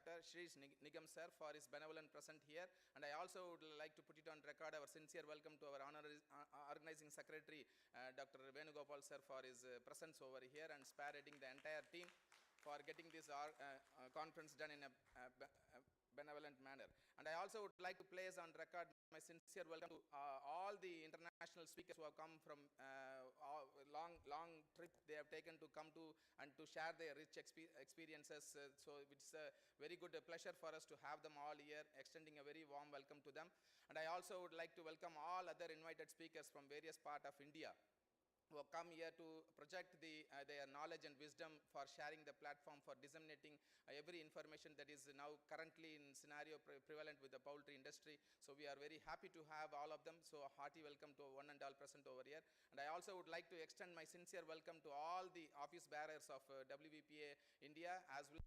chapter, Shri Nigam sir, for his benevolent present here. And I also would like to put it on record our sincere welcome to our organizing secretary, Dr. Venugopal sir, for his presence over here and spearheading the entire team for getting this conference done in a benevolent manner. And I also would like to place on record my sincere welcome to all the international speakers who have come from long trip they have taken to come to and to share their rich experiences. So it's a very good pleasure for us to have them all here, extending a very warm welcome to them. And I also would like to welcome all other invited speakers from various parts of India who have come here to project their knowledge and wisdom for sharing the platform for disseminating every information that is now currently in scenario prevalent with the poultry industry. So we are very happy to have all of them. So a hearty welcome to one and all present over here. And I also would like to extend my sincere welcome to all the office bearers of Wvpa India as well.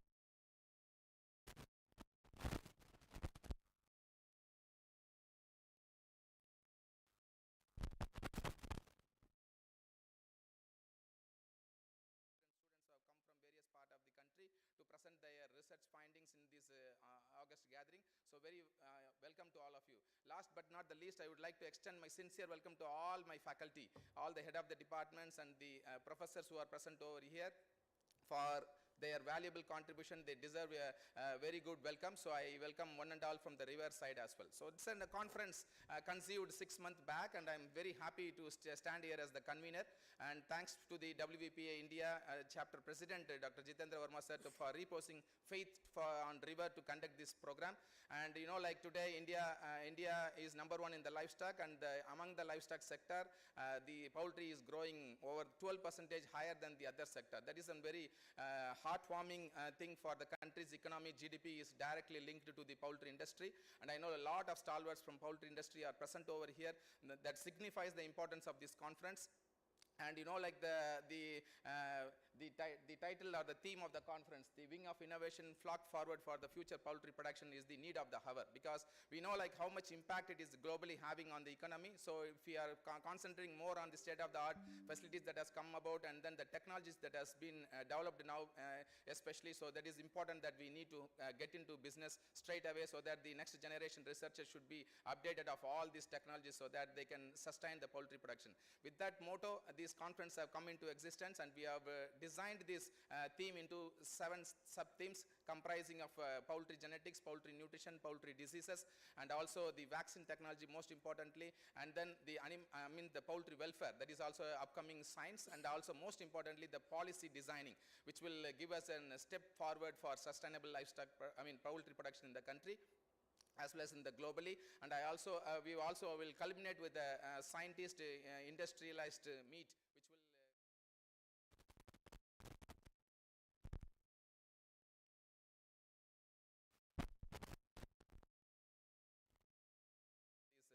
Who have come from various parts of the country to present their research findings in this August gathering. So very welcome to all of you. Last but not the least, I would like to extend my sincere welcome to all my faculty, all the head of the departments and the professors who are present over here. For their valuable contribution, they deserve a very good welcome. So I welcome one and all from the river side as well. So it's a conference conceived 6 months back, and I'm very happy to stand here as the convener. And thanks to the Wvpa India chapter president, Dr. Jitendra Verma sir, for reposing faith on river to conduct this program. And you know, like today, India is #1 in the livestock, and among the livestock sector, the poultry is growing over 12% higher than the other sector. That is a very heartwarming thing for the country's economy. GDP is directly linked to the poultry industry, and I know a lot of stalwarts from poultry industry are present over here. That signifies the importance of this conference. And you know, like the title or the theme of the conference, the wing of innovation flock forward for the future poultry production, is the need of the hour, because we know like how much impact it is globally having on the economy. So if we are concentrating more on the state of the art facilities that has come about, and then the technologies that has been developed now, especially, so that is important that we need to get into business straight away, so that the next generation researchers should be updated of all these technologies so that they can sustain the poultry production. With that motto, these conferences have come into existence, and we have designed this theme into 7 sub-themes comprising of poultry genetics, poultry nutrition, poultry diseases, and also the vaccine technology most importantly, and then the poultry welfare, that is also upcoming science, and also most importantly the policy designing, which will give us a step forward for sustainable livestock, poultry production in the country as well as in the globally. And I also we also will culminate with a scientist industrialized meet, which will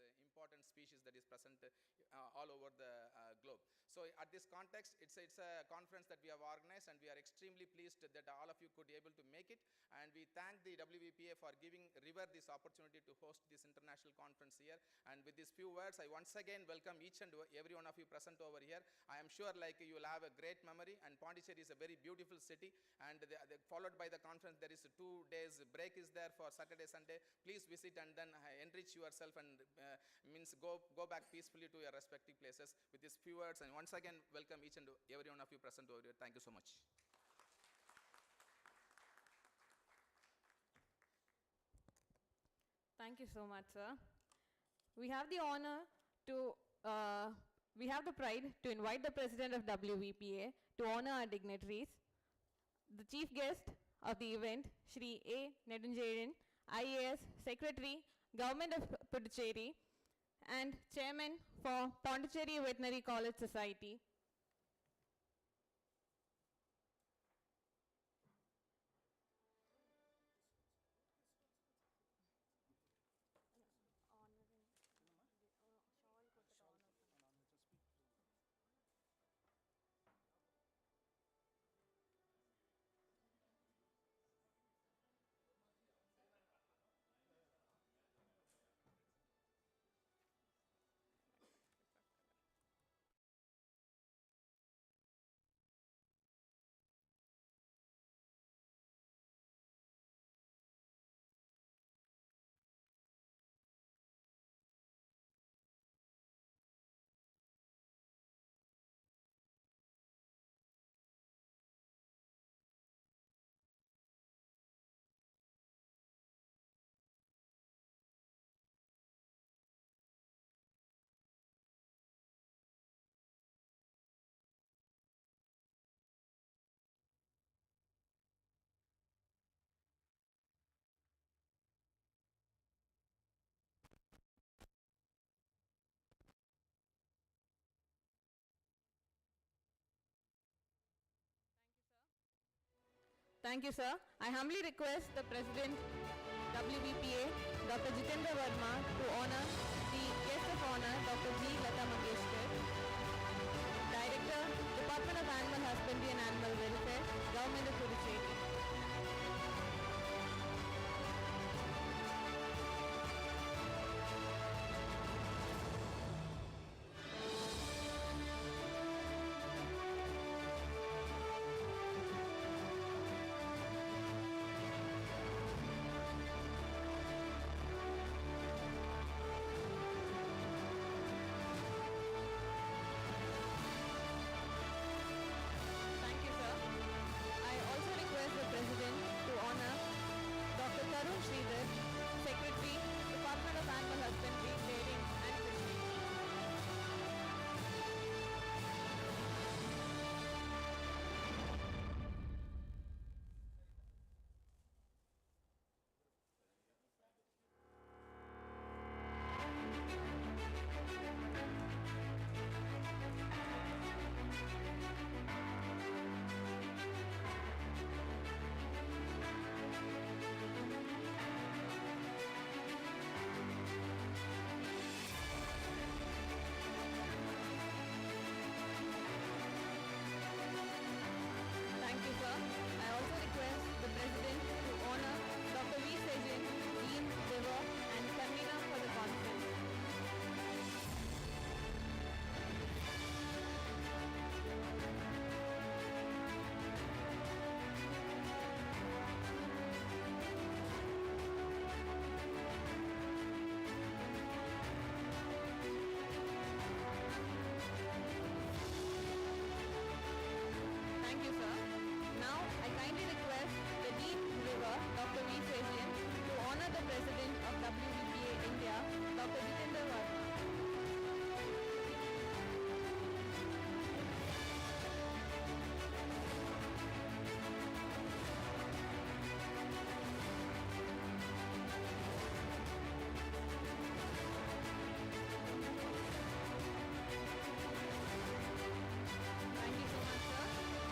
is important species that is present all over the globe. So at this context, it's a conference that we have organized, and we are extremely pleased that all of you could be able to make it. And we thank the Wvpa for giving River this opportunity to host this international conference here. And with these few words, I once again welcome each and every one of you present over here. I am sure like you will have a great memory, and Pondicherry is a very beautiful city, and followed by the conference there is a 2 days break is there for Saturday, Sunday. Please visit and then enrich yourself, and go back peacefully to your respective places. With these few words, and once again welcome each and every one of you present over here. Thank you so much. Thank you so much, sir. We have the honor to, we have the pride to invite the president of Wvpa to honor our dignitaries. The chief guest of the event, Shri A. Nedunjayan, IAS, Secretary, Government of Puducherry, and Chairman for Pondicherry Veterinary College Society. Thank you, sir. I humbly request the President, WVPA, Dr. Jitendra Verma, to honor the guest of honor, Dr. G. Lata Mangeshkar, Director, Department of Animal Husbandry and Animal Welfare, Government of Puducherry. Thank you, sir. I also request the President to honor Dr. Tarun Sridhar, Secretary, Department of Animal Husbandry, Dairying and Fisheries. Thank you, sir. I also request the President to honor Dr. Vvpa, Dean, River, and convener for the conference. Thank you, sir. Now, I kindly request the Dean River, Dr. Vvpa, to honor the President of WVPA India, Dr. Jitendra Verma. Thank you so much, sir.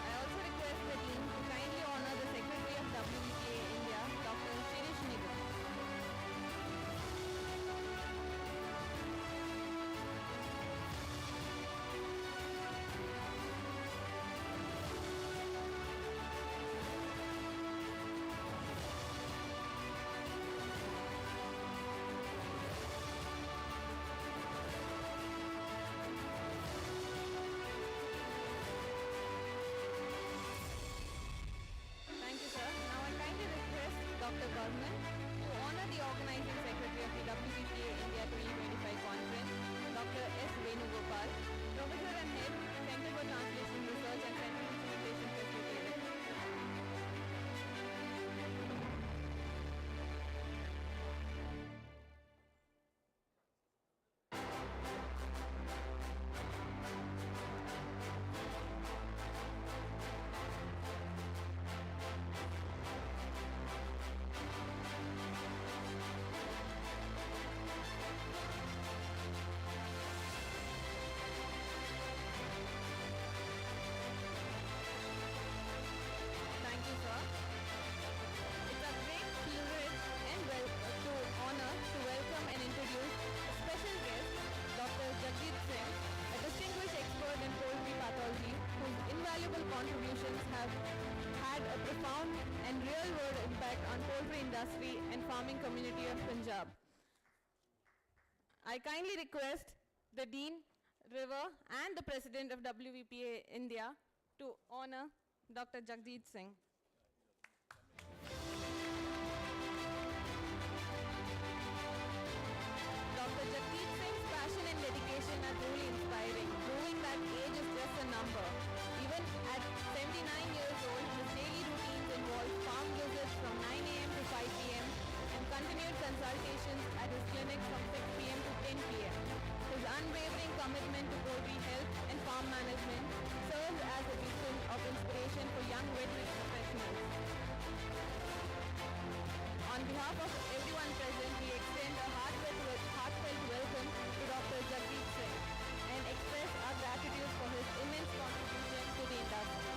I also request the Dean to kindly honor the Secretary of WVPA India, Dr. Shirish Nigar. Thank you, sir. Now I kindly request Dr. Burman to honor the Organizing Secretary of the WVPA India 2025 Conference, Dr. S. Venugopal, Professor and Head, Center for Translation Research and Center for Felicitation Facilitator. Thank you, sir. It's a great privilege and to honor to welcome and introduce a special guest, Dr. Jagdeep Singh, a distinguished expert in poultry pathology whose invaluable contributions have had a profound and real-world impact on poultry industry and farming community of Punjab. I kindly request the Dean, River, and the President of WVPA India to honor Dr. Jagdeep Singh. Dr. Jagdeep Singh's passion and dedication are truly inspiring, proving that age is just a number. Even at 79 years old, his daily routines involve farm visits from 9 a.m. to 5 p.m. and continued consultations at his clinic from 6 p.m. to 10 p.m. His unwavering commitment to poultry health and farm management serves as a beacon of inspiration for young veterinary professionals. On behalf of everyone present, we extend a heartfelt welcome to Dr. Jagdeep Singh and express our gratitude for his immense contribution to the industry.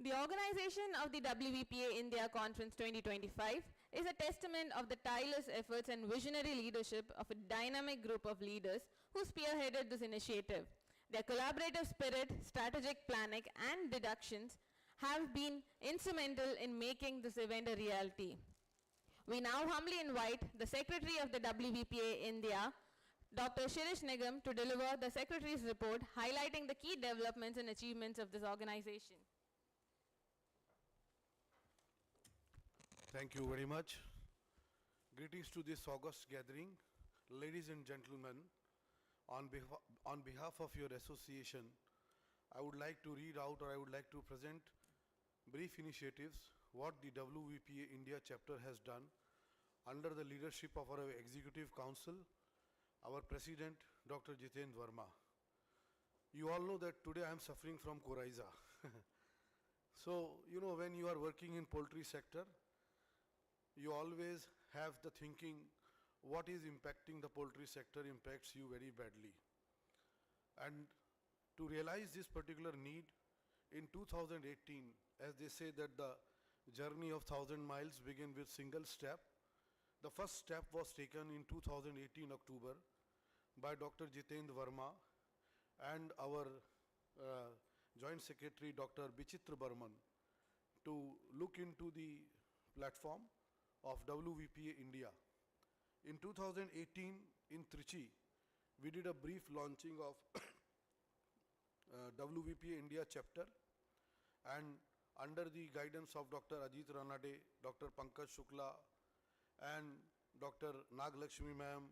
The organization of the WVPA India Conference 2025 is a testament of the tireless efforts and visionary leadership of a dynamic group of leaders who spearheaded this initiative. Their collaborative spirit, strategic planning, and deductions have been instrumental in making this event a reality. We now humbly invite the Secretary of the WVPA India, Dr. Shirish Nigam, to deliver the Secretary's report highlighting the key developments and achievements of this organization. Thank you very much. Greetings to this august gathering. Ladies and gentlemen, on behalf of your association, I would like to read out or I would like to present brief initiatives what the WVPA India chapter has done under the leadership of our Executive Council, our President, Dr. Jitendra Verma. You all know that today I am suffering from coryza. So, you know, when you are working in poultry sector, you always have the thinking what is impacting the poultry sector impacts you very badly. And to realize this particular need, in 2018, as they say that the journey of 1,000 miles begin with single step, the first step was taken in 2018 October by Dr. Jitendra Verma and our Joint Secretary Dr. Bichitra Burman to look into the platform of WVPA India. In 2018 in Trichy, we did a brief launching of WVPA India chapter, and under the guidance of Dr. Ajit Ranade, Dr. Pankaj Shukla and Dr. Naglakshmi ma'am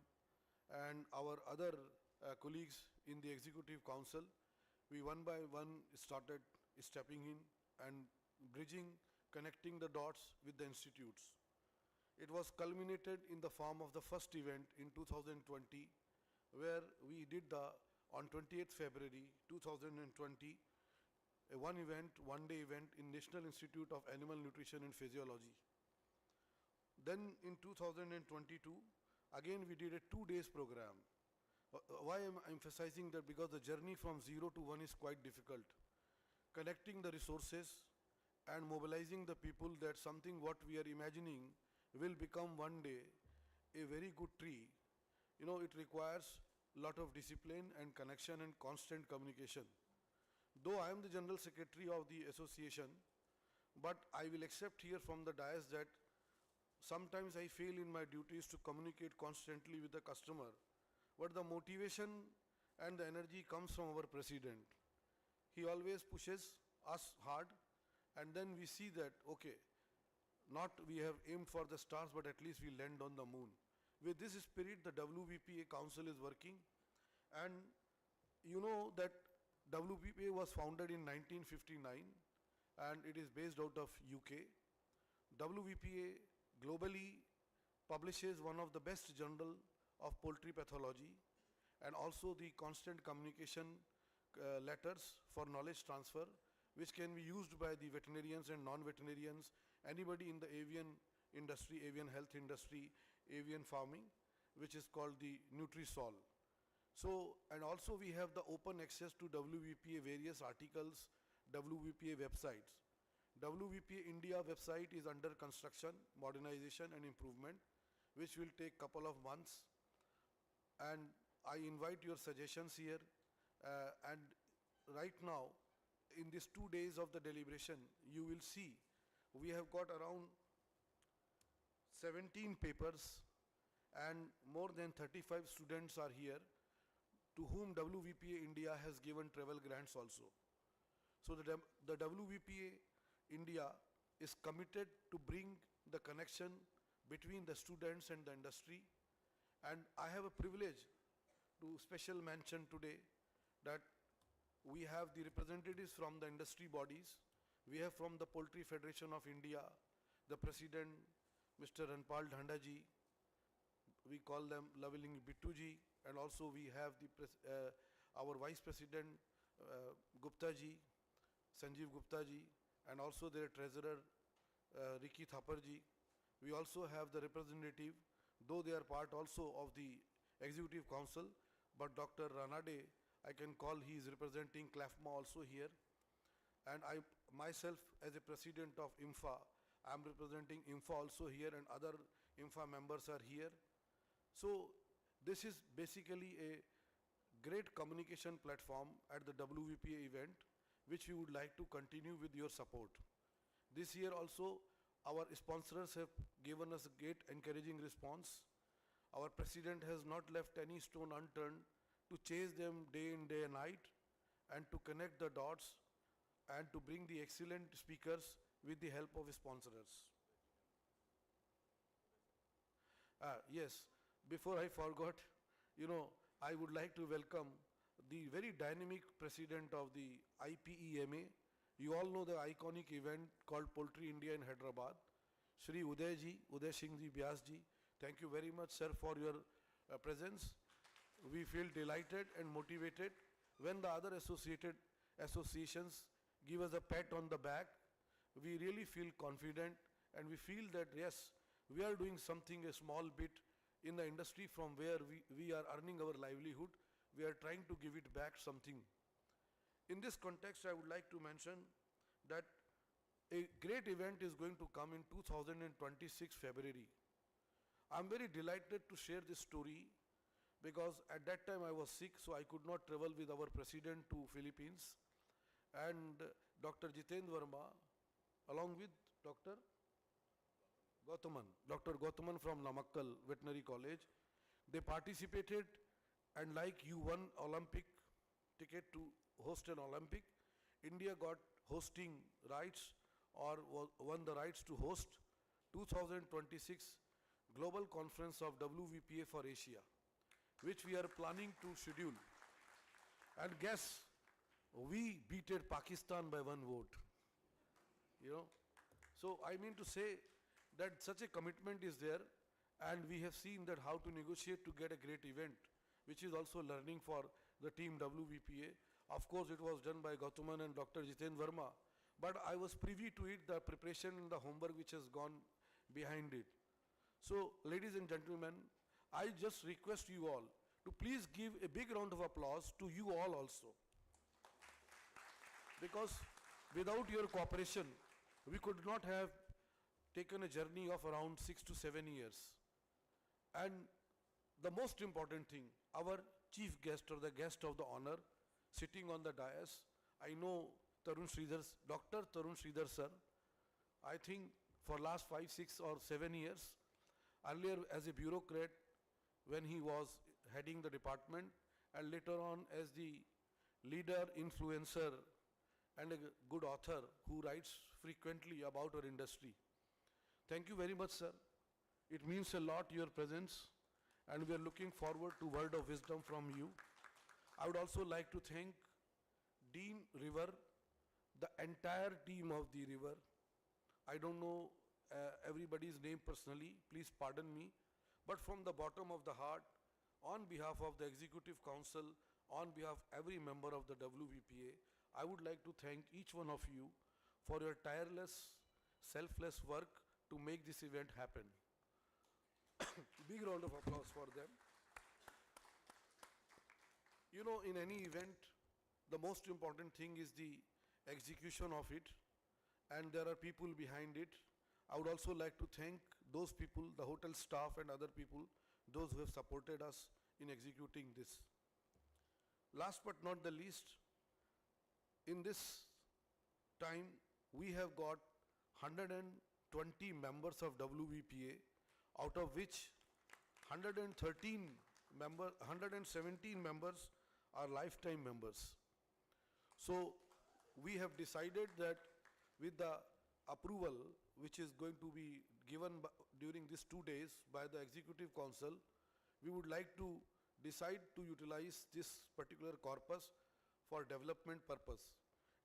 and our other colleagues in the Executive Council, we one by one started stepping in and bridging, connecting the dots with the institutes. It was culminated in the form of the first event in 2020, where we did on 28th February 2020, a one-day event in National Institute of Animal Nutrition and Physiology. Then in 2022, again we did a 2 days program. Why am I emphasizing that? Because the journey from 0 to 1 is quite difficult. Connecting the resources and mobilizing the people that something what we are imagining will become one day a very good tree. You know, it requires a lot of discipline and connection and constant communication. Though I am the General Secretary of the association, but I will accept here from the dais that sometimes I fail in my duties to communicate constantly with the customer, but the motivation and the energy comes from our President. He always pushes us hard, and then we see that, okay, not we have aimed for the stars, but at least we land on the moon. With this spirit, the WVPA Council is working, and you know that WVPA was founded in 1959, and it is based out of UK. WVPA globally publishes one of the best journal of poultry pathology, and also the constant communication letters for knowledge transfer, which can be used by the veterinarians and non-veterinarians, anybody in the avian industry, avian health industry, avian farming, which is called the Nutrisol. So, and also we have the open access to WVPA various articles, WVPA websites. WVPA India website is under construction, modernization and improvement, which will take couple of months. And I invite your suggestions here. And right now, in these 2 days of the deliberation, you will see we have got around 17 papers and more than 35 students are here, to whom WVPA India has given travel grants also. So the WVPA India is committed to bring the connection between the students and the industry. And I have a privilege to special mention today that we have the representatives from the industry bodies. We have from the Poultry Federation of India, the President, Mr. Ranpal Dhandaji, we call them Laviling Bittuji, and also we have the our Vice President, Gupta ji, Sanjeev Gupta ji, and also their Treasurer, Ricky Thapar ji. We also have the representative, though they are part also of the Executive Council, but Dr. Ranade, I can call, he is representing CLAFMA also here. And myself as a president of Wvpa, I am representing Wvpa also here and other Wvpa members are here. So this is basically a great communication platform at the Wvpa event, which we would like to continue with your support. This year also, our sponsors have given us a great encouraging response. Our president has not left any stone unturned to chase them day in, day and night, and to connect the dots and to bring the excellent speakers with the help of sponsors. Yes, before I forgot, I would like to welcome the very dynamic president of the IPEMA. You all know the iconic event called Poultry India in Hyderabad. Shri Uday Singh Ji Vyas Ji, thank you very much, sir, for your presence. We feel delighted and motivated when the other associated associations give us a pat on the back. We really feel confident and we feel that yes, we are doing something a small bit in the industry from where we are earning our livelihood. We are trying to give it back something. In this context, I would like to mention that a great event is going to come in 2026 February. I'm very delighted to share this story because at that time I was sick, so I could not travel with our president to Philippines. And Dr. Jitendra Verma, along with Dr. Gautaman from Namakkal Veterinary College, they participated, and like you won Olympic ticket to host an Olympic, India got hosting rights or won the rights to host 2026 Global Conference of Wvpa for Asia, which we are planning to schedule. And guess, we beated Pakistan by 1 vote. So I mean to say that such a commitment is there, and we have seen that how to negotiate to get a great event, which is also learning for the team Wvpa. Of course, it was done by Gautaman and Dr. Jitendra Verma, but I was privy to it, the preparation and the homework which has gone behind it. So, ladies and gentlemen, I just request you all to please give a big round of applause to you all also. Because without your cooperation, we could not have taken a journey of around 6 to 7 years. And the most important thing, our chief guest or the guest of the honor sitting on the dais, I know Dr. Tarun Sridhar sir, I think for last 5, 6 or 7 years, earlier as a bureaucrat when he was heading the department, and later on as the leader, influencer and a good author who writes frequently about our industry. Thank you very much, sir. It means a lot, your presence, and we are looking forward to word of wisdom from you. I would also like to thank Dean River, the entire team of the River. I don't know everybody's name personally, please pardon me, but from the bottom of the heart, on behalf of the Executive Council, on behalf of every member of the Wvpa, I would like to thank each one of you for your tireless, selfless work to make this event happen. Big round of applause for them. In any event, the most important thing is the execution of it, and there are people behind it. I would also like to thank those people, the hotel staff and other people, those who have supported us in executing this. Last but not the least, in this time, we have got 120 members of Wvpa, out of which 117 members are lifetime members. So we have decided that with the approval which is going to be given during these 2 days by the Executive Council, we would like to decide to utilize this particular corpus for development purpose.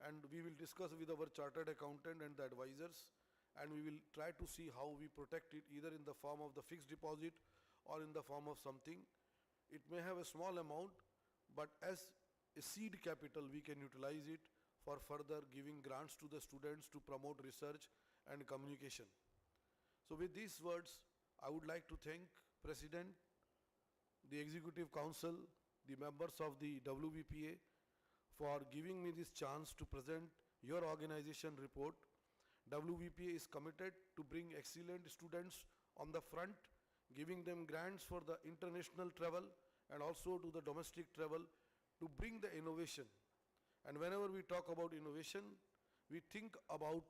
And we will discuss with our chartered accountant and the advisors, and we will try to see how we protect it, either in the form of the fixed deposit or in the form of something. It may have a small amount, but as a seed capital, we can utilize it for further giving grants to the students to promote research and communication. So with these words, I would like to thank President, the Executive Council, the members of the Wvpa for giving me this chance to present your organization report, WVPA is committed to bring excellent students on the front, giving them grants for the international travel and also to the domestic travel to bring the innovation. And whenever we talk about innovation, we think about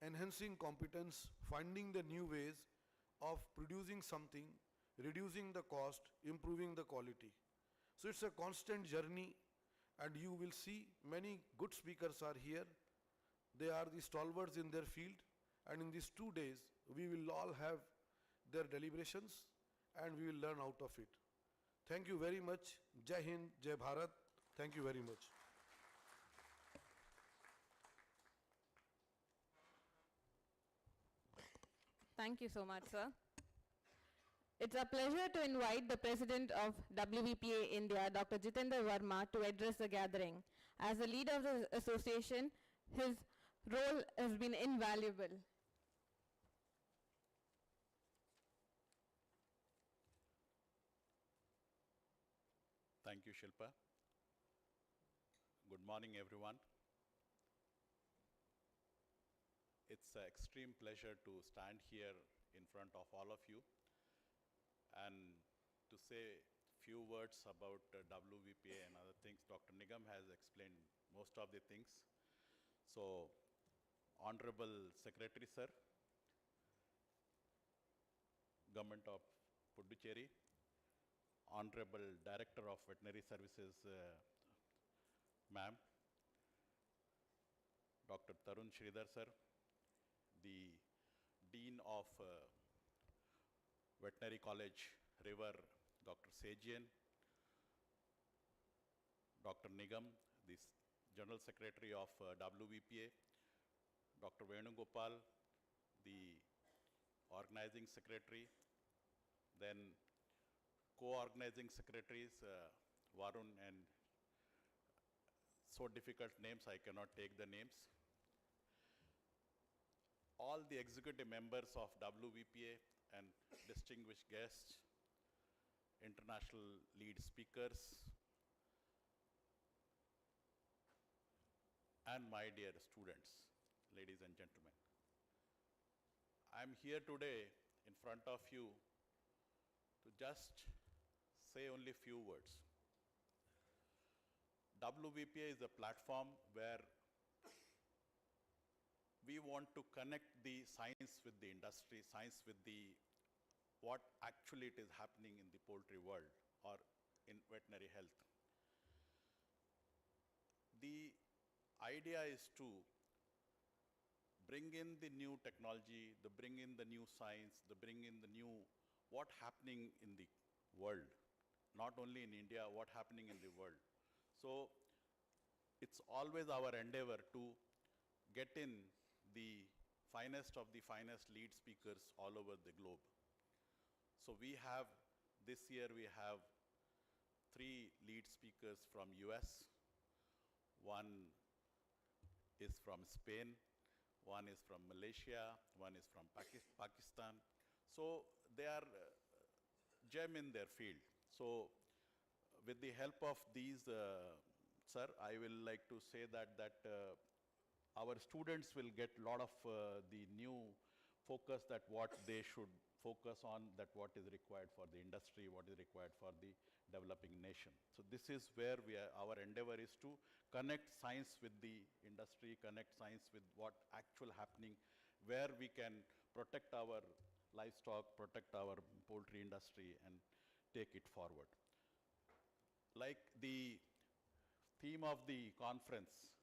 enhancing competence, finding the new ways of producing something, reducing the cost, improving the quality. So it's a constant journey, and you will see many good speakers are here. They are the stalwarts in their field, and in these 2 days, we will all have their deliberations and we will learn out of it. Thank you very much. Jai Hind, Jai Bharat. Thank you very much. Thank you so much, sir. It's a pleasure to invite the President of WVPA India, Dr. Jitendra Verma, to address the gathering. As the leader of the association, his role has been invaluable. Thank you, Shilpa. Good morning, everyone. It's an extreme pleasure to stand here in front of all of you and to say few words about WVPA and other things. Dr. Nigam has explained most of the things. So, Honorable Secretary, Sir, Government of Puducherry, Honorable Director of Veterinary Services, Ma'am, Dr. Tarun Sridhar, Sir, the Dean of Veterinary College, River, Dr. Sajian, Dr. Nigam, the General Secretary of WVPA, Dr. Venugopal, the Organizing Secretary, then co-organizing secretaries, Varun, and so difficult names, I cannot take the names. All the executive members of WVPA and distinguished guests, international lead speakers, and my dear students, ladies and gentlemen. I'm here today in front of you to just say only few words. WVPA is a platform where we want to connect the science with the industry, science with the what actually it is happening in the poultry world or in veterinary health. The idea is to bring in the new technology, to bring in the new science, to bring in the new what happening in the world, not only in India, what happening in the world. So it's always our endeavor to get in the finest of the finest lead speakers all over the globe. So we have, this year we have 3 lead speakers from US, one is from Spain, one is from Malaysia, one is from Pakistan. So they are gem in their field. So with the help of these, sir, I will like to say that our students will get a lot of the new focus that what they should focus on, that what is required for the industry, what is required for the developing nation. So this is where our endeavor is to connect science with the industry, connect science with what actual happening, where we can protect our livestock, protect our poultry industry and take it forward. Like the theme of the conference,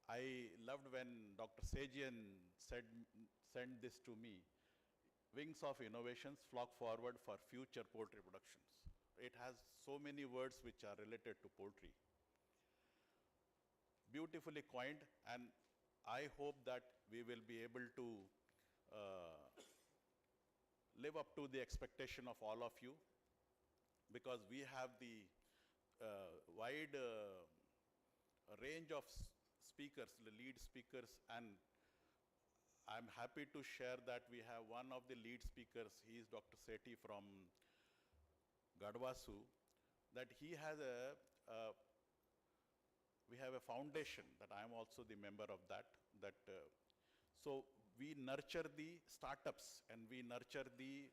I loved when Dr. Sajian sent this to me, Wings of Innovations, Flock Forward for Future Poultry Productions. It has so many words which are related to poultry. Beautifully coined, and I hope that we will be able to live up to the expectation of all of you, because we have the wide range of speakers, the lead speakers, and I'm happy to share that we have one of the lead speakers. He is Dr. Sethi from Gadwasu, that he has we have a foundation that I am also the member of that. So we nurture the startups and we nurture the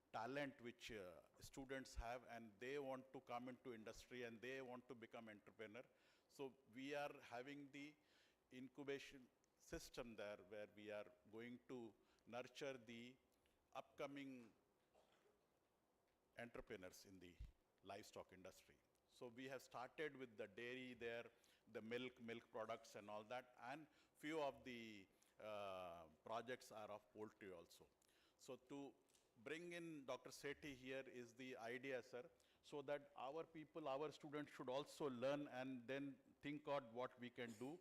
talent which students have, and they want to come into industry and they want to become entrepreneur. So we are having the incubation system there where we are going to nurture the upcoming entrepreneurs in the livestock industry. So we have started with the dairy there, the milk products and all that, and few of the projects are of poultry also. So to bring in Dr. Sethi here is the idea, sir, so that our people, our students should also learn and then think out what we can do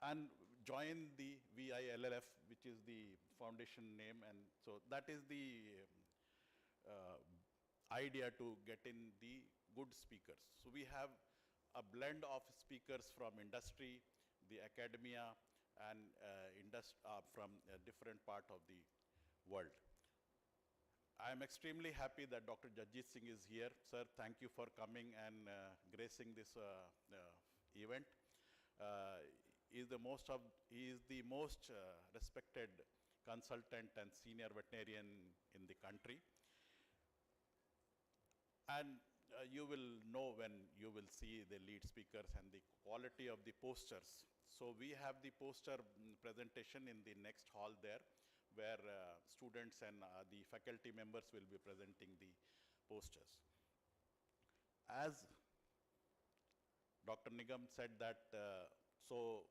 and join the VILLF, which is the foundation name, and so that is the idea to get in the good speakers. So we have a blend of speakers from industry, the academia, and from a different part of the world. I am extremely happy that Dr. Jagjeet Singh is here. Sir, thank you for coming and gracing this event. He is the most respected consultant and senior veterinarian in the country. And you will know when you will see the lead speakers and the quality of the posters. So we have the poster presentation in the next hall there, where students and the faculty members will be presenting the posters. As Dr. Nigam said that, so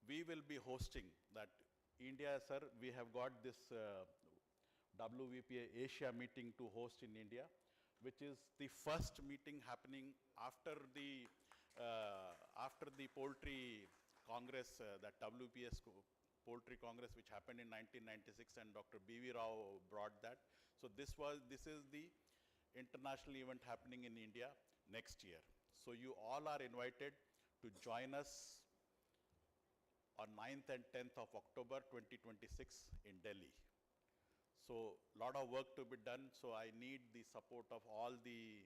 we will be hosting that India, sir, we have got this Wvpa Asia meeting to host in India, which is the first meeting happening after the poultry congress, that WPS Poultry Congress, which happened in 1996, and Dr. B.V. Rao brought that. So this is the international event happening in India next year. So you all are invited to join us on 9th and 10th of October 2026 in Delhi. So lot of work to be done. So I need the support of all the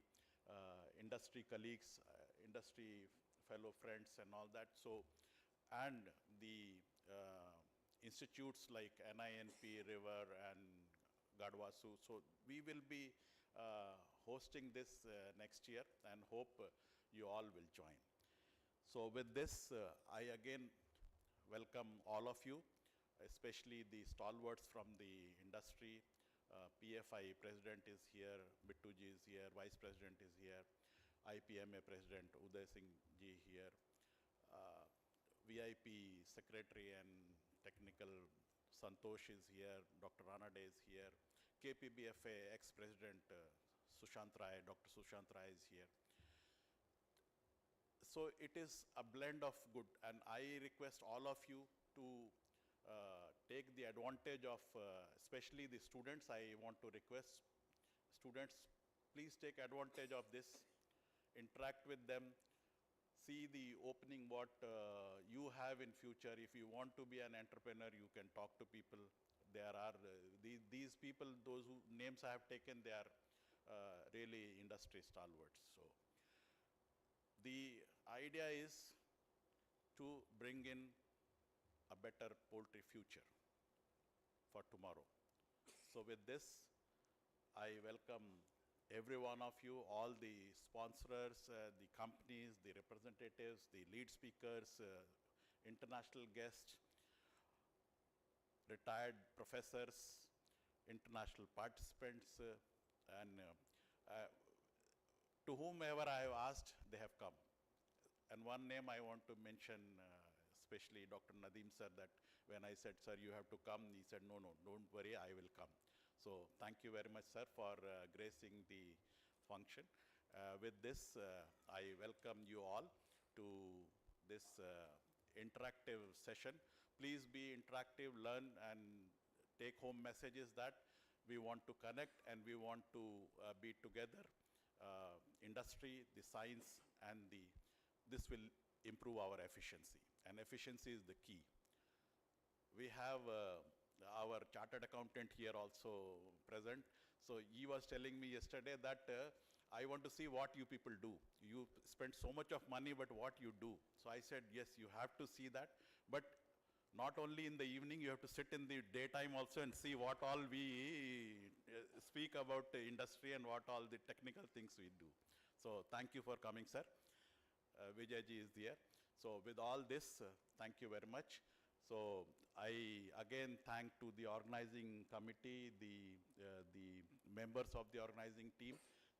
industry colleagues, industry fellow friends and all that. So, and the institutes like NINP, River and Gadwasu. So we will be hosting this next year and hope you all will join. So with this, I again welcome all of you, especially the stalwarts from the industry. PFI President is here, Bittuji is here, Vice President is here, IPMA President Uday Singh ji here, VIP Secretary and Technical Santosh is here, Dr. Ranade is here, KPBFA ex-President Sushant Rai, Dr. Sushant Rai is here. So it is a blend of good, and I request all of you to take the advantage of, especially the students. I want to request students, please take advantage of this, interact with them, see the opening what you have in future. If you want to be an entrepreneur, you can talk to people. There are these people, those who names I have taken, they are really industry stalwarts. So the idea is to bring in a better poultry future for tomorrow. So with this, I welcome every one of you, all the sponsors, the companies, the representatives, the lead speakers, international guests, retired professors, international participants, and to whomever I have asked, they have come. And one name I want to mention, especially Dr. Nadeem sir, that when I said, sir, you have to come, he said, no, don't worry, I will come. So thank you very much, sir, for gracing the function. With this, I welcome you all to this interactive session. Please be interactive, learn, and take home messages that we want to connect and we want to be together. Industry, the science, and this will improve our efficiency. And efficiency is the key. We have our chartered accountant here also present. So he was telling me yesterday that I want to see what you people do. You spend so much of money, but what you do. So I said, yes, you have to see that. But not only in the evening, you have to sit in the daytime also and see what all we speak about the industry and what all the technical things we do. So thank you for coming, sir. Vijayji is there. So with all this, thank you very much. So I again thank to the organizing committee, the members of the organizing team,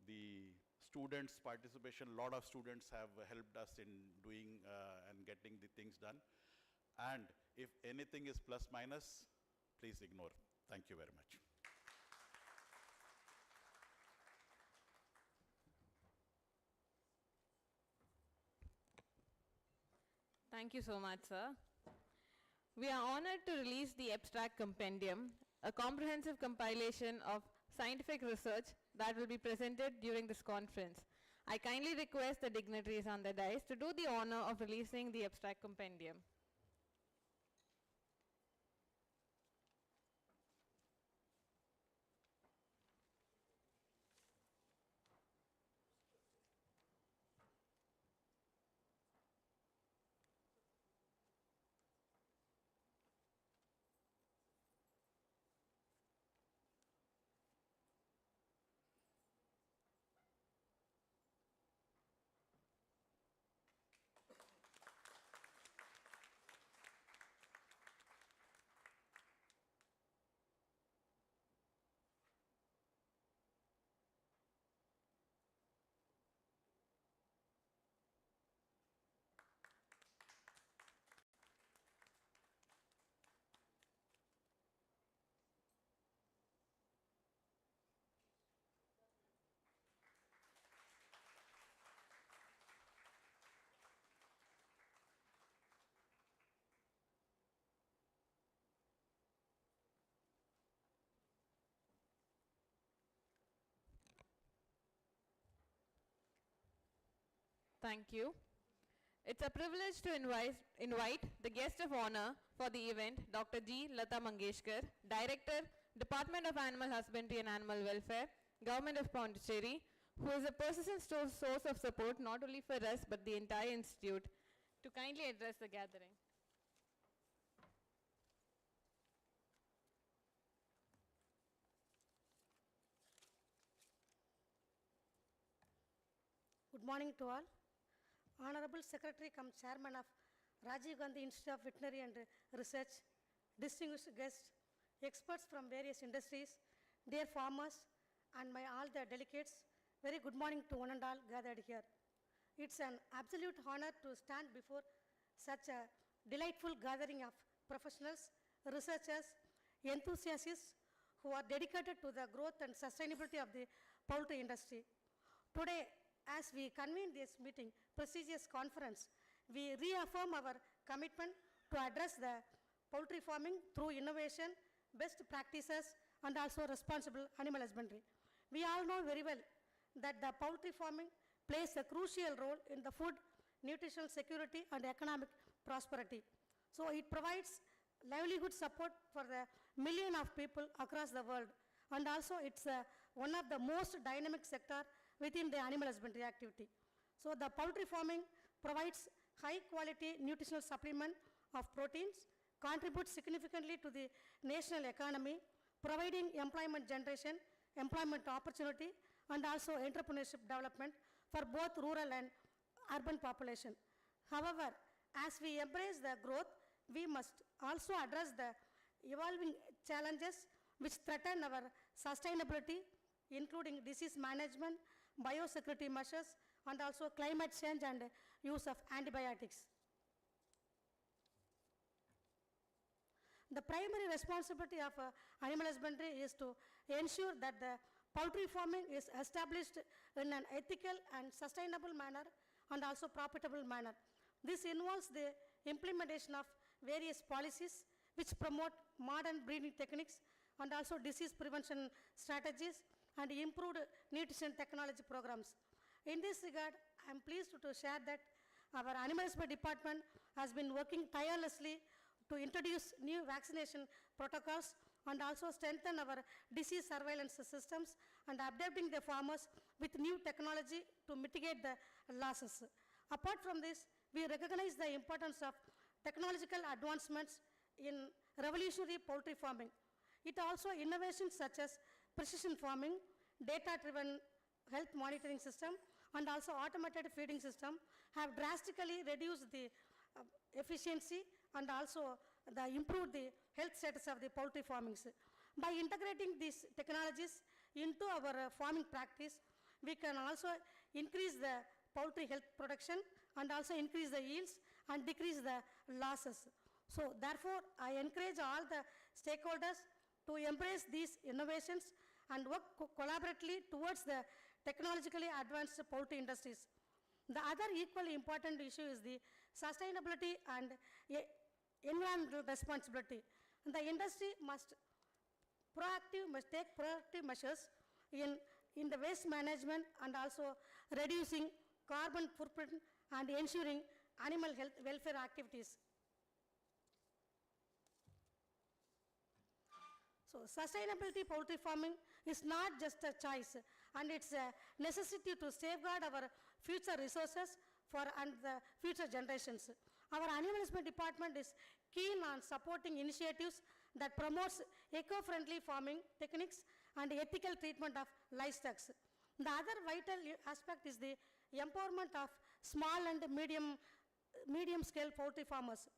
the students' participation. A lot of students have helped us in doing and getting the things done. And if anything is plus minus, please ignore. Thank you very much. Thank you so much, sir. We are honored to release the abstract compendium, a comprehensive compilation of scientific research that will be presented during this conference. I kindly request the dignitaries on the dais to do the honor of releasing the abstract compendium. Thank you. It's a privilege to invite the guest of honor for the event, Dr. G. Lata Mangeshkar, Director, Department of Animal Husbandry and Animal Welfare, Government of Pondicherry, who is a persistent source of support not only for us but the entire institute, to kindly address the gathering. Good morning to all. Honorable Secretary cum Chairman of Rajiv Gandhi Institute of Veterinary and Research, distinguished guests, experts from various industries, dear farmers, and all the delegates, very good morning to one and all gathered here. It's an absolute honor to stand before such a delightful gathering of professionals, researchers, enthusiasts who are dedicated to the growth and sustainability of the poultry industry. Today, as we convene this meeting, prestigious conference, we reaffirm our commitment to address the poultry farming through innovation, best practices, and also responsible animal husbandry. We all know very well that the poultry farming plays a crucial role in the food, nutritional security, and economic prosperity. So it provides livelihood support for the million of people across the world. And also it's one of the most dynamic sector within the animal husbandry activity. So the poultry farming provides high quality nutritional supplement of proteins, contributes significantly to the national economy, providing employment generation, employment opportunity, and also entrepreneurship development for both rural and urban population. However, as we embrace the growth, we must also address the evolving challenges which threaten our sustainability, including disease management, biosecurity measures, and also climate change and use of antibiotics. The primary responsibility of animal husbandry is to ensure that the poultry farming is established in an ethical and sustainable manner and also profitable manner. This involves the implementation of various policies which promote modern breeding techniques and also disease prevention strategies and improved nutrition technology programs. In this regard, I am pleased to share that our animal husbandry department has been working tirelessly to introduce new vaccination protocols and also strengthen our disease surveillance systems and updating the farmers with new technology to mitigate the losses. Apart from this, we recognize the importance of technological advancements in revolutionary poultry farming. It also innovations such as precision farming, data-driven health monitoring system, and also automated feeding system have drastically reduced the efficiency and also improved the health status of the poultry farmings. By integrating these technologies into our farming practice, we can also increase the poultry health production and also increase the yields and decrease the losses. So therefore, I encourage all the stakeholders to embrace these innovations and work collaboratively towards the technologically advanced poultry industries. The other equally important issue is the sustainability and environmental responsibility. And the industry must take proactive measures in the waste management and also reducing carbon footprint and ensuring animal health welfare activities. So sustainability poultry farming is not just a choice, and it's a necessity to safeguard our future resources and the future generations. Our animal husbandry department is keen on supporting initiatives that promotes eco-friendly farming techniques and ethical treatment of livestock. The other vital aspect is the empowerment of small and medium scale poultry farmers.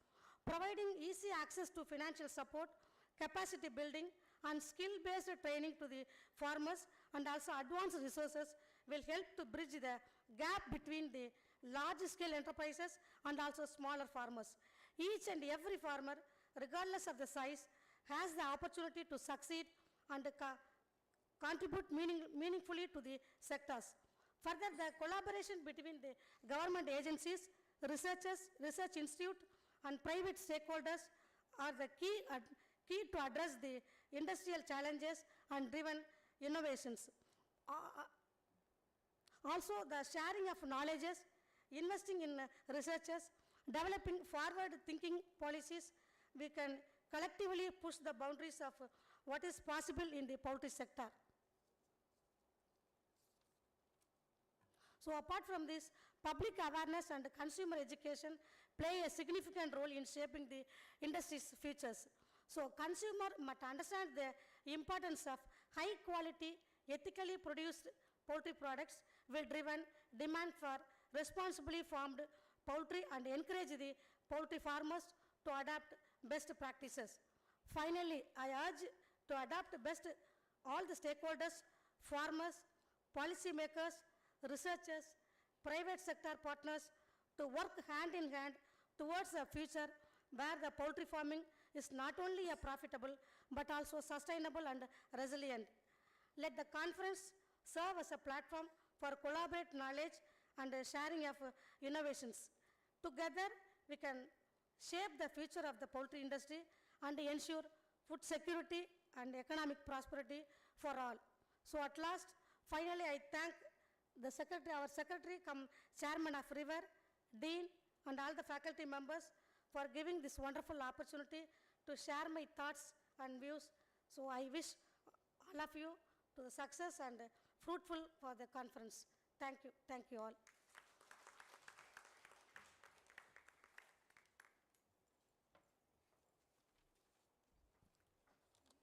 Providing easy access to financial support, capacity building, and skill-based training to the farmers and also advanced resources will help to bridge the gap between the large-scale enterprises and also smaller farmers. Each and every farmer, regardless of the size, has the opportunity to succeed and contribute meaningfully to the sectors. Further, the collaboration between the government agencies, researchers, research institute, and private stakeholders are the key to address the industrial challenges and driven innovations. Also, the sharing of knowledges, investing in researchers, developing forward-thinking policies, we can collectively push the boundaries of what is possible in the poultry sector. So apart from this, public awareness and consumer education play a significant role in shaping the industry's futures. So consumer must understand the importance of high quality, ethically produced poultry products will driven demand for responsibly farmed poultry and encourage the poultry farmers to adopt best practices. Finally, I urge to adopt best all the stakeholders, farmers, policymakers, researchers, private sector partners to work hand in hand towards a future where the poultry farming is not only a profitable but also sustainable and resilient. Let the conference serve as a platform for collaborative knowledge and sharing of innovations. Together, we can shape the future of the poultry industry and ensure food security and economic prosperity for all. So at last, finally, I thank the secretary, our secretary, chairman of River, dean, and all the faculty members for giving this wonderful opportunity to share my thoughts and views. So I wish all of you to the success and fruitful for the conference. Thank you all.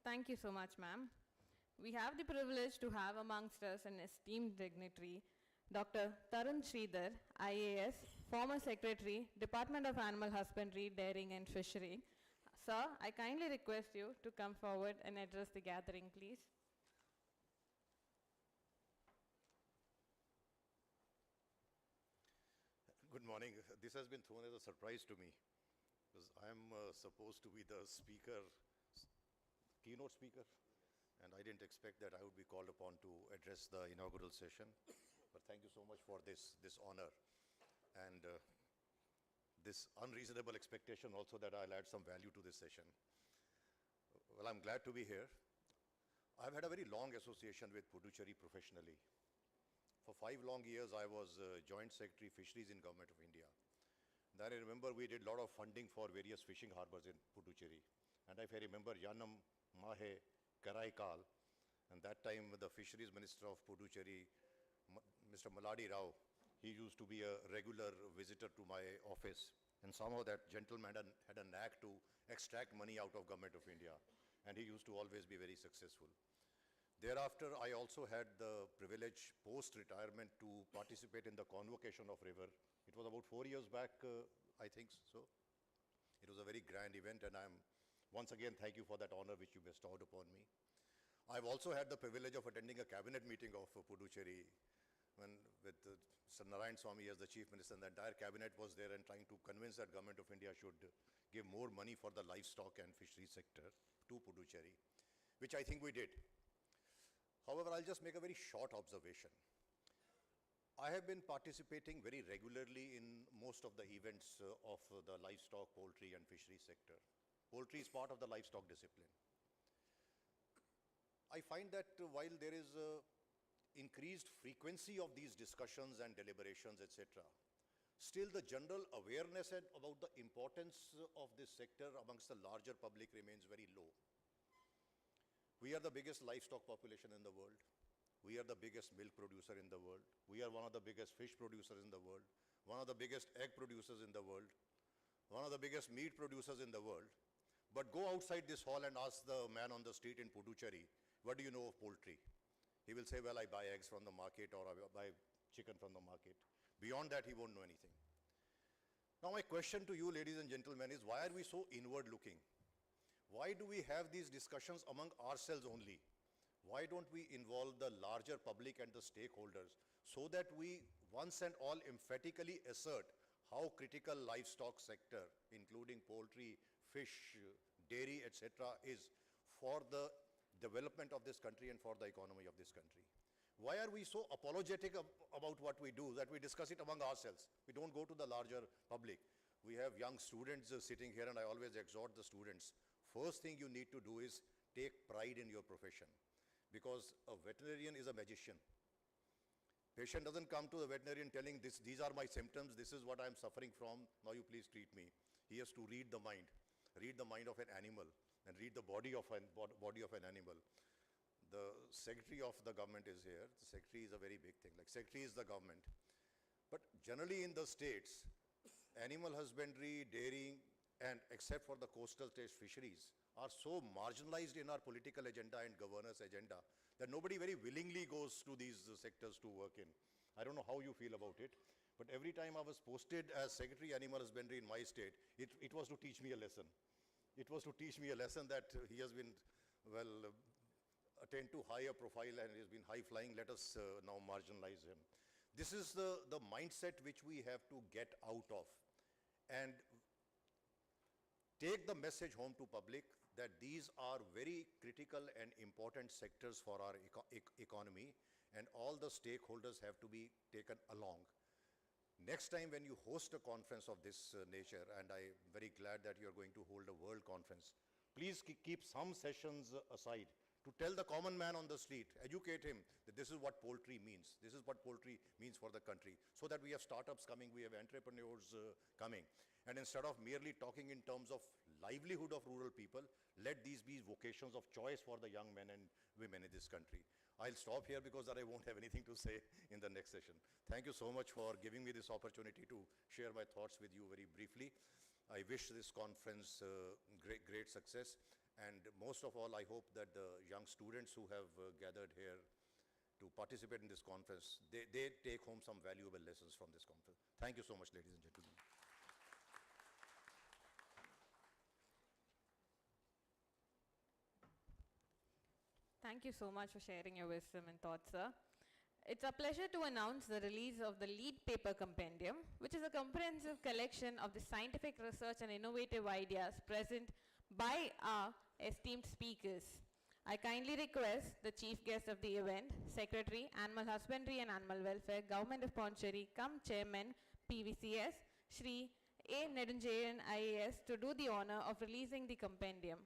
Thank you so much, ma'am. We have the privilege to have amongst us an esteemed dignitary, Dr. Tarun Sridhar, IAS, former Secretary, Department of Animal Husbandry, Dairying and Fishery. Sir, I kindly request you to come forward and address the gathering, please. Good morning. This has been thrown as a surprise to me because I am supposed to be the speaker, keynote speaker, and I didn't expect that I would be called upon to address the inaugural session. But thank you so much for this honor and this unreasonable expectation also that I'll add some value to this session. Well, I'm glad to be here. I've had a very long association with Puducherry professionally. For 5 long years, I was Joint Secretary Fisheries in Government of India. Then I remember we did a lot of funding for various fishing harbors in Puducherry. And if I remember, Yanam, Mahe Karaikal. And that time, the fisheries minister of Puducherry, Mr. Maladi Rao, he used to be a regular visitor to my office. And somehow that gentleman had a knack to extract money out of Government of India. And he used to always be very successful. Thereafter, I also had the privilege post-retirement to participate in the convocation of river. It was about 4 years back, I think so. It was a very grand event, and once again, thank you for that honor which you bestowed upon me. I've also had the privilege of attending a cabinet meeting of Puducherry with Sir Narayan Swamy as the chief minister, and the entire cabinet was there and trying to convince that Government of India should give more money for the livestock and fishery sector to Puducherry, which I think we did. However, I'll just make a very short observation. I have been participating very regularly in most of the events of the livestock, poultry and fishery sector. Poultry is part of the livestock discipline. I find that while there is increased frequency of these discussions and deliberations, etc., still the general awareness about the importance of this sector amongst the larger public remains very low. We are the biggest livestock population in the world. We are the biggest milk producer in the world. We are one of the biggest fish producers in the world, one of the biggest egg producers in the world, one of the biggest meat producers in the world. But go outside this hall and ask the man on the street in Puducherry, what do you know of poultry? He will say, well, I buy eggs from the market or I buy chicken from the market. Beyond that, he won't know anything. Now, my question to you, ladies and gentlemen, is why are we so inward looking? Why do we have these discussions among ourselves only? Why don't we involve the larger public and the stakeholders so that we once and all emphatically assert how critical livestock sector, including poultry, fish, dairy, etc., is for the development of this country and for the economy of this country? Why are we so apologetic about what we do that we discuss it among ourselves? We don't go to the larger public. We have young students sitting here, and I always exhort the students. First thing you need to do is take pride in your profession, because a veterinarian is a magician. Patient doesn't come to the veterinarian telling these are my symptoms, this is what I'm suffering from, now you please treat me. He has to read the mind of an animal and read the body of an animal. The secretary of the government is here. The secretary is a very big thing. Like, secretary is the government. But generally in the states, animal husbandry, dairying, and except for the coastal states fisheries, are so marginalized in our political agenda and governance agenda that nobody very willingly goes to these sectors to work in. I don't know how you feel about it, but every time I was posted as Secretary Animal Husbandry in my state, it was to teach me a lesson. It was to teach me a lesson that he has been, well, attained to higher profile and he has been high flying, let us now marginalize him. This is the mindset which we have to get out of and take the message home to public that these are very critical and important sectors for our economy, and all the stakeholders have to be taken along. Next time when you host a conference of this nature, and I'm very glad that you're going to hold a world conference, please keep some sessions aside to tell the common man on the street, educate him that this is what poultry means. This is what poultry means for the country, so that we have startups coming, we have entrepreneurs coming. And instead of merely talking in terms of livelihood of rural people, let these be vocations of choice for the young men and women in this country. I'll stop here because I won't have anything to say in the next session. Thank you so much for giving me this opportunity to share my thoughts with you very briefly. I wish this conference great success. And most of all, I hope that the young students who have gathered here to participate in this conference, they take home some valuable lessons from this conference. Thank you so much, ladies and gentlemen. Thank you so much for sharing your wisdom and thoughts, sir. It's a pleasure to announce the release of the Wvpa compendium, which is a comprehensive collection of the scientific research and innovative ideas present by our esteemed speakers. I kindly request the chief guest of the event, Secretary, Animal Husbandry and Animal Welfare, Government of Pondicherry, cum Chairman, PVCS, Shri A. Nedunjayan IAS, to do the honor of releasing the compendium.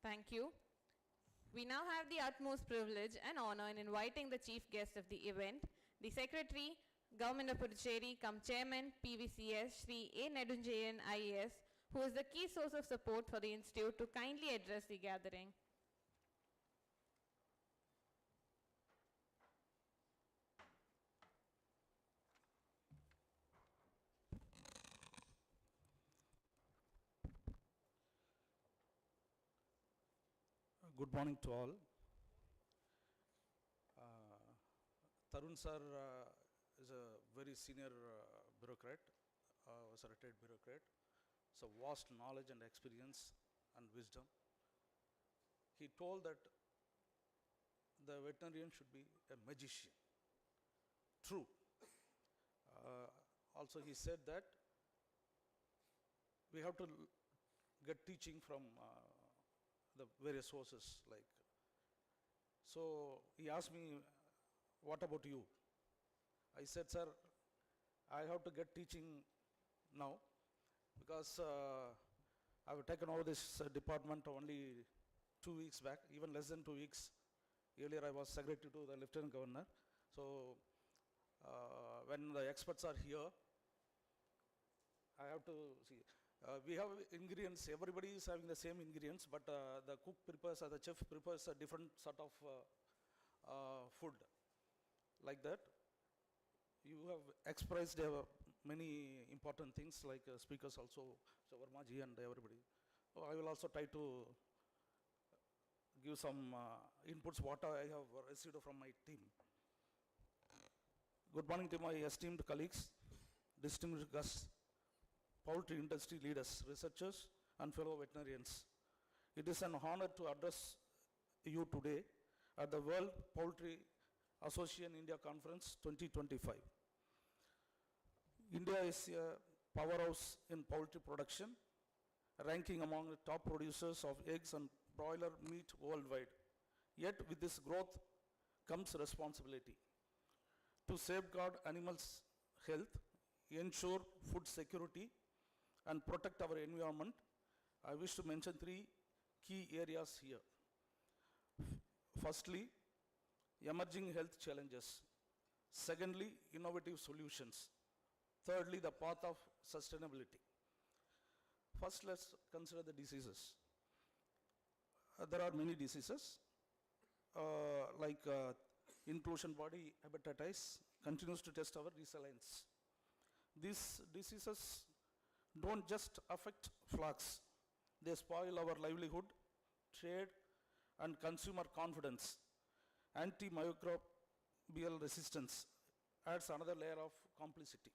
Thank you. We now have the utmost privilege and honor in inviting the chief guest of the event, the Secretary, Government of Puducherry, cum Chairman, PVCS, Shri A. Nedunjayan, IAS, who is the key source of support for the Institute, to kindly address the gathering. Good morning to all. Tarun sir is a very senior bureaucrat, was a retired bureaucrat. So vast knowledge and experience and wisdom. He told that the veterinarian should be a magician. True. Also he said that we have to get teaching from the various sources, like. So he asked me, what about you? I said, sir, I have to get teaching now because I've taken over this department only 2 weeks back, even less than 2 weeks. Earlier I was secretary to the Lieutenant Governor. So when the experts are here, I have to see. We have ingredients, everybody is having the same ingredients, but the cook prepares or the chef prepares a different sort of food. Like that, you have expressed many important things, like speakers also, Shawarma ji and everybody. So I will also try to give some inputs what I have received from my team. Good morning to my esteemed colleagues, distinguished guests, poultry industry leaders, researchers, and fellow veterinarians. It is an honor to address you today at the World Poultry Association India Conference 2025. India is a powerhouse in poultry production, ranking among the top producers of eggs and broiler meat worldwide. Yet with this growth comes responsibility to safeguard animals' health, ensure food security, and protect our environment. I wish to mention 3 key areas here. Firstly, emerging health challenges. Secondly, innovative solutions. Thirdly, the path of sustainability. First, let's consider the diseases. There are many diseases, like inclusion body hepatitis continues to test our resilience. These diseases don't just affect flocks, they spoil our livelihood, trade, and consumer confidence. Antimicrobial resistance adds another layer of complicity.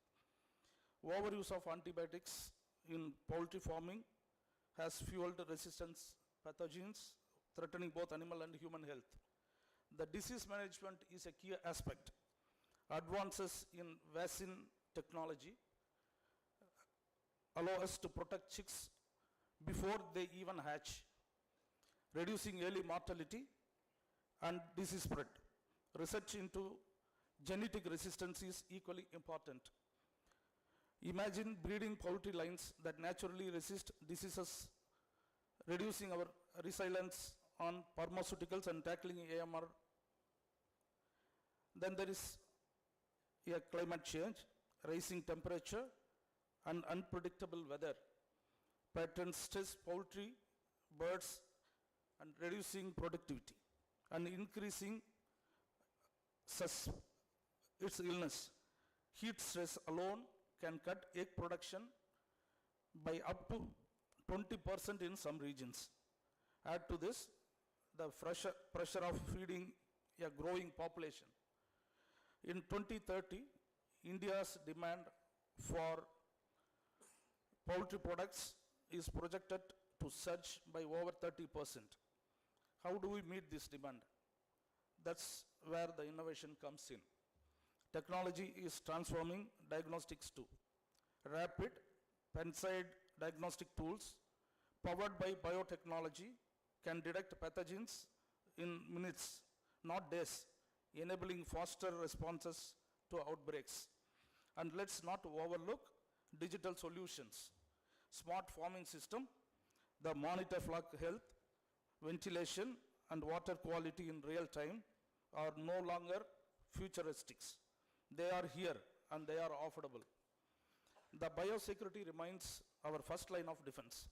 Overuse of antibiotics in poultry farming has fueled resistance pathogens, threatening both animal and human health. The disease management is a key aspect. Advances in vaccine technology allow us to protect chicks before they even hatch, reducing early mortality and disease spread. Research into genetic resistance is equally important. Imagine breeding poultry lines that naturally resist diseases, reducing our resilience on pharmaceuticals and tackling AMR. Then there is a climate change, rising temperature, and unpredictable weather. Patterns stress poultry, birds, and reducing productivity and increasing its illness. Heat stress alone can cut egg production by up to 20% in some regions. Add to this the pressure of feeding a growing population. In 2030, India's demand for poultry products is projected to surge by over 30%. How do we meet this demand? That's where the innovation comes in. Technology is transforming diagnostics too. Rapid, pen-side diagnostic tools powered by biotechnology can detect pathogens in minutes, not days, enabling faster responses to outbreaks. And let's not overlook digital solutions. Smart farming system, the monitor flock health, ventilation, and water quality in real time are no longer futuristics. They are here and they are affordable. The biosecurity remains our first line of defense.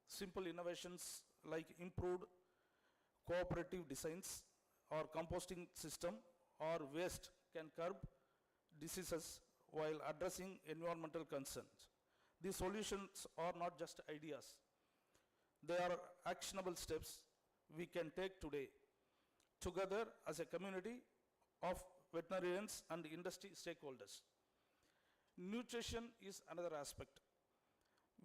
Simple innovations like improved cooperative designs or composting system or waste can curb diseases while addressing environmental concerns. These solutions are not just ideas. They are actionable steps we can take today, together as a community of veterinarians and industry stakeholders. Nutrition is another aspect.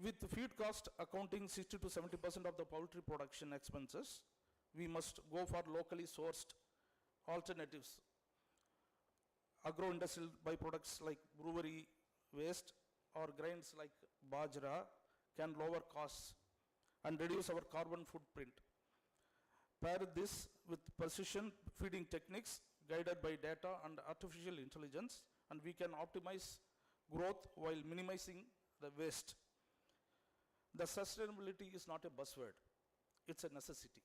With feed cost accounting 60 to 70% of the poultry production expenses, we must go for locally sourced alternatives. Agro-industrial byproducts like brewery waste or grains like bajra can lower costs and reduce our carbon footprint. Pair this with precision feeding techniques guided by data and artificial intelligence, and we can optimize growth while minimizing the waste. The sustainability is not a buzzword, it's a necessity.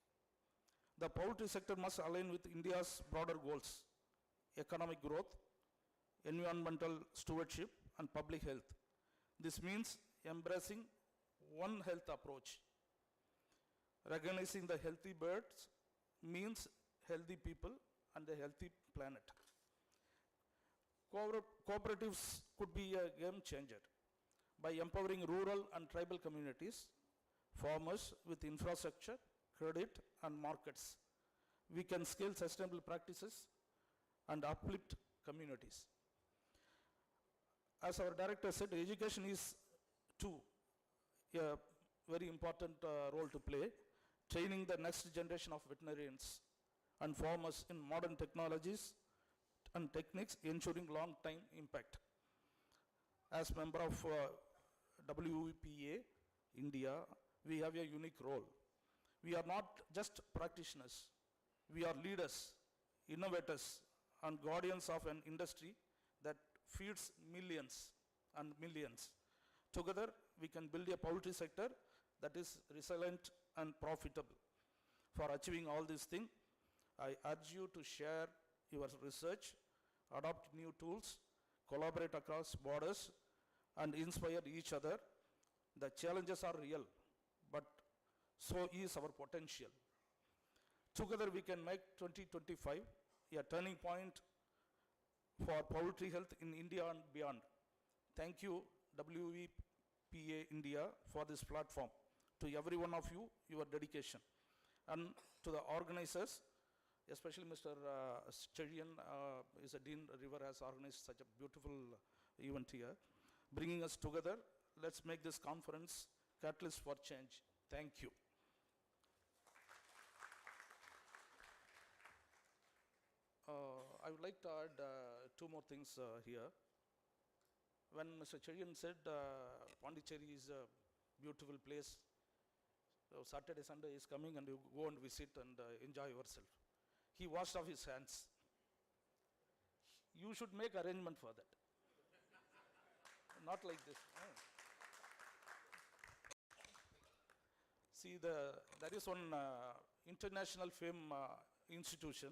The poultry sector must align with India's broader goals: economic growth, environmental stewardship, and public health. This means embracing one health approach. Recognizing the healthy birds means healthy people and a healthy planet. Cooperatives could be a game changer by empowering rural and tribal communities, farmers with infrastructure, credit, and markets. We can scale sustainable practices and uplift communities. As our director said, education is too a very important role to play, training the next generation of veterinarians and farmers in modern technologies and techniques, ensuring long-time impact. As member of Wvpa India, we have a unique role. We are not just practitioners, we are leaders, innovators, and guardians of an industry that feeds millions and millions. Together, we can build a poultry sector that is resilient and profitable. For achieving all these things, I urge you to share your research, adopt new tools, collaborate across borders, and inspire each other. The challenges are real, but so is our potential. Together we can make 2025 a turning point for poultry health in India and beyond. Thank you, Wvpa India, for this platform. To every one of you, your dedication. And to the organizers, especially Mr. Cherian, is a Dean River, has organized such a beautiful event here. Bringing us together, let's make this conference catalyst for change. Thank you. I would like to add two more things here. When Mr. Cherian said Pondicherry is a beautiful place, so Saturday, Sunday is coming and you go and visit and enjoy yourself. He washed off his hands. You should make arrangement for that. Not like this. See, there is one international fame institution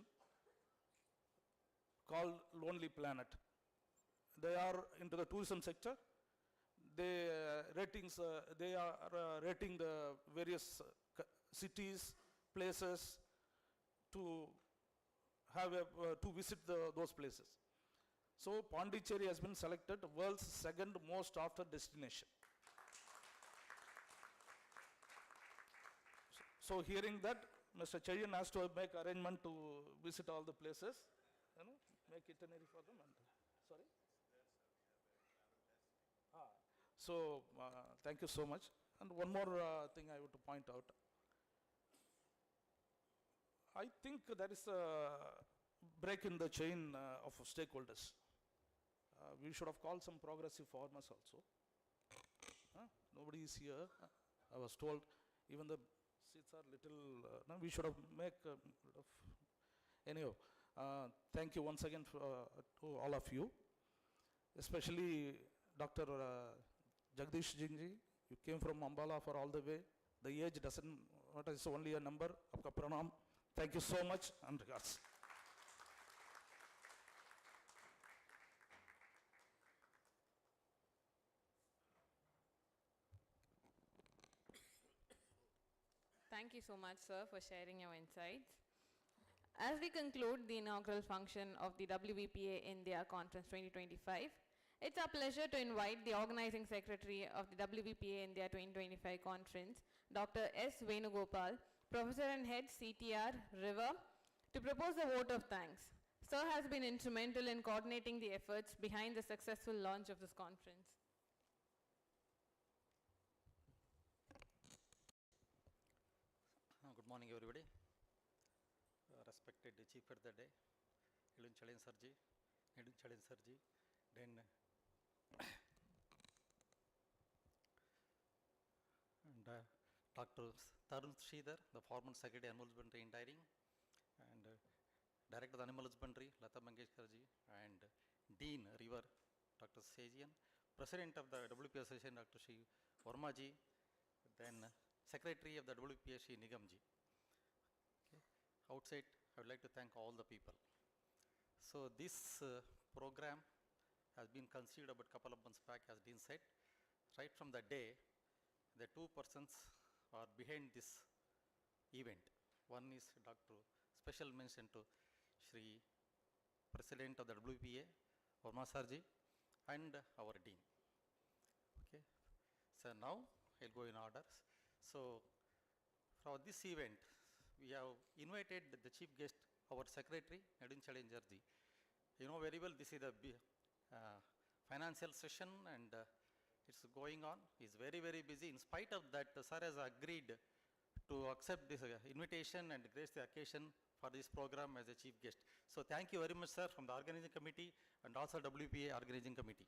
called Lonely Planet. They are into the tourism sector. They they are rating the various cities, places to have to visit those places. So Pondicherry has been selected world's second most after destination. So hearing that, Mr. Cherian has to make arrangement to visit all the places, make itinerary for them. And, sorry? So thank you so much. And one more thing I want to point out. I think there is a break in the chain of stakeholders. We should have called some progressive farmers also. Nobody is here. I was told even the seats are little, we should have make anyhow. Thank you once again to all of you, especially Dr. Jagdish Jinji. You came from Ambala for all the way. The age doesn't what is only a number. आपका प्रणाम. Thank you so much and regards. Thank you so much, sir, for sharing your insights. As we conclude the inaugural function of the WVPA India Conference 2025, it's our pleasure to invite the organizing secretary of the WVPA India 2025 conference, Dr. S. Venugopal, Professor and Head CTR, River, to propose a vote of thanks. Sir has been instrumental in coordinating the efforts behind the successful launch of this conference. Good morning, everybody. Respected Chief of the Day, Nedunchalan Sarji, then and Dr. Tarun Sridhar, the former Secretary Animal Husbandry and Dairying, and Director of Animal Husbandry, Lata Mangeshkarji, and Dean River, Dr. Sajian, President of the WPA Association, Dr. Shri Varmaji, then Secretary of the WPA, Shri Nigamji. Okay. Outside, I would like to thank all the people. So this program has been conceived about a couple of months back, as Dean said. Right from the day, the two persons are behind this event. One is Dr. Special mention to Shri President of the WPA, Varma Sarji, and our Dean. Okay. So now I'll go in order. So for this event, we have invited the chief guest, our secretary, Nedunchalan Sarji. You know very well this is the financial session and it's going on. He's very, very busy. In spite of that, sir has agreed to accept this invitation and grace the occasion for this program as a chief guest. So thank you very much, sir, from the organizing committee and also WPA organizing committee.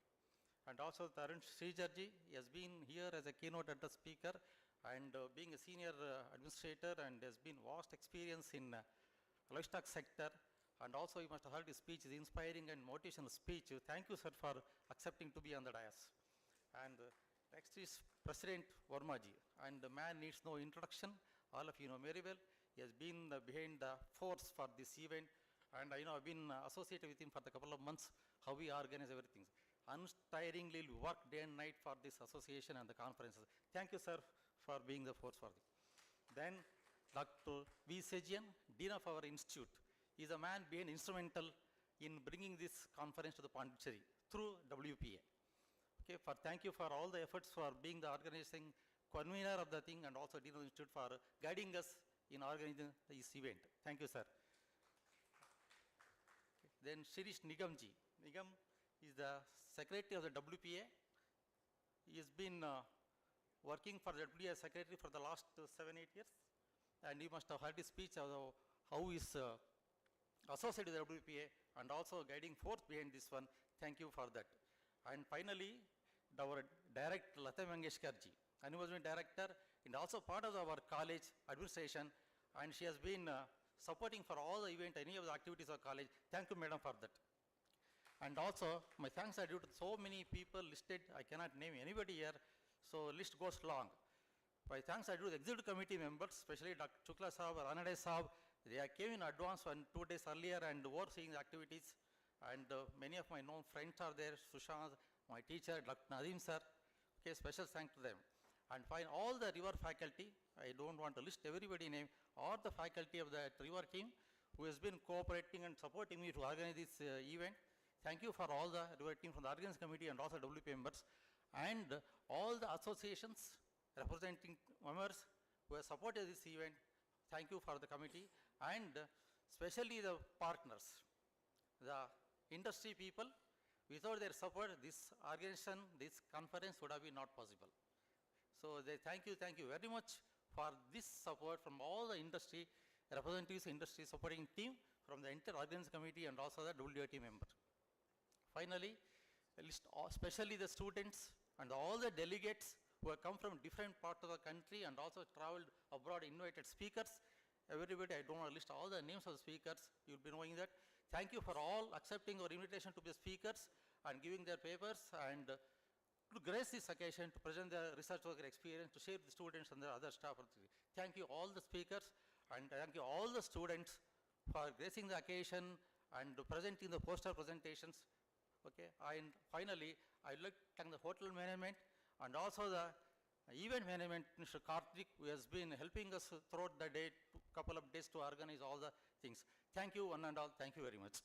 And also Tarun Sridharji, he has been here as a keynote address speaker and being a senior administrator and has been vast experience in livestock sector. And also you must have heard his speech, is inspiring and motivational speech. Thank you, sir, for accepting to be on the dais. And next is President Varmaji, and the man needs no introduction. All of you know very well. He has been behind the force for this event, and I know I've been associated with him for a couple of months, how we organize everything. Untiringly work day and night for this association and the conferences. Thank you, sir, for being the force for it. Then Dr. V. Sajian, Dean of our institute. He is a man being instrumental in bringing this conference to the Pondicherry through WPA. Okay, thank you for all the efforts for being the organizing convener of the thing and also Dean of the Institute for guiding us in organizing this event. Thank you, sir. Okay. Then Shirish Nigamji. Nigam is the secretary of the WPA. He has been working for the WPA secretary for the last 7-8 years. And you must have heard his speech of how he is associated with the WPA and also guiding force behind this one. Thank you for that. And finally, our director, Lata Mangeshkarji, Animal Husbandry Director, and also part of our college administration, and she has been supporting for all the event, any of the activities of college. Thank you, madam, for that. And also, my thanks are due to so many people listed. I cannot name anybody here, so list goes long. My thanks are due to the executive committee members, especially Dr. Chukla Saab or Anade Saab. They came in advance 2 days earlier and overseeing the activities. And many of my known friends are there, Sushant, my teacher, Dr. Nadeem sir. Okay, special thanks to them. And find all the river faculty, I don't want to list everybody name, all the faculty of the river team who has been cooperating and supporting me to organize this event. Thank you for all the river team from the organizing committee and also WP members. And all the associations representing members who have supported this event. Thank you for the committee and especially the partners, the industry people. Without their support, this organization, this conference would have been not possible. So they thank you very much for this support from all the industry representatives, industry supporting team from the entire organizing committee and also the WDT member. Finally, especially the students and all the delegates who have come from different parts of the country and also traveled abroad, invited speakers. Everybody, I don't want to list all the names of the speakers, you'll be knowing that. Thank you for all accepting our invitation to be speakers and giving their papers and to grace this occasion to present their research work experience to share with the students and the other staff. Thank you all the speakers and thank you all the students for gracing the occasion and presenting the poster presentations. Okay, and finally, I'd like to thank the hotel management and also the event management, Mr. Karthik, who has been helping us throughout the day, couple of days to organize all the things. Thank you one and all. Thank you very much.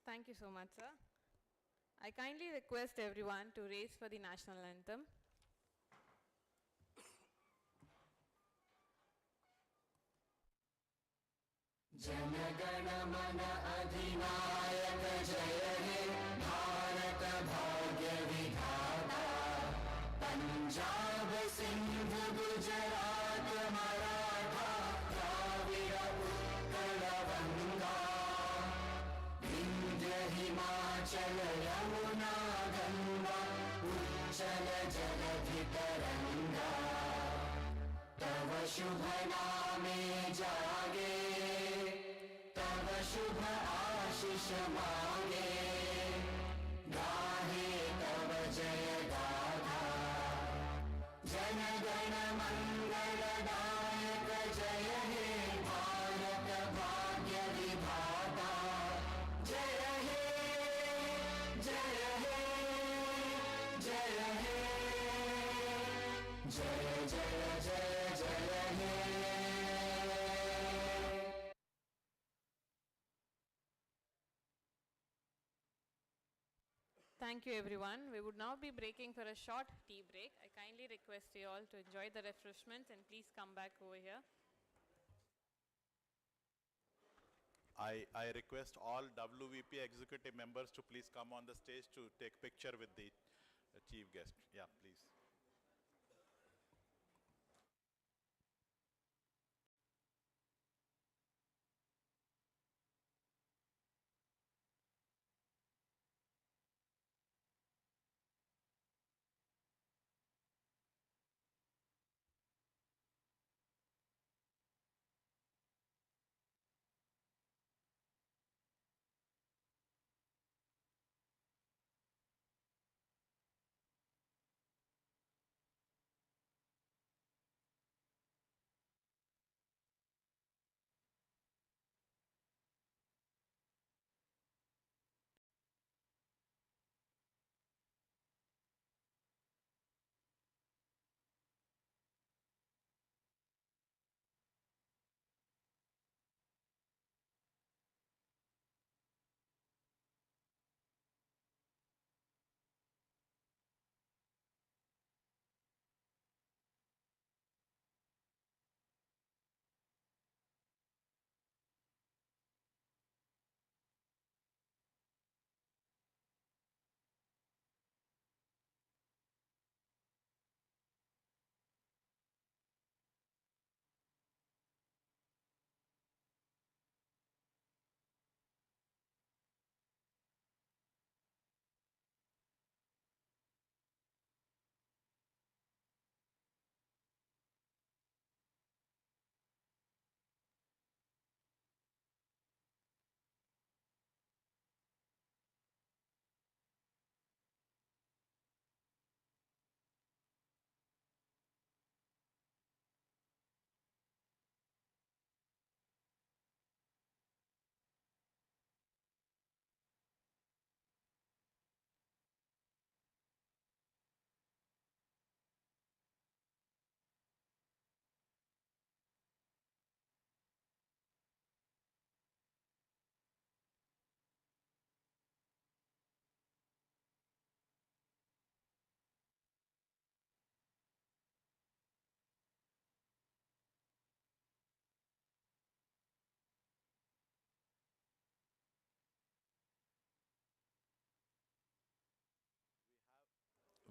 Thank you so much, sir. I kindly request everyone to raise for the national anthem. Thank you, everyone. We would now be breaking for a short tea break. I kindly request you all to enjoy the refreshments and please come back over here. I request all WVP executive members to please come on the stage to take picture with the chief guest. Yeah, please.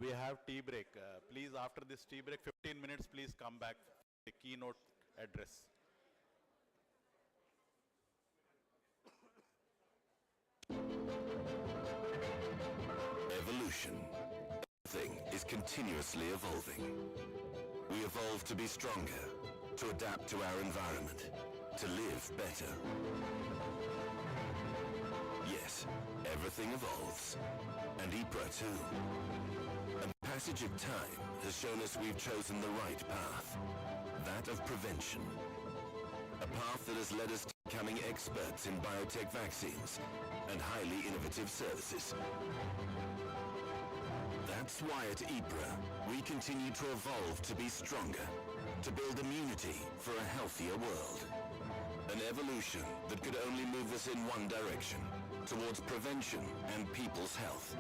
We have tea break. Please, after this tea break, 15 minutes, please come back for the keynote address. Evolution. Everything is continuously evolving. We evolve to be stronger, to adapt to our environment, to live better. Yes, everything everything evolves. And Ypres too. And the passage of time has shown us we've chosen the right path. That of prevention. A path that has led us to becoming experts in biotech vaccines and highly innovative services. That's why at Ypres, we continue to evolve to be stronger, to build immunity for a healthier world. An evolution that could only move us in one direction, towards prevention and people's health.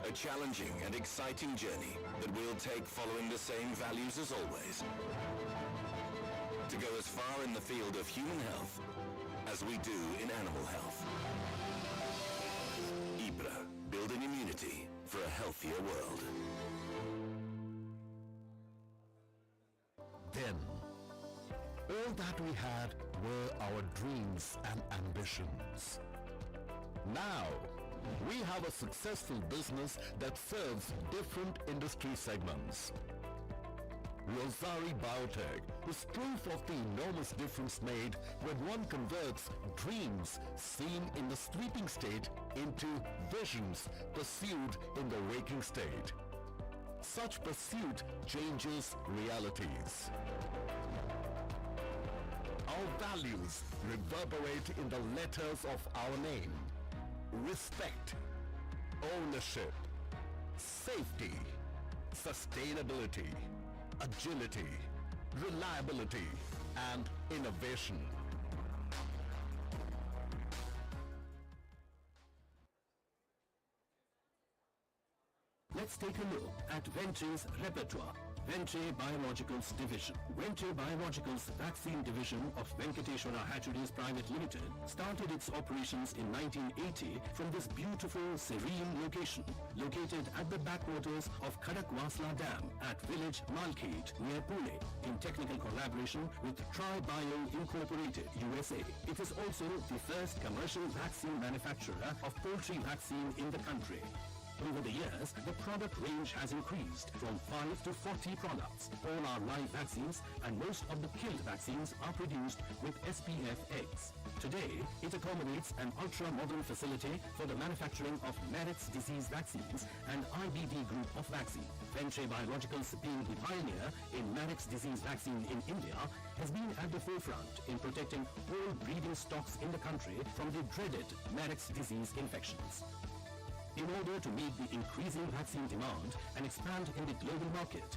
A challenging and exciting journey that we'll take following the same values as always. To go as far in the field of human health as we do in animal health. Ypres, building immunity for a healthier world. Then, all that we had were our dreams and ambitions. Now, we have a successful business that serves different industry segments. Rosari Biotech is proof of the enormous difference made when one converts dreams seen in the sleeping state into visions pursued in the waking state. Such pursuit changes realities. Our values reverberate in the letters of our name. Respect, ownership, safety, sustainability, agility, reliability, and innovation. Let's take a look at Venture's repertoire. Venture Biologicals Division. Venture Biologicals Vaccine Division of Venkateshwara Hatcheries Private Limited started its operations in 1980 from this beautiful, serene location, located at the backwaters of Khadakwasla Dam at village Malkhet near Pune, in technical collaboration with TriBio Incorporated, USA. It is also the first commercial vaccine manufacturer of poultry vaccine in the country. Over the years, the product range has increased from 5 to 40 products. All are live vaccines, and most of the killed vaccines are produced with SPF eggs. Today, it accommodates an ultra-modern facility for the manufacturing of Marek's disease vaccines and IBD group of vaccine. Venture Biologicals, being the pioneer in Marek's disease vaccine in India, has been at the forefront in protecting all breeding stocks in the country from the dreaded Marek's disease infections. In order to meet the increasing vaccine demand and expand in the global market,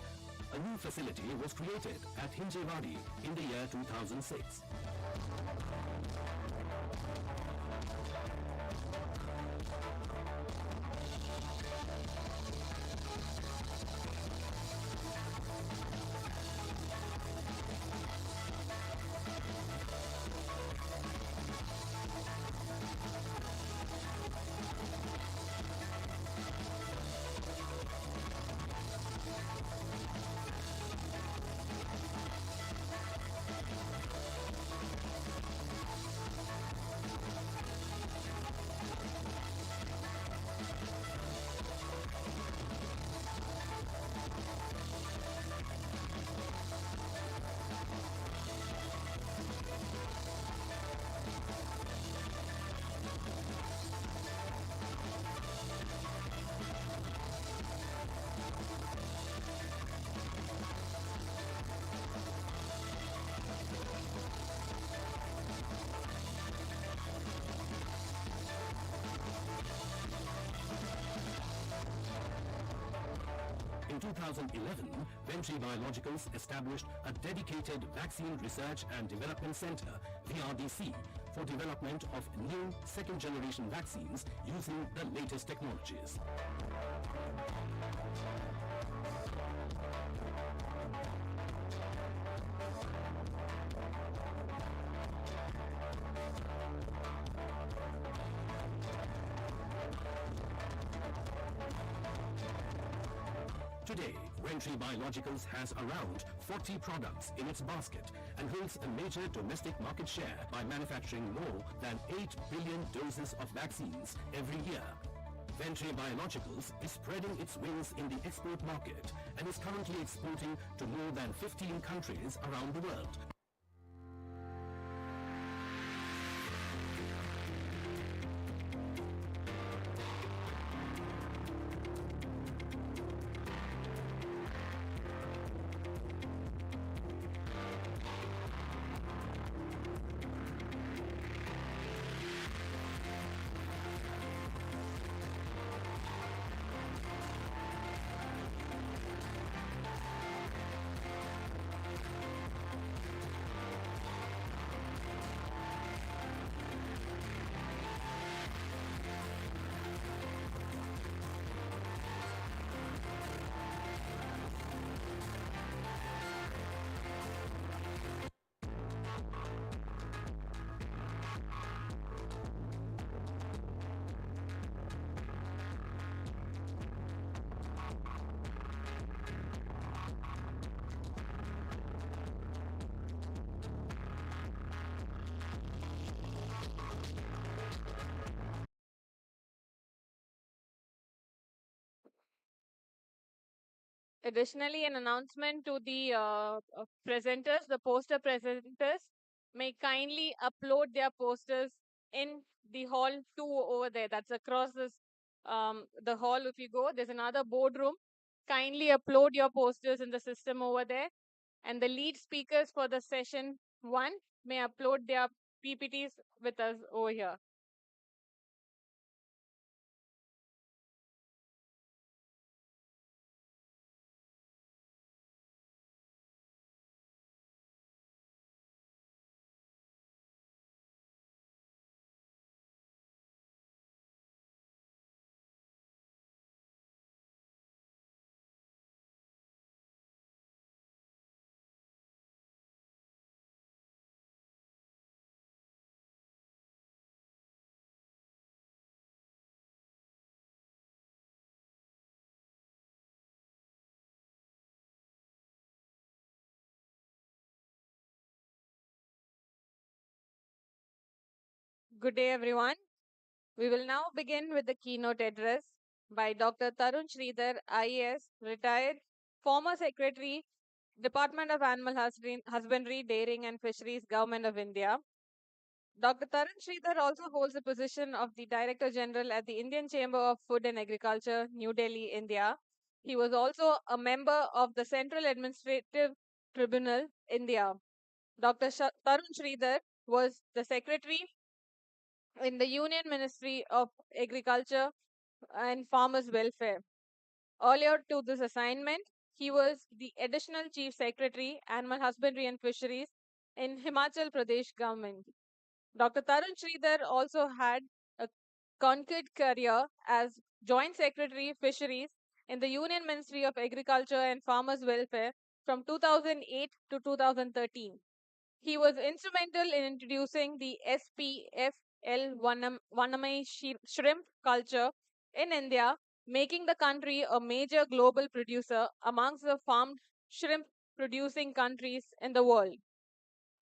a new facility was created at Hinjewadi in the year 2006. In 2011, Venture Biologicals established a dedicated Vaccine Research and Development Center, VRDC, for development of new second-generation vaccines using the latest technologies. Today, Venture Biologicals has around 40 products in its basket and holds a major domestic market share by manufacturing more than 8 billion doses of vaccines every year. Venture Biologicals is spreading its wings in the export market and is currently exporting to more than 15 countries around the world. Additionally, an announcement to the presenters, the poster presenters, may kindly upload their posters in the hall 2 over there. That's across this the hall. If you go, there's another boardroom. Kindly upload your posters in the system over there. And the lead speakers for the session 1 may upload their PPTs with us over here. Good day, everyone. We will now begin with the keynote address by Dr. Tarun Sridhar, IAS, retired, former Secretary, Department of Animal Husbandry, Dairying and Fisheries, Government of India. Dr. Tarun Sridhar also holds the position of the Director General at the Indian Chamber of Food and Agriculture, New Delhi, India. He was also a member of the Central Administrative Tribunal, India. Dr. Tarun Sridhar was the Secretary in the Union Ministry of Agriculture and Farmers Welfare. Earlier to this assignment, he was the Additional Chief Secretary, Animal Husbandry and Fisheries in Himachal Pradesh government. Dr. Tarun Sridhar also had a conquered career as Joint Secretary Fisheries in the Union Ministry of Agriculture and Farmers Welfare from 2008 to 2013. He was instrumental in introducing the SPFL Vanamai shrimp culture in India, making the country a major global producer amongst the farmed shrimp producing countries in the world.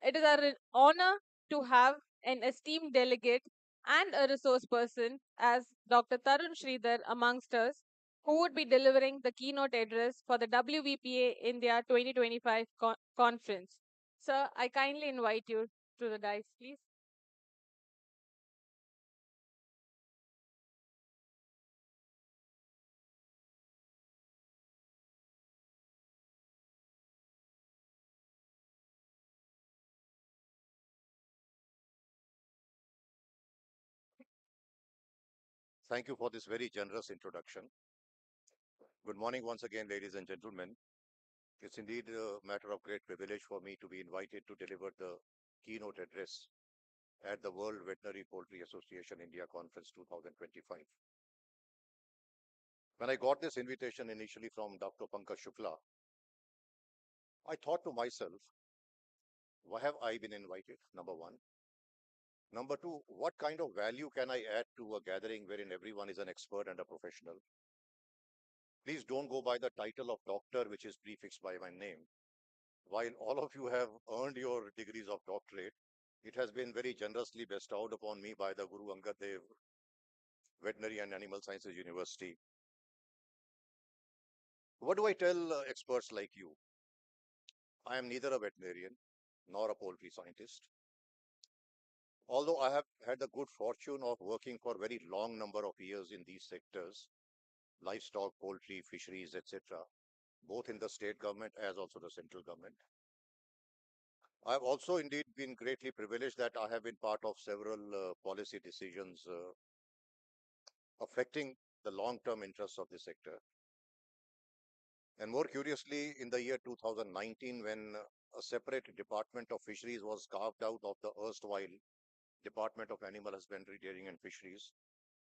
It is our honor to have an esteemed delegate and a resource person as Dr. Tarun Sridhar amongst us, who would be delivering the keynote address for the WVPA India 2025 conference. Sir, I kindly invite you to the dais, please. Thank you for this very generous introduction. Good morning once again, ladies and gentlemen. It's indeed a matter of great privilege for me to be invited to deliver the keynote address at the World Veterinary Poultry Association India Conference 2025. When I got this invitation initially from Dr. Pankaj Shukla, I thought to myself, why have I been invited? Number one. Number two, what kind of value can I add to a gathering wherein everyone is an expert and a professional? Please don't go by the title of doctor, which is prefixed by my name. While all of you have earned your degrees of doctorate, it has been very generously bestowed upon me by the Guru Angad Dev Veterinary and Animal Sciences University. What do I tell experts like you? I am neither a veterinarian nor a poultry scientist. Although I have had the good fortune of working for a very long number of years in these sectors, livestock, poultry, fisheries, etc., both in the state government as also the central government. I have also indeed been greatly privileged that I have been part of several policy decisions affecting the long-term interests of the sector. And more curiously, in the year 2019, when a separate Department of Fisheries was carved out of the erstwhile Department of Animal Husbandry, Dairying and Fisheries,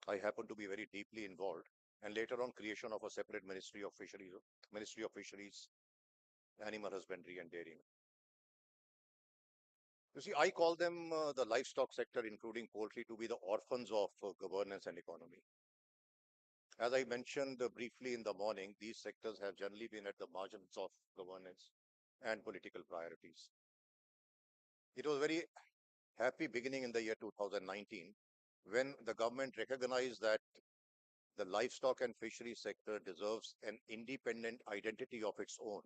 I happened to be very deeply involved. And later on, creation of a separate Ministry of Fisheries, Animal Husbandry and Dairying. You see, I call them the livestock sector, including poultry, to be the orphans of governance and economy. As I mentioned briefly in the morning, these sectors have generally been at the margins of governance and political priorities. It was a very happy beginning in the year 2019 when the government recognized that the livestock and fishery sector deserves an independent identity of its own.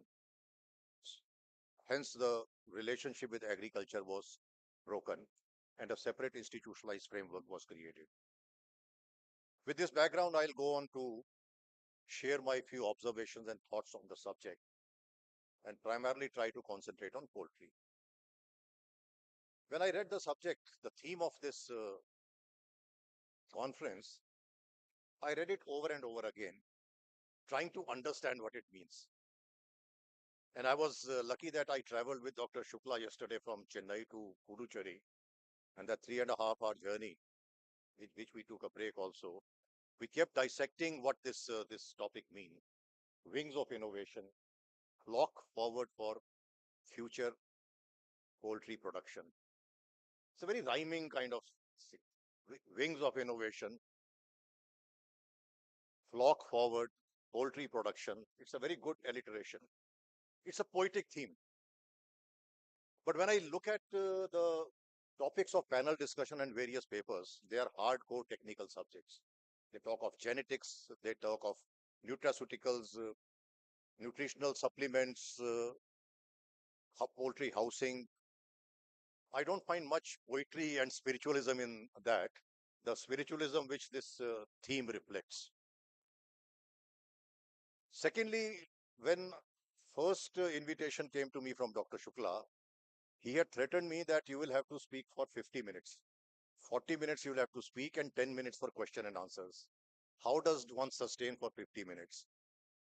Hence, the relationship with agriculture was broken and a separate institutionalized framework was created. With this background, I'll go on to share my few observations and thoughts on the subject and primarily try to concentrate on poultry. When I read the subject, the theme of this conference, I read it over and over again, trying to understand what it means. And I was lucky that I traveled with Dr. Shukla yesterday from Chennai to Puducherry, and that 3.5 hour journey, with which we took a break also, we kept dissecting what this topic means. Wings of innovation, clock forward for future poultry production. It's a very rhyming kind of wings of innovation, flock forward, poultry production. It's a very good alliteration. It's a poetic theme. But when I look at the topics of panel discussion and various papers, they are hardcore technical subjects. They talk of genetics, they talk of nutraceuticals, nutritional supplements, poultry housing. I don't find much poetry and spiritualism in that, the spiritualism which this theme reflects. Secondly, when first invitation came to me from Dr. Shukla, he had threatened me that you will have to speak for 50 minutes. 40 minutes you will have to speak and 10 minutes for question and answers. How does one sustain for 50 minutes?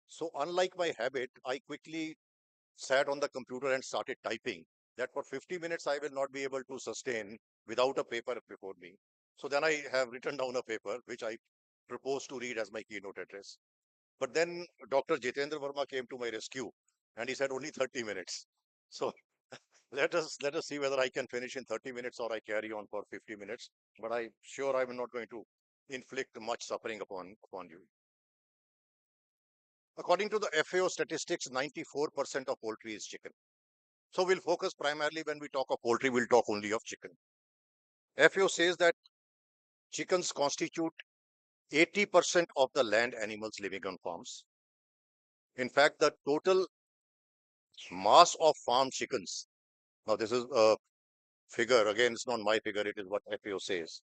So unlike my habit, I quickly sat on the computer and started typing that for 50 minutes I will not be able to sustain without a paper before me. So then I have written down a paper which I propose to read as my keynote address. But then Dr. Jitendra Verma came to my rescue and he said only 30 minutes. So let us see whether I can finish in 30 minutes or I carry on for 50 minutes. But I'm sure I'm not going to inflict much suffering upon you. According to the FAO statistics, 94% of poultry is chicken. So we'll focus primarily when we talk of poultry, we'll talk only of chicken. FAO says that chickens constitute 80% of the land animals living on farms. In fact, the total mass of farm chickens, now this is a figure, again, it's not my figure, it is what FAO says.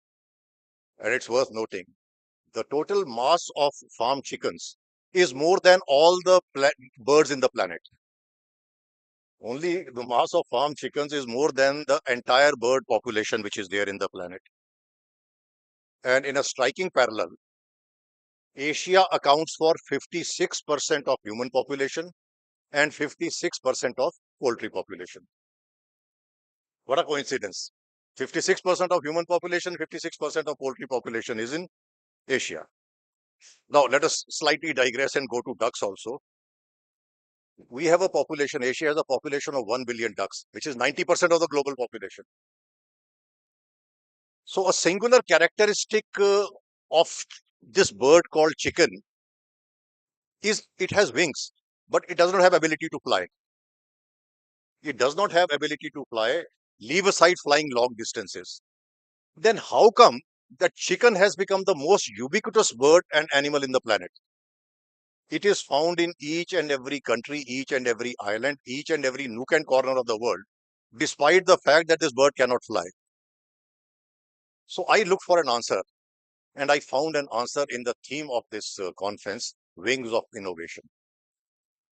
And it's worth noting, the total mass of farm chickens is more than all the birds in the planet. Only the mass of farm chickens is more than the entire bird population which is there in the planet. And in a striking parallel, Asia accounts for 56% of human population and 56% of poultry population. What a coincidence. 56% of human population, 56% of poultry population is in Asia. Now, let us slightly digress and go to ducks also. We have a population, Asia has a population of 1 billion ducks, which is 90% of the global population. So a singular characteristic of this bird called chicken is it has wings, but it does not have ability to fly. It does not have ability to fly, leave aside flying long distances. Then how come that chicken has become the most ubiquitous bird and animal in the planet? It is found in each and every country, each and every island, each and every nook and corner of the world, despite the fact that this bird cannot fly. So I looked for an answer, and I found an answer in the theme of this conference, Wings of Innovation.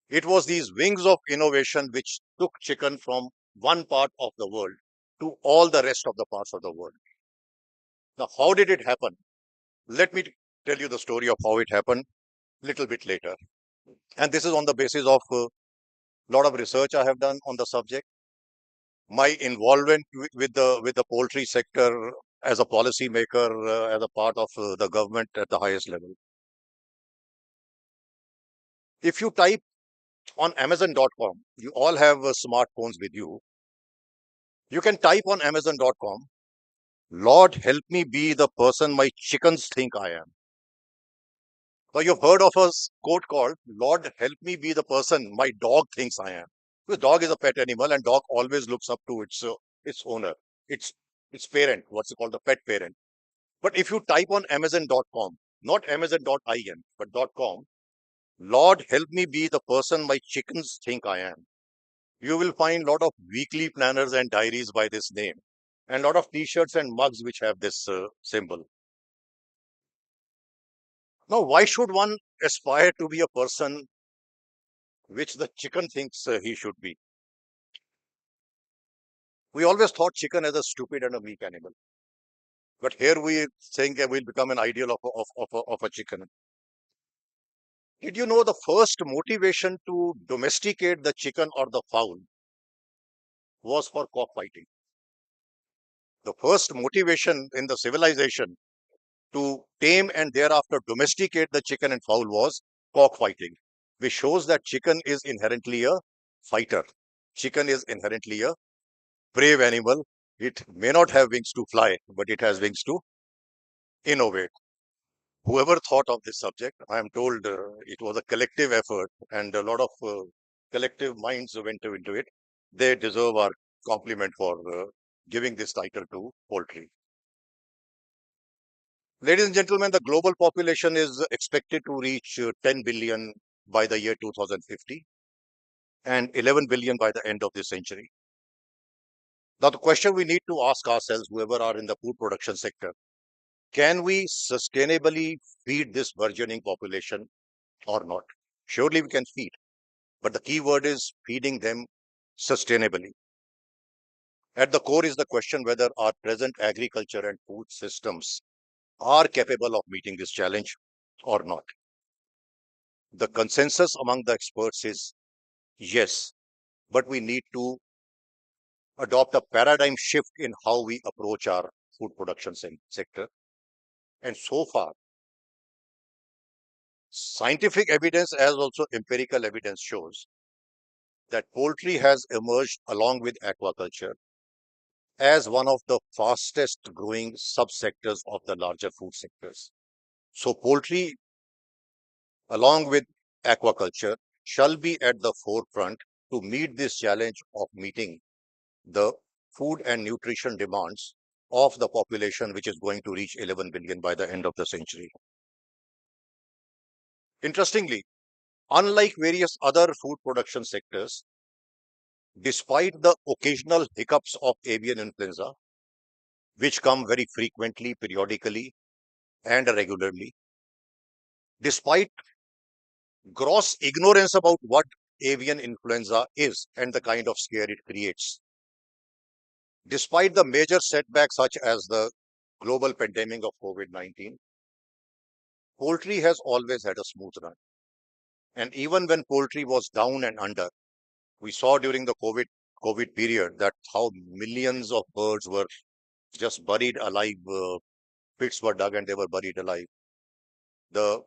It was these wings of innovation which took chicken from one part of the world to all the rest of the parts of the world. Now, how did it happen? Let me tell you the story of how it happened a little bit later. And this is on the basis of a lot of research I have done on the subject. My involvement with the poultry sector as a policy maker, as a part of the government at the highest level. If you type on Amazon.com, you all have smartphones with you. You can type on Amazon.com, Lord, help me be the person my chickens think I am. Now, you've heard of a quote called, Lord, help me be the person my dog thinks I am. Because dog is a pet animal and dog always looks up to its owner, its parent, what's it called, the pet parent. But if you type on Amazon.com, not Amazon.in, but .com, Lord, help me be the person my chickens think I am. You will find a lot of weekly planners and diaries by this name, and a lot of t-shirts and mugs which have this symbol. Now, why should one aspire to be a person which the chicken thinks he should be? We always thought chicken as a stupid and a meek animal. But here we saying that we'll become an ideal of a chicken. Did you know the first motivation to domesticate the chicken or the fowl was for cockfighting? The first motivation in the civilization to tame and thereafter domesticate the chicken and fowl was cockfighting, which shows that chicken is inherently a fighter. Chicken is inherently a brave animal. It may not have wings to fly, but it has wings to innovate. Whoever thought of this subject, I am told it was a collective effort and a lot of collective minds went into it. They deserve our compliment for giving this title to poultry. Ladies and gentlemen, the global population is expected to reach 10 billion by the year 2050 and 11 billion by the end of this century. Now, the question we need to ask ourselves, whoever are in the food production sector, can we sustainably feed this burgeoning population or not? Surely we can feed, but the key word is feeding them sustainably. At the core is the question whether our present agriculture and food systems are capable of meeting this challenge or not. The consensus among the experts is yes, but we need to adopt a paradigm shift in how we approach our food production sector. And so far, scientific evidence as also empirical evidence shows that poultry has emerged along with aquaculture as one of the fastest growing subsectors of the larger food sectors. So poultry, along with aquaculture, shall be at the forefront to meet this challenge of meeting the food and nutrition demands of the population, which is going to reach 11 billion by the end of the century. Interestingly, unlike various other food production sectors, despite the occasional hiccups of avian influenza, which come very frequently, periodically, and regularly, despite gross ignorance about what avian influenza is and the kind of scare it creates, despite the major setbacks such as the global pandemic of COVID-19, poultry has always had a smooth run. And even when poultry was down and under, we saw during the COVID period that how millions of birds were just buried alive. Pits were dug and they were buried alive.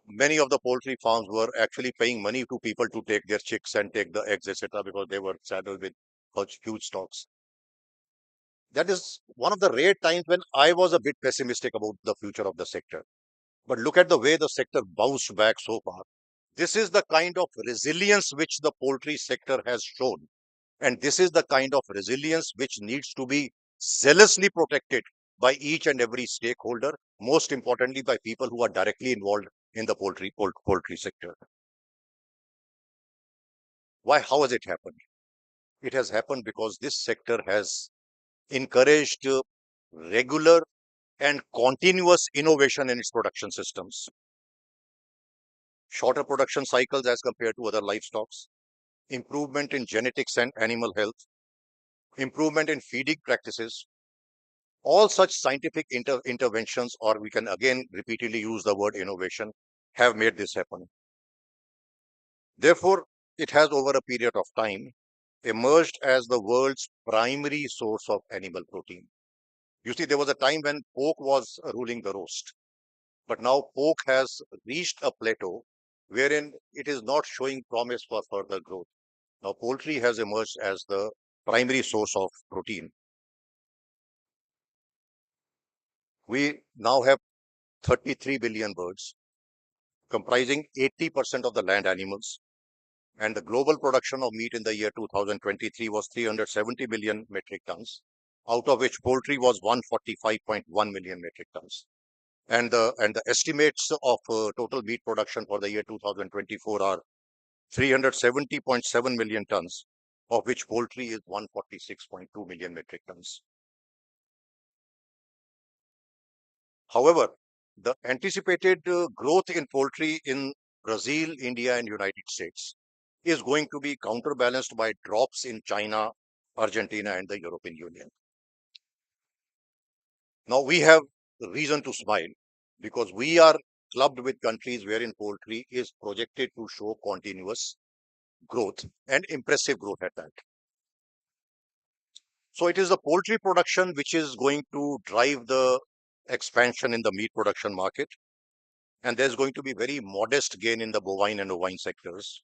Many of the poultry farms were actually paying money to people to take their chicks and take the eggs, etc., because they were saddled with huge stocks. That is one of the rare times when I was a bit pessimistic about the future of the sector. But look at the way the sector bounced back so far. This is the kind of resilience which the poultry sector has shown. And this is the kind of resilience which needs to be zealously protected by each and every stakeholder, most importantly by people who are directly involved in the poultry sector. Why? How has it happened? It has happened because this sector has encouraged regular and continuous innovation in its production systems. Shorter production cycles as compared to other livestock, improvement in genetics and animal health, improvement in feeding practices. All such scientific interventions, or we can again repeatedly use the word innovation, have made this happen. Therefore, it has over a period of time emerged as the world's primary source of animal protein. You see, there was a time when pork was ruling the roast, but now pork has reached a plateau wherein it is not showing promise for further growth. Now, poultry has emerged as the primary source of protein. We now have 33 billion birds, comprising 80% of the land animals, and the global production of meat in the year 2023 was 370 million metric tons, out of which poultry was 145.1 million metric tons. and the estimates of total meat production for the year 2024 are 370.7 million tons, of which poultry is 146.2 million metric tons. However, the anticipated growth in poultry in Brazil, India, and United States is going to be counterbalanced by drops in China, Argentina, and the European Union. Now we have reason to smile because we are clubbed with countries wherein poultry is projected to show continuous growth and impressive growth at that. So it is the poultry production which is going to drive the expansion in the meat production market. And there's going to be very modest gain in the bovine and ovine sectors.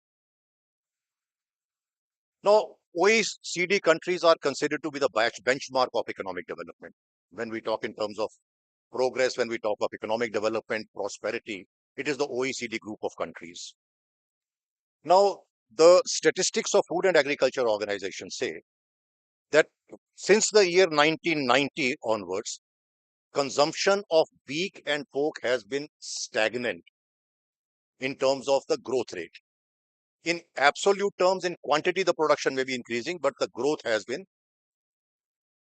Now, OECD countries are considered to be the benchmark of economic development. When we talk in terms of progress, when we talk of economic development, prosperity, it is the OECD group of countries. Now, the statistics of Food and Agriculture Organization say that since the year 1990 onwards, consumption of beef and pork has been stagnant in terms of the growth rate. In absolute terms, in quantity, the production may be increasing, but the growth has been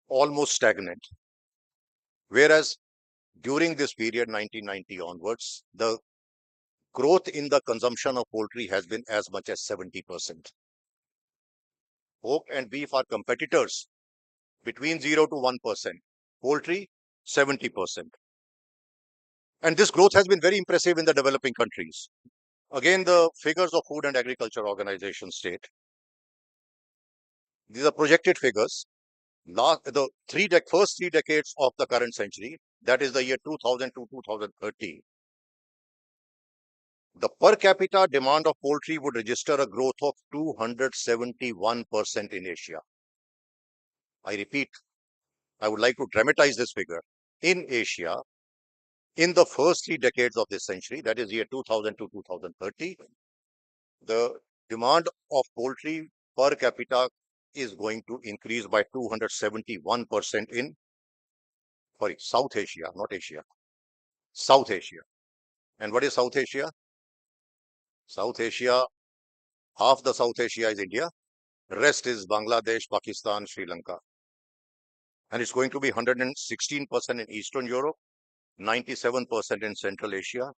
almost stagnant. Whereas during this period, 1990 onwards, the growth in the consumption of poultry has been as much as 70%. Pork and beef are competitors between 0 to 1%. Poultry, 70%. And this growth has been very impressive in the developing countries. Again, the figures of Food and Agriculture Organization state, these are projected figures. The first 3 decades of the current century, that is the year 2000 to 2030, the per capita demand of poultry would register a growth of 271% in Asia. I repeat, I would like to dramatize this figure. In Asia, in the first 3 decades of this century, that is year 2000 to 2030, the demand of poultry per capita is going to increase by 271% in, South Asia, not Asia, South Asia. And what is South Asia? South Asia, half the South Asia is India, rest is Bangladesh, Pakistan, Sri Lanka. And it's going to be 116% in Eastern Europe, 97% in Central Asia,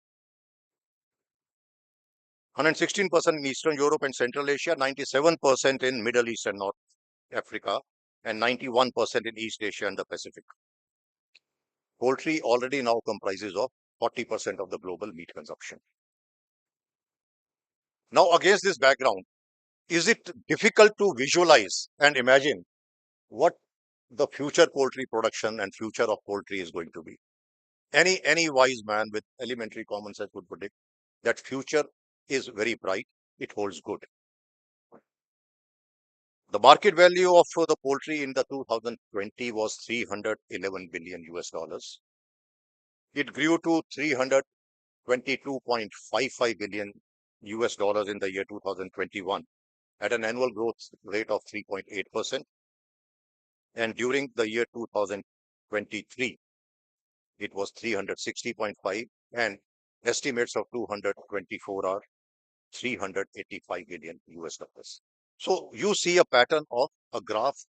116% in Eastern Europe and Central Asia, 97% in Middle East and North Africa, and 91% in East Asia and the Pacific. Poultry already now comprises of 40% of the global meat consumption. Now, against this background, is it difficult to visualize and imagine what the future poultry production and future of poultry is going to be? Any wise man with elementary common sense would predict that future is very bright. It holds good. The market value of the poultry in the 2020 was 311 billion US dollars. It grew to 322.55 billion US dollars in the year 2021 at an annual growth rate of 3.8%. And during the year 2023, it was 360.5, and estimates of 2024 are 385 billion US dollars. So you see a pattern of a graph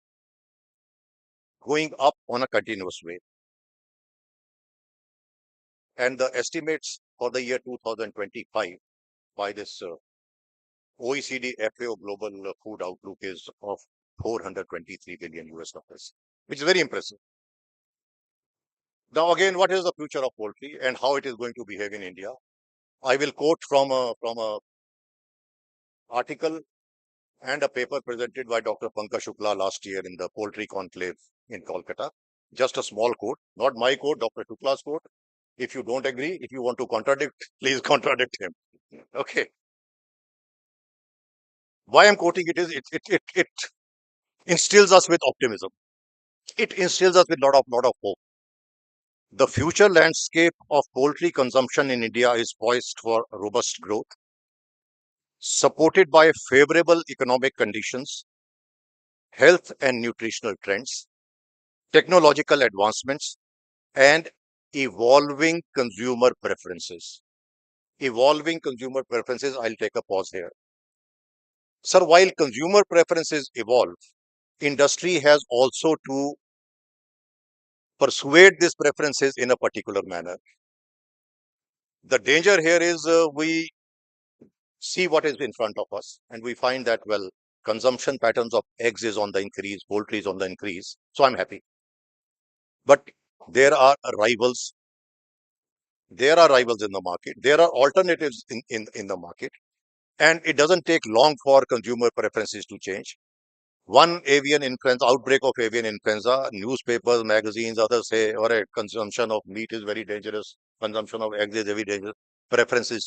going up on a continuous way. And the estimates for the year 2025 by this OECD FAO Global Food Outlook is of 423 billion US dollars, which is very impressive. Now, again, what is the future of poultry and how it is going to behave in India? I will quote from a article and a paper presented by Dr. Pankaj Shukla last year in the Poultry Conclave in Kolkata. Just a small quote, not my quote, Dr. Shukla's quote. If you don't agree, if you want to contradict, please contradict him. Okay. Why I'm quoting it is it instills us with optimism. It instills us with lot of hope. The future landscape of poultry consumption in India is poised for robust growth, supported by favorable economic conditions, health and nutritional trends, technological advancements, and evolving consumer preferences. Evolving consumer preferences, I'll take a pause here. Sir, while consumer preferences evolve, industry has also to persuade these preferences in a particular manner. The danger here is we see what is in front of us and we find that, well, consumption patterns of eggs is on the increase, poultry is on the increase. So I'm happy. But there are rivals. There are rivals in the market. There are alternatives in the market. And it doesn't take long for consumer preferences to change. One avian influenza, outbreak of avian influenza, newspapers, magazines, others say, all right, consumption of meat is very dangerous. Consumption of eggs is very dangerous. Preferences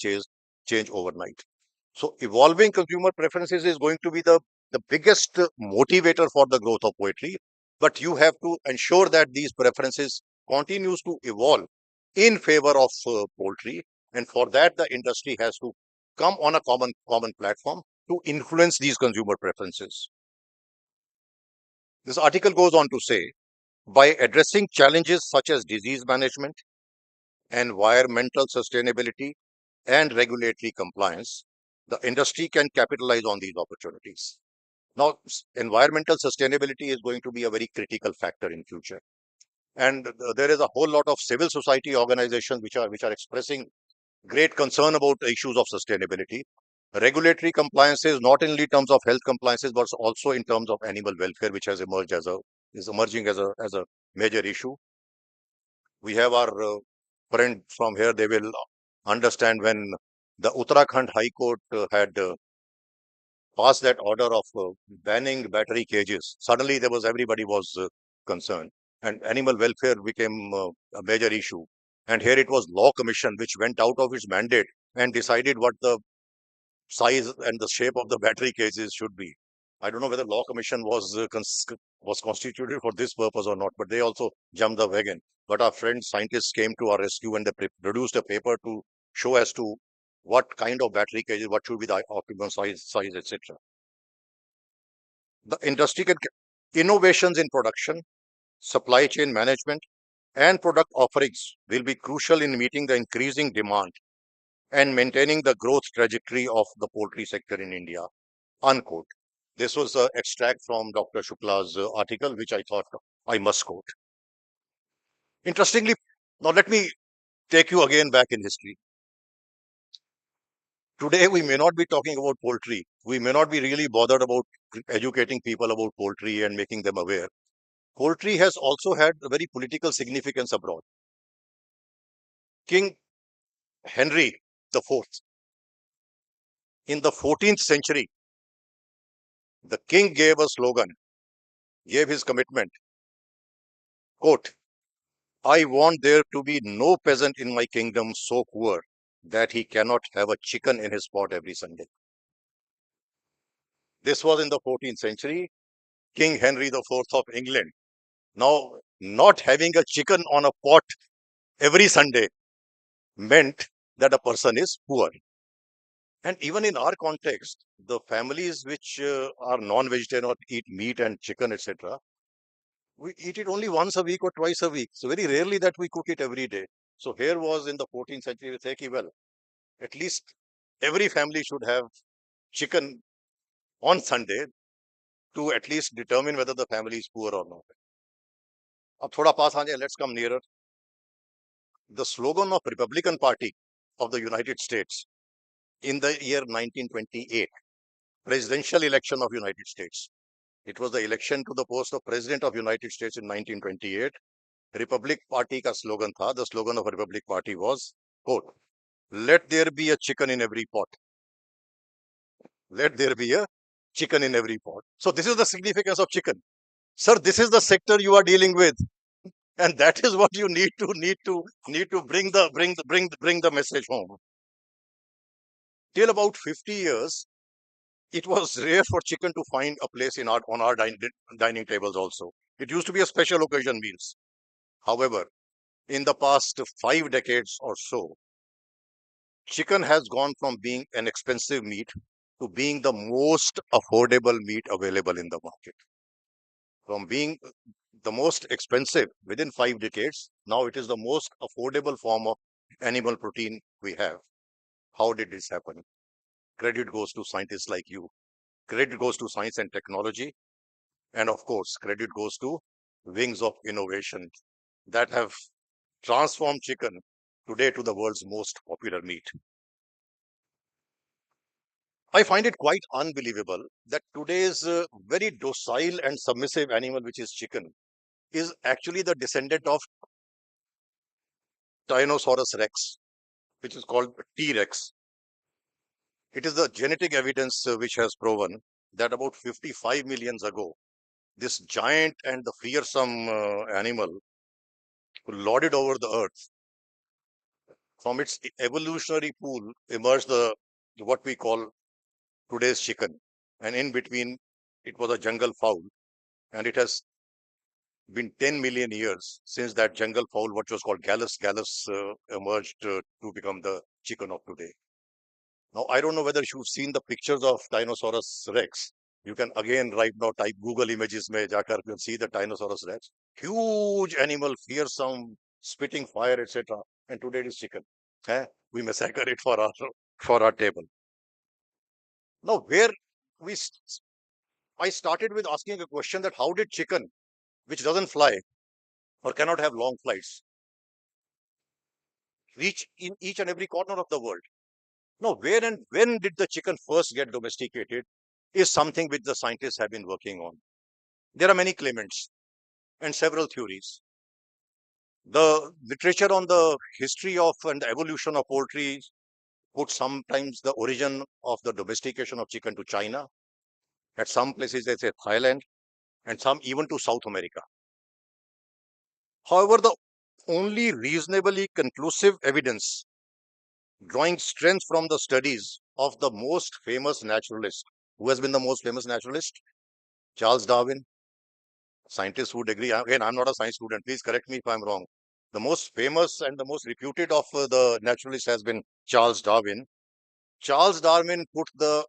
change overnight. So evolving consumer preferences is going to be the biggest motivator for the growth of poultry. But you have to ensure that these preferences continues to evolve in favor of poultry. And for that, the industry has to come on a common platform to influence these consumer preferences. This article goes on to say, by addressing challenges such as disease management, environmental sustainability, and regulatory compliance, the industry can capitalize on these opportunities. Now, environmental sustainability is going to be a very critical factor in future. And there is a whole lot of civil society organizations which are expressing great concern about the issues of sustainability. Regulatory compliances, not only in terms of health compliances, but also in terms of animal welfare, which has is emerging as a major issue. We have our friend from here, they will understand when the Uttarakhand High Court had passed that order of banning battery cages. Suddenly everybody was concerned and animal welfare became a major issue. And here it was Law Commission which went out of its mandate and decided what the size and the shape of the battery cages should be. I don't know whether Law Commission was constituted for this purpose or not, but they also jumped the wagon. But our friends scientists came to our rescue and they produced a paper to show as to what kind of battery cages, what should be the optimum size, etc. The industry can innovations in production, supply chain management, and product offerings will be crucial in meeting the increasing demand and maintaining the growth trajectory of the poultry sector in India. Unquote. This was an extract from Dr. Shukla's article, which I thought I must quote. Interestingly, now let me take you again back in history. Today, we may not be talking about poultry. We may not be really bothered about educating people about poultry and making them aware. Poultry has also had a very political significance abroad. King Henry IV, in the 14th century, the king gave a slogan, gave his commitment, quote, I want there to be no peasant in my kingdom so poor that he cannot have a chicken in his pot every Sunday. This was in the 14th century, King Henry IV of England. Now, not having a chicken on a pot every Sunday meant that a person is poor. And even in our context, the families which are non-vegetarian or eat meat and chicken, etc., we eat it only once a week or twice a week. So very rarely that we cook it every day. So here was in the 14th century, we say, well, at least every family should have chicken on Sunday to at least determine whether the family is poor or not. Ab thoda paas aa jaye, let's come nearer. The slogan of Republican Party of the United States in the year 1928, presidential election of United States. It was the election to the post of President of United States in 1928. Republic Party ka slogan tha. The slogan of Republic Party was, quote, let there be a chicken in every pot. Let there be a chicken in every pot. So this is the significance of chicken. Sir, this is the sector you are dealing with. And that is what you need to bring the message home. Till about 50 years, it was rare for chicken to find a place on our dining tables also. It used to be a special occasion meals. However, in the past 5 decades or so, chicken has gone from being an expensive meat to being the most affordable meat available in the market. From being the most expensive within 5 decades. Now it is the most affordable form of animal protein we have. How did this happen? Credit goes to scientists like you. Credit goes to science and technology. And of course, credit goes to wings of innovation that have transformed chicken today to the world's most popular meat. I find it quite unbelievable that today's very docile and submissive animal, which is chicken, is actually the descendant of Tyrannosaurus rex, which is called T Rex. It is the genetic evidence which has proven that about 55 million ago, this giant and the fearsome animal who lorded over the earth, from its evolutionary pool emerged the what we call today's chicken. And in between, it was a jungle fowl. And it has been 10 million years since that jungle fowl, what was called Gallus emerged to become the chicken of today. Now, I don't know whether you've seen the pictures of Tyrannosaurus rex. You can again right now type Google images mein jaakar you can see the Tyrannosaurus rex. Huge animal, fearsome, spitting fire, etc. And today it is chicken. We massacre it for our table. Now, where we I started with asking a question that how did chicken, which doesn't fly or cannot have long flights, reach in each and every corner of the world? Now, where and when did the chicken first get domesticated is something which the scientists have been working on. There are many claimants and several theories. The literature on the history of and the evolution of poultry puts sometimes the origin of the domestication of chicken to China. At some places, they say Thailand, and some even to South America. However, the only reasonably conclusive evidence drawing strength from the studies of the most famous naturalist. Who has been the most famous naturalist? Charles Darwin. Scientists would agree. Again, I'm not a science student. Please correct me if I'm wrong. The most famous and the most reputed of the naturalists has been Charles Darwin. Charles Darwin put the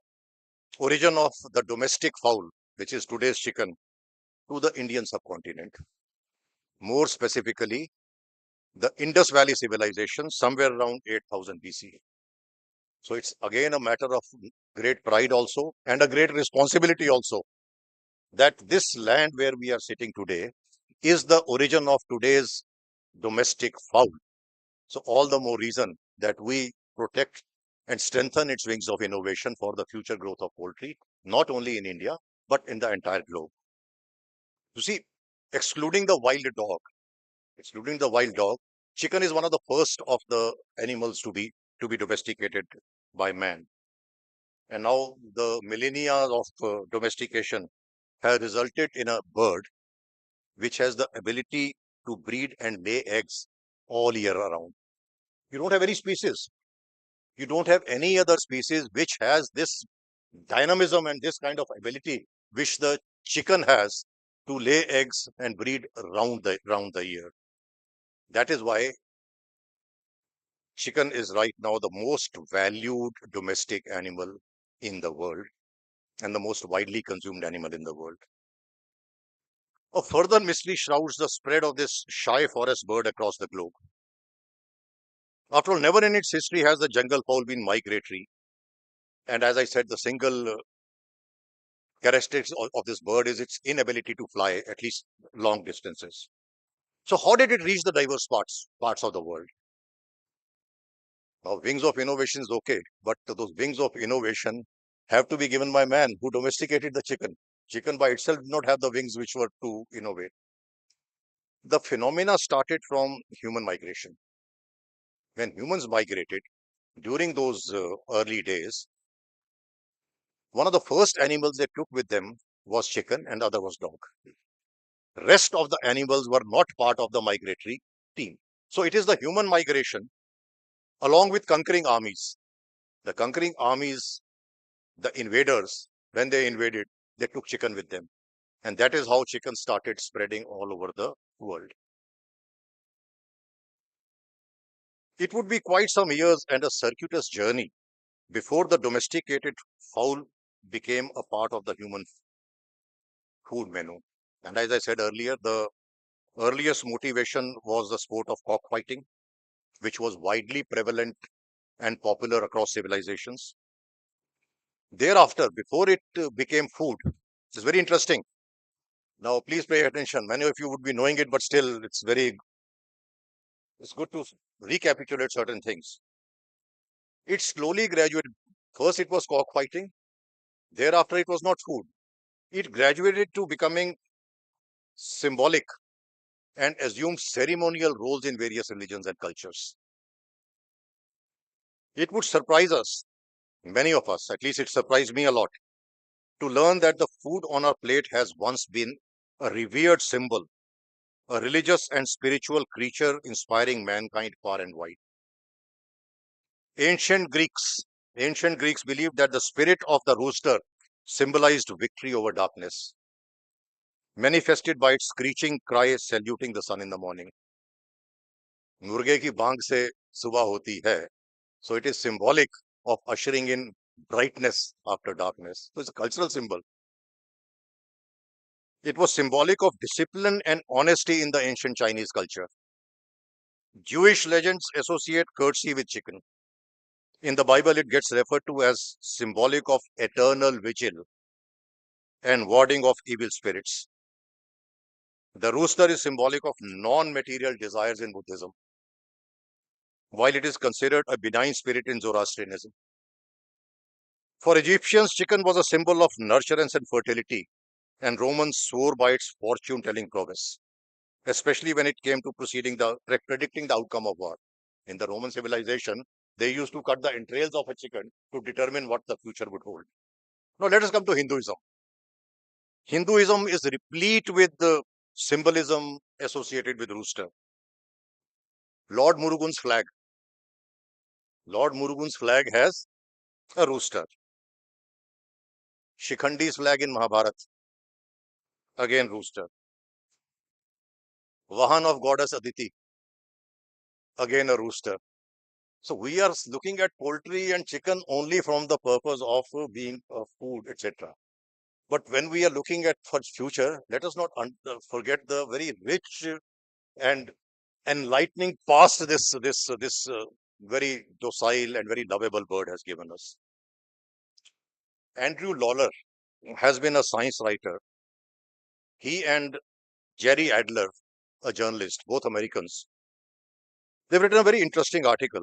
origin of the domestic fowl, which is today's chicken, to the Indian subcontinent. More specifically, the Indus Valley civilization somewhere around 8000 BC. So it's again a matter of great pride also and a great responsibility also that this land where we are sitting today is the origin of today's domestic fowl. So all the more reason that we protect and strengthen its wings of innovation for the future growth of poultry, not only in India, but in the entire globe. You see, excluding the wild dog, chicken is one of the first of the animals to be domesticated by man. And now the millennia of domestication has resulted in a bird which has the ability to breed and lay eggs all year around. You don't have any species. You don't have any other species which has this dynamism and this kind of ability which the chicken has to lay eggs and breed round the year. That is why chicken is right now the most valued domestic animal in the world and the most widely consumed animal in the world. A further mystery shrouds the spread of this shy forest bird across the globe. After all, never in its history has the jungle fowl been migratory. And as I said, the single characteristics of this bird is its inability to fly at least long distances. So how did it reach the diverse parts of the world? Now, wings of innovation is okay, but those wings of innovation have to be given by man who domesticated the chicken. Chicken by itself did not have the wings which were to innovate. The phenomena started from human migration. When humans migrated during those early days, one of the first animals they took with them was chicken and the other was dog. Rest of the animals were not part of the migratory team. So it is the human migration along with conquering armies. The conquering armies, the invaders, when they invaded, they took chicken with them. And that is how chicken started spreading all over the world. It would be quite some years and a circuitous journey before the domesticated fowl became a part of the human food menu. And as I said earlier, the Earliest motivation was the sport of cockfighting, which was widely prevalent and popular across civilizations. Thereafter, before it became food, it's very interesting. Now, please pay attention. Many of you would be knowing it, but still, it's good to recapitulate certain things. It slowly graduated. First, it was cockfighting. Thereafter, it was not food. It graduated to becoming symbolic and assumed ceremonial roles in various religions and cultures. It would surprise us, many of us, at least it surprised me a lot, to learn that the food on our plate has once been a revered symbol, a religious and spiritual creature inspiring mankind far and wide. Ancient Greeks, Ancient Greeks believed that the spirit of the rooster symbolized victory over darkness, manifested by its screeching cry saluting the sun in the morning. मुर्गे की बांग से सुबह होती है. So it is symbolic of ushering in brightness after darkness. So it's a cultural symbol. It was symbolic of discipline and honesty in the ancient Chinese culture. Jewish legends associate courtesy with chicken. In the Bible, it gets referred to as symbolic of eternal vigil and warding of evil spirits. The rooster is symbolic of non-material desires in Buddhism, while it is considered a benign spirit in Zoroastrianism. For Egyptians, chicken was a symbol of nurturance and fertility, and Romans swore by its fortune-telling prowess, especially when it came to predicting the outcome of war. In the Roman civilization, they used to cut the entrails of a chicken to determine what the future would hold. Now let us come to Hinduism. Hinduism is replete with the symbolism associated with rooster. Lord Murugan's flag. Lord Murugan's flag has a rooster. Shikhandi's flag in Mahabharat, again rooster. Vahan of goddess Aditi, again a rooster. So we are looking at poultry and chicken only from the purpose of being food, etc. But when we are looking at for future, let us not forget the very rich and enlightening past this very docile and very lovable bird has given us. Andrew Lawler has been a science writer. He and Jerry Adler, a journalist, both Americans, they've written a very interesting article.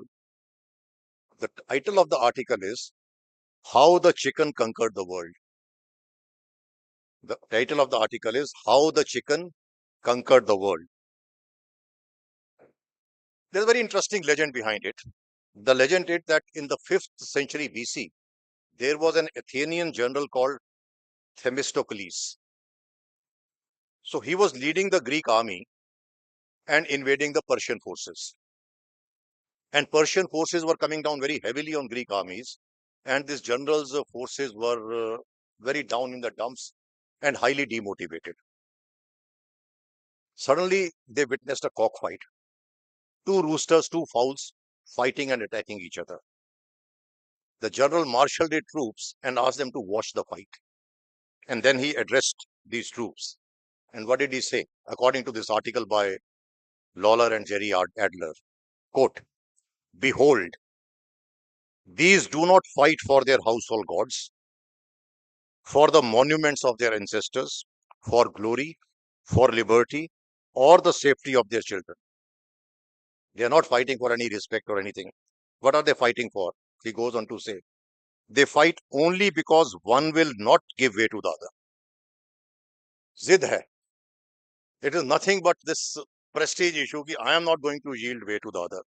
The title of the article is How the Chicken Conquered the World. The title of the article is How the Chicken Conquered the World. There's a very interesting legend behind it. The legend is that in the 5th century BC, there was an Athenian general called Themistocles. So he was leading the Greek army and invading the Persian forces. And Persian forces were coming down very heavily on Greek armies. And this general's forces were very down in the dumps and highly demotivated. Suddenly, they witnessed a cockfight. Two roosters, two fowls, fighting and attacking each other. The general marshaled the troops and asked them to watch the fight. And then he addressed these troops. And what did he say? According to this article by Lawler and Jerry Adler, quote, "Behold, these do not fight for their household gods, for the monuments of their ancestors, for glory, for liberty, or the safety of their children. They are not fighting for any respect or anything. What are they fighting for?" He goes on to say, "They fight only because one will not give way to the other. Zid hai. It is nothing but this prestige issue ki I am not going to yield way to the other."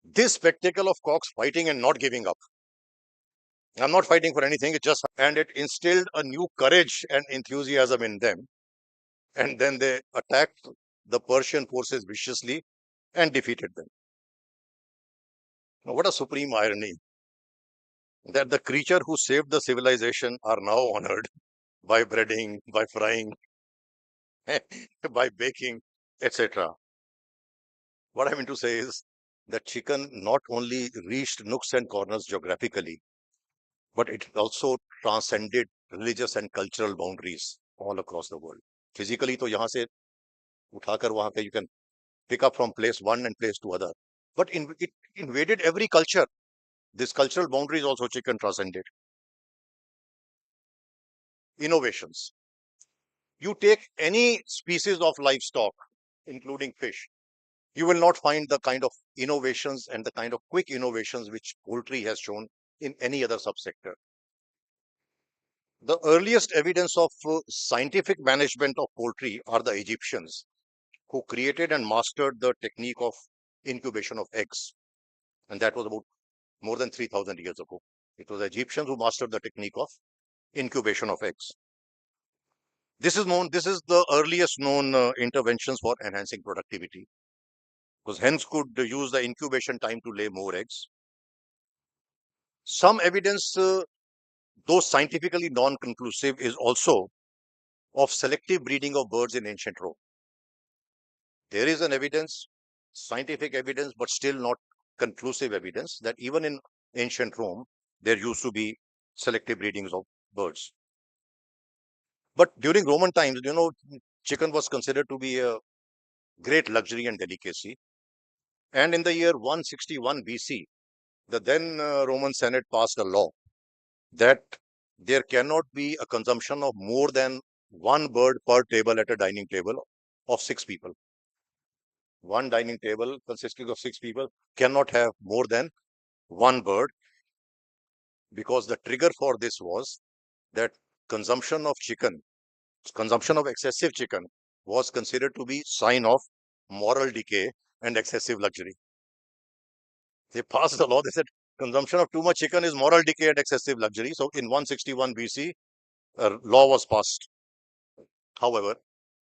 This spectacle of cocks fighting and not giving up. I'm not fighting for anything, and it instilled a new courage and enthusiasm in them. And then they attacked the Persian forces viciously and defeated them. Now, what a supreme irony that the creature who saved the civilization are now honored by breading, by frying, by baking, etc. What I mean to say is that chicken not only reached nooks and corners geographically, but it also transcended religious and cultural boundaries all across the world. Physically, तो यहाँ से उठाकर वहां पे you can pick up from place one and place to other. But it invaded every culture. This cultural boundaries also chicken transcended. Innovations. You take any species of livestock, including fish, you will not find the kind of innovations and the kind of quick innovations which poultry has shown in any other subsector. The earliest evidence of scientific management of poultry are the Egyptians, who created and mastered the technique of incubation of eggs. And that was about more than 3,000 years ago. It was Egyptians who mastered the technique of incubation of eggs. This is the earliest known interventions for enhancing productivity, because hens could use the incubation time to lay more eggs. Some evidence, though scientifically non-conclusive, is also of selective breeding of birds in ancient Rome. There is an evidence, scientific evidence, but still not conclusive evidence that even in ancient Rome, there used to be selective breedings of birds. But during Roman times, chicken was considered to be a great luxury and delicacy. And in the year 161 BC, the then Roman Senate passed a law that there cannot be a consumption of more than one bird per table at a dining table of 6 people. One dining table consisting of 6 people cannot have more than one bird, because the trigger for this was that consumption of excessive chicken was considered to be sign of moral decay and excessive luxury. They passed the law. They said consumption of too much chicken is moral decay and excessive luxury. So in 161 BC, a law was passed. However,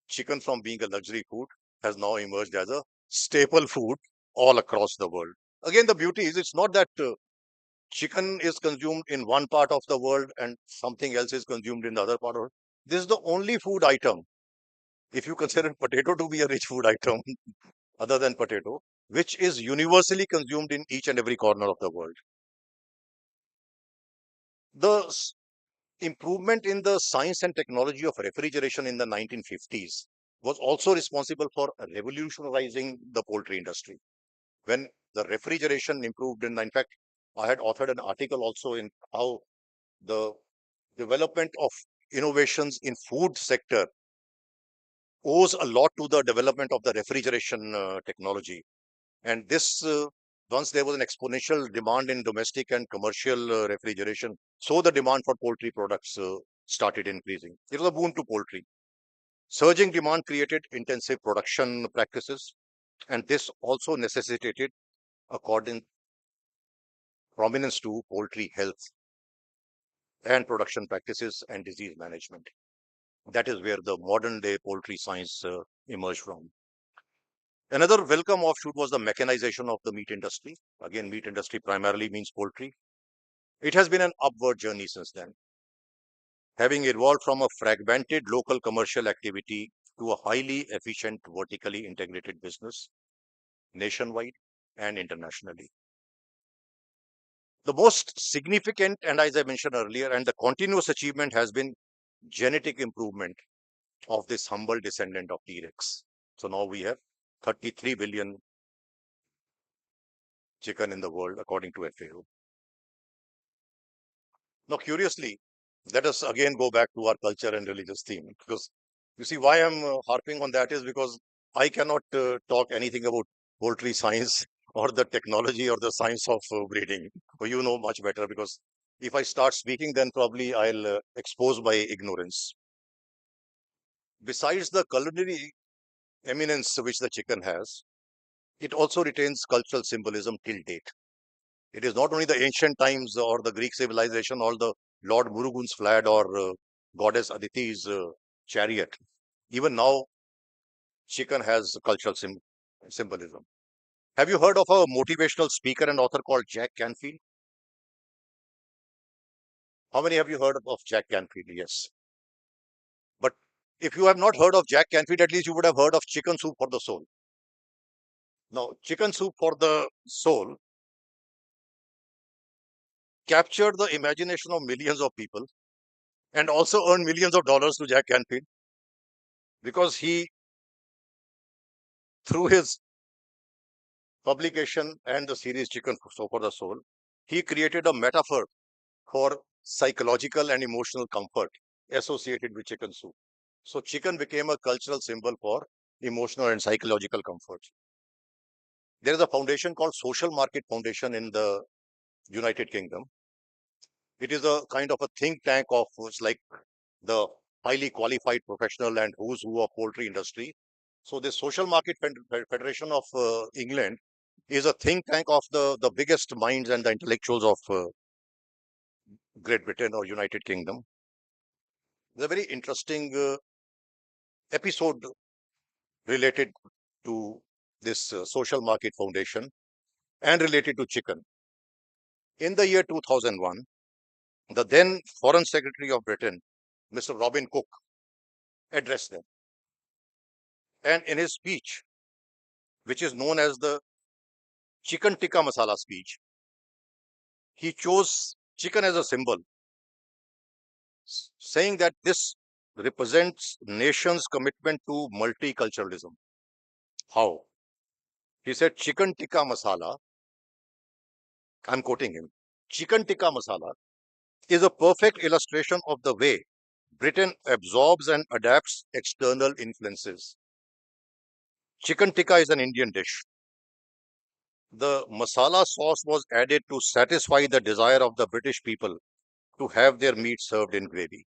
chicken, from being a luxury food, has now emerged as a staple food all across the world. Again, the beauty is it's not that chicken is consumed in one part of the world and something else is consumed in the other part of the world. This is the only food item, if you consider potato to be a rich food item other than potato, which is universally consumed in each and every corner of the world. The improvement in the science and technology of refrigeration in the 1950s was also responsible for revolutionizing the poultry industry. When the refrigeration improved, and in fact, I had authored an article also in how the development of innovations in food sector owes a lot to the development of the refrigeration technology. And this, once there was an exponential demand in domestic and commercial refrigeration, so the demand for poultry products started increasing. It was a boon to poultry. Surging demand created intensive production practices, and this also necessitated according prominence to poultry health and production practices and disease management. That is where the modern day poultry science emerged from. Another welcome offshoot was the mechanization of the meat industry. Again, meat industry primarily means poultry. It has been an upward journey since then, having evolved from a fragmented local commercial activity to a highly efficient, vertically integrated business nationwide and internationally. The most significant, and as I mentioned earlier, and the continuous achievement has been genetic improvement of this humble descendant of T-Rex. So now we have 33 billion chicken in the world, according to FAO. Now, curiously, let us again go back to our culture and religious theme, because you see why I'm harping on that is because I cannot talk anything about poultry science or the technology or the science of breeding. Well, you know much better, because if I start speaking, then probably I'll expose my ignorance. Besides the culinary eminence which the chicken has, it also retains cultural symbolism till date. It is not only the ancient times or the Greek civilization or the Lord Murugun's flag or goddess Aditi's chariot. Even now, chicken has cultural symbolism. Have you heard of a motivational speaker and author called Jack Canfield? How many have you heard of Jack Canfield? Yes. But if you have not heard of Jack Canfield, at least you would have heard of Chicken Soup for the Soul. Now, Chicken Soup for the Soul captured the imagination of millions of people and also earned millions of dollars to Jack Canfield, because he through his publication and the series Chicken for the Soul, he created a metaphor for psychological and emotional comfort associated with chicken soup. So chicken became a cultural symbol for emotional and psychological comfort. There is a foundation called Social Market Foundation in the United Kingdom. It is a kind of a think tank of like the highly qualified professional and who's who of poultry industry. So the Social Market Federation of England is a think tank of the biggest minds and the intellectuals of Great Britain or United Kingdom. There's a very interesting episode related to this Social Market Foundation and related to chicken. In the year 2001, the then Foreign Secretary of Britain, Mr. Robin Cook, addressed them. And in his speech, which is known as the Chicken Tikka Masala speech, he chose chicken as a symbol, saying that this represents nation's commitment to multiculturalism. How? He said, Chicken Tikka Masala, I'm quoting him, Chicken Tikka Masala is a perfect illustration of the way Britain absorbs and adapts external influences. Chicken tikka is an Indian dish. The masala sauce was added to satisfy the desire of the British people to have their meat served in gravy.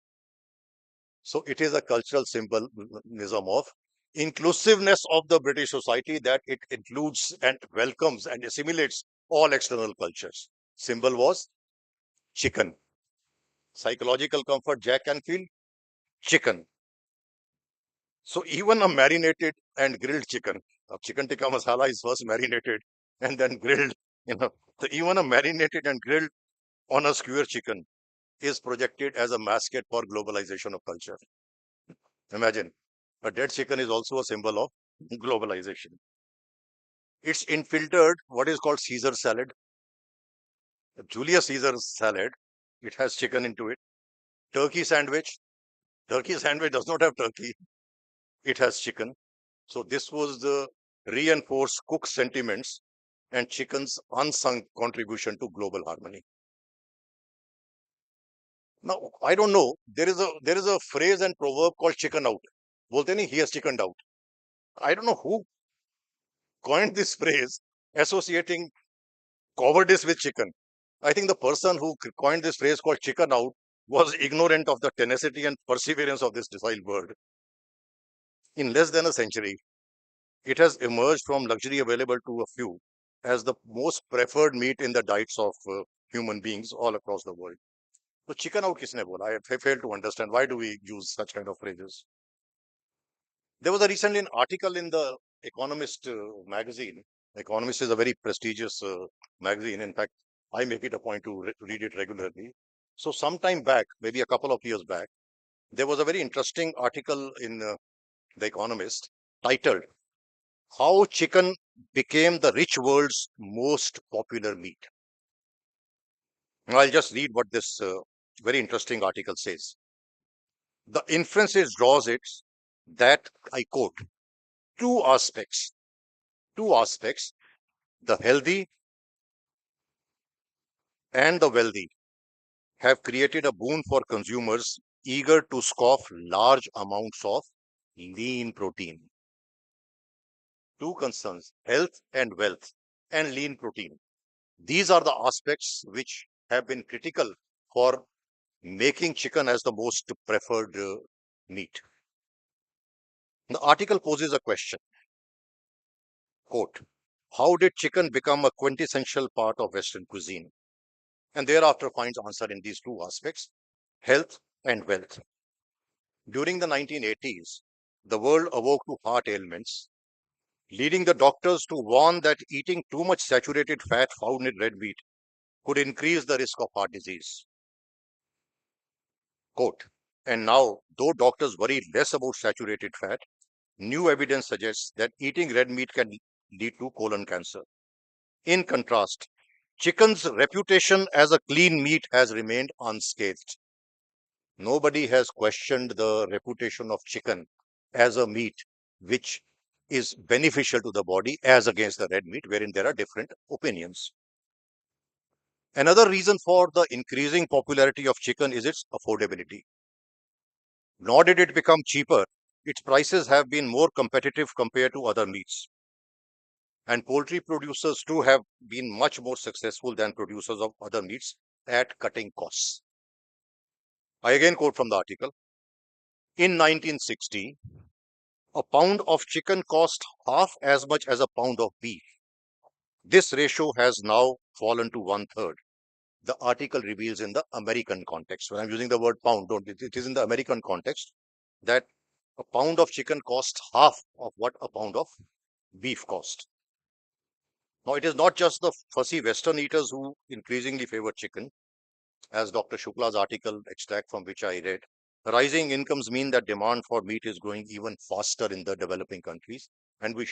So it is a cultural symbolism of inclusiveness of the British society, that it includes and welcomes and assimilates all external cultures. Symbol was chicken. Psychological comfort, Jack can feel chicken. So even a marinated and grilled chicken, chicken tikka masala is first marinated and then grilled. You know, so even a marinated and grilled on a skewer chicken is projected as a mascot for globalization of culture. Imagine, a dead chicken is also a symbol of globalization. It's infiltered what is called Caesar salad, Julius Caesar salad. It has chicken into it. Turkey sandwich. Turkey sandwich does not have turkey. It has chicken. So this was the reinforced Cook sentiments and chicken's unsung contribution to global harmony. Now, I don't know. There is a phrase and proverb called chicken out. बोलते नहीं, he has chickened out. I don't know who coined this phrase associating cowardice with chicken. I think the person who coined this phrase called chicken out was ignorant of the tenacity and perseverance of this docile bird. In less than a century, it has emerged from luxury available to a few as the most preferred meat in the diets of human beings all across the world. So chicken out kisne bola? I fail to understand. Why do we use such kind of phrases? There was a recently an article in the Economist magazine. Economist is a very prestigious magazine. In fact, I make it a point to read it regularly. So sometime back, maybe a couple of years back, there was a very interesting article in the Economist titled "How Chicken Became the Rich World's Most Popular Meat." Now, I'll just read what this very interesting article says. The inference it draws it that, I quote, two aspects, the healthy and the wealthy have created a boon for consumers eager to scoff large amounts of lean protein. Two concerns, health and wealth and lean protein. These are the aspects which have been critical for making chicken as the most preferred meat. The article poses a question, quote, how did chicken become a quintessential part of Western cuisine? And thereafter finds answer in these two aspects, health and wealth. During the 1980s, the world awoke to heart ailments, leading the doctors to warn that eating too much saturated fat found in red meat could increase the risk of heart disease. Quote, and now, though doctors worry less about saturated fat, new evidence suggests that eating red meat can lead to colon cancer. In contrast, chicken's reputation as a clean meat has remained unscathed. Nobody has questioned the reputation of chicken as a meat which is beneficial to the body as against the red meat, wherein there are different opinions. Another reason for the increasing popularity of chicken is its affordability. Nor did it become cheaper, its prices have been more competitive compared to other meats. And poultry producers too have been much more successful than producers of other meats at cutting costs. I again quote from the article. In 1960, a pound of chicken cost half as much as a pound of beef. This ratio has now fallen to 1/3. The article reveals in the American context. When I'm using the word pound, don't it is in the American context that a pound of chicken costs half of what a pound of beef cost. Now, it is not just the fussy Western eaters who increasingly favor chicken, as Dr. Shukla's article extract from which I read. Rising incomes mean that demand for meat is growing even faster in the developing countries, and we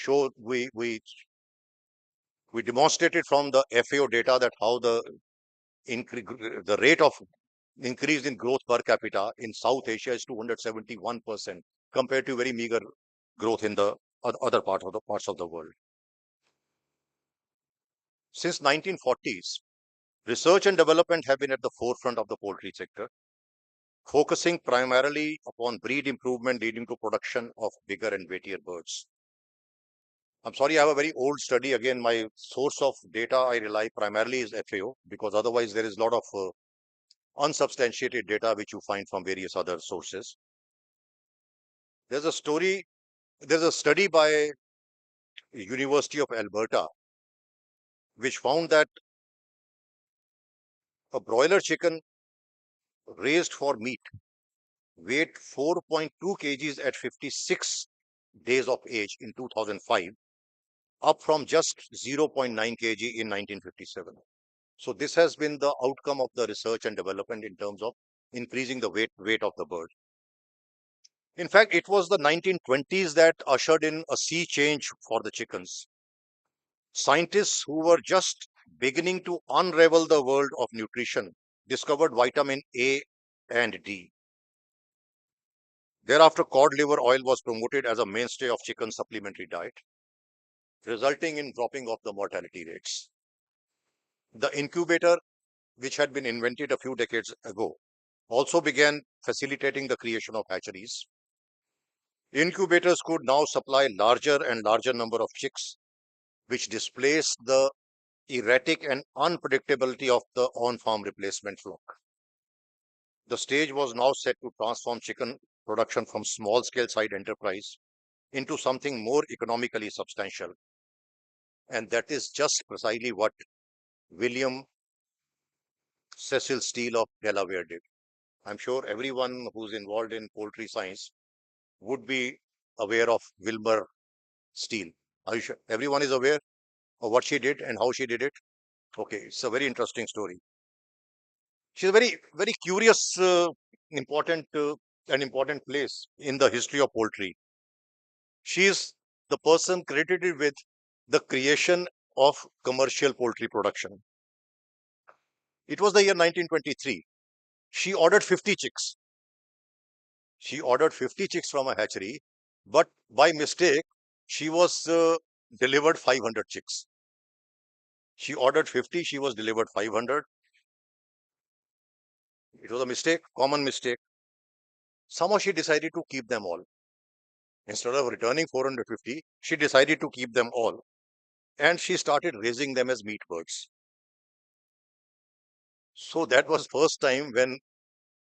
demonstrated from the FAO data that how the rate of increase in growth per capita in South Asia is 271% compared to very meager growth in the other parts of the world. Since 1940s, research and development have been at the forefront of the poultry sector, focusing primarily upon breed improvement leading to production of bigger and weightier birds. I'm sorry, I have a very old study. Again, my source of data I rely primarily is FAO, because otherwise there is a lot of unsubstantiated data which you find from various other sources. There's a study by University of Alberta which found that a broiler chicken raised for meat weighed 4.2 kgs at 56 days of age in 2005, up from just 0.9 kg in 1957. So this has been the outcome of the research and development in terms of increasing the weight of the bird. In fact, it was the 1920s that ushered in a sea change for the chickens. Scientists who were just beginning to unravel the world of nutrition discovered vitamin A and D. Thereafter, cod liver oil was promoted as a mainstay of chicken supplementary diet, resulting in dropping of the mortality rates. The incubator, which had been invented a few decades ago, also began facilitating the creation of hatcheries. Incubators could now supply larger and larger number of chicks, which displaced the erratic and unpredictability of the on-farm replacement flock. The stage was now set to transform chicken production from small-scale side enterprise into something more economically substantial. And that is just precisely what William Cecil Steele of Delaware did. I'm sure everyone who's involved in poultry science would be aware of Wilbur Steele. Are you sure? Everyone is aware of what she did and how she did it? Okay, it's a very interesting story. She's a very curious, important place in the history of poultry. She is the person credited with the creation of commercial poultry production. It was the year 1923. She ordered 50 chicks. She ordered 50 chicks from a hatchery, but by mistake, she was delivered 500 chicks. She ordered 50, she was delivered 500. It was a mistake, common mistake. Somehow she decided to keep them all. Instead of returning 450, she decided to keep them all. And she started raising them as meat birds. So that was first time when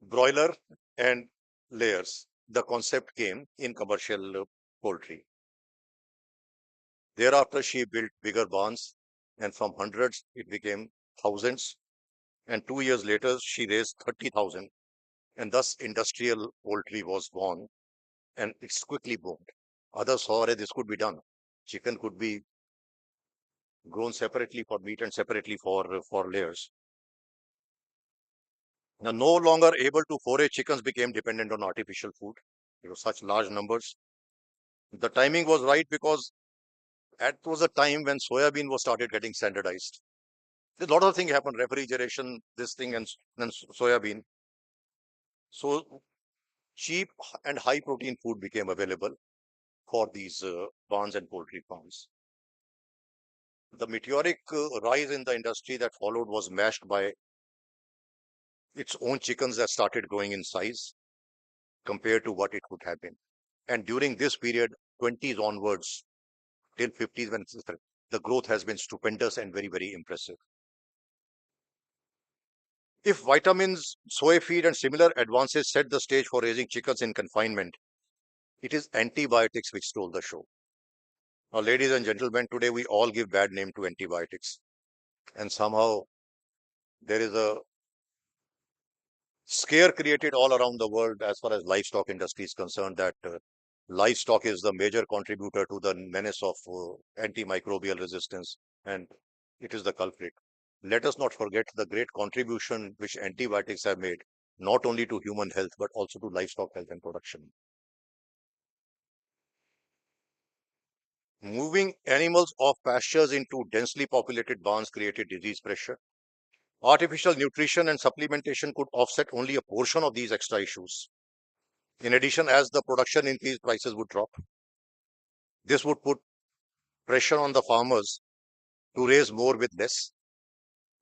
broiler and layers, the concept came in commercial poultry. Thereafter, she built bigger barns, and from hundreds, it became thousands. And 2 years later, she raised 30,000. And thus, industrial poultry was born, and it's quickly boomed. Others saw that this could be done. Chicken could be grown separately for meat and separately for layers. Now, no longer able to forage, chickens became dependent on artificial food. There were such large numbers. The timing was right because that was a time when soybean was started getting standardized. There's a lot of things happened, refrigeration, this thing, and soybean. So cheap and high protein food became available. for these barns and poultry farms. The meteoric rise in the industry that followed was matched by its own chickens that started growing in size compared to what it would have been. And during this period, 20s onwards, till 50s, when the growth has been stupendous and very, very impressive. If vitamins, soy feed, and similar advances set the stage for raising chickens in confinement, it is antibiotics which stole the show. Now, ladies and gentlemen, today we all give bad name to antibiotics. And somehow there is a scare created all around the world as far as livestock industry is concerned that livestock is the major contributor to the menace of antimicrobial resistance, and it is the culprit. Let us not forget the great contribution which antibiotics have made, not only to human health, but also to livestock health and production. Moving animals off pastures into densely populated barns created disease pressure. Artificial nutrition and supplementation could offset only a portion of these extra issues. In addition, as the production increased, prices would drop. This would put pressure on the farmers to raise more with less.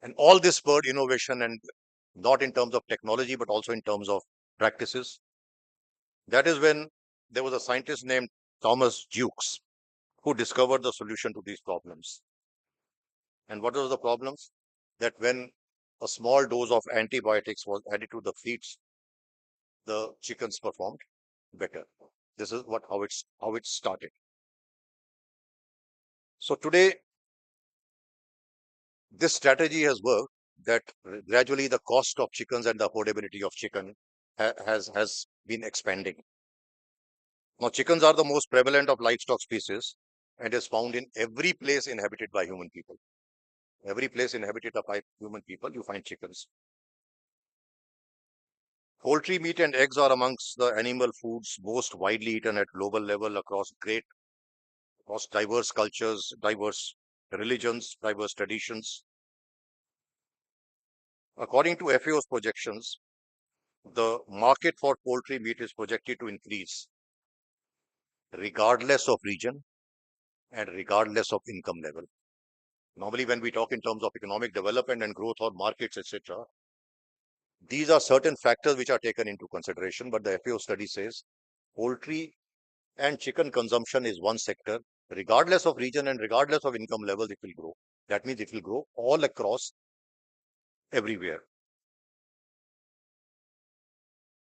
And all this spurred innovation, and not in terms of technology, but also in terms of practices. That is when there was a scientist named Thomas Jukes who discovered the solution to these problems. And what was the problems? That when a small dose of antibiotics was added to the feeds, the chickens performed better. This is how it started. So today, this strategy has worked, that gradually the cost of chickens and the affordability of chicken has been expanding. Now, chickens are the most prevalent of livestock species and is found in every place inhabited by human people. Every place inhabited by human people, you find chickens. Poultry, meat, and eggs are amongst the animal foods most widely eaten at global level across diverse cultures, diverse religions, diverse traditions. According to FAO's projections, the market for poultry meat is projected to increase regardless of region and regardless of income level. Normally, when we talk in terms of economic development and growth or markets, etc., these are certain factors which are taken into consideration. But the FAO study says poultry and chicken consumption is one sector, regardless of region and regardless of income level, it will grow. That means it will grow all across everywhere.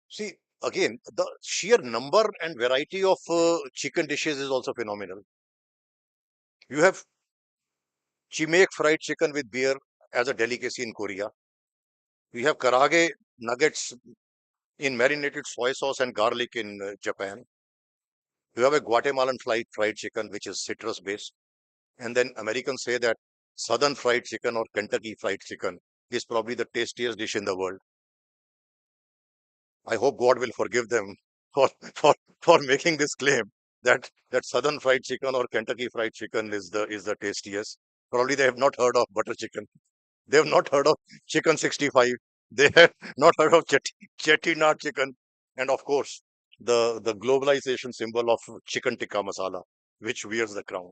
See, again, the sheer number and variety of chicken dishes is also phenomenal. You have chimek fried chicken with beer as a delicacy in Korea. We have karage nuggets in marinated soy sauce and garlic in Japan. You have a Guatemalan fried chicken, which is citrus based. And then Americans say that Southern fried chicken or Kentucky fried chicken is probably the tastiest dish in the world. I hope God will forgive them for for making this claim that Southern fried chicken or Kentucky fried chicken is the tastiest. Probably they have not heard of butter chicken. They have not heard of chicken 65. They have not heard of chettinad chicken, and of course the globalization symbol of chicken tikka masala, which wears the crown.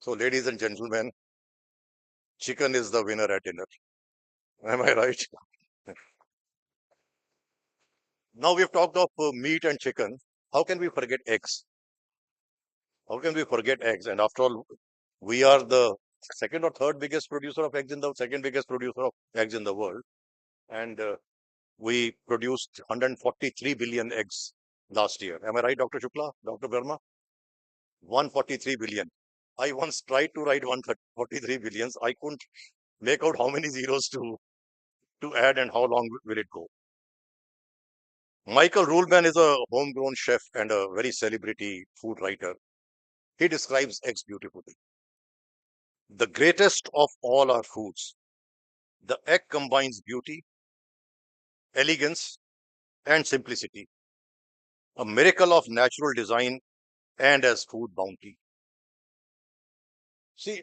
So, ladies and gentlemen, chicken is the winner at dinner. Am I right? Now we've talked of meat and chicken. How can we forget eggs? How can we forget eggs? And after all, we are the second or third biggest producer of eggs in the second biggest producer of eggs in the world, and we produced 143 billion eggs last year. Am I right, Dr. Shukla, Dr. Verma? 143 billion. I once tried to write 143 billions. I couldn't make out how many zeros to add and how long will it go. Michael Ruhlman is a homegrown chef and a very celebrity food writer. He describes eggs beautifully. The greatest of all our foods, the egg combines beauty, elegance, and simplicity, a miracle of natural design and as food bounty. See,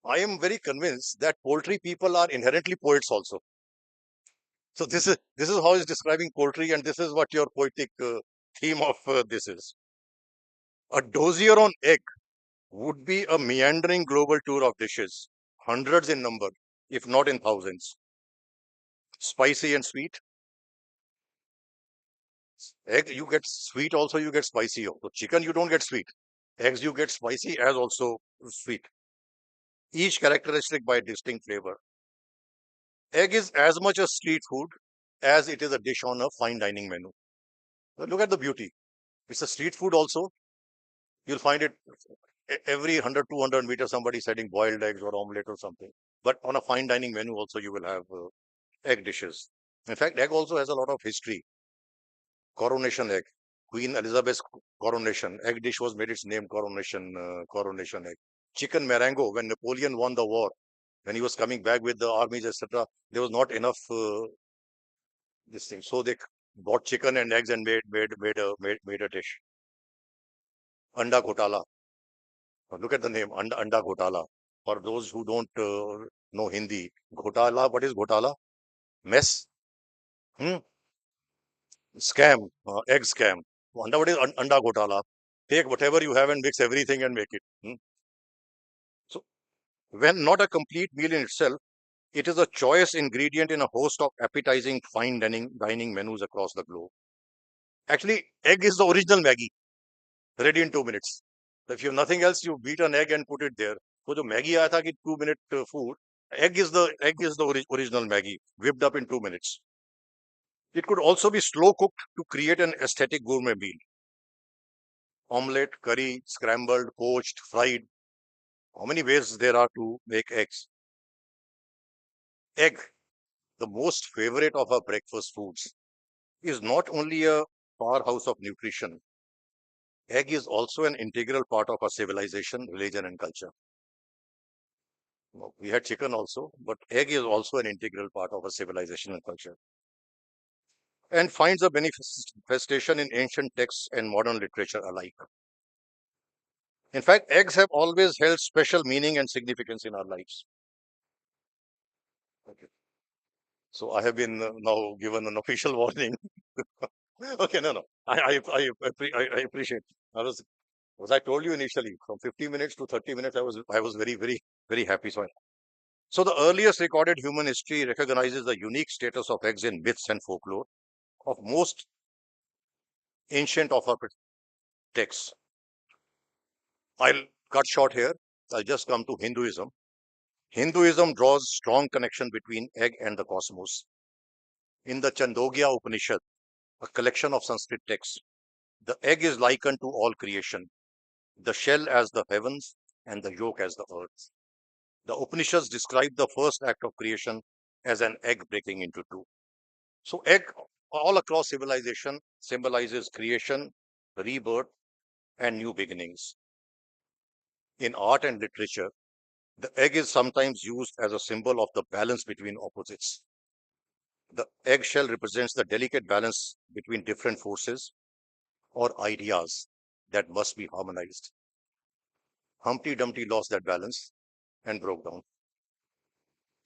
I am very convinced that poultry people are inherently poets also. So this is how he's describing poultry, and this is what your poetic theme of this is. A dossier on egg would be a meandering global tour of dishes, hundreds in number, if not in thousands. Spicy and sweet. Egg, you get sweet also, you get spicy also. Chicken, you don't get sweet. Eggs, you get spicy as also sweet. Each characteristic by distinct flavor. Egg is as much a street food as it is a dish on a fine dining menu. Look at the beauty. It's a street food also. You'll find it every 100, 200 meters, somebody selling boiled eggs or omelette or something. But on a fine dining menu also, you will have egg dishes. In fact, egg also has a lot of history. Coronation egg. Queen Elizabeth's coronation. Egg dish was made its name coronation egg. Chicken marengo, when Napoleon won the war, when he was coming back with the armies, etc., there was not enough this thing. So they bought chicken and eggs and made a dish. Anda Ghotala. Look at the name, Anda Ghotala. For those who don't know Hindi, Ghotala, what is Ghotala? Mess? Hmm? Scam, egg scam. Anda, what is Anda Ghotala? Take whatever you have and mix everything and make it. So, when not a complete meal in itself, it is a choice ingredient in a host of appetizing fine dining menus across the globe. Actually, egg is the original Maggie, ready in 2 minutes. If you have nothing else, you beat an egg and put it there. So the Maggie aaya tha ki 2 minute food. Egg is the original Maggie, whipped up in 2 minutes. It could also be slow cooked to create an aesthetic gourmet meal. Omelette, curry, scrambled, poached, fried. How many ways there are to make eggs? Egg, the most favorite of our breakfast foods, is not only a powerhouse of nutrition. Egg is also an integral part of our civilization, religion, and culture. We had chicken also, but egg is also an integral part of our civilization and culture, and finds a manifestation in ancient texts and modern literature alike. In fact, eggs have always held special meaning and significance in our lives. Okay. So I have been now given an official warning. Okay, no. I appreciate. As I told you initially, from 50 minutes to 30 minutes, I was very happy. So the earliest recorded human history recognizes the unique status of eggs in myths and folklore of most ancient of our texts. I'll cut short here. I'll just come to Hinduism. Hinduism draws strong connection between egg and the cosmos. In the Chandogya Upanishad, a collection of Sanskrit texts, the egg is likened to all creation, the shell as the heavens and the yolk as the earth. The Upanishads describe the first act of creation as an egg breaking into two. So egg all across civilization symbolizes creation, rebirth, and new beginnings. In art and literature, the egg is sometimes used as a symbol of the balance between opposites. The eggshell represents the delicate balance between different forces or ideas that must be harmonized. Humpty Dumpty lost that balance and broke down.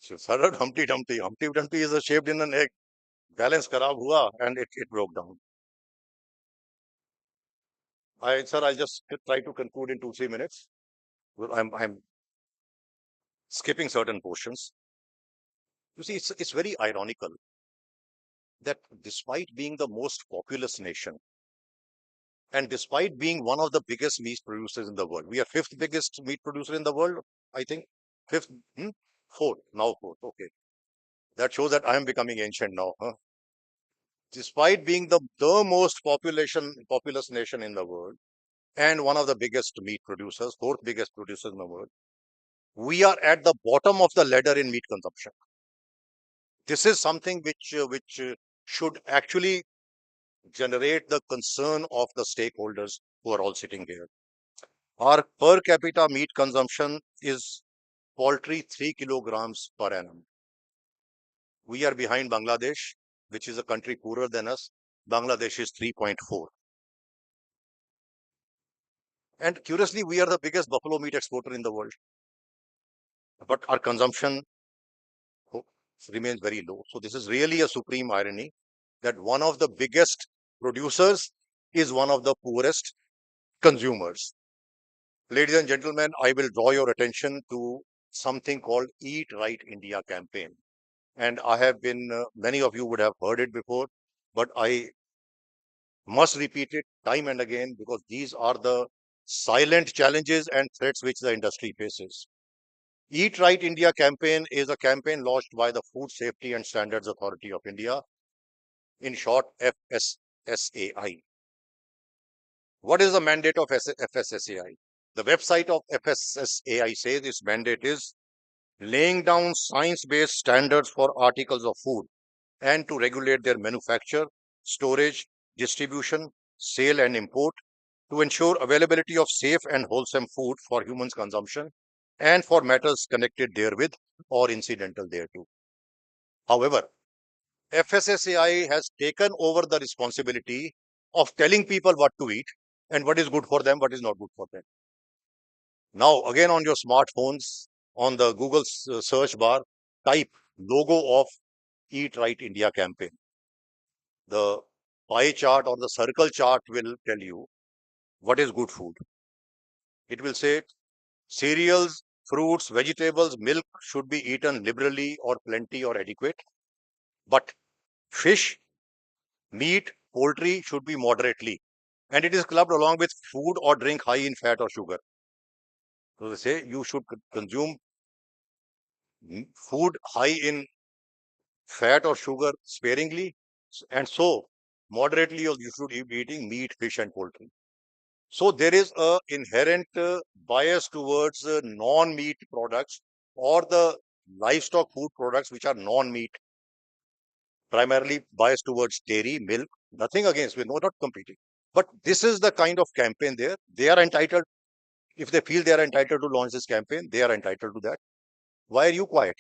So, Humpty Dumpty. Humpty Dumpty is shaped in an egg. Balance karab hua and it broke down. I'll just try to conclude in 2-3 minutes. Well, I'm skipping certain portions. You see, it's very ironical that despite being the most populous nation and despite being one of the biggest meat producers in the world, we are fifth biggest meat producer in the world, I think. Fifth, fourth, now fourth. Okay, that shows that I am becoming ancient now. Huh? Despite being the most populous nation in the world and one of the biggest meat producers, fourth biggest producers in the world, we are at the bottom of the ladder in meat consumption. This is something which should actually generate the concern of the stakeholders who are all sitting here. Our per capita meat consumption is paltry 3 kilograms per annum. We are behind Bangladesh, which is a country poorer than us. Bangladesh is 3.4. And curiously, we are the biggest buffalo meat exporter in the world. But our consumption remains very low. So this is really a supreme irony that one of the biggest producers is one of the poorest consumers. Ladies and gentlemen, I will draw your attention to something called Eat Right India campaign. And I have been, many of you would have heard it before, but I must repeat it time and again because these are the silent challenges and threats which the industry faces. Eat Right India campaign is a campaign launched by the Food Safety and Standards Authority of India, in short FSSAI. What is the mandate of FSSAI? The website of FSSAI says its mandate is laying down science-based standards for articles of food and to regulate their manufacture, storage, distribution, sale and import to ensure availability of safe and wholesome food for humans' consumption and for matters connected therewith or incidental thereto. However, FSSAI has taken over the responsibility of telling people what to eat and what is good for them, what is not good for them. Now, again on your smartphones, on the Google search bar, type logo of Eat Right India campaign. The pie chart or the circle chart will tell you what is good food. It will say cereals, fruits, vegetables, milk should be eaten liberally or plenty or adequate. But fish, meat, poultry should be moderately. And it is clubbed along with food or drink high in fat or sugar. So they say you should consume food high in fat or sugar sparingly, and so moderately you should be eating meat, fish, and poultry. So there is a inherent bias towards non-meat products or the livestock food products which are non-meat, primarily biased towards dairy, milk. Nothing against, we're not competing. But this is the kind of campaign there. They are entitled, if they feel they are entitled to launch this campaign, they are entitled to that. Why are you quiet?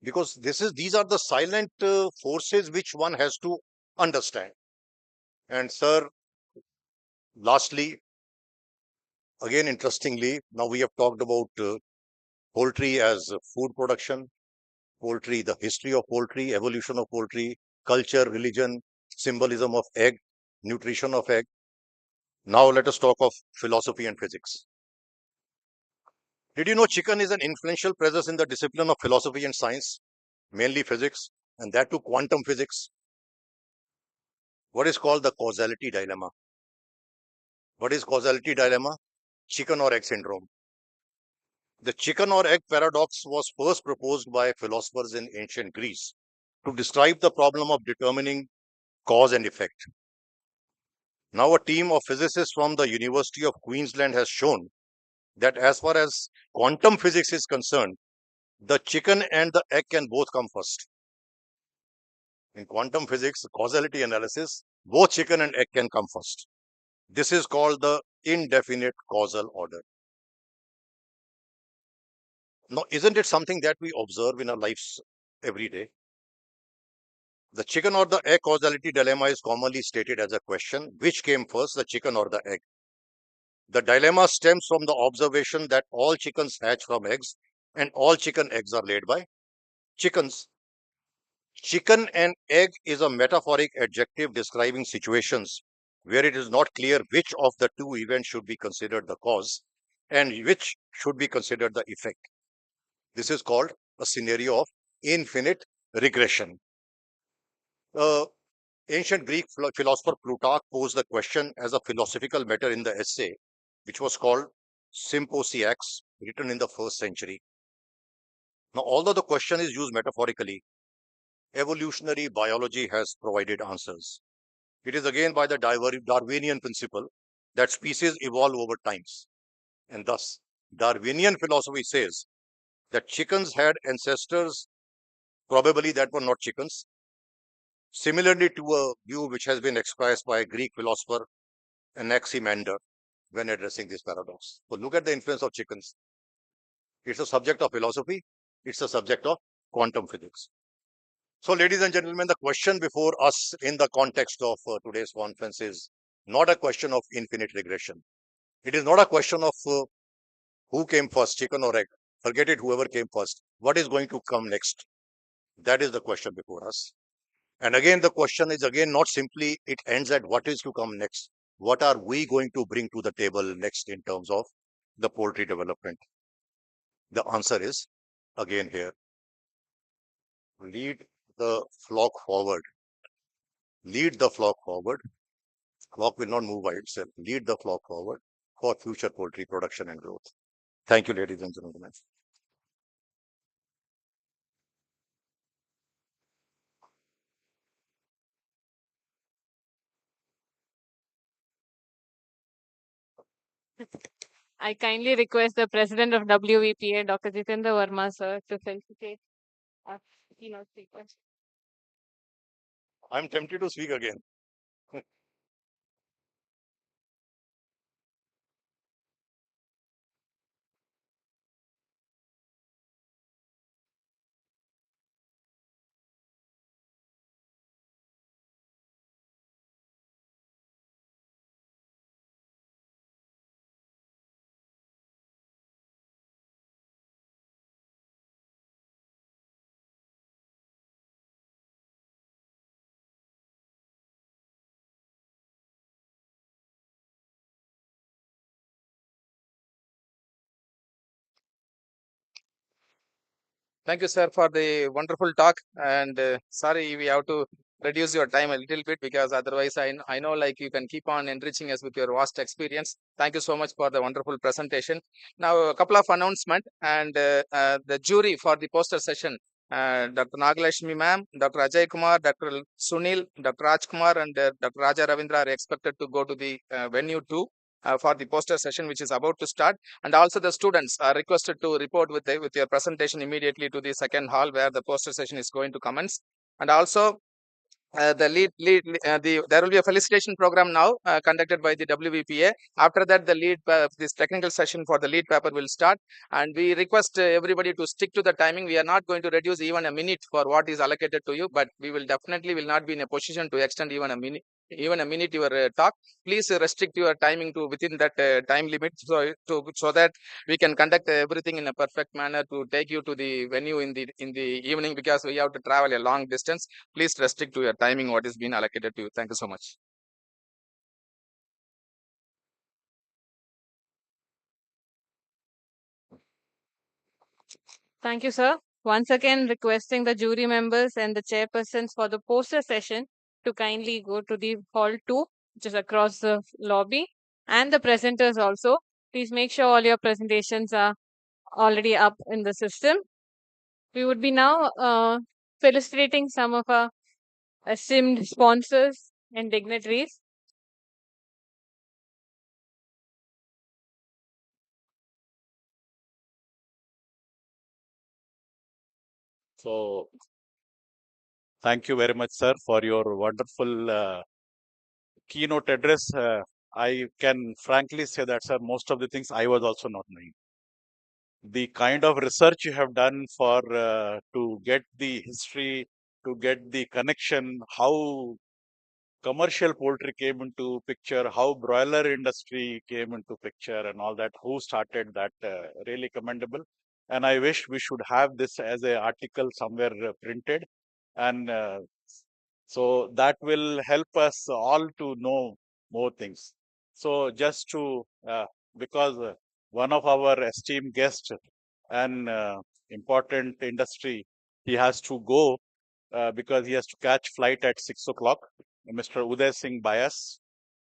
Because these are the silent forces which one has to understand. And sir, lastly, again interestingly, now we have talked about poultry as food production, poultry, the history of poultry, evolution of poultry, culture, religion, symbolism of egg, nutrition of egg. Now let us talk of philosophy and physics. Did you know chicken is an influential presence in the discipline of philosophy and science, mainly physics, and that too quantum physics? What is called the causality dilemma? What is causality dilemma? Chicken or egg syndrome. The chicken or egg paradox was first proposed by philosophers in ancient Greece to describe the problem of determining cause and effect. Now, a team of physicists from the University of Queensland has shown that as far as quantum physics is concerned, the chicken and the egg can both come first. In quantum physics, causality analysis, both chicken and egg can come first. This is called the indefinite causal order. Now, isn't it something that we observe in our lives every day? The chicken or the egg causality dilemma is commonly stated as a question: which came first, the chicken or the egg? The dilemma stems from the observation that all chickens hatch from eggs and all chicken eggs are laid by chickens. Chicken and egg is a metaphoric adjective describing situations where it is not clear which of the two events should be considered the cause and which should be considered the effect. This is called a scenario of infinite regression. Ancient Greek philosopher Plutarch posed the question as a philosophical matter in the essay, which was called Symposiacs, written in the 1st century. Now, although the question is used metaphorically, evolutionary biology has provided answers. It is again by the Darwinian principle that species evolve over times. And thus, Darwinian philosophy says that chickens had ancestors, probably that were not chickens, similarly to a view which has been expressed by a Greek philosopher Anaximander when addressing this paradox. So look at the influence of chickens. It's a subject of philosophy. It's a subject of quantum physics. So ladies and gentlemen, the question before us in the context of today's conference is not a question of infinite regression. It is not a question of who came first, chicken or egg. Forget it, whoever came first. What is going to come next? That is the question before us. And again, the question is again not simply it ends at what is to come next. what are we going to bring to the table next in terms of the poultry development? The answer is again here, lead the flock forward. Lead the flock forward. Flock will not move by itself. Lead the flock forward for future poultry production and growth. Thank you, ladies and gentlemen. I kindly request the President of WVPA, Dr. Jitendra Verma, sir, to felicitate our keynote speaker. I'm tempted to speak again. Thank you, sir, for the wonderful talk. And sorry, we have to reduce your time a little bit because otherwise, I know like you can keep on enriching us with your vast experience. Thank you so much for the wonderful presentation. Now, a couple of announcements and the jury for the poster session. Dr. Nagalashmi ma'am, Dr. Ajay Kumar, Dr. Sunil, Dr. Raj Kumar, and Dr. Raja Ravindra are expected to go to the venue too for the poster session, which is about to start. And also the students are requested to report with your presentation immediately to the second hall where the poster session is going to commence. And also there will be a felicitation program now conducted by the WVPA. After that, this technical session for the lead paper will start, and we request everybody to stick to the timing. We are not going to reduce even a minute for what is allocated to you, but we will definitely will not be in a position to extend even a minute your talk. Please restrict your timing to within that time limit, so that we can conduct everything in a perfect manner to take you to the venue in the evening, because we have to travel a long distance. Please restrict to your timing what is being allocated to you. Thank you so much. Thank you, sir. Once again, requesting the jury members and the chairpersons for the poster session to kindly go to the hall 2, which is across the lobby, and the presenters also. Please make sure all your presentations are already up in the system. We would be now felicitating some of our esteemed sponsors and dignitaries. So thank you very much, sir, for your wonderful keynote address. I can frankly say that, sir, most of the things I was also not knowing. The kind of research you have done for to get the history, to get the connection, how commercial poultry came into picture, how broiler industry came into picture, and all that, who started that, really commendable. And I wish we should have this as a article somewhere printed, and so that will help us all to know more things. So just to, because one of our esteemed guests and important industry, he has to go because he has to catch flight at 6 o'clock, Mr. Uday Singh Bias.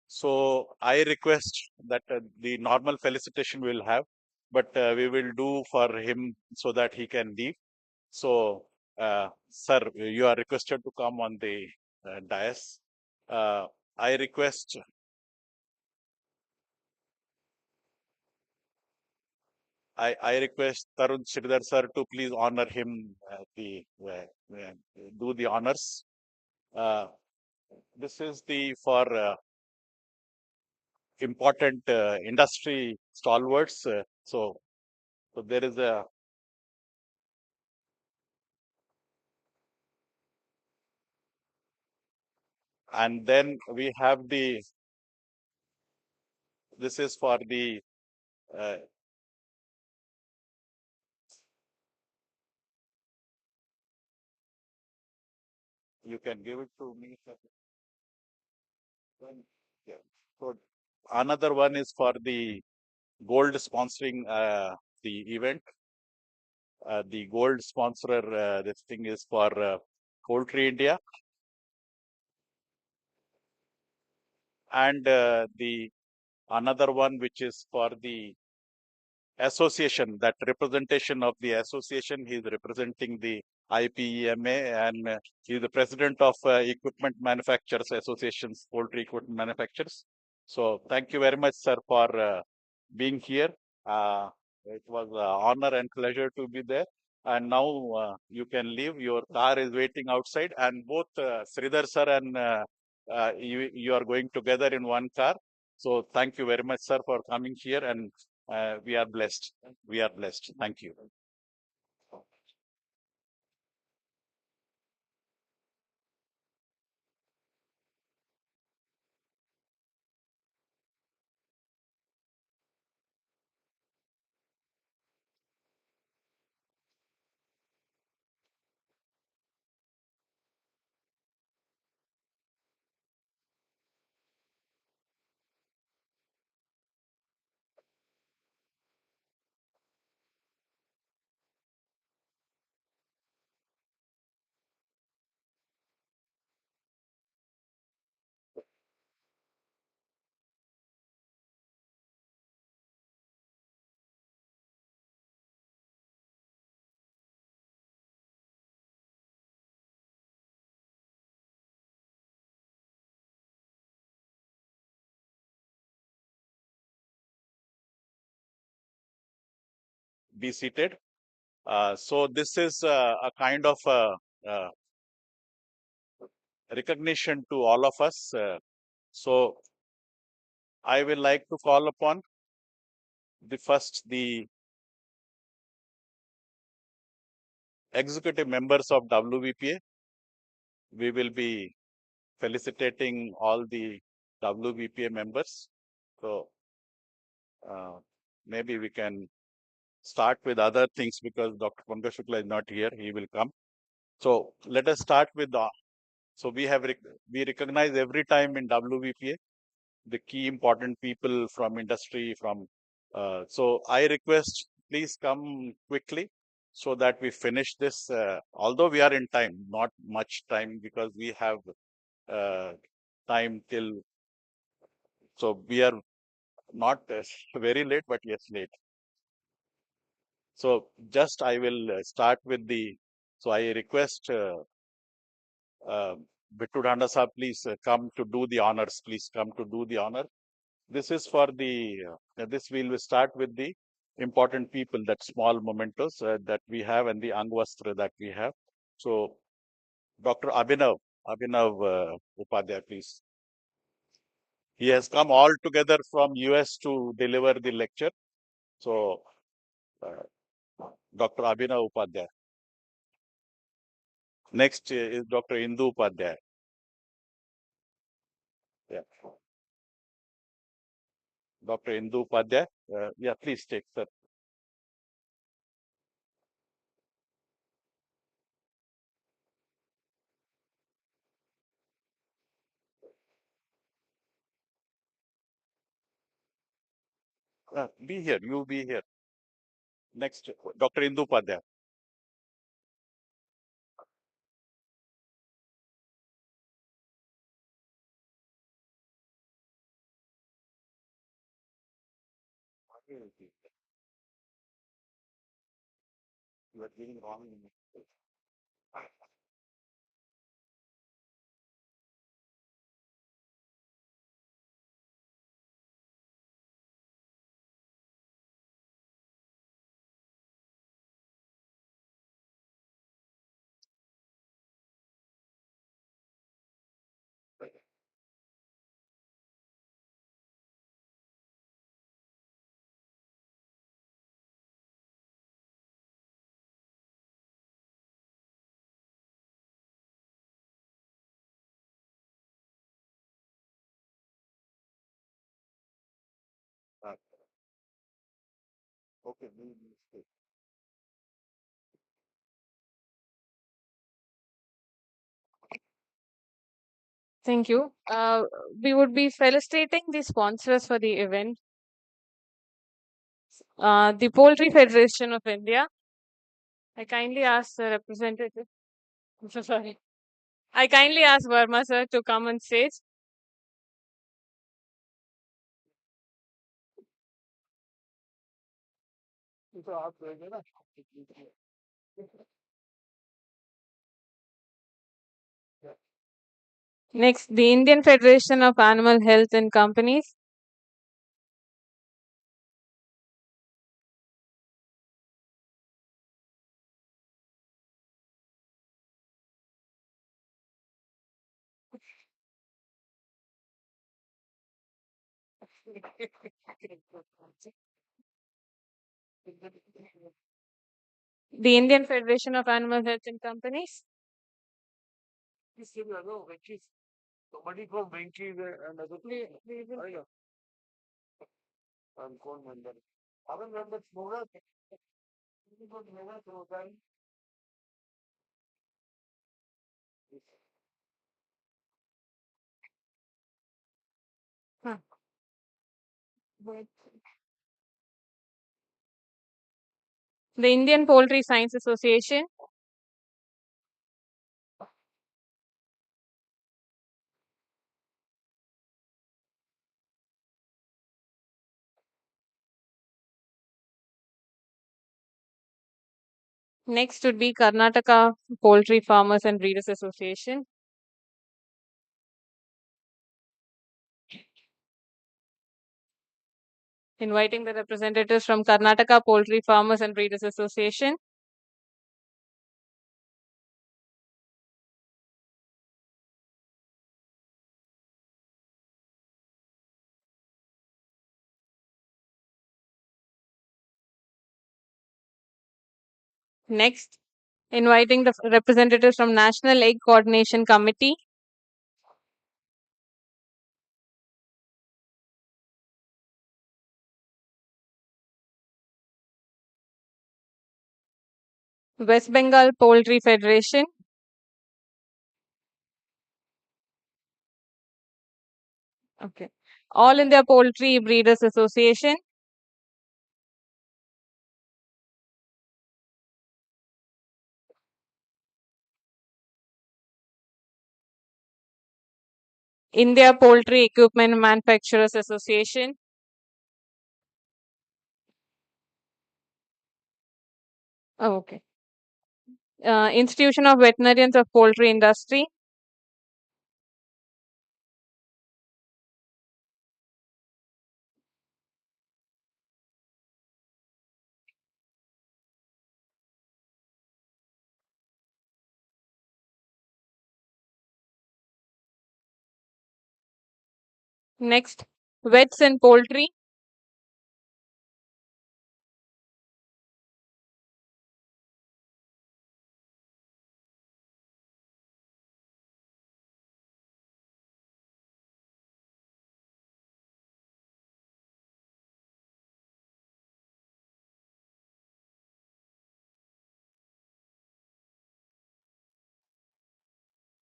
So I request that the normal felicitation we'll have, but we will do for him so that he can leave. So, sir, you are requested to come on the dais. I request I request Tarun Sridhar sir to please honor him do the honors. Uh, this is the for important industry stalwarts. So there is a, and then we have the, this is for the, uh, you can give it to me, sir. Yeah. So another one is for the gold sponsoring the event. The gold sponsor, this thing is for Poultry India. And the another one which is for the association, that representation of the association. He is representing the IPEMA, and he is the president of Equipment Manufacturers Associations, Poultry Equipment Manufacturers. So thank you very much, sir, for being here. It was an honor and pleasure to be there. And now you can leave. Your car is waiting outside, and both Sridhar sir and you are going together in one car. So thank you very much, sir, for coming here, and we are blessed. We are blessed. Thank you. Be seated. So this is a kind of uh, recognition to all of us. So I will like to call upon the executive members of WVPA. We will be felicitating all the WVPA members. So maybe we can start with other things because Dr. Pankaj Shukla is not here. He will come. So let us start with the. So we recognize every time in WVPA the key important people from industry. So I request please come quickly so that we finish this. Although we are in time, not much time because we have uh, time till. So we are not very late, but yes, late. So just I will start with the. So I request Bittu Dhanda Sahab, please come to do the honors. Please come to do the honor. This is for the. This we will start with the important people, that small mementos that we have, and the Angvastra that we have. So Dr. Abhinav Upadhyay, please. He has come all together from US to deliver the lecture. So uh, Dr. Abhinav Upadhyay. Next is Dr. Indu Upadhyay. Yeah. Dr. Indu Upadhyay. Yeah, please take, sir. Be here. You be here. Next, Dr. Indu Upadhyay. You are giving wrong. Okay. Thank you. We would be felicitating the sponsors for the event. The Poultry Federation of India. I kindly ask the representative. I'm so sorry. I kindly ask Verma sir to come on stage. Next, the Indian Federation of Animal Health and Companies. The Indian Federation of Animal Health and Companies. Huh. The Indian Poultry Science Association. Next would be Karnataka Poultry Farmers and Breeders Association. Inviting the representatives from Karnataka Poultry Farmers and Breeders Association. Next, inviting the representatives from National Egg Coordination Committee. West Bengal Poultry Federation. Okay. All India Poultry Breeders Association. India Poultry Equipment Manufacturers Association. Oh, okay. Institution of Veterinarians of Poultry Industry. Next, Vets and Poultry.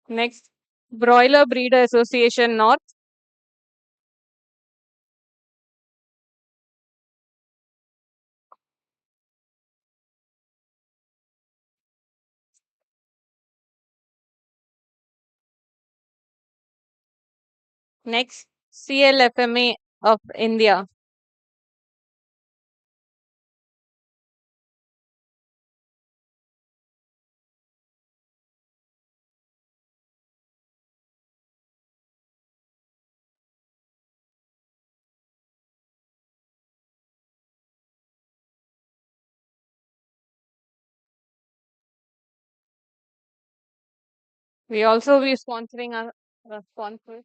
Next, Broiler Breeder Association North. Next, CLFMA of India. We also be sponsoring our sponsor.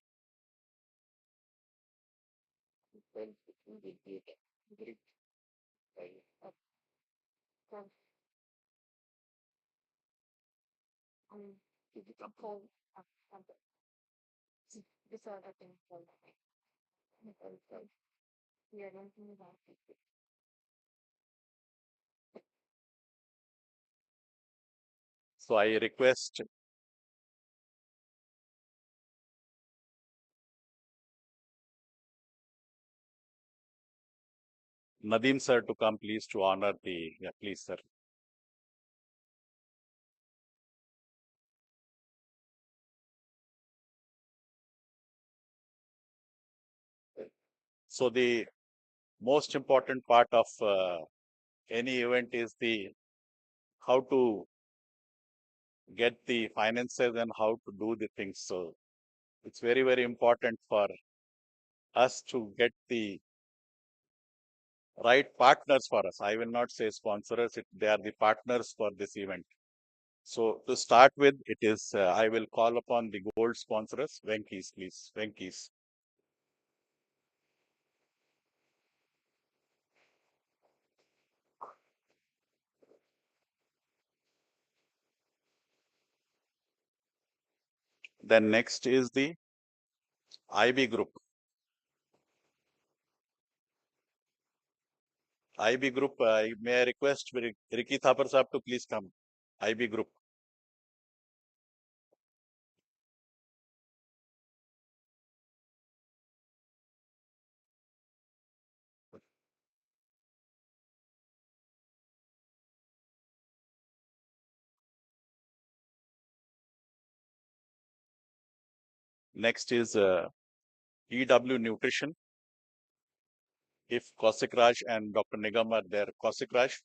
So I request Nadeem sir to come, please, to honor the, yeah, please, sir. So the most important part of any event is the how to get the finances and how to do the things. So it's very, very important for us to get the right partners for us. I will not say sponsors, they are the partners for this event. So to start with, it is, I will call upon the gold sponsors. Venkis, please. Venkis. Then next is the IB group. IB group, may I request Ricky Thapar sahab to please come. IB group. Next is EW Nutrition. If Kaushik Raj and Dr. Nigam are there, Kaushik Raj.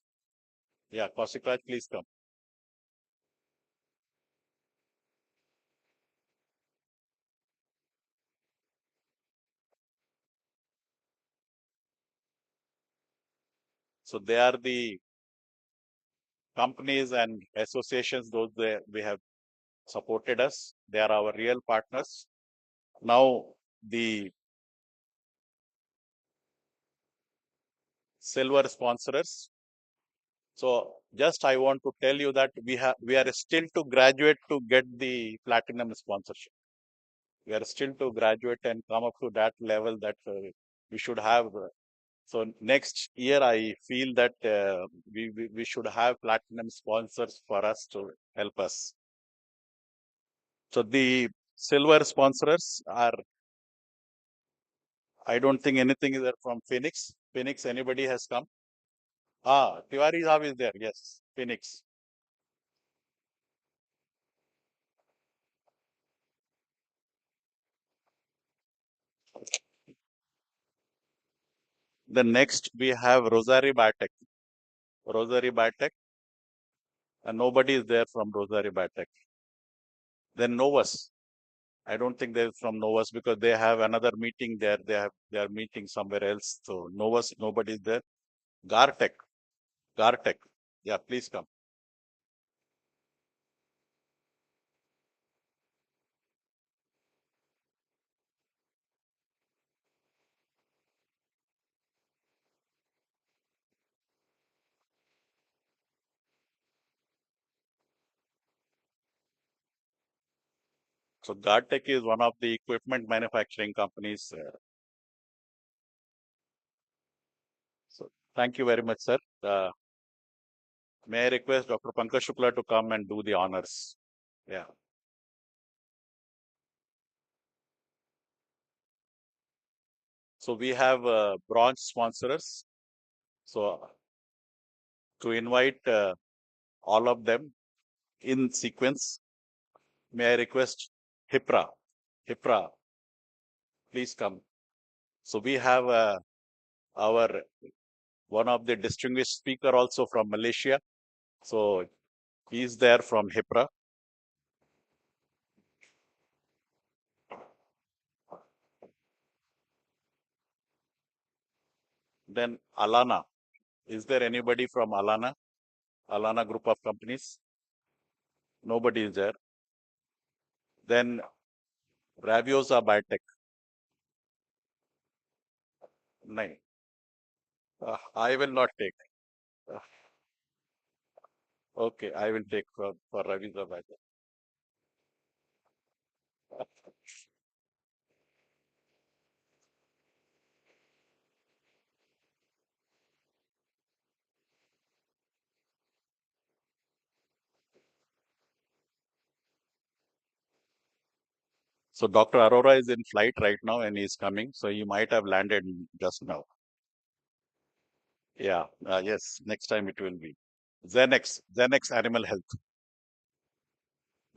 Yeah, Kaushik Raj, please come. So they are the companies and associations, those we have supported us. They are our real partners. Now the silver sponsors. So just I want to tell you that we are still to graduate to get the platinum sponsorship. We are still to graduate and come up to that level that we should have. So next year, I feel that we should have platinum sponsors for us to help us. So the silver sponsors are, I don't think anything is there from Phoenix. Phoenix, anybody has come? Ah, Tiwari Sahab is there. Yes, Phoenix. The next we have Rosary Biotech. Rosary Biotech, and nobody is there from Rosary Biotech. Then Novus. I don't think they're from Novus because they have another meeting there. They are meeting somewhere else. So Novus, nobody is there. Gartech. Gartech. Yeah, please come. So Gartech is one of the equipment manufacturing companies. So thank you very much, sir. May I request Dr. Pankaj Shukla to come and do the honors? Yeah. So we have bronze sponsors. So to invite all of them in sequence, may I request Hipra? Hipra, please come. So we have our one of the distinguished speaker also from Malaysia. So he's there from Hipra. Then Alana. Is there anybody from Alana? Alana group of companies? Nobody is there. Then Raviosa Biotech. No. I will not take. Uh, okay, I will take for Raviosa Biotech. So Dr. Arora is in flight right now and he's coming. So he might have landed just now. Yeah, yes, next time it will be. Xenex Animal Health.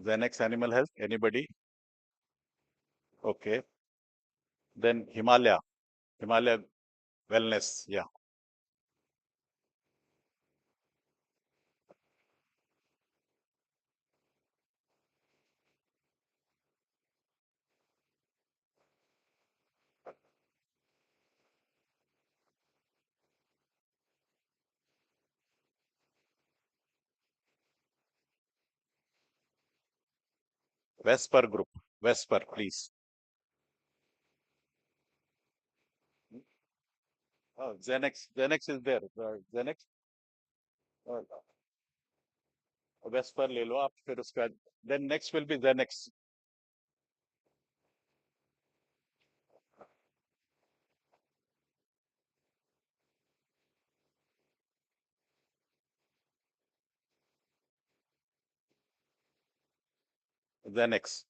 Xenex Animal Health, anybody? Okay. Then Himalaya Wellness, yeah. Vesper Group, Vesper, please. Oh, Xenex is there. Xenex, uh, Vesper ले लो आप फिर उसका. Then next will be Xenex. Xenex.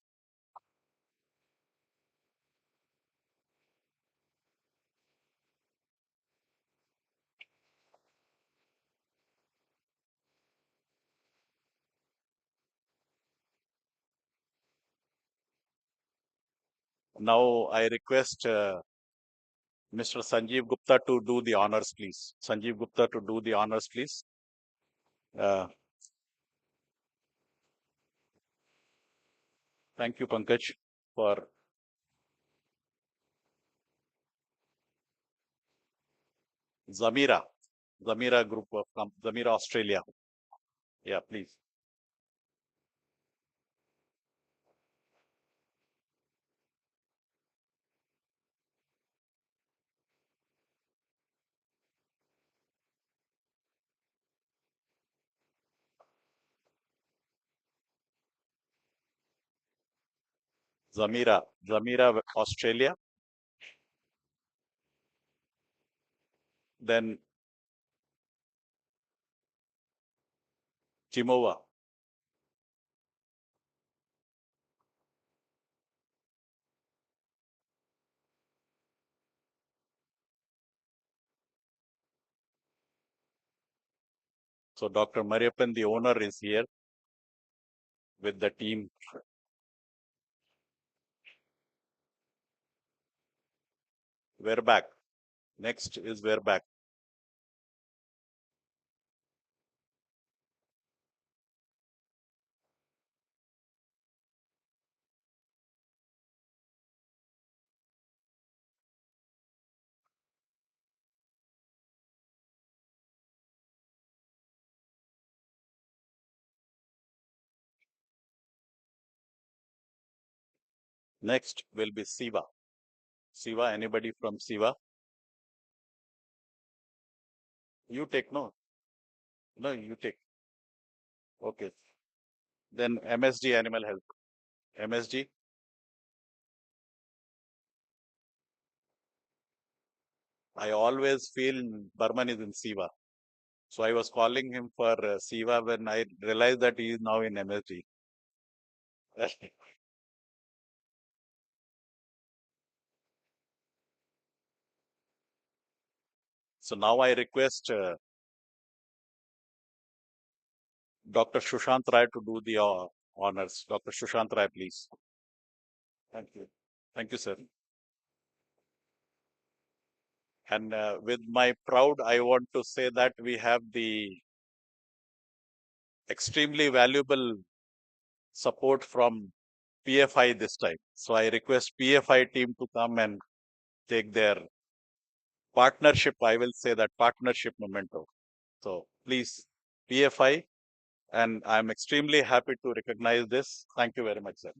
Now I request Mr. Sanjeev Gupta to do the honors, please. Sanjeev Gupta to do the honors, please. Thank you, Pankaj, for Zamira, Zamira Group of Zamira Australia. Yeah, please. Zamira Australia. Then Chimova. So Dr. Mariappan, the owner, is here with the team. We're back. Next is we're back. Next will be Siva. Siva, anybody from Siva? You take, no? No, you take. Okay. Then MSD Animal Health. MSD. I always feel Burman is in Siva. So I was calling him for Siva when I realized that he is now in MSD. So now I request Dr. Shushant Rai to do the honors. Dr. Shushant Rai, please. Thank you. Thank you, sir. And with my proud, I want to say that we have the extremely valuable support from PFI this time. So I request PFI team to come and take their partnership, I will say that partnership memento. So please, PFI, and I'm extremely happy to recognize this. Thank you very much, sir.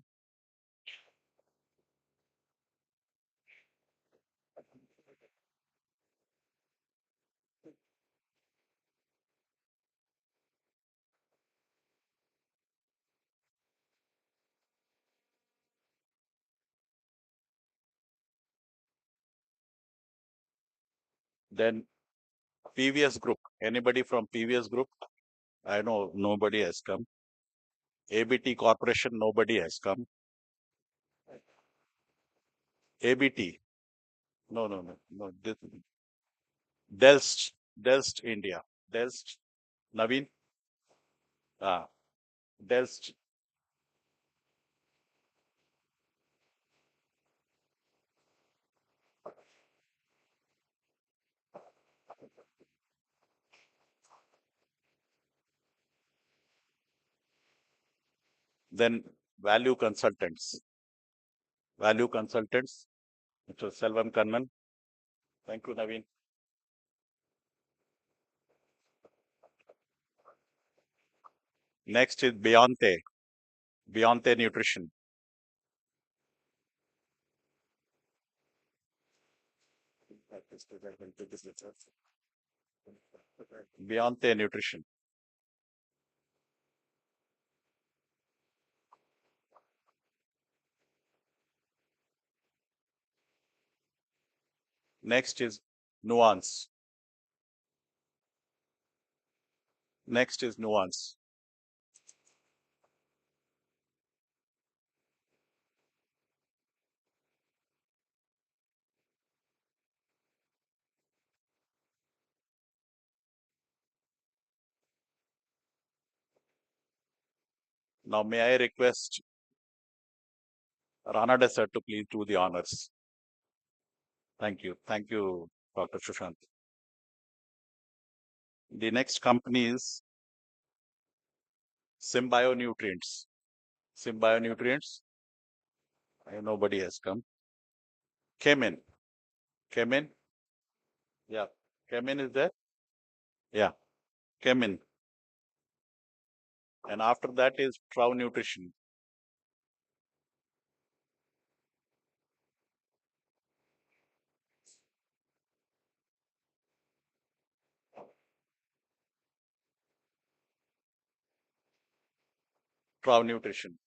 Then PVS Group, anybody from PVS Group? I know nobody has come. ABT Corporation, nobody has come. ABT, no. Delst, Delst India. Delst, Naveen? Delst. Then Value Consultants. Value Consultants, Mr. Selvam Kannan. Thank you, Naveen. Next is Beyonte. Beyonte Nutrition. Beyonte Nutrition. Next is Nuance. Next is Nuance. Now, may I request Rana Desar to please do the honors. Thank you. Thank you, Dr. Sushant. The next company is Symbionutrients. Symbionutrients. Nobody has come. Kemin. Kemin. Yeah. Kemin is there? Yeah. Kemin. And after that is Trow Nutrition. Trow Nutrition.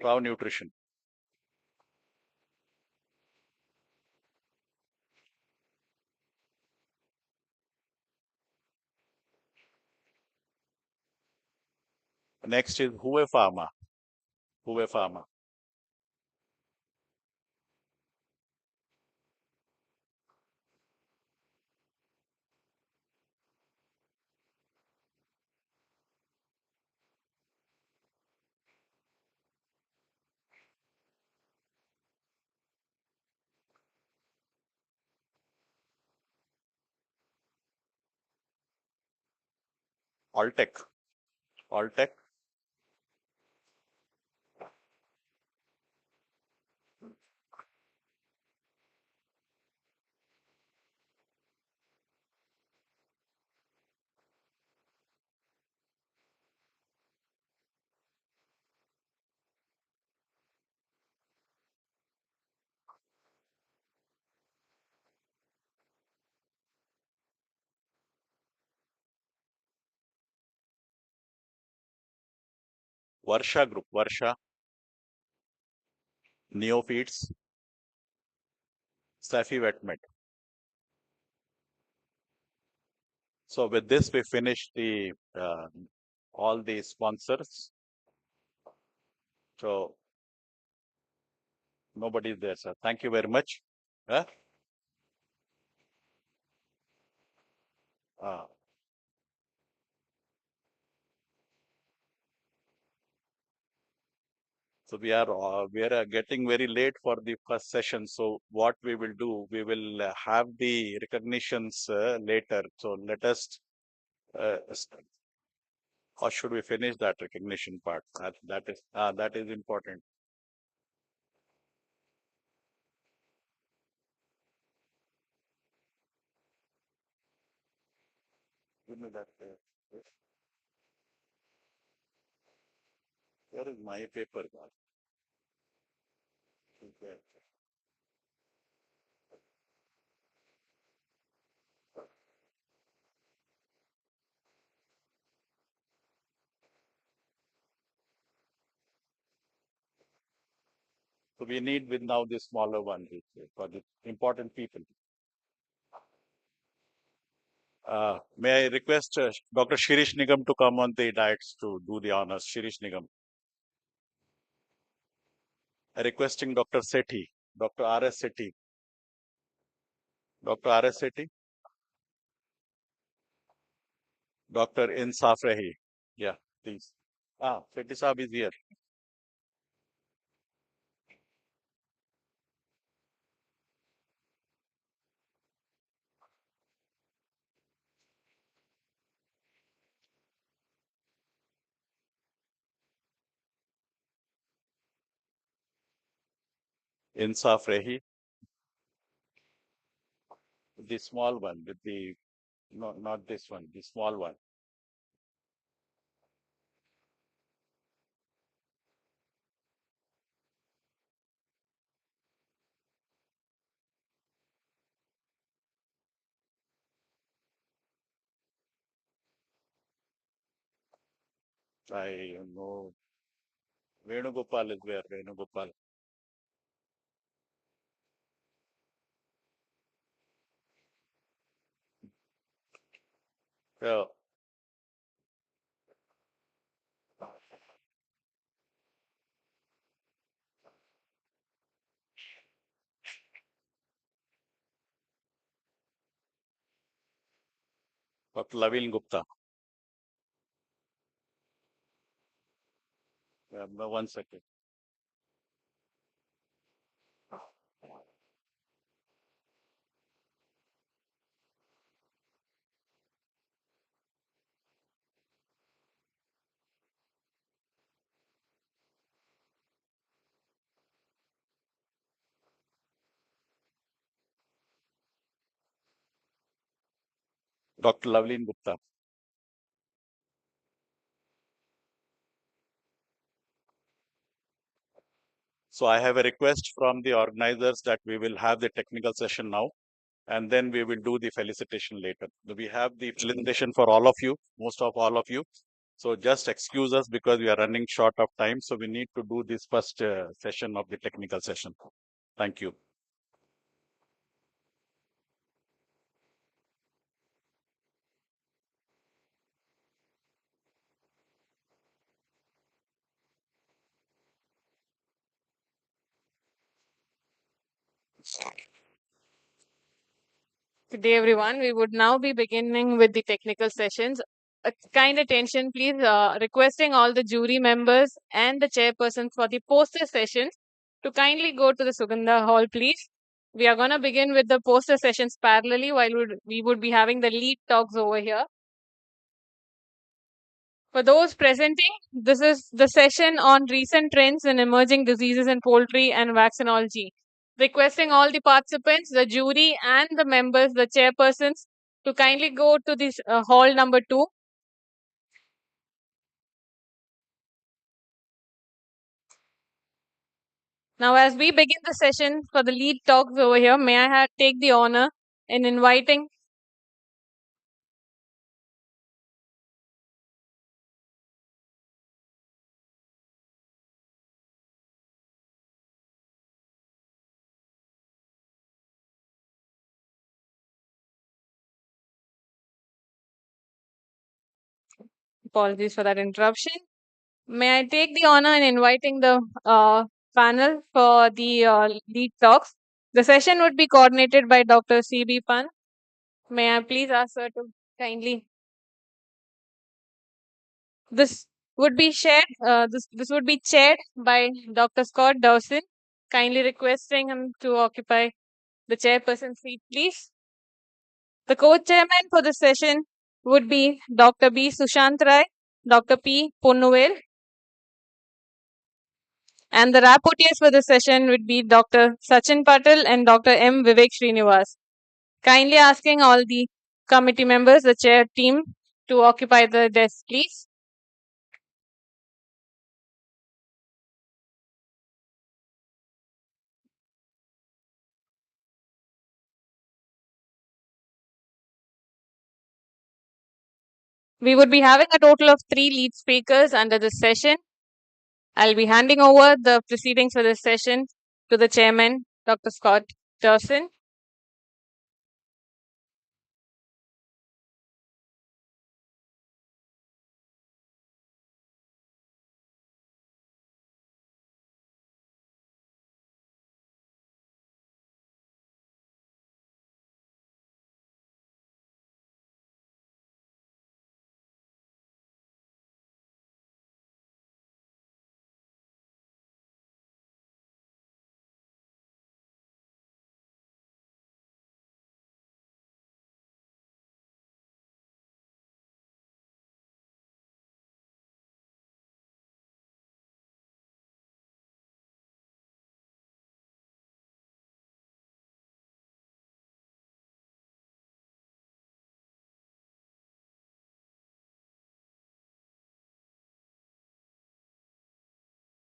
Trow Nutrition. Next is Wvpa. Wvpa. Alltech. Alltech. Varsha Group. Varsha. Neofeeds. Safi Wetmet. So with this, we finish the all the sponsors. So nobody is there, sir. Thank you very much. Huh? Uh, so we are getting very late for the first session. So what we will do, we will have the recognitions later. So let us, or should we finish that recognition part? That is important. Give me that. Where is my paper? Okay. So we need with now the smaller one for the important people. May I request Dr. Shirish Nigam to come on the dais to do the honors? Shirish Nigam. Requesting Dr. Sethi, Dr. R.S. Sethi. Dr. R.S. Sethi. Dr. Insaf Rahi. Yeah, please. Sethi Saab is here. Insaf Rahi. The small one with the, no, not this one, the small one. I know. Venugopal is where? Venugopal. Yeah. Dr. Lavin Gupta. No, 1 second. Dr. Lavin Gupta. So I have a request from the organizers that we will have the technical session now, and then we will do the felicitation later. We have the felicitation for all of you, most of all of you. So just excuse us because we are running short of time. So we need to do this first session of the technical session. Thank you. Good day, everyone. We would now be beginning with the technical sessions. Kind attention, please. Requesting all the jury members and the chairpersons for the poster sessions to kindly go to the Sugandha Hall, please. We are going to begin with the poster sessions parallelly while we would be having the lead talks over here. For those presenting, this is the session on recent trends in emerging diseases in poultry and vaccinology. Requesting all the participants, the jury and the members, the chairpersons, to kindly go to this hall number 2. Now, as we begin the session for the lead talks over here, may I take the honor in inviting apologies for that interruption. May I take the honor in inviting the panel for the lead talks. The session would be coordinated by Dr. C.B. Pan. May I please ask her to kindly. This would be shared. This would be chaired by Dr. Scott Dawson. Kindly requesting him to occupy the chairperson seat, please. The co-chairman for the session would be Dr. B. Sushant Rai, Dr. P. Ponnuvel, and the rapporteurs for the session would be Dr. Sachin Patel and Dr. M. Vivek Srinivas. Kindly asking all the committee members, the chair team, to occupy the desk, please. We would be having a total of 3 lead speakers under this session. I'll be handing over the proceedings for this session to the chairman, Dr. Scott Dawson.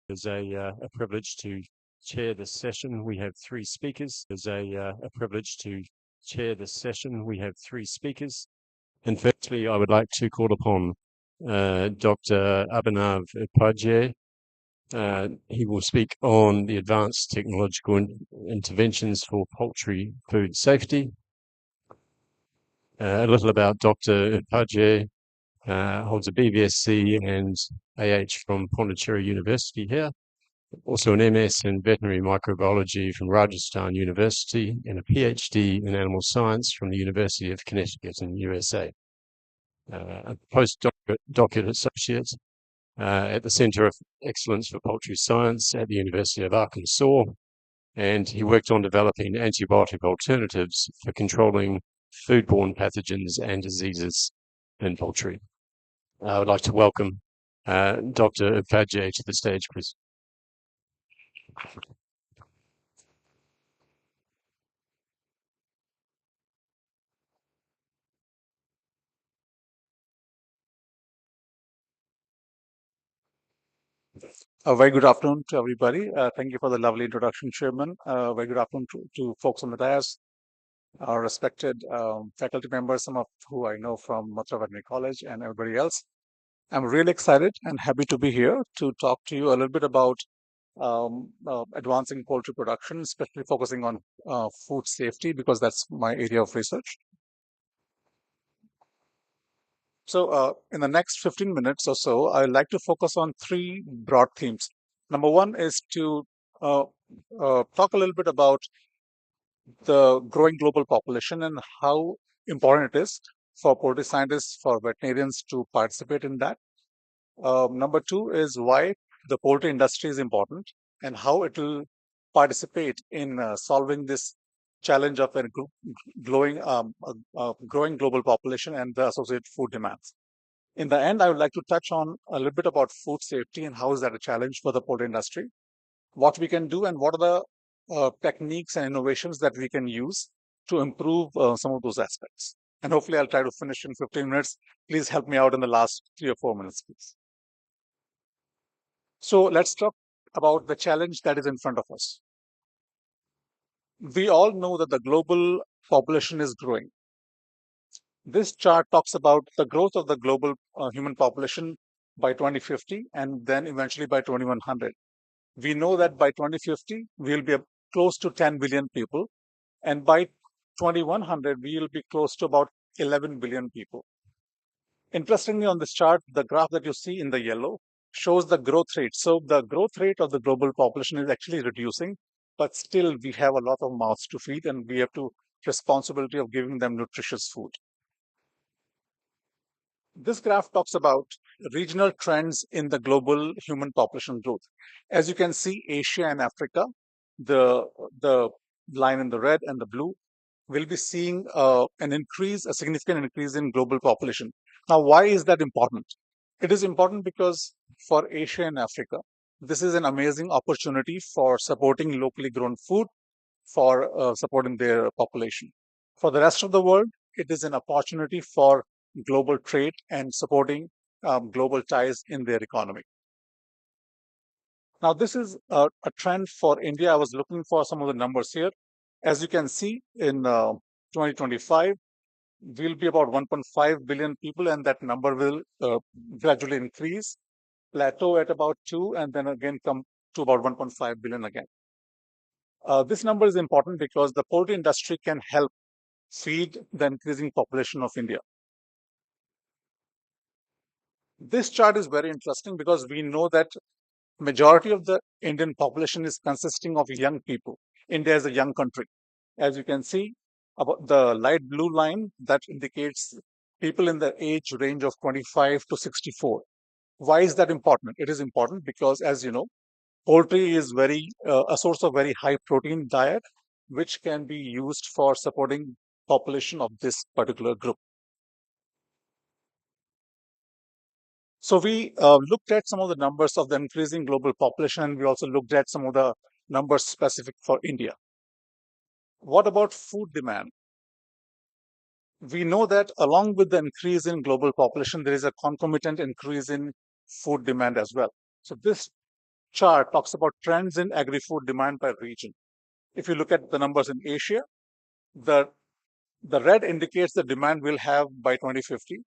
It's a privilege to chair this session. We have three speakers. It's a privilege to chair this session. We have three speakers. And firstly, I would like to call upon Dr. Abhinav Upadhyay. He will speak on the advanced technological interventions for poultry food safety. A little about Dr. Upadhyay. Holds a BVSc and AH from Pondicherry University here. Also an MS in veterinary microbiology from Rajasthan University and a PhD in animal science from the University of Connecticut in the USA. A postdoctorate associate at the Center of Excellence for Poultry Science at the University of Arkansas. And he worked on developing antibiotic alternatives for controlling foodborne pathogens and diseases in poultry. I would like to welcome Dr. Upadhyay to the stage, please. A very good afternoon to everybody. Thank you for the lovely introduction, Chairman. Very good afternoon to folks on the dais, our respected faculty members, some of who I know from Mathura Veterinary College and everybody else. I'm really excited and happy to be here to talk to you a little bit about advancing poultry production, especially focusing on food safety, because that's my area of research. So in the next 15 minutes or so, I'd like to focus on three broad themes. Number one is to talk a little bit about the growing global population and how important it is for poultry scientists, for veterinarians to participate in that. Number two is why the poultry industry is important and how it will participate in solving this challenge of a growing global population and the associated food demands. In the end, I would like to touch on a little bit about food safety and how is that a challenge for the poultry industry, what we can do, and what are the techniques and innovations that we can use to improve some of those aspects. And hopefully I'll try to finish in 15 minutes. Please help me out in the last 3 or 4 minutes, please. So let's talk about the challenge that is in front of us. We all know that the global population is growing. This chart talks about the growth of the global human population by 2050 and then eventually by 2100. We know that by 2050, we will be close to 10 billion people. And by 2100, we will be close to about 11 billion people. Interestingly, on this chart, the graph that you see in the yellow shows the growth rate. So the growth rate of the global population is actually reducing, but still we have a lot of mouths to feed and we have to responsibility of giving them nutritious food. This graph talks about regional trends in the global human population growth. As you can see, Asia and Africa, the line in the red and the blue, will be seeing a significant increase in global population. Now, why is that important? It is important because for Asia and Africa, this is an amazing opportunity for supporting locally grown food, for supporting their population. For the rest of the world, it is an opportunity for global trade and supporting global ties in their economy. Now, this is a trend for India. I was looking for some of the numbers here. As you can see, in 2025, we'll be about 1.5 billion people, and that number will gradually increase, plateau at about 2, and then again come to about 1.5 billion again. This number is important because the poultry industry can help feed the increasing population of India. This chart is very interesting because we know that majority of the Indian population is consisting of young people. India is a young country. As you can see, about the light blue line, that indicates people in the age range of 25 to 64. Why is that important? It is important because, as you know, poultry is a source of very high protein diet, which can be used for supporting population of this particular group. So we looked at some of the numbers of the increasing global population, and we also looked at some of the numbers specific for India. What about food demand? We know that along with the increase in global population, there is a concomitant increase in food demand as well. So this chart talks about trends in agri-food demand by region. If you look at the numbers in Asia, the red indicates the demand we'll have by 2050,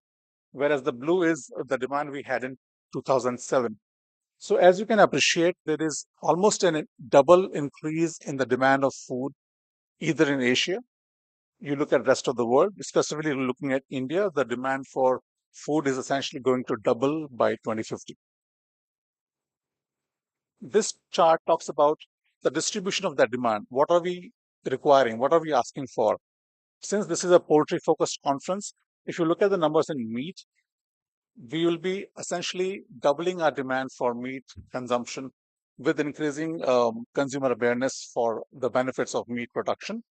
whereas the blue is the demand we had in 2007. So as you can appreciate, there is almost a double increase in the demand of food, either in Asia, you look at rest of the world, specifically looking at India, the demand for food is essentially going to double by 2050. This chart talks about the distribution of that demand. What are we requiring? What are we asking for? Since this is a poultry-focused conference, if you look at the numbers in meat, we will be essentially doubling our demand for meat consumption with increasing consumer awareness for the benefits of meat production.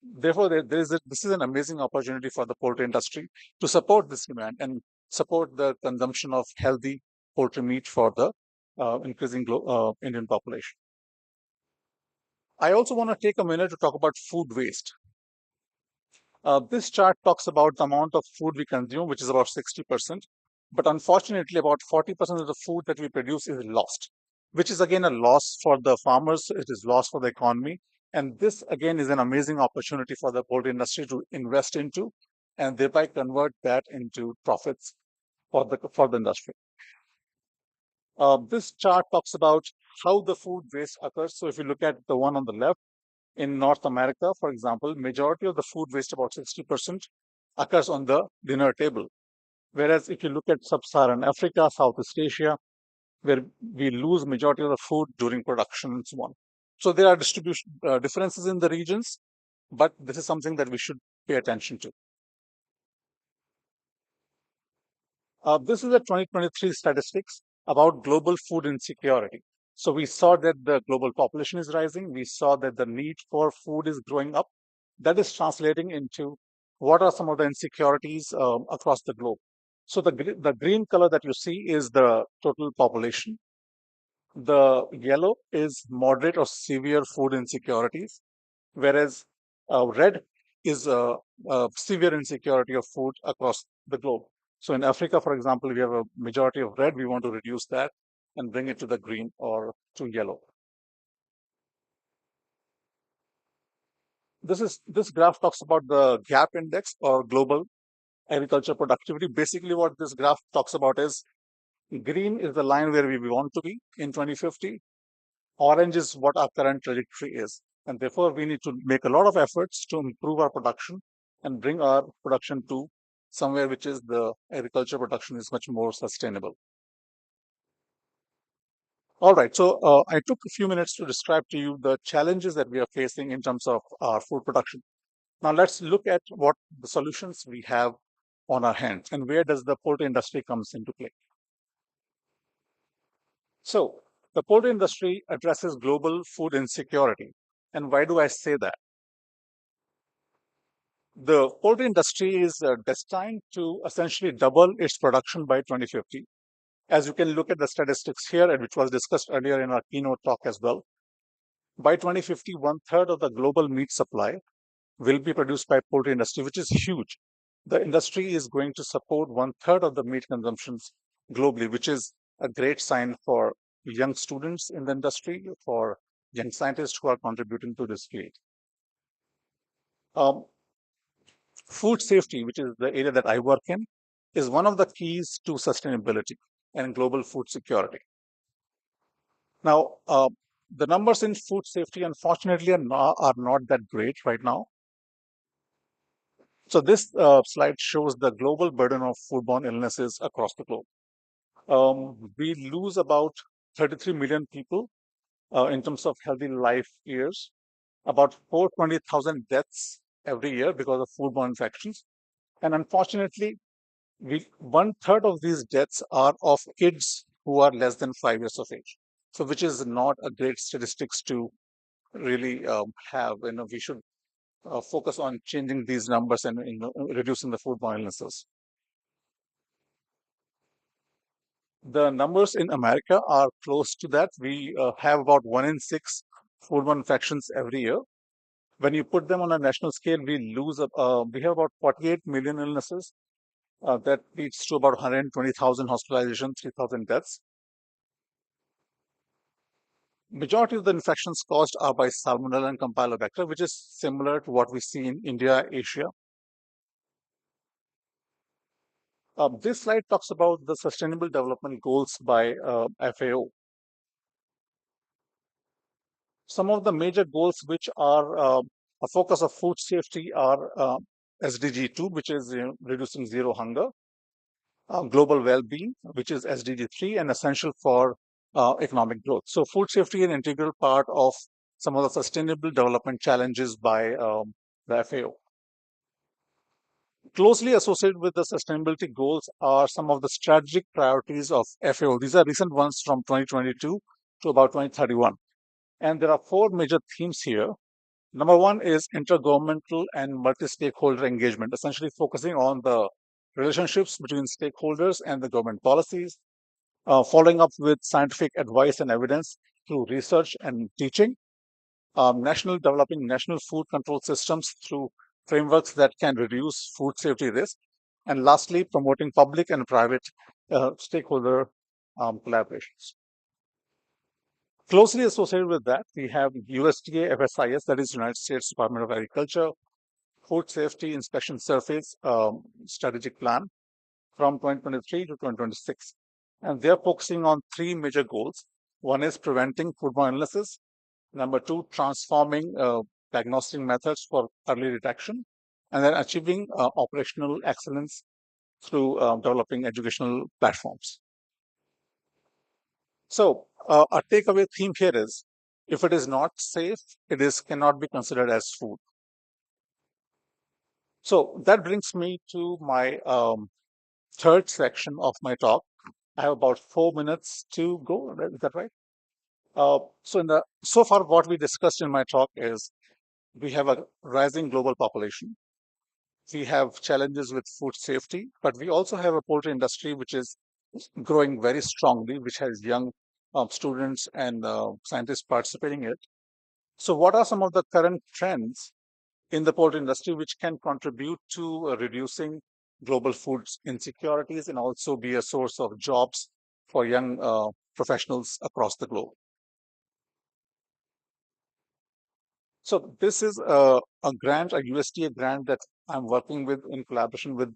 Therefore, this is an amazing opportunity for the poultry industry to support this demand and support the consumption of healthy poultry meat for the increasing Indian population. I also want to take a minute to talk about food waste. This chart talks about the amount of food we consume, which is about 60%. But unfortunately, about 40% of the food that we produce is lost, which is again a loss for the farmers. It is loss for the economy. And this again is an amazing opportunity for the poultry industry to invest into and thereby convert that into profits for the industry. This chart talks about how the food waste occurs. So if you look at the one on the left, in North America, for example, majority of the food waste, about 60%, occurs on the dinner table. Whereas if you look at Sub-Saharan Africa, Southeast Asia, where we lose majority of the food during production and so on. So there are distribution differences in the regions, but this is something that we should pay attention to. This is the 2023 statistics about global food insecurity. So we saw that the global population is rising. We saw that the need for food is growing up. That is translating into what are some of the insecurities across the globe. So the green color that you see is the total population. The yellow is moderate or severe food insecurities, whereas red is severe insecurity of food across the globe. So in Africa, for example, we have a majority of red. We want to reduce that and bring it to the green or to yellow. This graph talks about the gap index or global agriculture productivity. Basically, what this graph talks about is green is the line where we want to be in 2050. Orange is what our current trajectory is. And therefore, we need to make a lot of efforts to improve our production and bring our production to somewhere which is the agriculture production is much more sustainable. All right, so I took a few minutes to describe to you the challenges that we are facing in terms of our food production. Now let's look at what the solutions we have on our hands and where does the poultry industry comes into play. So the poultry industry addresses global food insecurity. And why do I say that? The poultry industry is destined to essentially double its production by 2050. As you can look at the statistics here, and which was discussed earlier in our keynote talk as well. By 2050, 1/3 of the global meat supply will be produced by poultry industry, which is huge. The industry is going to support 1/3 of the meat consumptions globally, which is a great sign for young students in the industry, for young scientists who are contributing to this field. Food safety, which is the area that I work in, is one of the keys to sustainability and global food security. Now, the numbers in food safety, unfortunately, are not that great right now. So this slide shows the global burden of foodborne illnesses across the globe. We lose about 33 million people in terms of healthy life years, about 420,000 deaths every year because of foodborne infections. And unfortunately, 1/3 of these deaths are of kids who are less than 5 years of age. So which is not a great statistics to really have. We should focus on changing these numbers and reducing the foodborne illnesses. The numbers in America are close to that. We have about 1 in 6 foodborne infections every year. When you put them on a national scale, we have about 48 million illnesses. That leads to about 120,000 hospitalizations, 3,000 deaths. Majority of the infections caused are by Salmonella and Campylobacter, which is similar to what we see in India, Asia. This slide talks about the Sustainable Development Goals by FAO. Some of the major goals which are a focus of food safety are SDG 2, which is reducing zero hunger, global well-being, which is SDG 3, and essential for economic growth. So food safety is an integral part of some of the sustainable development challenges by the FAO. Closely associated with the sustainability goals are some of the strategic priorities of FAO. These are recent ones from 2022 to about 2031. And there are four major themes here. Number one is intergovernmental and multi-stakeholder engagement, essentially focusing on the relationships between stakeholders and the government policies, following up with scientific advice and evidence through research and teaching, developing national food control systems through frameworks that can reduce food safety risk, and lastly, promoting public and private stakeholder collaborations. Closely associated with that, we have USDA FSIS, that is United States Department of Agriculture, Food Safety Inspection Surface Strategic Plan from 2023 to 2026. And they're focusing on three major goals. One is preventing foodborne illnesses. Number two, transforming diagnostic methods for early detection. And then achieving operational excellence through developing educational platforms. So a takeaway theme here is, if it is not safe, cannot be considered as food. So that brings me to my third section of my talk. I have about 4 minutes to go. Is that right? So far, what we discussed in my talk is we have a rising global population. We have challenges with food safety, but we also have a poultry industry which is growing very strongly, which has young students and scientists participating in it. So what are some of the current trends in the poultry industry which can contribute to reducing global food insecurities and also be a source of jobs for young professionals across the globe? So this is a grant, a USDA grant that I'm working with in collaboration with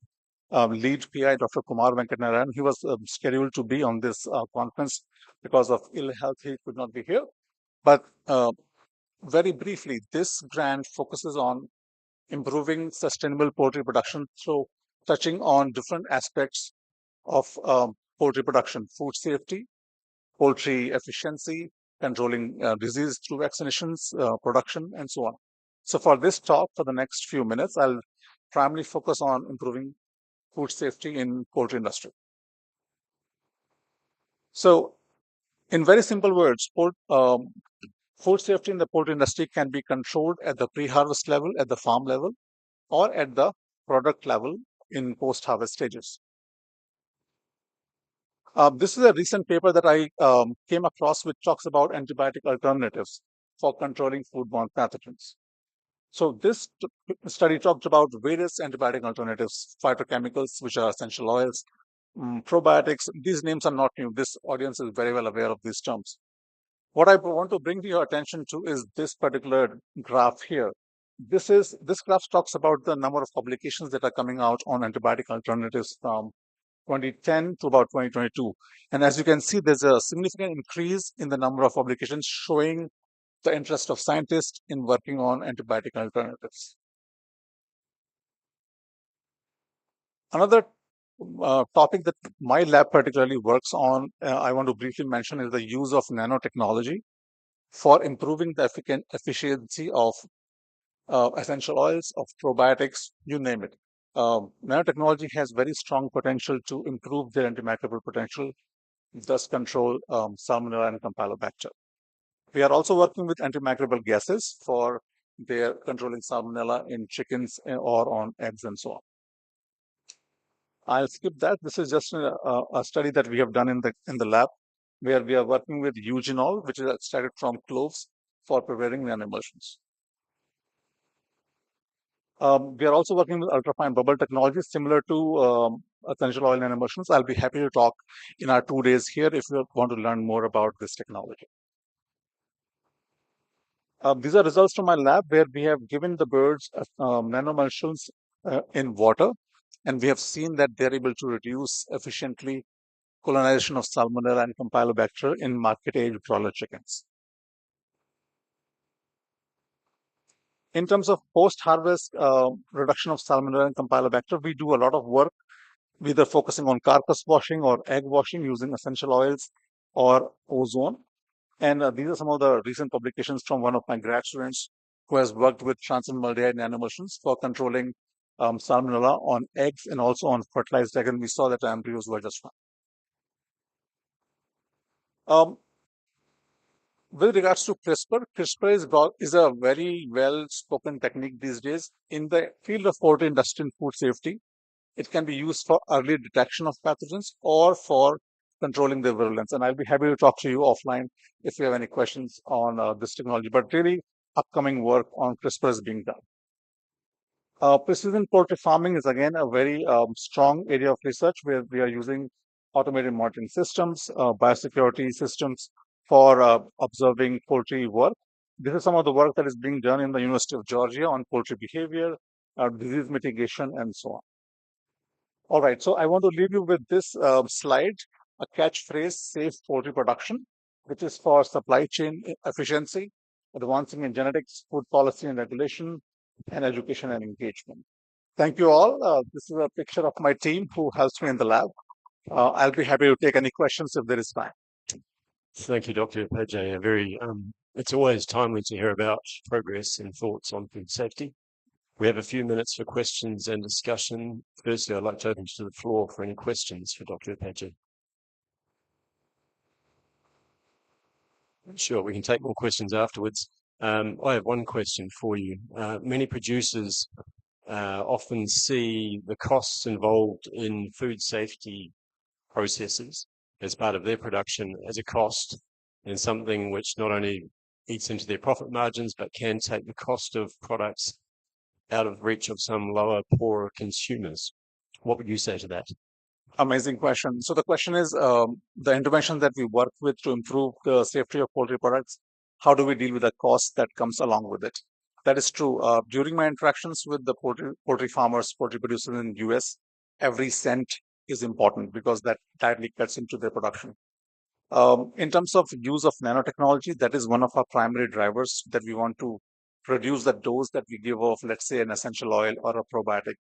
lead PI, Dr. Kumar Venkatnarayan. He was scheduled to be on this conference because of ill health. He could not be here. But very briefly, this grant focuses on improving sustainable poultry production through touching on different aspects of poultry production: food safety, poultry efficiency, controlling disease through vaccinations, production, and so on. So for this talk, for the next few minutes, I'll primarily focus on improving food safety in poultry industry. So in very simple words, food safety in the poultry industry can be controlled at the pre-harvest level, at the farm level, or at the product level in post-harvest stages. This is a recent paper that I came across which talks about antibiotic alternatives for controlling foodborne pathogens. So this study talked about various antibiotic alternatives, phytochemicals, which are essential oils, probiotics. These names are not new. This audience is very well aware of these terms. What I want to bring to your attention to is this particular graph here. This graph talks about the number of publications that are coming out on antibiotic alternatives from 2010 to about 2022. And as you can see, there's a significant increase in the number of publications showing the interest of scientists in working on antibiotic alternatives. Another topic that my lab particularly works on, I want to briefly mention, is the use of nanotechnology for improving the efficiency of essential oils, of probiotics, you name it. Nanotechnology has very strong potential to improve their antimicrobial potential, thus control Salmonella and Campylobacter. We are also working with antimicrobial gases for their controlling Salmonella in chickens or on eggs and so on. I'll skip that. This is just a study that we have done in the lab, where we are working with eugenol, which is extracted from cloves for preparing nanoemulsions. We are also working with ultrafine bubble technology similar to essential oil nanoemulsions. I'll be happy to talk in our 2 days here if you want to learn more about this technology. These are results from my lab where we have given the birds nanoemulsions in water, and we have seen that they're able to reduce efficiently colonization of Salmonella and Campylobacter in market-age broiler chickens. In terms of post-harvest reduction of Salmonella and Campylobacter, we do a lot of work, either focusing on carcass washing or egg washing using essential oils or ozone. And these are some of the recent publications from one of my grad students who has worked with transmaldehyde nanoemulsions for controlling Salmonella on eggs and also on fertilized egg. And we saw that the embryos were just fine. With regards to CRISPR, CRISPR is a very well-spoken technique these days. In the field of poultry industry and food safety, it can be used for early detection of pathogens or for controlling their virulence. And I'll be happy to talk to you offline if you have any questions on this technology. But really, upcoming work on CRISPR is being done. Precision poultry farming is again a very strong area of research where we are using automated monitoring systems, biosecurity systems for observing poultry work. This is some of the work that is being done in the University of Georgia on poultry behavior, disease mitigation, and so on. All right, so I want to leave you with this slide, a catchphrase, safe poultry production, which is for supply chain efficiency, advancing in genetics, food policy and regulation, and education and engagement. Thank you all. This is a picture of my team who helps me in the lab. I'll be happy to take any questions if there is time. Thank you, Dr. Wvpa. It's always timely to hear about progress and thoughts on food safety. We have a few minutes for questions and discussion. Firstly, I'd like to open to the floor for any questions for Dr. Wvpa. Sure, we can take more questions afterwards. I have one question for you. Many producers often see the costs involved in food safety processes as part of their production as a cost and something which not only eats into their profit margins, but can take the cost of products out of reach of some lower, poorer consumers. What would you say to that? Amazing question. So the question is, the interventions that we work with to improve the safety of poultry products, how do we deal with the cost that comes along with it? That is true. During my interactions with the poultry farmers, poultry producers in the US, every cent is important because that directly cuts into their production. In terms of use of nanotechnology, that is one of our primary drivers that we want to reduce the dose that we give of, let's say, an essential oil or a probiotic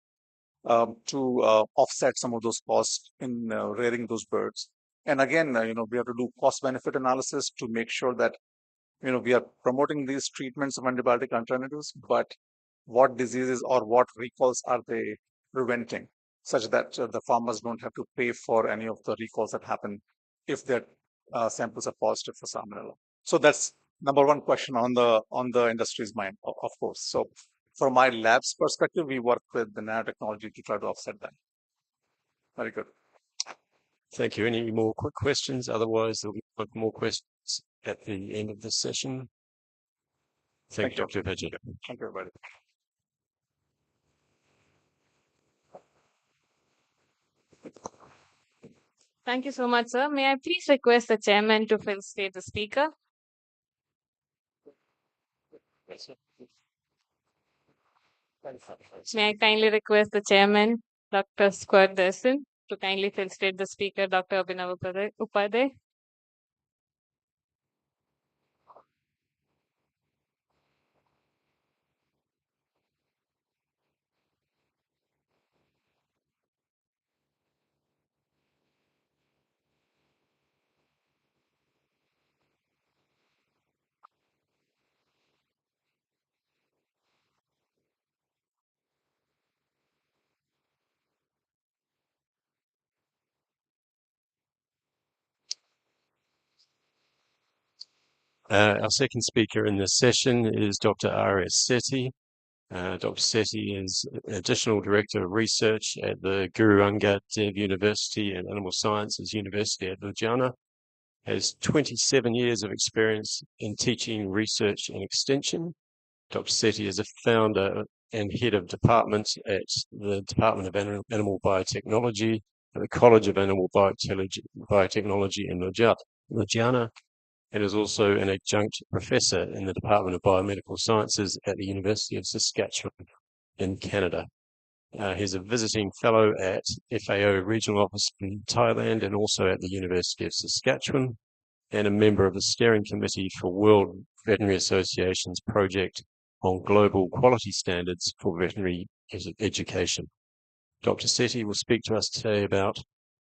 to offset some of those costs in rearing those birds. And again, we have to do cost-benefit analysis to make sure that, we are promoting these treatments of antibiotic alternatives, but what diseases or what recalls are they preventing, such that the farmers don't have to pay for any of the recalls that happen if their samples are positive for Salmonella. So that's number one question on the industry's mind, of course. So from my lab's perspective, we work with the nanotechnology to try to offset that. Very good. Thank you. Any more quick questions? Otherwise, there'll be more questions at the end of this session. Thank you, Dr. Wvpa. Thank you, everybody. Thank you so much, sir. May I please request the chairman to felicitate the speaker? May I kindly request the chairman, Dr. Squirt Derson, to kindly felicitate the speaker, Dr. Abhinav Upadhyay. Our second speaker in this session is Dr. R.S. Sethi. Dr. Sethi is Additional Director of Research at the Guru Angad Dev University and Animal Sciences University at Ludhiana. Has 27 years of experience in teaching research and extension. Dr. Sethi is a founder and head of department at the Department of Animal Biotechnology at the College of Animal Biotechnology in Ludhiana. and is also an adjunct professor in the Department of Biomedical Sciences at the University of Saskatchewan in Canada. He's a visiting fellow at FAO Regional Office in Thailand and also at the University of Saskatchewan, and a member of the steering committee for World Veterinary Association's project on global quality standards for veterinary education. Dr. Sethi will speak to us today about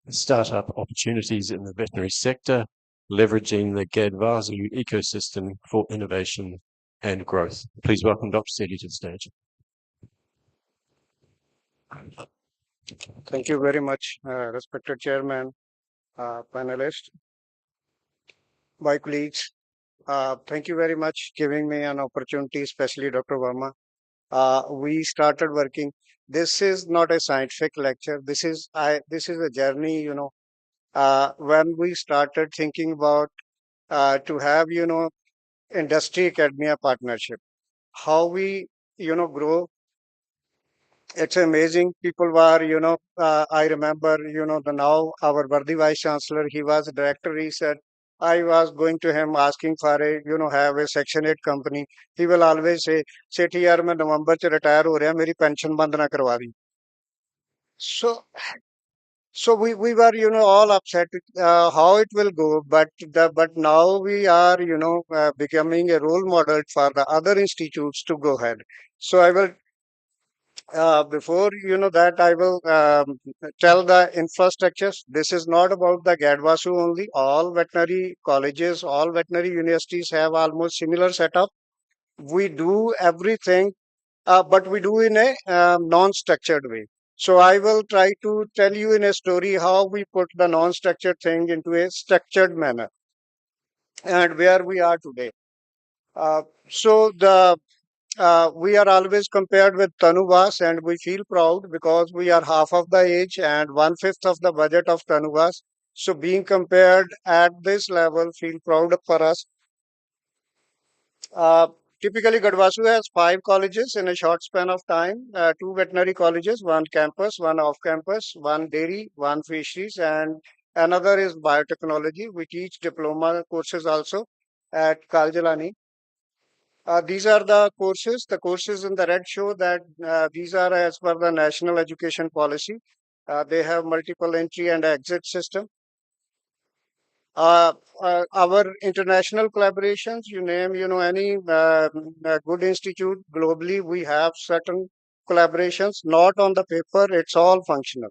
startup opportunities in the veterinary sector, leveraging the Gadvasu ecosystem for innovation and growth. Please welcome Dr. Sethi to the stage. Thank you very much, respected chairman, panelists, my colleagues. Thank you very much giving me an opportunity, especially Dr. Verma. We started working. This is not a scientific lecture. This is a journey. When we started thinking about to have industry academia partnership, how we grow. It's amazing. People were, I remember, the now our worthy vice chancellor, he was a director. He said, I was going to him asking for a, have a Section 8 company. He will always say, Sethi yaar, main November ch retire ho raha, meri pension band na karwa di. So we were, all upset how it will go, but now we are, becoming a role model for the other institutes to go ahead. So I will before that, I will tell the infrastructures. This is not about the Gadvasu only. All veterinary colleges, all veterinary universities have almost similar setup. We do everything, but we do in a non-structured way. So I will try to tell you in a story how we put the non-structured thing into a structured manner and where we are today. So we are always compared with Tanuvas, and we feel proud because we are half of the age and 1/5 of the budget of Tanuvas. So being compared at this level, feel proud for us. Typically, Gadvasu has 5 colleges in a short span of time, 2 veterinary colleges, 1 campus, 1 off campus, 1 dairy, 1 fisheries, and another is biotechnology. We teach diploma courses also at Kaljalani. These are the courses. The courses in the red show that these are as per the national education policy. They have multiple entry and exit system. Our international collaborations, you name, any good institute globally, we have certain collaborations, not on the paper, it's all functional.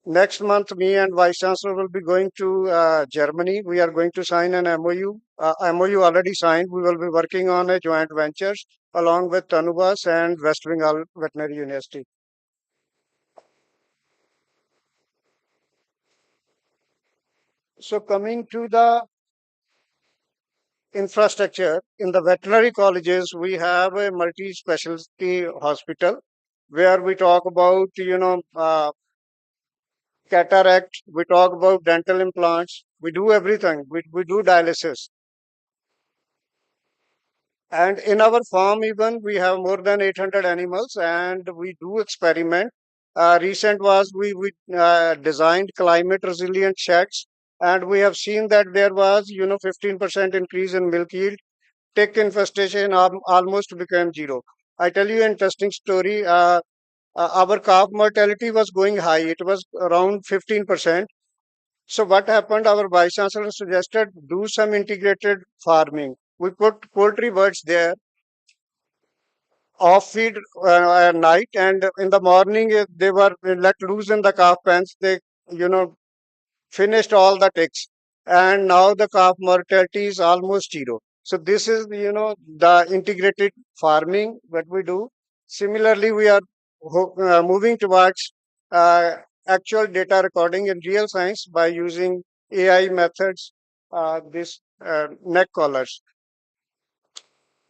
Next month, me and Vice Chancellor will be going to Germany. We are going to sign an MOU. MOU already signed. We will be working on a joint ventures along with Tanuvas and West Bengal Veterinary University. So coming to the infrastructure, in the veterinary colleges, we have a multi-specialty hospital where we talk about, cataract, we talk about dental implants, we do everything, we do dialysis. And in our farm even, we have more than 800 animals and we do experiment. Recent was we designed climate resilient sheds and we have seen that there was, 15% increase in milk yield. Tick infestation almost became zero. I tell you an interesting story. Our calf mortality was going high. It was around 15%. So what happened? Our vice chancellor suggested do some integrated farming. We put poultry birds there, off feed at night, and in the morning they were let loose in the calf pens. They, finished all the ticks, and now the calf mortality is almost zero. So this is, the integrated farming that we do. Similarly, we are moving towards actual data recording in real science by using AI methods, this neck collars.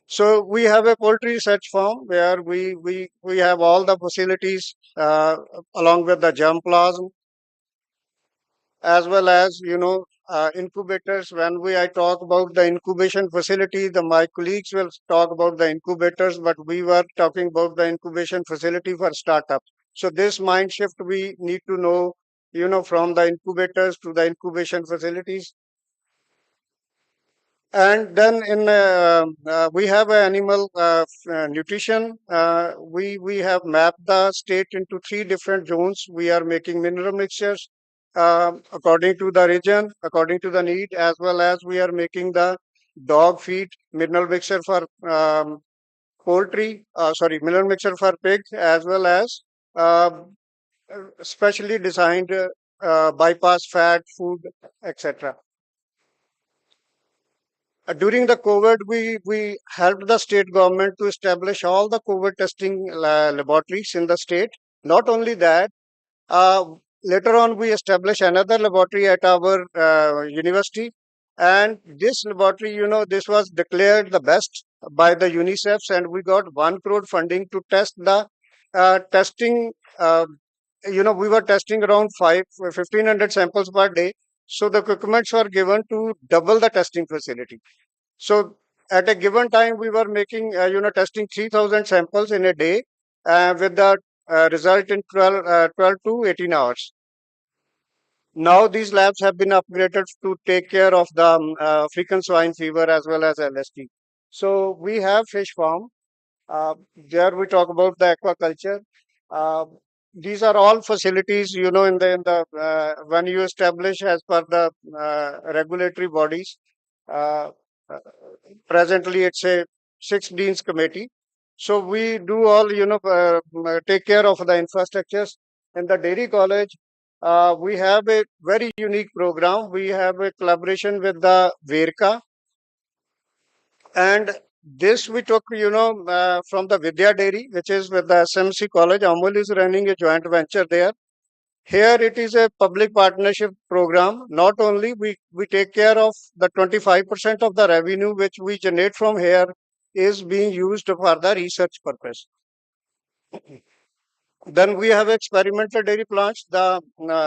So we have a poultry research farm where we have all the facilities along with the germplasm, as well as incubators. When I talk about the incubation facility, my colleagues will talk about the incubators, but we were talking about the incubation facility for startups. So this mind shift we need to know from the incubators to the incubation facilities. And then we have animal nutrition. We have mapped the state into 3 different zones. We are making mineral mixtures according to the region, according to the need, as well as we are making the dog feed mineral mixture for mineral mixture for pig, as well as uh, specially designed bypass fat food, etc. During the COVID, we helped the state government to establish all the COVID testing laboratories in the state. Not only that, uh, later on we established another laboratory at our university, and this laboratory, this was declared the best by the UNICEFs, and we got 1 crore funding to test the testing. We were testing around 1,500 samples per day. So the equipments were given to double the testing facility. So at a given time, we were making, testing 3,000 samples in a day with the result in 12 to 18 hours. Now these labs have been upgraded to take care of the African swine fever as well as LSD. So we have fish farm. There we talk about the aquaculture. Uh, these are all facilities, when you establish as per the regulatory bodies. Uh, uh, Presently, it's a 6 deans committee. So we do all, take care of the infrastructures. In the dairy college, we have a very unique program. We have a collaboration with the Wvpa, and this we took, from the Vidya Dairy, which is with the SMC College. Amul is running a joint venture there. Here it is a public partnership program. Not only we take care of the 25% of the revenue which we generate from here is being used for the research purpose. Then we have experimental dairy plants. The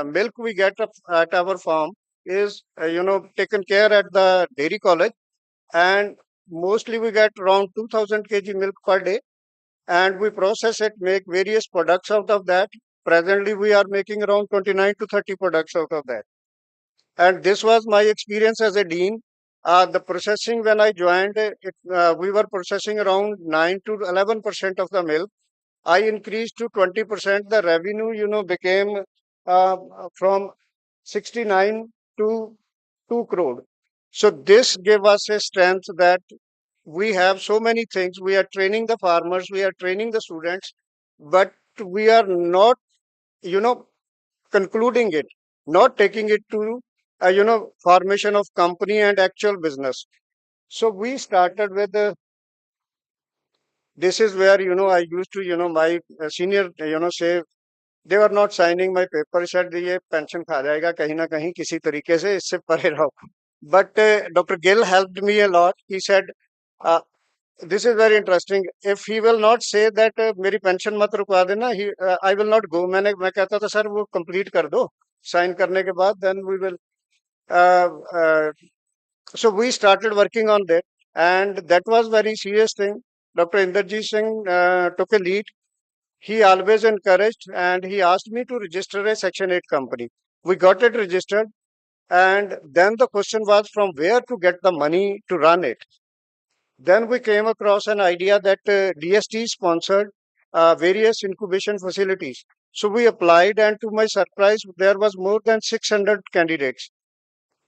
milk we get at our farm is, taken care at the dairy college, and mostly we get around 2,000 kg milk per day, and we process it, make various products out of that. Presently, we are making around 29 to 30 products out of that. And this was my experience as a dean. The processing, when I joined, we were processing around 9 to 11% of the milk. I increased to 20%. The revenue, became from 69 to 2 crore. So this gave us a strength that we have so many things. We are training the farmers, we are training the students, but we are not, concluding it, not taking it to, formation of company and actual business. So we started with this is where, I used to, my senior, say, they were not signing my paper, said ये pension खा जाएगा कहीं ना कहीं किसी तरीके से इससे परे रहो. But Dr. Gill helped me a lot. He said, uh, this is very interesting. If he will not say that मेरी pension मत रुकवा देना, I will not go. मैं कहता था सर वो complete कर दो, sign करने के बाद, then we will. Uh, uh, so we started working on that, and that was very serious thing. Dr. Inderjit Singh took a lead. He always encouraged, and he asked me to register a Section 8 company. We got it registered, and then the question was from where to get the money to run it. Then we came across an idea that DST sponsored various incubation facilities. So we applied, and to my surprise, there was more than 600 candidates.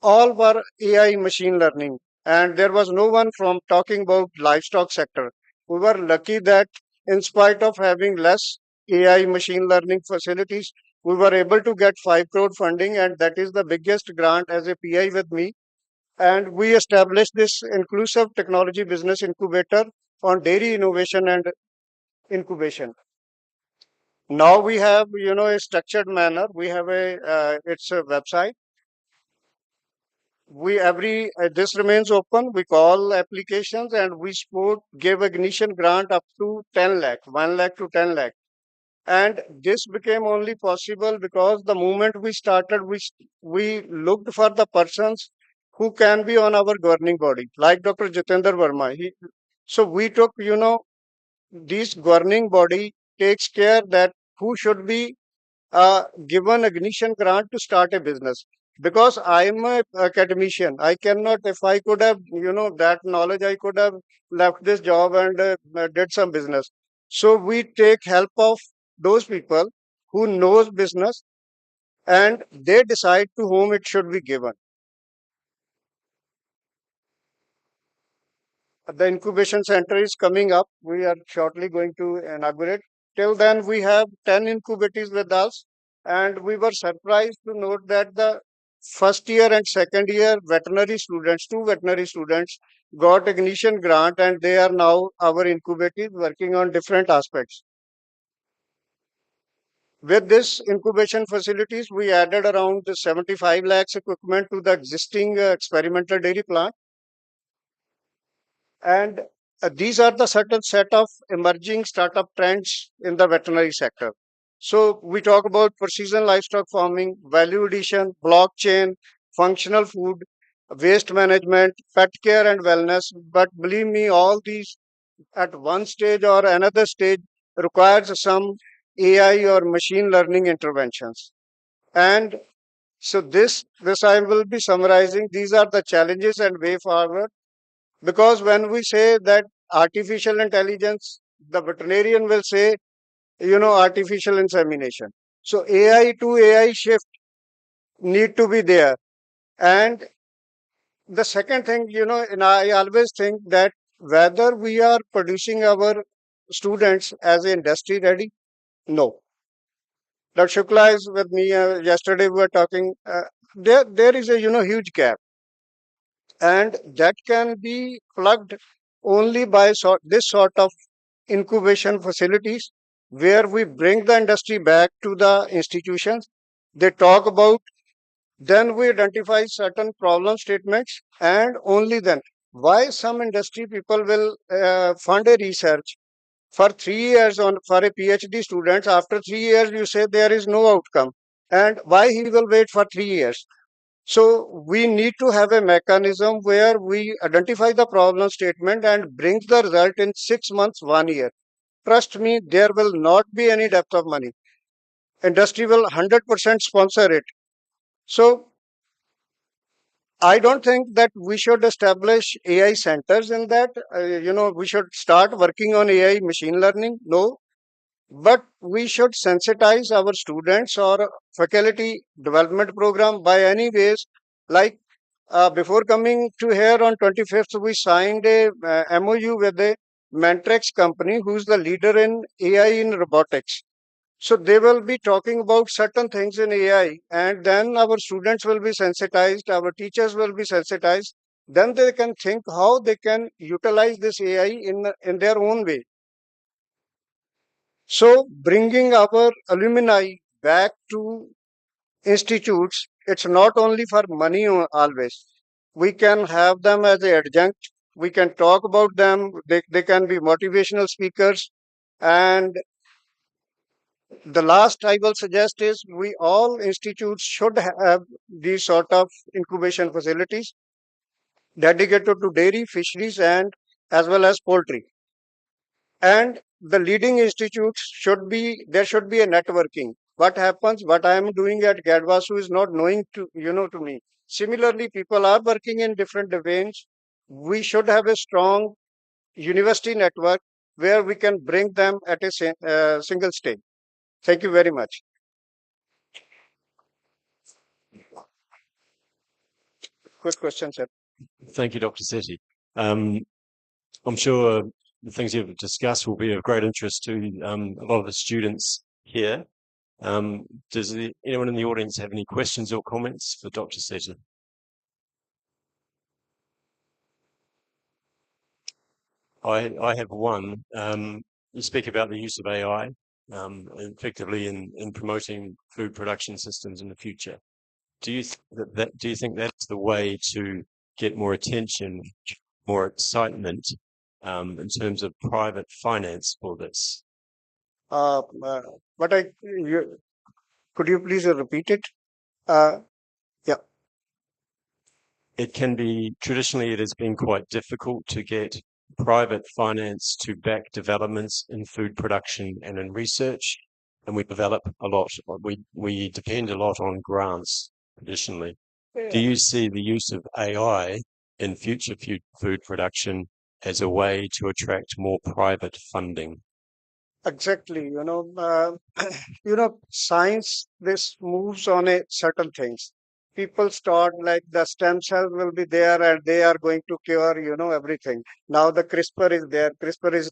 All were AI machine learning, and there was no one from talking about livestock sector. We were lucky that in spite of having less AI machine learning facilities, we were able to get 5 crore funding, and that is the biggest grant as a PI with me. And we established this inclusive technology business incubator on dairy innovation and incubation. Now we have, a structured manner. We have it's a website. This remains open. We call applications, and we give ignition grant up to 10 lakh, 1 lakh to 10 lakh. And this became only possible because the moment we started, we looked for the persons who can be on our governing body, like Dr. Jitendra Verma. So we took, this governing body takes care that who should be given ignition grant to start a business. Because I am a academician, I cannot, if I could have, that knowledge, I could have left this job and did some business. So we take help of those people who knows business and they decide to whom it should be given. The incubation center is coming up. We are shortly going to inaugurate. Till then, we have 10 incubators with us, and we were surprised to note that the first year and second year veterinary students, two veterinary students, got ignition grant, and they are now our incubators working on different aspects. With this incubation facilities, we added around 75 lakhs equipment to the existing experimental dairy plant. And these are the certain set of emerging startup trends in the veterinary sector. So we talk about precision livestock farming, value addition, blockchain, functional food, waste management, pet care and wellness. But believe me, all these at one stage or another stage requires some AI or machine learning interventions. And so this I will be summarizing. These are the challenges and way forward. Because when we say that artificial intelligence, the veterinarian will say, artificial insemination. So AI to AI shift need to be there. And the second thing, and I always think that whether we are producing our students as industry ready, no. Dr. Shukla is with me. Yesterday we were talking. There is a huge gap, and that can be plugged only by this sort of incubation facilities where we bring the industry back to the institutions. They talk about, then we identify certain problem statements, and only then. Why some industry people will fund a research for 3 years on for a PhD student? After 3 years, you say there is no outcome, and why he will wait for 3 years? So we need to have a mechanism where we identify the problem statement and bring the result in 6 months, 1 year. Trust me, there will not be any depth of money. Industry will 100% sponsor it. So I don't think that we should establish AI centers in that. We should start working on AI machine learning. No, but we should sensitize our students or faculty development program by any ways. Like before coming to here on 25th, we signed a MOU with a Mentrix company who's the leader in AI in robotics. So they will be talking about certain things in AI, and then our students will be sensitized, our teachers will be sensitized. Then they can think how they can utilize this AI in their own way. So bringing our alumni back to institutes, it's not only for money always. We can have them as an adjunct. We can talk about them. They can be motivational speakers. And the last I will suggest is we all institutes should have these sort of incubation facilities dedicated to dairy, fisheries, and as well as poultry. And the leading institutes should be, there should be a networking. What happens, what I am doing at Gadwasu is not knowing to me. Similarly, people are working in different domains. We should have a strong university network where we can bring them at a single stage. Thank you very much. Quick question, sir. Thank you, Dr. Sethi. I'm sure the things you've discussed will be of great interest to a lot of the students here. Does anyone in the audience have any questions or comments for Dr. Sethi? I have one. You speak about the use of AI effectively in promoting food production systems in the future. Do you think that's the way to get more attention, more excitement in terms of private finance for this? Could you please repeat it? Yeah. It can be, traditionally it has been quite difficult to get private finance to back developments in food production and in research. and we develop a lot. We depend a lot on grants traditionally. Do you see the use of AI in future food production as a way to attract more private funding? Exactly, science, this moves on a certain things. People start like the stem cells will be there and they are going to cure, everything. Now the CRISPR is there. CRISPR is,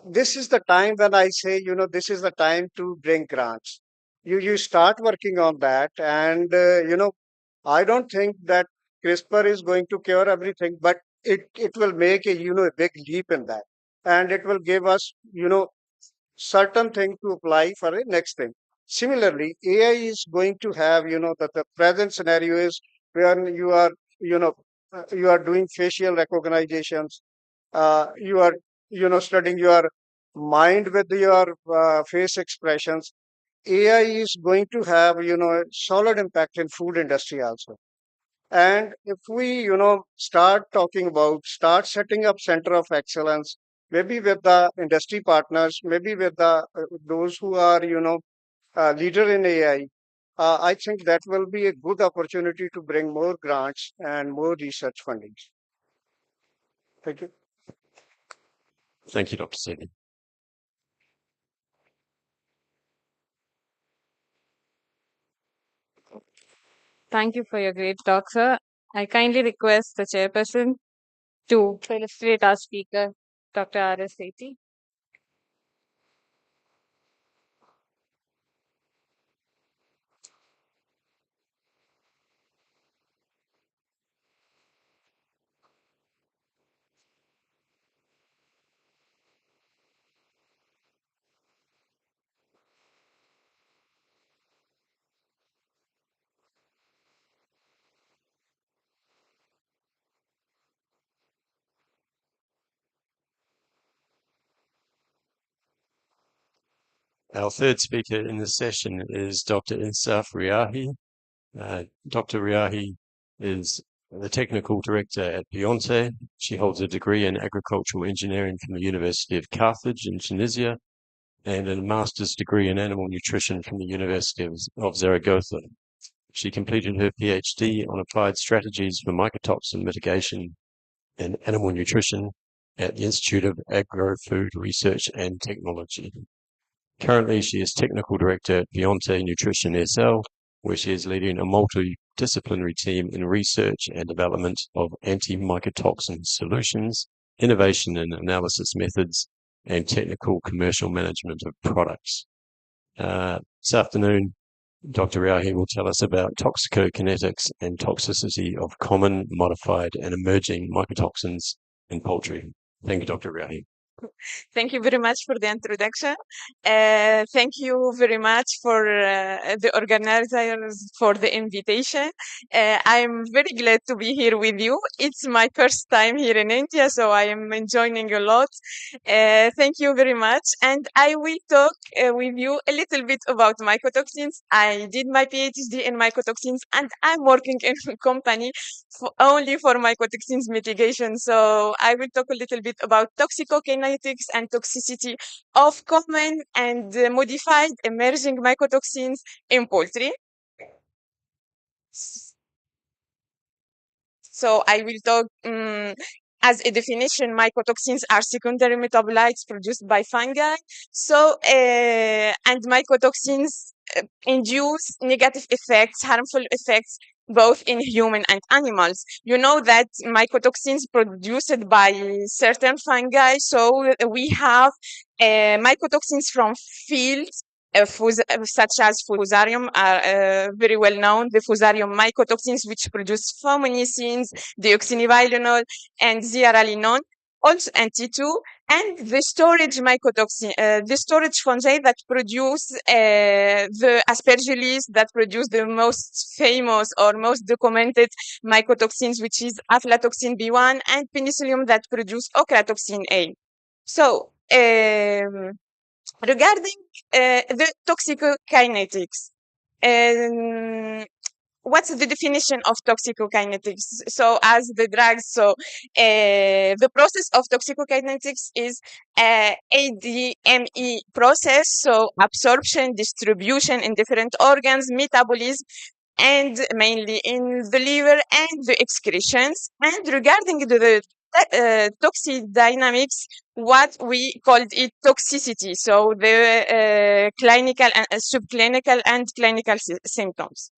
this is the time when I say, this is the time to bring grants. You start working on that, and I don't think that CRISPR is going to cure everything, but it will make a big leap in that, and it will give us certain thing to apply for a next thing. Similarly, AI is going to have, that the present scenario is when you know, you are doing facial recognitions, you are, studying your mind with your face expressions. AI is going to have, a solid impact in food industry also. And if we, start setting up center of excellence, maybe with the industry partners, maybe with the those who are, leader in AI, I think that will be a good opportunity to bring more grants and more research funding. Thank you. Thank you, Dr. Sethi. Thank you for your great talk, sir. I kindly request the chairperson to felicitate our speaker, Dr. R.S. Sethi. Our third speaker in this session is Dr. Insaf Riahi. Dr. Riahi is the technical director at Beyonce. She holds a degree in agricultural engineering from the University of Carthage in Tunisia and a master's degree in animal nutrition from the University of Zaragoza. She completed her PhD on applied strategies for mycotoxin mitigation and animal nutrition at the Institute of Agro-Food Research and Technology. Currently, she is technical director at Beyonce Nutrition SL, where she is leading a multidisciplinary team in research and development of anti-mycotoxin solutions, innovation and analysis methods, and technical commercial management of products. This afternoon, Dr. Riahi will tell us about toxicokinetics and toxicity of common, modified, and emerging mycotoxins in poultry. Thank you, Dr. Riahi. Thank you very much for the introduction. Thank you very much for the organizers for the invitation. I'm very glad to be here with you. It's my first time here in India, so I am enjoying a lot. Thank you very much. And I will talk with you a little bit about mycotoxins. I did my PhD in mycotoxins, and I'm working in a company only for mycotoxins mitigation. So I will talk a little bit about toxicokinetics and toxicity of common and modified emerging mycotoxins in poultry. So I will talk, as a definition, mycotoxins are secondary metabolites produced by fungi. So, and mycotoxins induce negative effects, harmful effects, both in human and animals. You know that mycotoxins produced by certain fungi. So we have mycotoxins from fields such as fusarium are very well known. The fusarium mycotoxins, which produce fominicins, deoxynivalenol, and zearalenone, also and T2, and the storage mycotoxin, the storage fungi that produce the aspergillis that produce the most famous or most documented mycotoxins, which is aflatoxin B1 and penicillium that produce ochratoxin A. So, regarding the toxicokinetics, what's the definition of toxicokinetics? So as the drugs, so the process of toxicokinetics is ADME process, so absorption, distribution in different organs, metabolism, and mainly in the liver and the excretions. And regarding the toxic dynamics, what we called it toxicity, so the clinical and subclinical and clinical symptoms.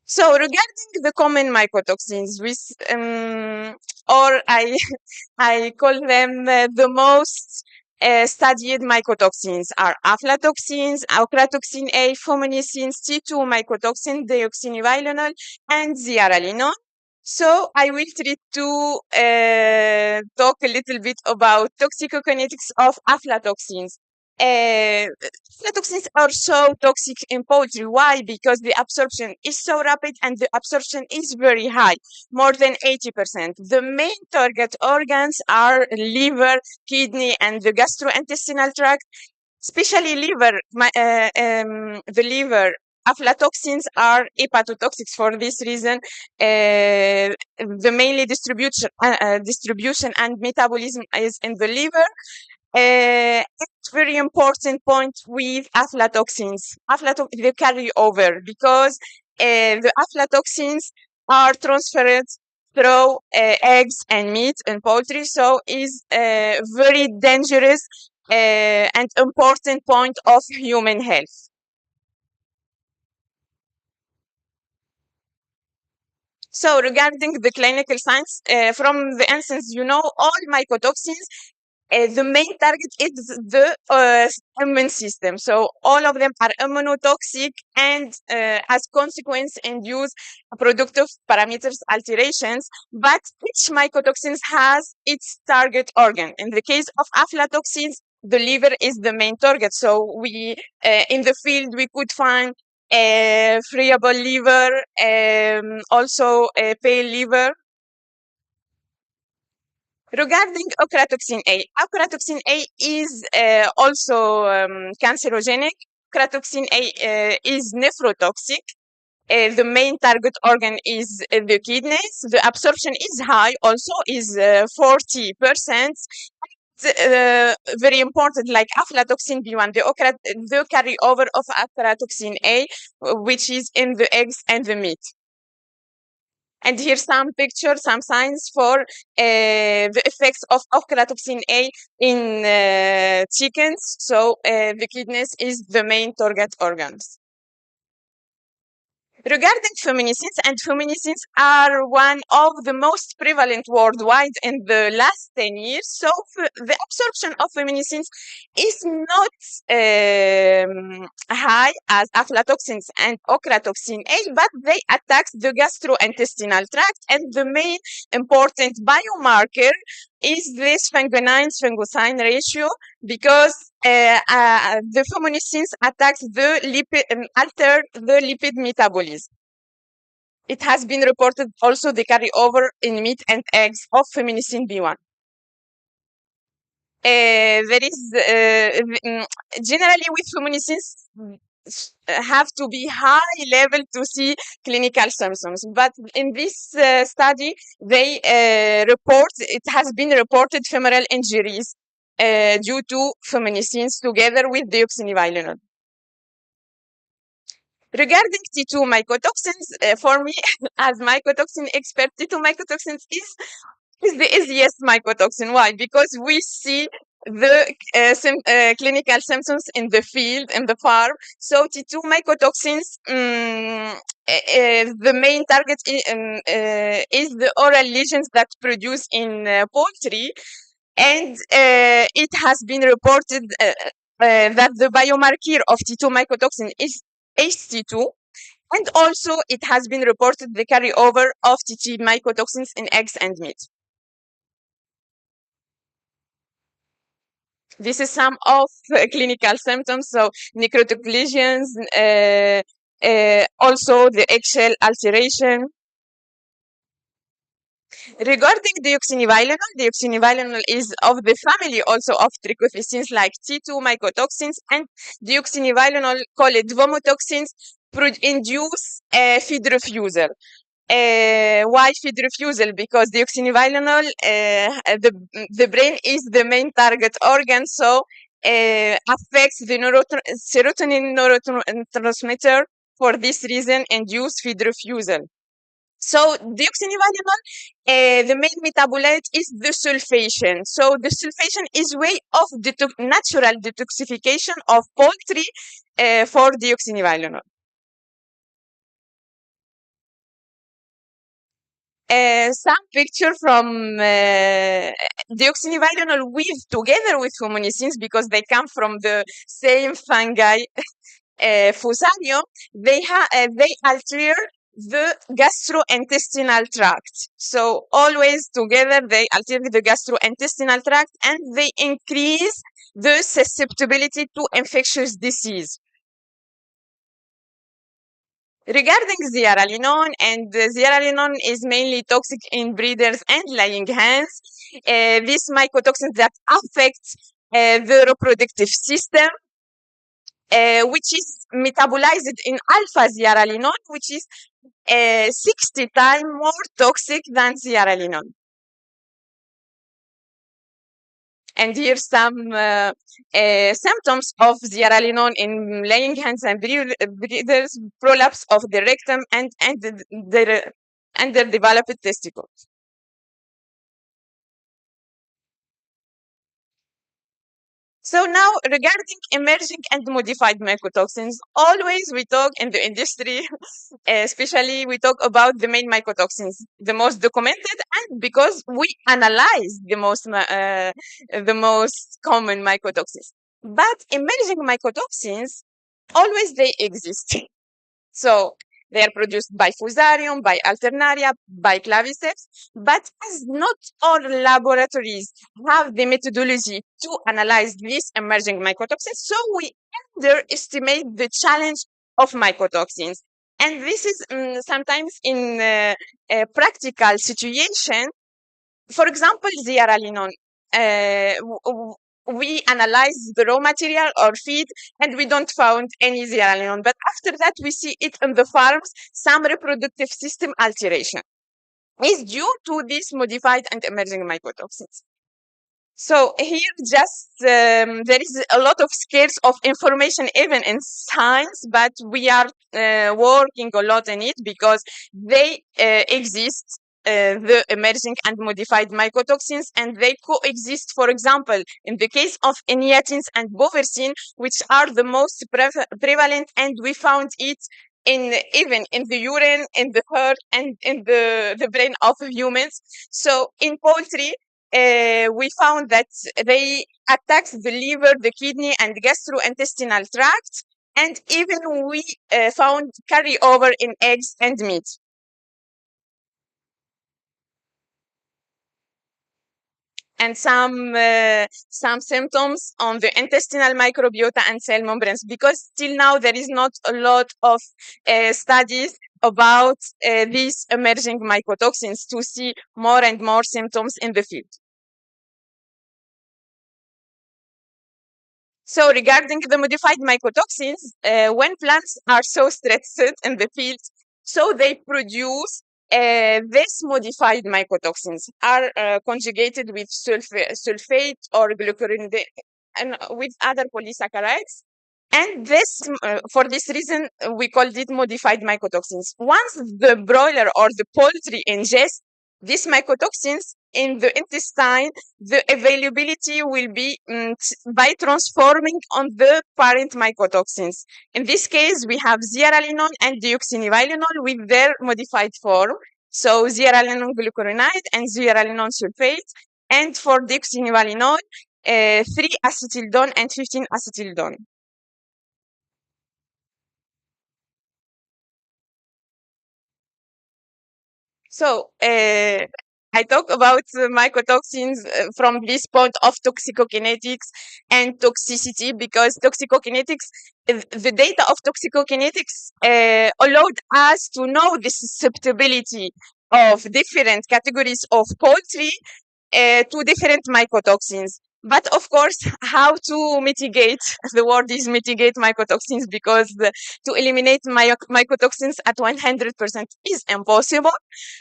So regarding the common mycotoxins, or I call them the most studied mycotoxins are aflatoxins, ochratoxin A, fumonisin, T2 mycotoxin, deoxynivalenol, and zearalenone. So I will try to talk a little bit about toxicokinetics of aflatoxins. Aflatoxins are so toxic in poultry. Why? Because the absorption is so rapid and the absorption is very high, more than 80%. The main target organs are liver, kidney, and the gastrointestinal tract, especially liver. The liver aflatoxins are hepatotoxics. For this reason, the mainly distribution and metabolism is in the liver. It's very important point with aflatoxins. They carry over because the aflatoxins are transferred through eggs and meat and poultry, so is a very dangerous and important point of human health. So regarding the clinical signs, from the instance, all mycotoxins, the main target is the immune system. So all of them are immunotoxic and as consequence induce productive parameters alterations, but each mycotoxin has its target organ. In the case of aflatoxins, the liver is the main target. So we, in the field, we could find friable liver, also pale liver. Regarding ochratoxin A is also cancerogenic. Ochratoxin A is nephrotoxic. The main target organ is the kidneys. The absorption is high, also is 40%. Very important, like aflatoxin B1, the carryover of ochratoxin A, which is in the eggs and the meat. And here's some pictures, some signs for the effects of ochratoxin A in chickens. So the kidneys is the main target organs. Regarding feminisins, and feminisins are one of the most prevalent worldwide in the last 10 years. So the absorption of feminisins is not high as aflatoxins and ochratoxin A, but they attack the gastrointestinal tract, and the main important biomarker is the sphingonine-sphingosine ratio, because the feminisins attacks the alter the lipid metabolism. It has been reported also the carryover in meat and eggs of feminisin B1. There is generally with feminisins have to be high level to see clinical symptoms, but in this study they it has been reported femoral injuries due to feminisins together with deoxynivalenol. Regarding T2 mycotoxins, for me, as mycotoxin expert, T2 mycotoxins is the easiest mycotoxin. Why? Because we see the clinical symptoms in the field, in the farm. So T2 mycotoxins, the main target is the oral lesions that produce in poultry. And it has been reported that the biomarker of T2 mycotoxin is HT2, and also it has been reported the carryover of TT mycotoxins in eggs and meat. This is some of clinical symptoms, so necrotic lesions, also the eggshell ulceration. Regarding deoxynivalenol is of the family also of trichothecins like T2 mycotoxins, and deoxynivalenol called vomotoxins induce feed refusal. Why feed refusal? Because deoxynivalenol, the brain is the main target organ, so affects the serotonin neurotransmitter. For this reason, induce feed refusal. So deoxynivalenol, the main metabolite is the sulfation. So the sulfation is way of natural detoxification of poultry for deoxynivalenol. Some picture from deoxynivalenol weave together with fumonisin because they come from the same fungi, Fusarium. They alter the gastrointestinal tract. So always together they alter the gastrointestinal tract and they increase the susceptibility to infectious disease. Regarding zearalenone, and zearalenone is mainly toxic in breeders and laying hens. These mycotoxins that affect the reproductive system, which is metabolized in alpha zearalenone, which is 60 times more toxic than zearalenone. And here's some symptoms of zearalenone in laying hens and breeders: prolapse of the rectum and underdeveloped testicles. So now, regarding emerging and modified mycotoxins, always we talk in the industry, especially we talk about the main mycotoxins, the most documented, and because we analyze the most common mycotoxins. But emerging mycotoxins, always they exist. So they are produced by Fusarium, by Alternaria, by Claviceps, but as not all laboratories have the methodology to analyze these emerging mycotoxins, so we underestimate the challenge of mycotoxins. And this is sometimes in a practical situation. For example, zearalenone. We analyze the raw material or feed and we don't found any zearalenone. But after that, we see it in the farms, some reproductive system alteration is due to these modified and emerging mycotoxins. So here just there is a lot of scarce of information even in science, but we are working a lot in it because they exist, the emerging and modified mycotoxins, and they coexist, for example, in the case of eniatins and bovercin, which are the most prevalent, and we found it even in the urine, in the heart, and in the brain of humans. So in poultry, we found that they attack the liver, the kidney, and gastrointestinal tract, and even we found carryover in eggs and meat. And some symptoms on the intestinal microbiota and cell membranes, because till now there is not a lot of studies about these emerging mycotoxins to see more and more symptoms in the field. So regarding the modified mycotoxins, when plants are so stressed in the field, so they produce these modified mycotoxins are conjugated with sulfate or glucuronidase and with other polysaccharides. And this, for this reason, we called it modified mycotoxins. Once the broiler or the poultry ingests these mycotoxins in the intestine, the availability will be by transforming on the parent mycotoxins. In this case, we have zearalenone and deoxynivalenol with their modified form. So zearalenone glucuronide and zearalenone sulfate. And for deoxynivalenol, 3-acetaldone and 15-acetaldone. So I talk about mycotoxins from this point of toxicokinetics and toxicity, because toxicokinetics, the data of toxicokinetics allowed us to know the susceptibility of different categories of poultry to different mycotoxins. But of course, how to mitigate? The word is mitigate mycotoxins, because to eliminate mycotoxins at 100% is impossible.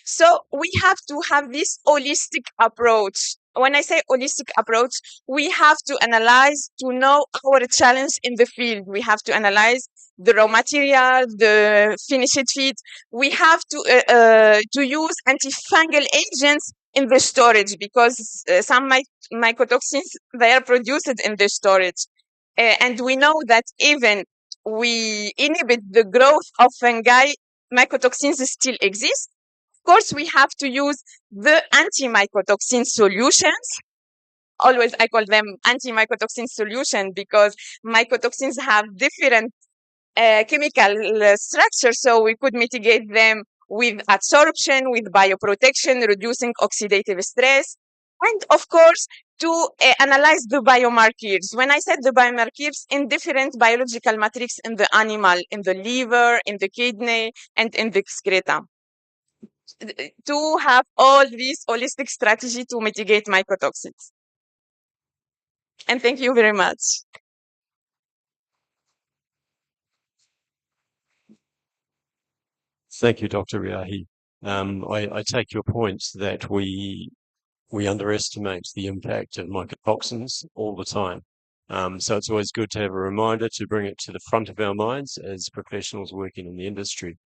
So we have to have this holistic approach. When I say holistic approach, we have to analyze to know our challenge in the field. We have to analyze the raw material, the finished feed. We have to use antifungal agents in the storage, because some mycotoxins, they are produced in the storage. And we know that even we inhibit the growth of fungi, mycotoxins still exist. Of course, we have to use the anti-mycotoxin solutions. Always I call them anti-mycotoxin solution, because mycotoxins have different chemical structure, so we could mitigate them with adsorption, with bioprotection, reducing oxidative stress, and of course to analyze the biomarkers. When I said the biomarkers, in different biological matrix in the animal, in the liver, in the kidney, and in the excreta, to have all these holistic strategy to mitigate mycotoxins. And thank you very much. Thank you, Dr. Riahi. I take your points that we underestimate the impact of mycotoxins all the time. So it's always good to have a reminder to bring it to the front of our minds as professionals working in the industry.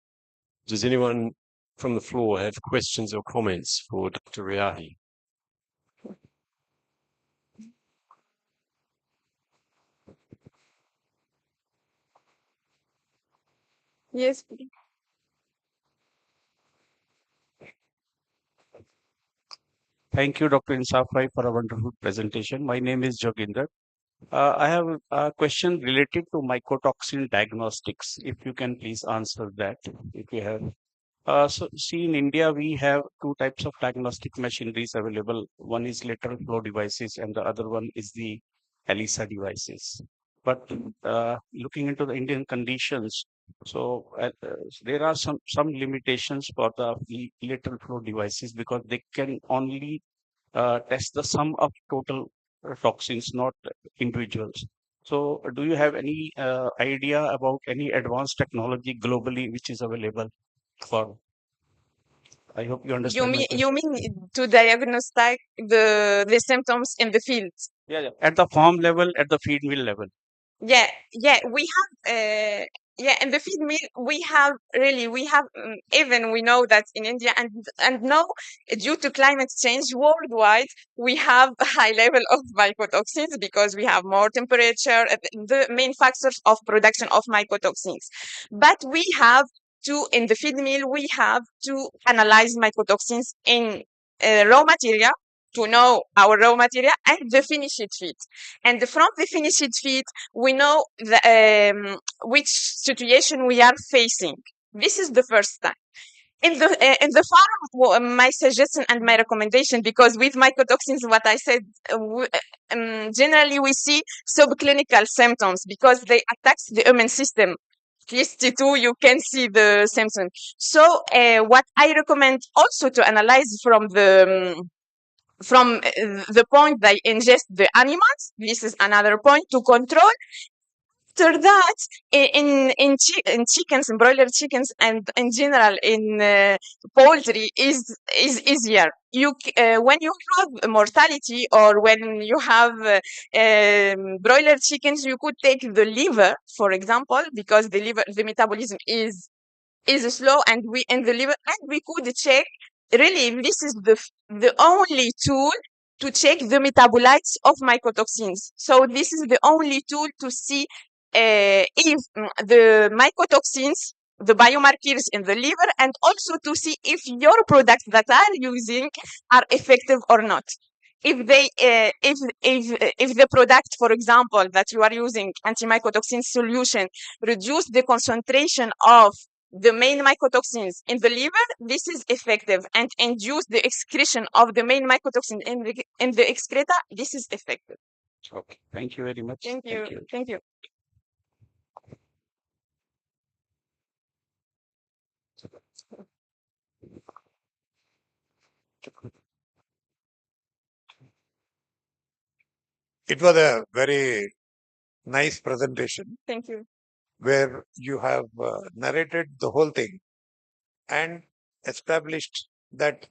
Does anyone from the floor have questions or comments for Dr. Riahi? Yes. Thank you, Dr. Insafai, for a wonderful presentation. My name is Joginder. I have a question related to mycotoxin diagnostics. If you can please answer that, if you have. So, see, in India, we have two types of diagnostic machineries available. One is lateral flow devices, and the other one is the ELISA devices. But looking into the Indian conditions, so there are some limitations for the lateral flow devices, because they can only test the sum of total toxins, not individuals. So, do you have any idea about any advanced technology globally which is available for? I hope you understand my question. You mean to diagnose the symptoms in the field? Yeah, yeah. At the farm level, at the feed mill level. Yeah, we have in the feed mill we have even we know that in India and now due to climate change worldwide we have a high level of mycotoxins, because we have more temperature, the main factors of production of mycotoxins. But we have to in the feed mill we have to analyze mycotoxins in raw material, to know our raw material and the finished feed. And from the finished feed, we know which situation we are facing. This is the first time. In the farm, my suggestion and my recommendation, because with mycotoxins, what I said, generally we see subclinical symptoms because they attack the immune system. At least T2, you can see the symptoms. So what I recommend also to analyze from the point they ingest the animals. This is another point to control. After that, in chickens, in broiler chickens, and in general in poultry is easier. When you have mortality or when you have broiler chickens, you could take the liver, for example, because the metabolism is slow, and we in the liver, and we could check. Really, this is the only tool to check the metabolites of mycotoxins. So this is the only tool to see if the mycotoxins, the biomarkers in the liver, and also to see if your products that are using are effective or not. If the product, for example, that you are using anti-mycotoxin solution reduce the concentration of the main mycotoxins in the liver, this is effective, and induce the excretion of the main mycotoxin in the excreta, this is effective. Okay. Thank you very much. Thank you. Thank you. It was a very nice presentation. Thank you. Where you have narrated the whole thing and established that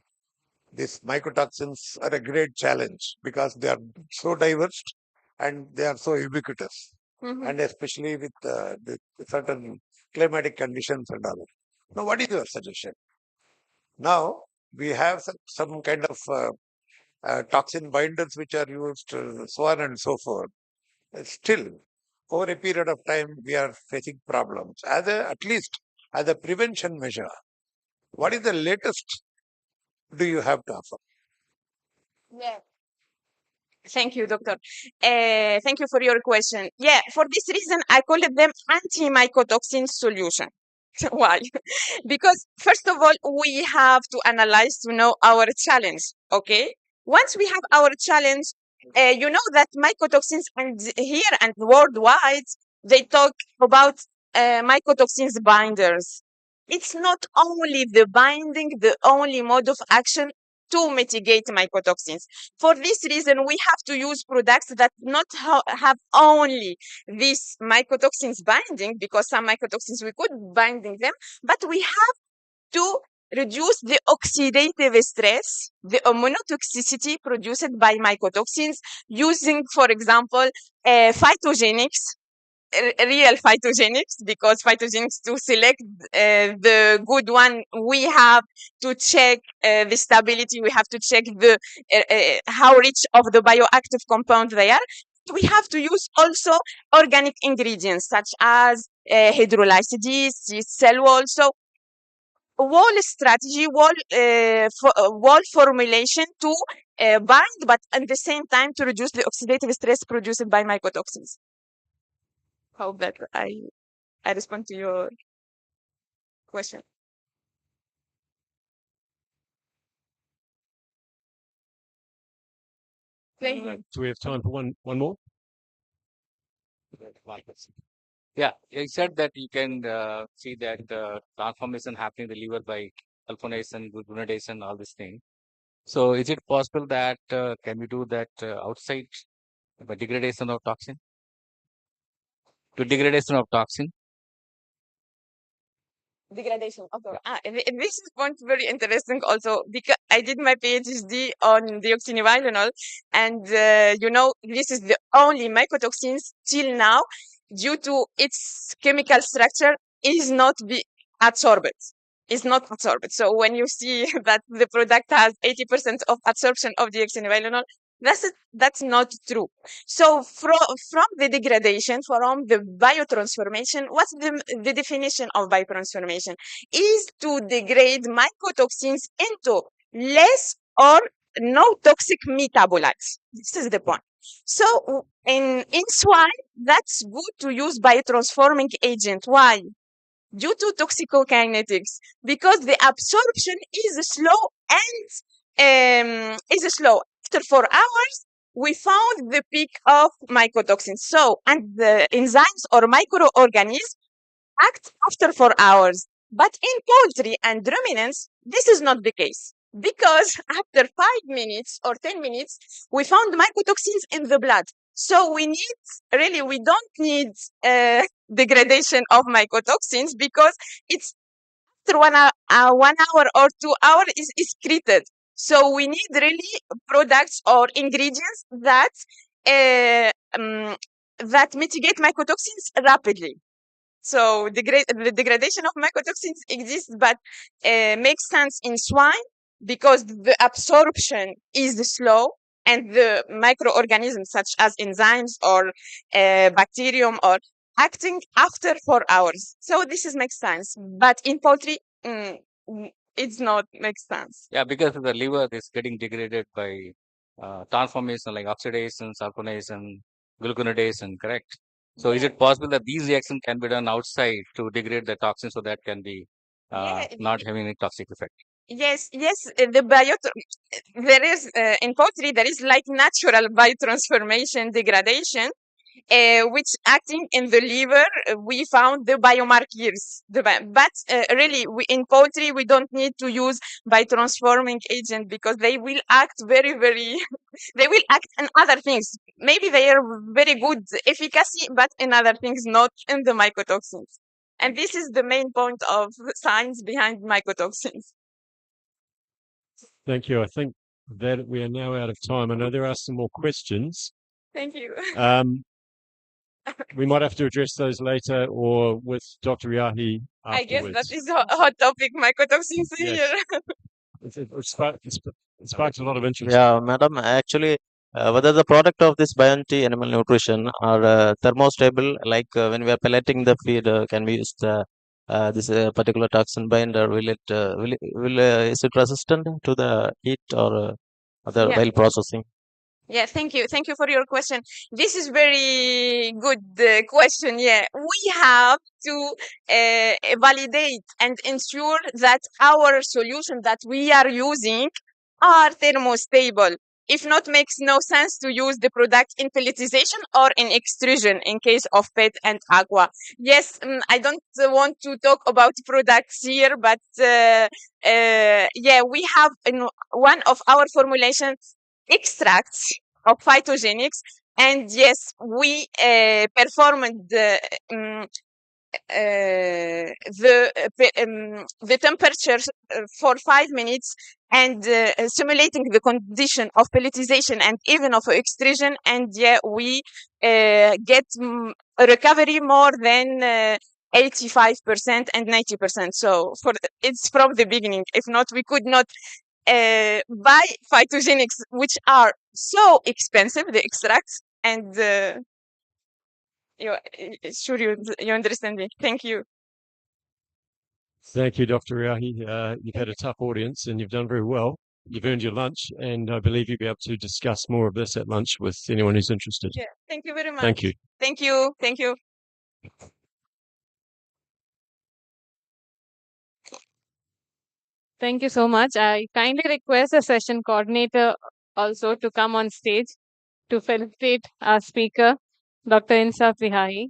these mycotoxins are a great challenge because they are so diverse and they are so ubiquitous, and especially with the certain climatic conditions and all. Now, what is your suggestion? Now, we have some kind of toxin binders which are used, so on and so forth. Still, over a period of time, we are facing problems. At least as a prevention measure, what is the latest do you have to offer? Yeah. Thank you, doctor. Thank you for your question. Yeah, for this reason, I call it them anti-mycotoxin solution. Why? Because first of all, we have to analyze to know our challenge. Okay. Once we have our challenge, you know that mycotoxins and here and worldwide, they talk about mycotoxins binders. It's not only the binding, the only mode of action to mitigate mycotoxins. For this reason, we have to use products that not have only these mycotoxins binding, because some mycotoxins we could binding them, but we have to reduce the oxidative stress, the immunotoxicity produced by mycotoxins using, for example, phytogenics, real phytogenics, because phytogenics to select the good one, we have to check the stability, we have to check the how rich of the bioactive compound they are. We have to use also organic ingredients such as hydrolysis, yeast cell wall. So wall strategy, wall formulation to bind, but at the same time to reduce the oxidative stress produced by mycotoxins. Hope that I respond to your question. Thank you. Do we have time for one more? Yeah, you said that you can see that transformation happening in the liver by sulfonation, glucuronidation, all this thing. So is it possible that can we do that outside by degradation of toxin? To degradation of toxin? Degradation. Okay. This is point very interesting also, because I did my PhD on deoxynivalenol, and you know, this is the only mycotoxins till now, due to its chemical structure, is not be absorbed. Is not absorbed. So when you see that the product has 80% of absorption of deoxynivalenol, that's not true. So from the degradation, from the biotransformation, what's the definition of biotransformation? Is to degrade mycotoxins into less or no toxic metabolites. This is the point. So in swine, that's good to use biotransforming agent. Why? Due to toxicokinetics, because the absorption is slow and is slow. After 4 hours, we found the peak of mycotoxins. So, and the enzymes or microorganisms act after 4 hours. But in poultry and ruminants, this is not the case, because after 5 minutes or 10 minutes, we found mycotoxins in the blood. So we don't need degradation of mycotoxins, because it's after 1 hour or 2 hours is excreted. So we need really products or ingredients that that mitigate mycotoxins rapidly. So the degradation of mycotoxins exists, but makes sense in swine because the absorption is slow, and the microorganisms such as enzymes or bacterium or acting after 4 hours. So this makes sense, but in poultry, it's not makes sense. Yeah, because the liver is getting degraded by transformation like oxidation, sulfonation, glucuronidation, correct? So is it possible that these reactions can be done outside to degrade the toxin so that can be not having any toxic effect? Yes, there is in poultry there is like natural biotransformation degradation, which acting in the liver, we found the biomarkers. But really, in poultry, we don't need to use biotransforming agent because they will act very, they will act in other things. Maybe they are very good efficacy, but in other things, not in the mycotoxins. And this is the main point of science behind mycotoxins. Thank you. I think that we are now out of time. I know there are some more questions. Thank you. We might have to address those later or with Dr. Yahi I guess that afterwards. is a hot topic, mycotoxins Yes. here. It sparks a lot of interest. Yeah, madam, actually, whether the product of this Bionti animal nutrition are thermostable, like when we are pelleting the feed, can we use this particular toxin binder? Is it resistant to the heat or other Yeah. while processing? Yeah, thank you. Thank you for your question. This is very good question. Yeah, we have to validate and ensure that our solution that we are using are thermostable. If not, makes no sense to use the product in pelletization or in extrusion in case of pet and aqua. Yes, I don't want to talk about products here, but yeah, we have in one of our formulations extracts of phytogenics, and yes, we performed the temperature for 5 minutes and simulating the condition of pelletization and even of extrusion, and yeah, we get a recovery more than 85% and 90%. So it's from the beginning. If not, we could not buy phytogenics, which are so expensive, the extracts, and sure you understand me. Thank you. Thank you, Dr. Yahi. You've had a tough audience and you've done very well. You've earned your lunch, and I believe you'll be able to discuss more of this at lunch with anyone who's interested. Yeah, thank you very much. Thank you. Thank you. Thank you. Thank you so much. I kindly request the session coordinator also to come on stage to felicitate our speaker, Dr. Insaf Vihai.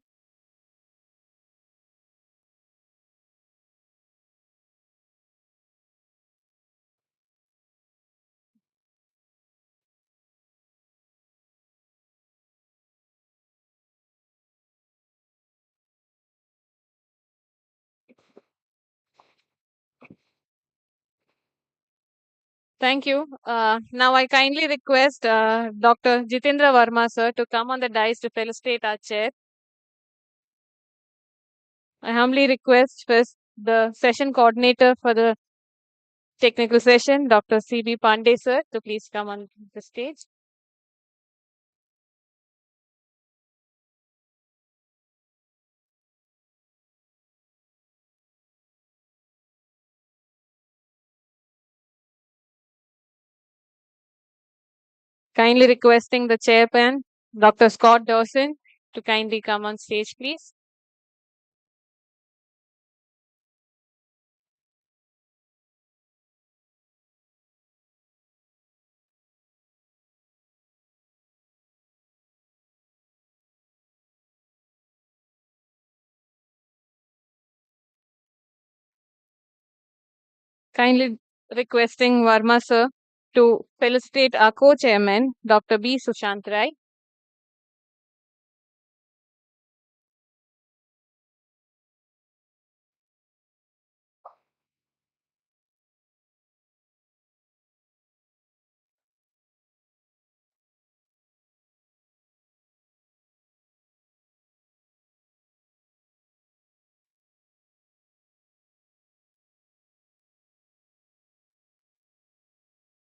Thank you. Now I kindly request Dr. Jitendra Verma, sir, to come on the dais to felicitate our chair. I humbly request first the session coordinator for the technical session, Dr. C.B. Pandey, sir, to please come on the stage. Kindly requesting the chairman, Dr. Scott Dawson, to kindly come on stage, please. Kindly requesting Verma, sir, to felicitate our co-chairman, Dr. B. Sushant Rai.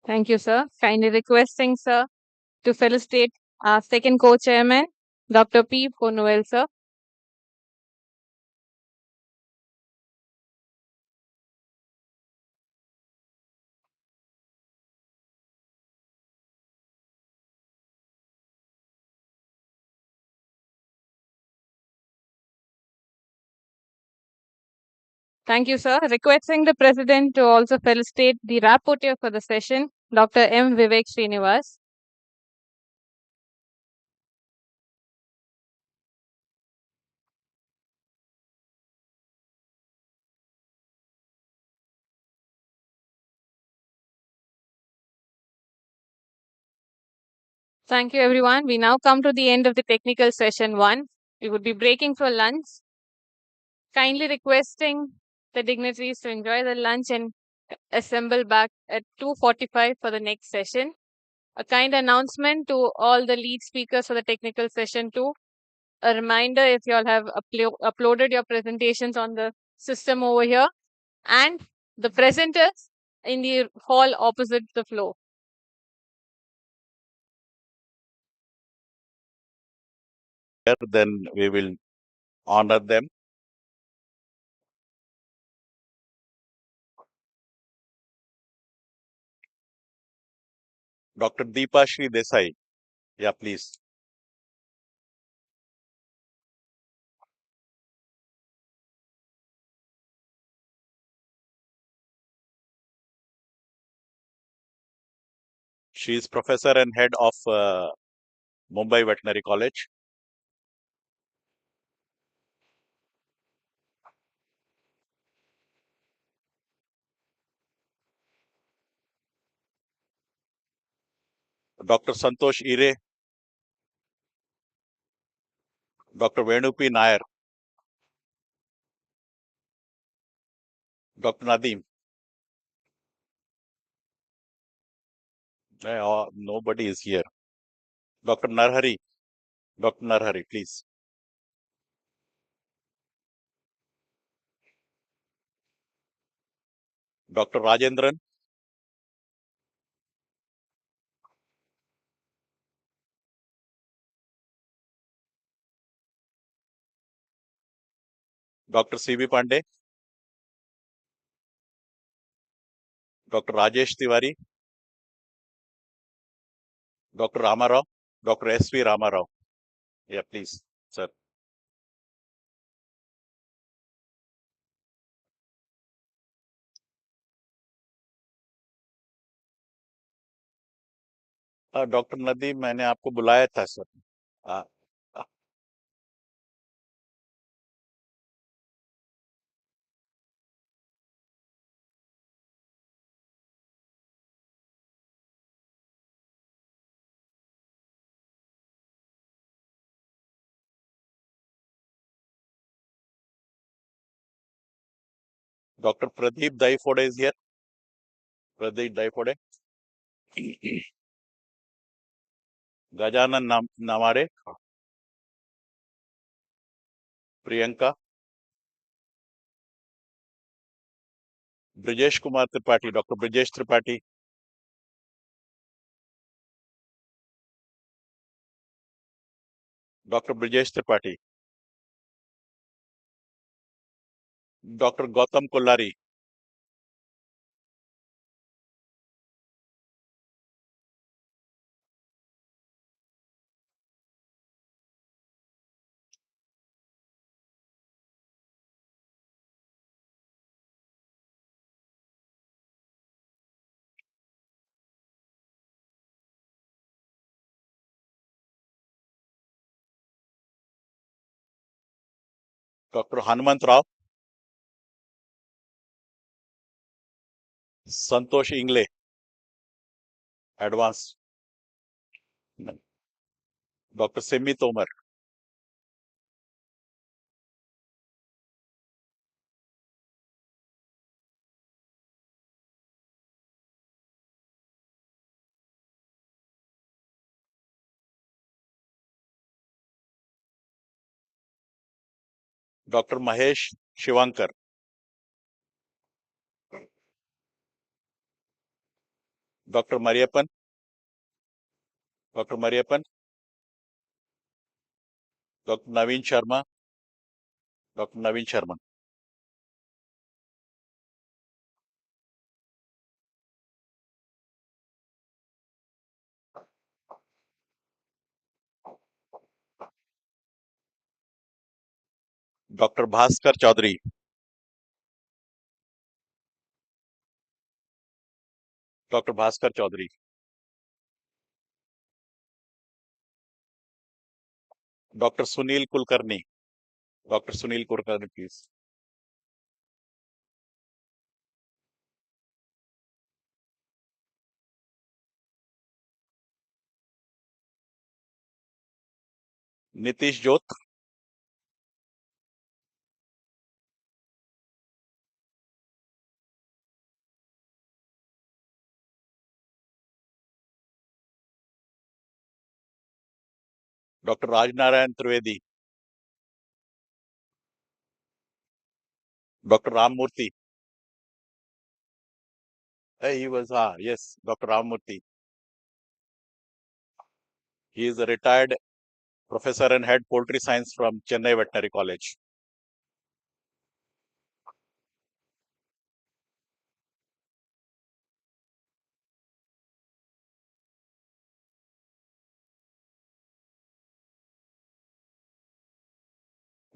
Thank you, sir. Kindly requesting, sir, to felicitate our second co-chairman, Dr. P. Ponuel, sir. Thank you, sir. Requesting the president to also felicitate the rapporteur for the session, Dr. M. Vivek Srinivas. Thank you, everyone. We now come to the end of the technical session 1. We would be breaking for lunch. Kindly requesting the dignitaries to enjoy the lunch and assemble back at 2:45 for the next session. A kind announcement to all the lead speakers for the technical session 2. A reminder, if you all have uploaded your presentations on the system over here, and the presenters in the hall opposite the floor. Then we will honor them. Dr. Deepa Shri Desai. Yeah, please. She is professor and head of Mumbai Veterinary College. Dr. Santosh Ire. Dr. Venupi Nair. Dr. Nadeem. Nobody is here. Dr. Narhari. Dr. Narhari, please. Dr. Rajendran. Dr. C.V. Pandey. Dr. Rajesh Tiwari. Dr. Ramarao. Dr. S.V. Ramarao. Yeah, please, sir. Doctor Nadeem, मैंने आपको बुलाया था sir. Uh, uh, Dr. Pradeep Daifode is here. Pradeep Daifode. Gajanan Namade. Priyanka. Brijesh Kumar Tripathi. Dr. Brijesh Tripathi. Dr. Brijesh Tripathi. Dr. Gautam Kollari. Dr. Hanumant Rao. Santosh Ingle. Advanced. Dr. Semi Tomar. Dr. Mahesh Shivankar. Dr. Mariappan. Dr. Mariappan. Dr. Naveen Sharma. Dr. Naveen Sharma. Dr. Bhaskar Chaudhary. Dr. Bhaskar Chaudhary. Dr. Sunil Kulkarni. Dr. Sunil Kulkarni, please. Nitish Jot, Dr. Rajnarayan Trivedi, Dr. Rammurthy. He was, yes, Dr. Rammurthy. He is a retired professor and head poultry science from Chennai Veterinary College.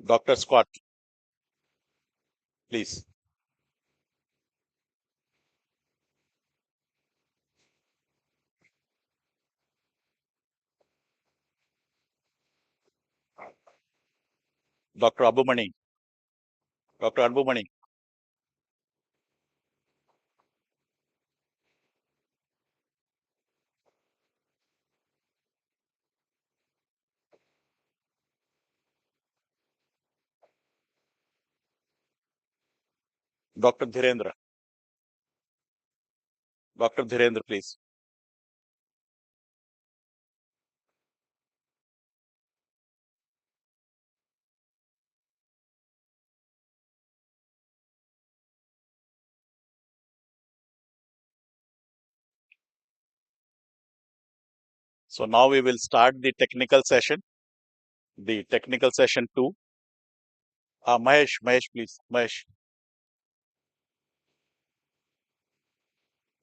Dr. Scott, please. Dr. Abumani, Dr. Anbumani, Dr. Dhirendra, Dr. Dhirendra, please. So now we will start the technical session, the technical session 2. Mahesh, please, Mahesh.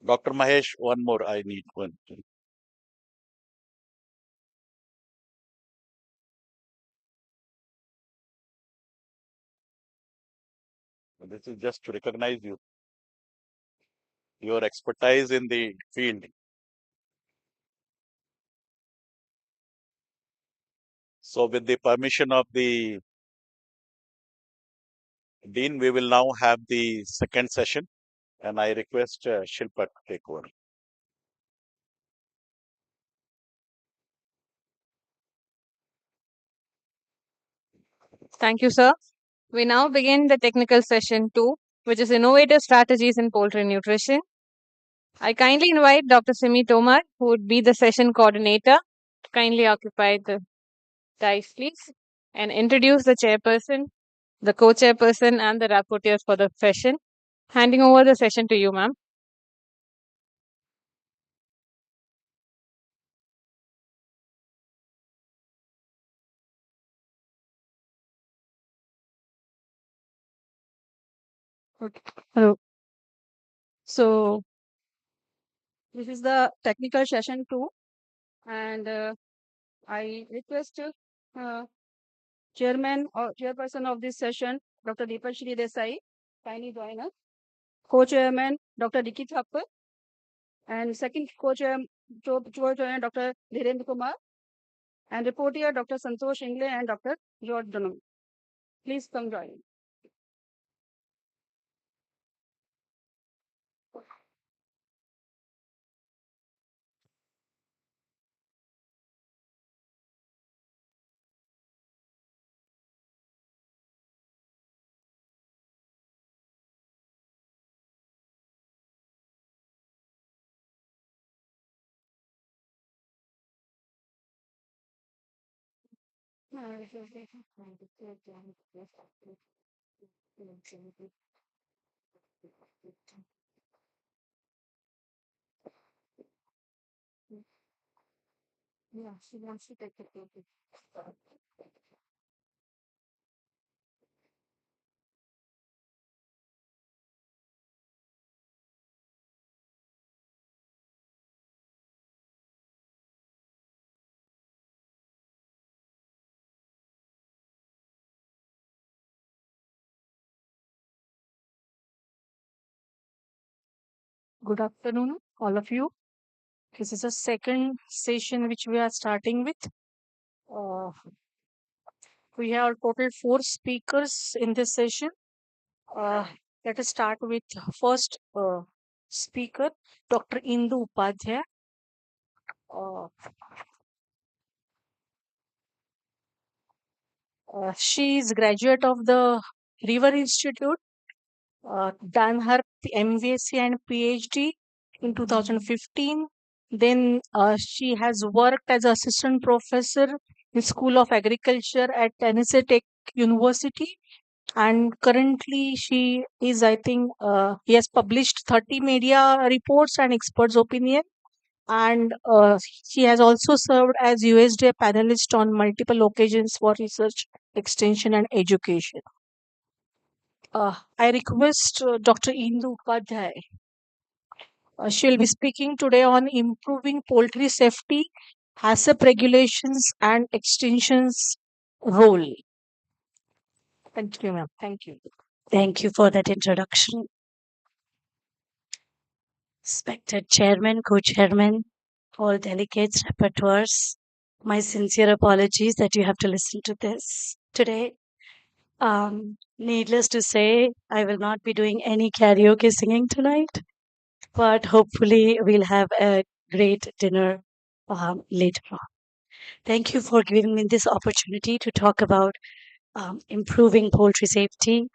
Dr. Mahesh, one more, I need one. This is just to recognize you, your expertise in the field. So with the permission of the Dean, we will now have the second session, and I request Shilpa to take over. Thank you, sir. We now begin the technical session 2, which is Innovative Strategies in Poultry Nutrition. I kindly invite Dr. Simi Tomar, who would be the session coordinator, to kindly occupy the dais, please, and introduce the chairperson, the co-chairperson, and the rapporteurs for the session. Handing over the session to you, ma'am. Okay. Hello. So this is the technical session 2, and I request chairman or chairperson of this session, Dr. Deepak Shri Desai, kindly join us. Co-chairman, Dr. Dikit Thappar, and second co-chairman, Dr. Dhirendra Kumar, and reporter, Dr. Santosh Ingle and Dr. George Dunham. Please come join. Yeah, she wants to take the photo. Good afternoon, all of you. This is the second session which we are starting with. We have total 4 speakers in this session. Let us start with first speaker, Dr. Indu Upadhyay. She is graduate of the River Institute, done her MVSc and PhD in 2015. Then she has worked as assistant professor in School of Agriculture at Tennessee Tech University. And currently she is, I think, he has published 30 media reports and experts' opinion. And she has also served as USDA panelist on multiple occasions for research, extension, and education. I request Dr. Indu Upadhyay. She will be speaking today on improving poultry safety, HACCP regulations, and extensions role. Thank you, ma'am. Thank you. Thank you for that introduction. Respected Chairman, Co-Chairman, all delegates, rapporteurs, my sincere apologies that you have to listen to this today. Needless to say, I will not be doing any karaoke singing tonight, but hopefully we'll have a great dinner later on. Thank you for giving me this opportunity to talk about improving poultry safety.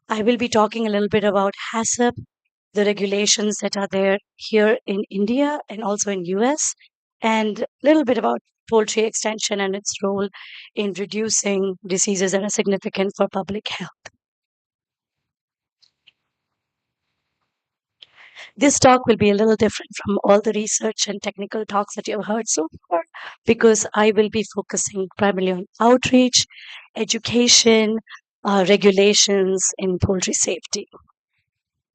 I will be talking a little bit about HACCP, the regulations that are there here in India and also in US, and a little bit about poultry extension and its role in reducing diseases that are significant for public health. This talk will be a little different from all the research and technical talks that you have heard so far, because I will be focusing primarily on outreach, education, regulations in poultry safety.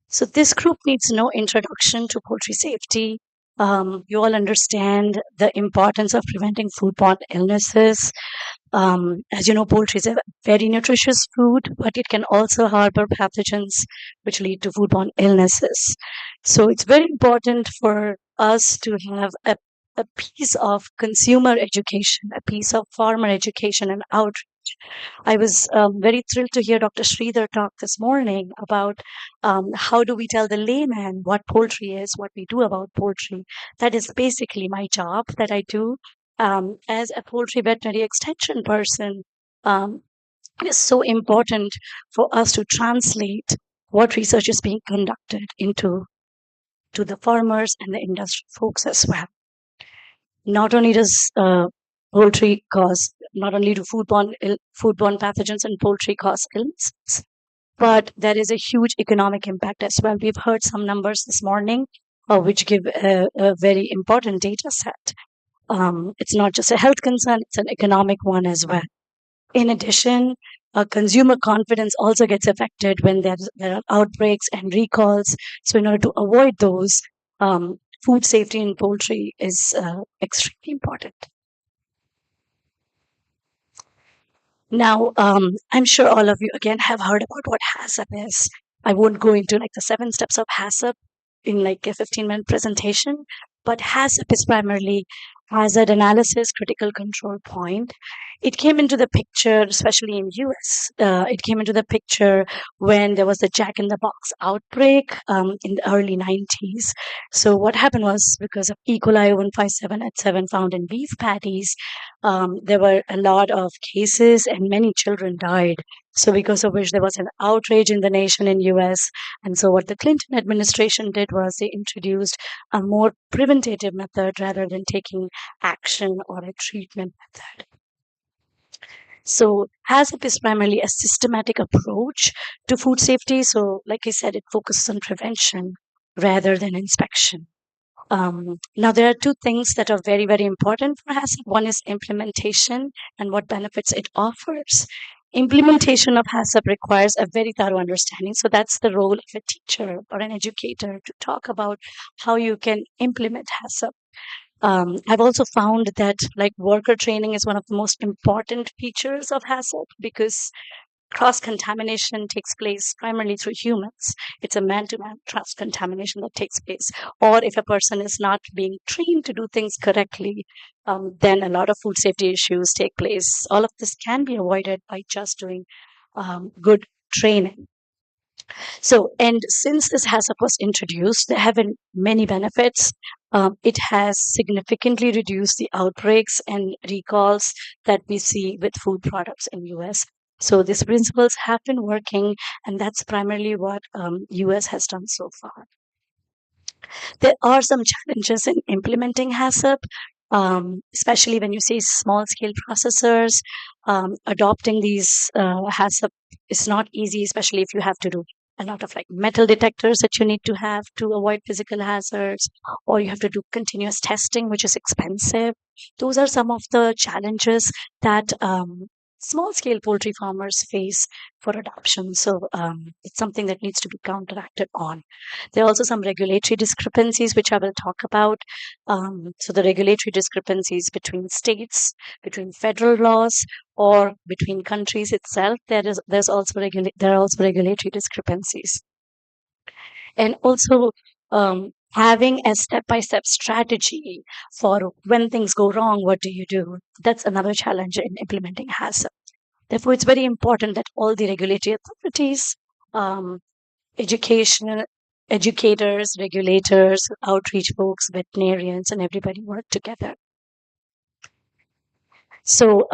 So this group needs no introduction to poultry safety. You all understand the importance of preventing foodborne illnesses. As you know, poultry is a very nutritious food, but it can also harbor pathogens which lead to foodborne illnesses. So it's very important for us to have a piece of consumer education, a piece of farmer education and outreach. I was very thrilled to hear Dr. Sridhar talk this morning about how do we tell the layman what poultry is, what we do about poultry. That is basically my job that I do as a poultry veterinary extension person. It is so important for us to translate what research is being conducted into the farmers and the industry folks as well. Not only does poultry cause, not only do foodborne pathogens in poultry cause illnesses, but there is a huge economic impact as well. We've heard some numbers this morning, which give a very important data set. It's not just a health concern, it's an economic one as well. In addition, consumer confidence also gets affected when there are outbreaks and recalls. So in order to avoid those, food safety in poultry is extremely important. Now, I'm sure all of you again have heard about what HACCP is. I won't go into like the 7 steps of HACCP in like a 15-minute presentation, but HACCP is primarily hazard analysis, critical control point. It came into the picture, especially in US. It came into the picture when there was the Jack in the Box outbreak in the early 90s. So what happened was, because of E. coli 157H7 found in beef patties, there were a lot of cases and many children died. So because of which there was an outrage in the nation in US. And so what the Clinton administration did was they introduced a more preventative method rather than taking action or a treatment method. So HACCP is primarily a systematic approach to food safety. So like I said, it focuses on prevention rather than inspection. Now, there are 2 things that are very, very important for HACCP. One is implementation and what benefits it offers. Implementation of HACCP requires a very thorough understanding. So that's the role of a teacher or an educator to talk about how you can implement HACCP. I've also found that like worker training is one of the most important features of HACCP because cross-contamination takes place primarily through humans. It's a man-to-man cross-contamination that takes place. Or if a person is not being trained to do things correctly, then a lot of food safety issues take place. All of this can be avoided by just doing good training. So, and since this HACCP was introduced, there have been many benefits. It has significantly reduced the outbreaks and recalls that we see with food products in US. So these principles have been working, and that's primarily what US has done so far. There are some challenges in implementing HACCP, especially when you say small scale processors. Adopting these HACCP is not easy, especially if you have to do a lot of like metal detectors that you need to have to avoid physical hazards, or you have to do continuous testing, which is expensive. Those are some of the challenges that small scale poultry farmers face for adoption. So it's something that needs to be counteracted on. There are also some regulatory discrepancies, which I will talk about. So the regulatory discrepancies between states, between federal laws, or between countries itself, there are also regulatory discrepancies. And also having a step-by-step strategy for when things go wrong, what do you do? That's another challenge in implementing HACCP. Therefore, it's very important that all the regulatory authorities, educators, regulators, outreach folks, veterinarians, and everybody work together. So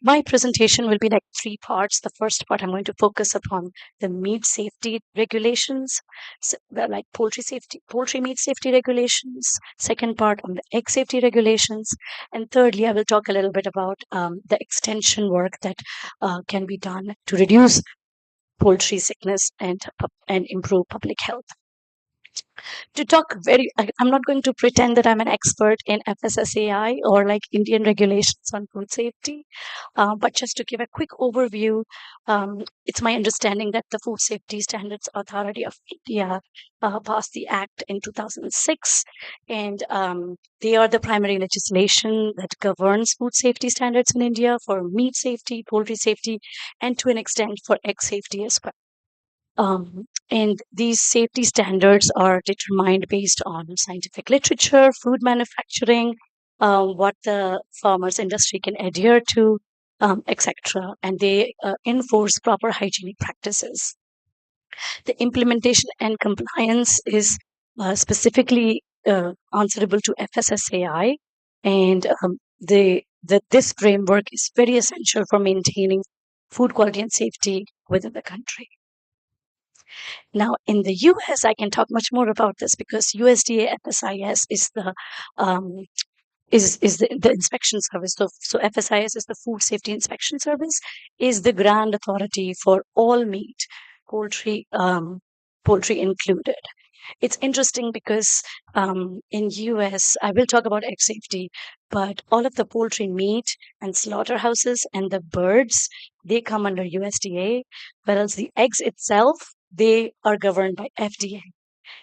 my presentation will be like 3 parts. The first part, I'm going to focus upon the meat safety regulations, so like poultry meat safety regulations. Second part on the egg safety regulations. And thirdly, I will talk a little bit about the extension work that can be done to reduce poultry sickness and improve public health. To talk I'm not going to pretend that I'm an expert in FSSAI or like Indian regulations on food safety, but just to give a quick overview, it's my understanding that the Food Safety Standards Authority of India passed the act in 2006, and they are the primary legislation that governs food safety standards in India for meat safety, poultry safety, and to an extent for egg safety as well. And these safety standards are determined based on scientific literature, food manufacturing, what the farmers industry can adhere to, etc. And they enforce proper hygienic practices. The implementation and compliance is specifically answerable to FSSAI, and this framework is very essential for maintaining food quality and safety within the country. Now, in the US, I can talk much more about this because USDA FSIS is the the inspection service. So FSIS is the Food Safety Inspection Service, is the grand authority for all meat, poultry included. It's interesting because in US, I will talk about egg safety, but all of the poultry meat and slaughterhouses and the birds, they come under USDA, whereas the eggs itself, they are governed by FDA.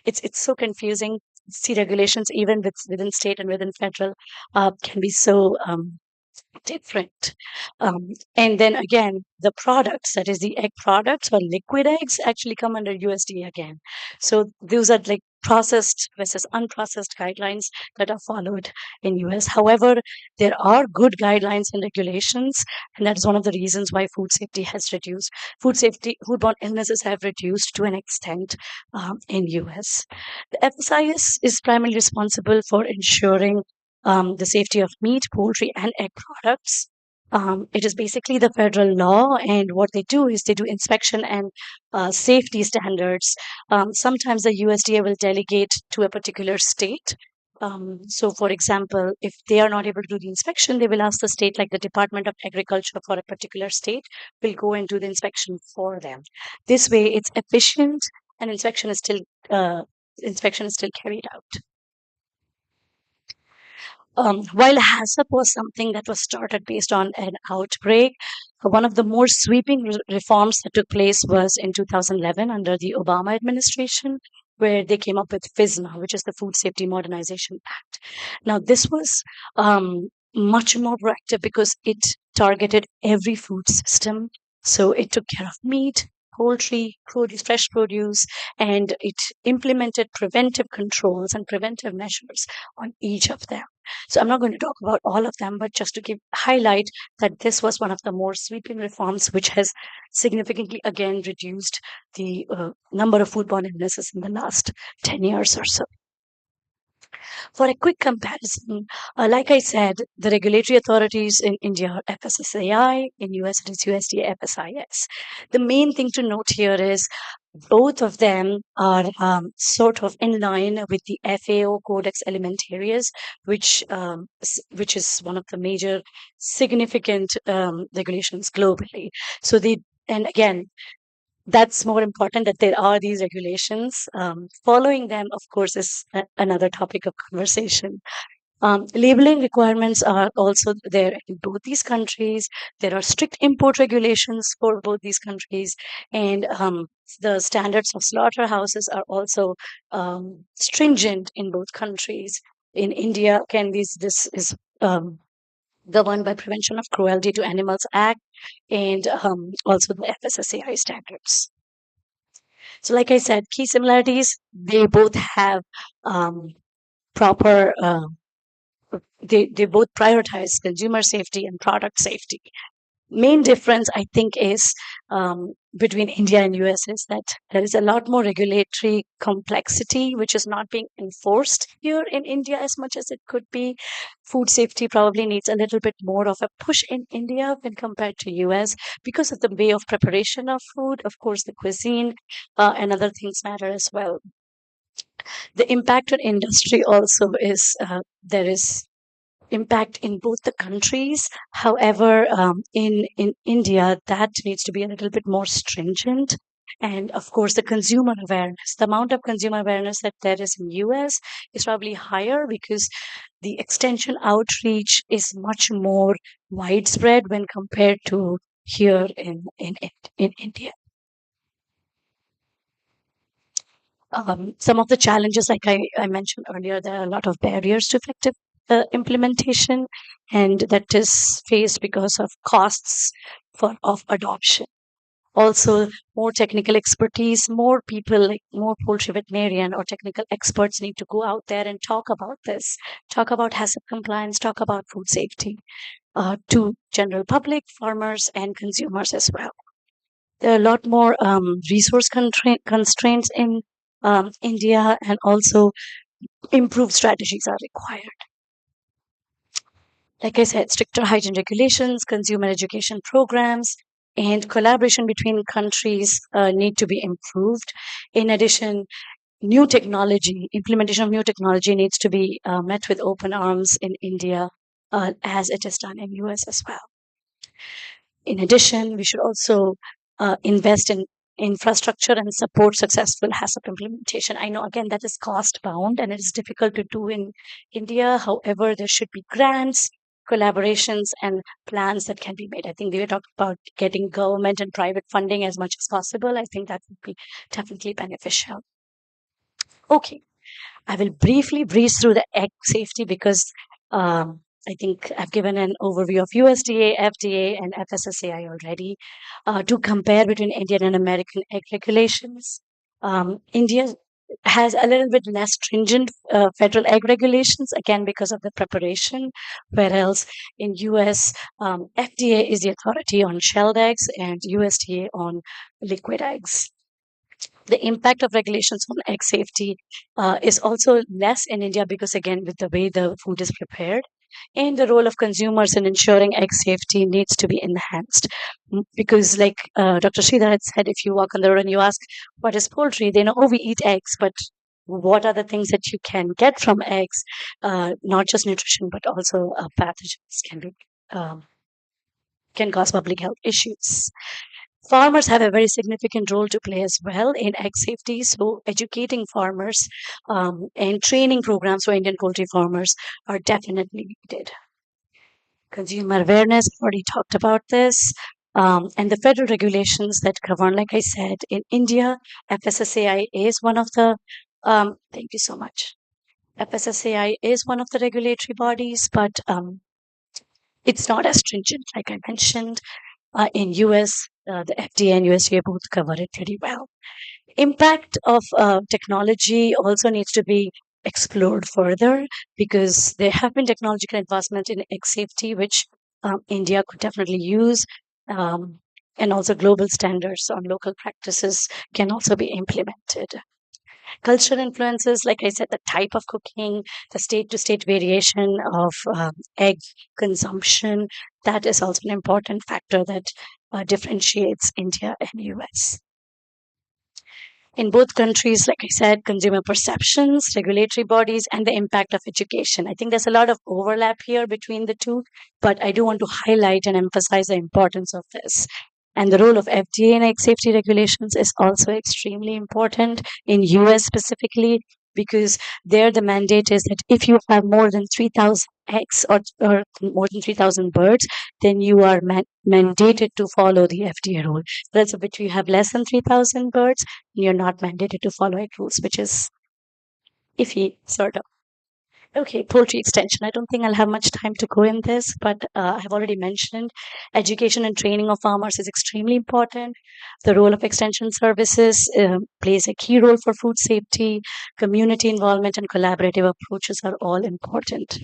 It's so confusing. See, regulations even within state and within federal can be so different. And then again, the products, that is the egg products or liquid eggs, actually come under USDA again. So those are like processed versus unprocessed guidelines that are followed in US. However, there are good guidelines and regulations, and that is one of the reasons why food safety has reduced. Foodborne illnesses have reduced to an extent in US. The FSIS is primarily responsible for ensuring the safety of meat, poultry, and egg products. It is basically the federal law, and what they do is they do inspection and safety standards. Sometimes the USDA will delegate to a particular state. So, for example, if they are not able to do the inspection, they will ask the state, like the Department of Agriculture for a particular state, will go and do the inspection for them. This way, it's efficient, and inspection is still carried out. While HACCP was something that was started based on an outbreak, one of the more sweeping reforms that took place was in 2011 under the Obama administration, where they came up with FSMA, which is the Food Safety Modernization Act. Now, this was much more proactive because it targeted every food system. So it took care of meat, poultry, produce, fresh produce, and it implemented preventive controls and preventive measures on each of them. So I'm not going to talk about all of them, but just to highlight that this was one of the more sweeping reforms which has significantly again reduced the number of foodborne illnesses in the last 10 years or so. For a quick comparison, like I said, the regulatory authorities in India are FSSAI, in US it is USDA FSIS. The main thing to note here is both of them are sort of in line with the FAO Codex Alimentarius, which is one of the major significant regulations globally. So and again, that's more important that there are these regulations. Following them, of course, is another topic of conversation. Labeling requirements are also there in both these countries. There are strict import regulations for both these countries, and the standards of slaughterhouses are also stringent in both countries. In India, this is governed by Prevention of Cruelty to Animals Act and also the FSSAI standards. So like I said, key similarities, they both have proper, they both prioritize consumer safety and product safety. Main difference, I think, is between India and US is that there is a lot more regulatory complexity, which is not being enforced here in India as much as it could be. Food safety probably needs a little bit more of a push in India when compared to US because of the way of preparation of food. Of course, the cuisine and other things matter as well. The impact on industry also is there is impact in both the countries. However, in India, that needs to be a little bit more stringent. And of course, the consumer awareness, the amount of consumer awareness that there is in US is probably higher because the extension outreach is much more widespread when compared to here in India. Some of the challenges, like I mentioned earlier, there are a lot of barriers to effective implementation, and that is faced because of costs of adoption. Also, more technical expertise, more people, like more poultry veterinarian or technical experts need to go out there and talk about this, talk about HACCP compliance, talk about food safety to general public, farmers, and consumers as well. There are a lot more resource constraints in India, and also improved strategies are required. Like I said, stricter hygiene regulations, consumer education programs, and collaboration between countries need to be improved. In addition, new technology, implementation of new technology needs to be met with open arms in India as it is done in US as well. In addition, we should also invest in infrastructure and support successful HACCP implementation. I know, again, that is cost bound and it is difficult to do in India. However, there should be grants, collaborations, and plans that can be made. I think we were talking about getting government and private funding as much as possible. I think that would be definitely beneficial. Okay, I will briefly breeze through the egg safety because I think I've given an overview of USDA, FDA, and FSSAI already. To compare between Indian and American egg regulations, India has a little bit less stringent federal egg regulations, again, because of the preparation, whereas in US, FDA is the authority on shelled eggs and USDA on liquid eggs. The impact of regulations on egg safety is also less in India because, again, with the way the food is prepared, and the role of consumers in ensuring egg safety needs to be enhanced. Because, like Dr. Sridhar had said, if you walk on the road and you ask, what is poultry? They know, oh, we eat eggs, but what are the things that you can get from eggs? Not just nutrition, but also pathogens can cause public health issues. Farmers have a very significant role to play as well in egg safety. So educating farmers and training programs for Indian poultry farmers are definitely needed. Consumer awareness, already talked about this. And the federal regulations that govern, like I said, in India, FSSAI is one of the, thank you so much. FSSAI is one of the regulatory bodies, but it's not as stringent, like I mentioned. In US, the FDA and USDA both cover it pretty well. Impact of technology also needs to be explored further because there have been technological advancements in egg safety, which India could definitely use. And also global standards on local practices can also be implemented. Cultural influences, like I said, the type of cooking, the state to state variation of egg consumption, that is also an important factor that differentiates India and US. In both countries, like I said, consumer perceptions, regulatory bodies, and the impact of education. I think there's a lot of overlap here between the two, but I do want to highlight and emphasize the importance of this. And the role of FDA in egg safety regulations is also extremely important in US specifically, because there the mandate is that if you have more than 3,000 eggs or more than 3,000 birds, then you are mandated to follow the FDA rule. Whereas if you have less than 3,000 birds, you're not mandated to follow egg rules, which is iffy, sort of. Okay, poultry extension. I don't think I'll have much time to go in this, but I have already mentioned education and training of farmers is extremely important. The role of extension services plays a key role for food safety. Community involvement and collaborative approaches are all important.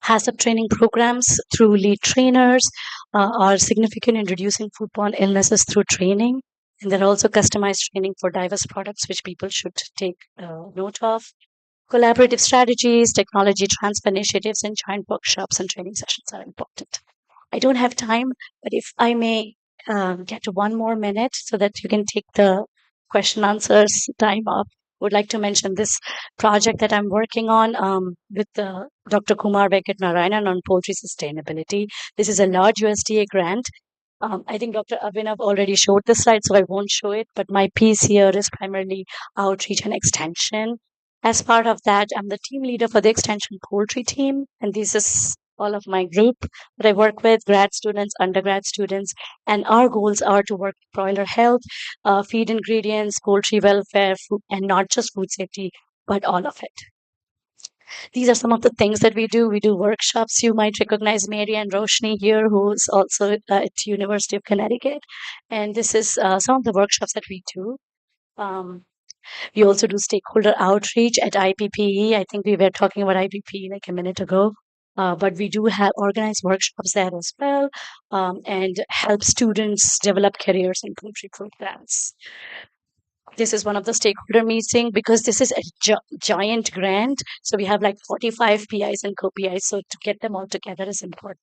HACCP training programs through lead trainers are significant in reducing foodborne illnesses through training. And there are also customized training for diverse products, which people should take note of. Collaborative strategies, technology transfer initiatives, and joint workshops and training sessions are important. I don't have time, but if I may get 1 more minute so that you can take the question answers time up, would like to mention this project that I'm working on with Dr. Kumar Venkat Narayanan on poultry sustainability. This is a large USDA grant. I think Dr. Abhinav already showed the slide, so I won't show it, but my piece here is primarily outreach and extension. As part of that, I'm the team leader for the extension poultry team, and this is all of my group that I work with, grad students, undergrad students, and our goals are to work with broiler health, feed ingredients, poultry welfare, food, and not just food safety, but all of it. These are some of the things that we do. We do workshops. You might recognize Mary and Roshni here, who's also at University of Connecticut, and this is some of the workshops that we do. We also do stakeholder outreach at IPPE. I think we were talking about IPPE like a minute ago. But we do have organized workshops there as well and help students develop careers in poultry programs. This is one of the stakeholder meeting because this is a giant grant. So we have like 45 PIs and co-PIs. So to get them all together is important.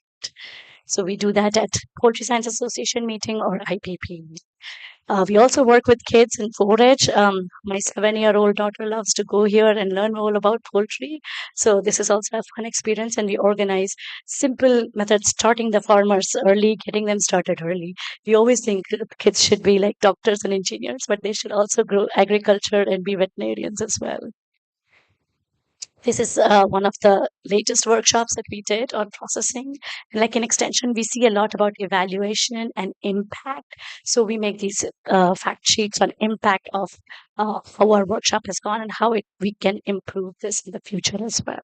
So we do that at Poultry Science Association meeting or IPPE. We also work with kids in forage. My 7-year-old daughter loves to go here and learn all about poultry. So this is also a fun experience, and we organize simple methods, starting the farmers early, getting them started early. We always think kids should be like doctors and engineers, but they should also grow agriculture and be veterinarians as well. This is one of the latest workshops that we did on processing. Like in extension, we see a lot about evaluation and impact. So we make these fact sheets on impact of how our workshop has gone and how we can improve this in the future as well.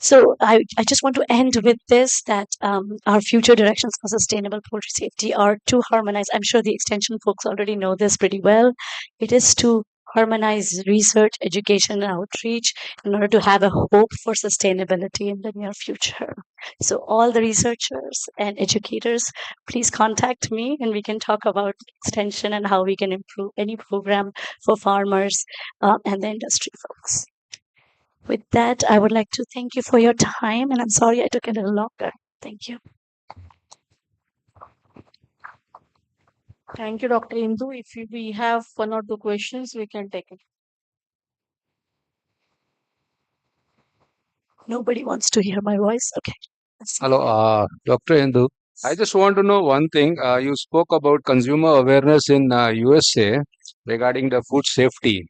So I just want to end with this, that our future directions for sustainable poultry safety are to harmonize. I'm sure the extension folks already know this pretty well. It is to harmonize research, education, and outreach in order to have a hope for sustainability in the near future. So all the researchers and educators, please contact me and we can talk about extension and how we can improve any program for farmers and the industry folks. With that, I would like to thank you for your time, and I'm sorry I took a little longer. Thank you. Thank you, Dr. Indu. If we have 1 or 2 questions, we can take it. Nobody wants to hear my voice. Okay. Hello, Dr. Indu. I just want to know one thing. You spoke about consumer awareness in USA regarding the food safety.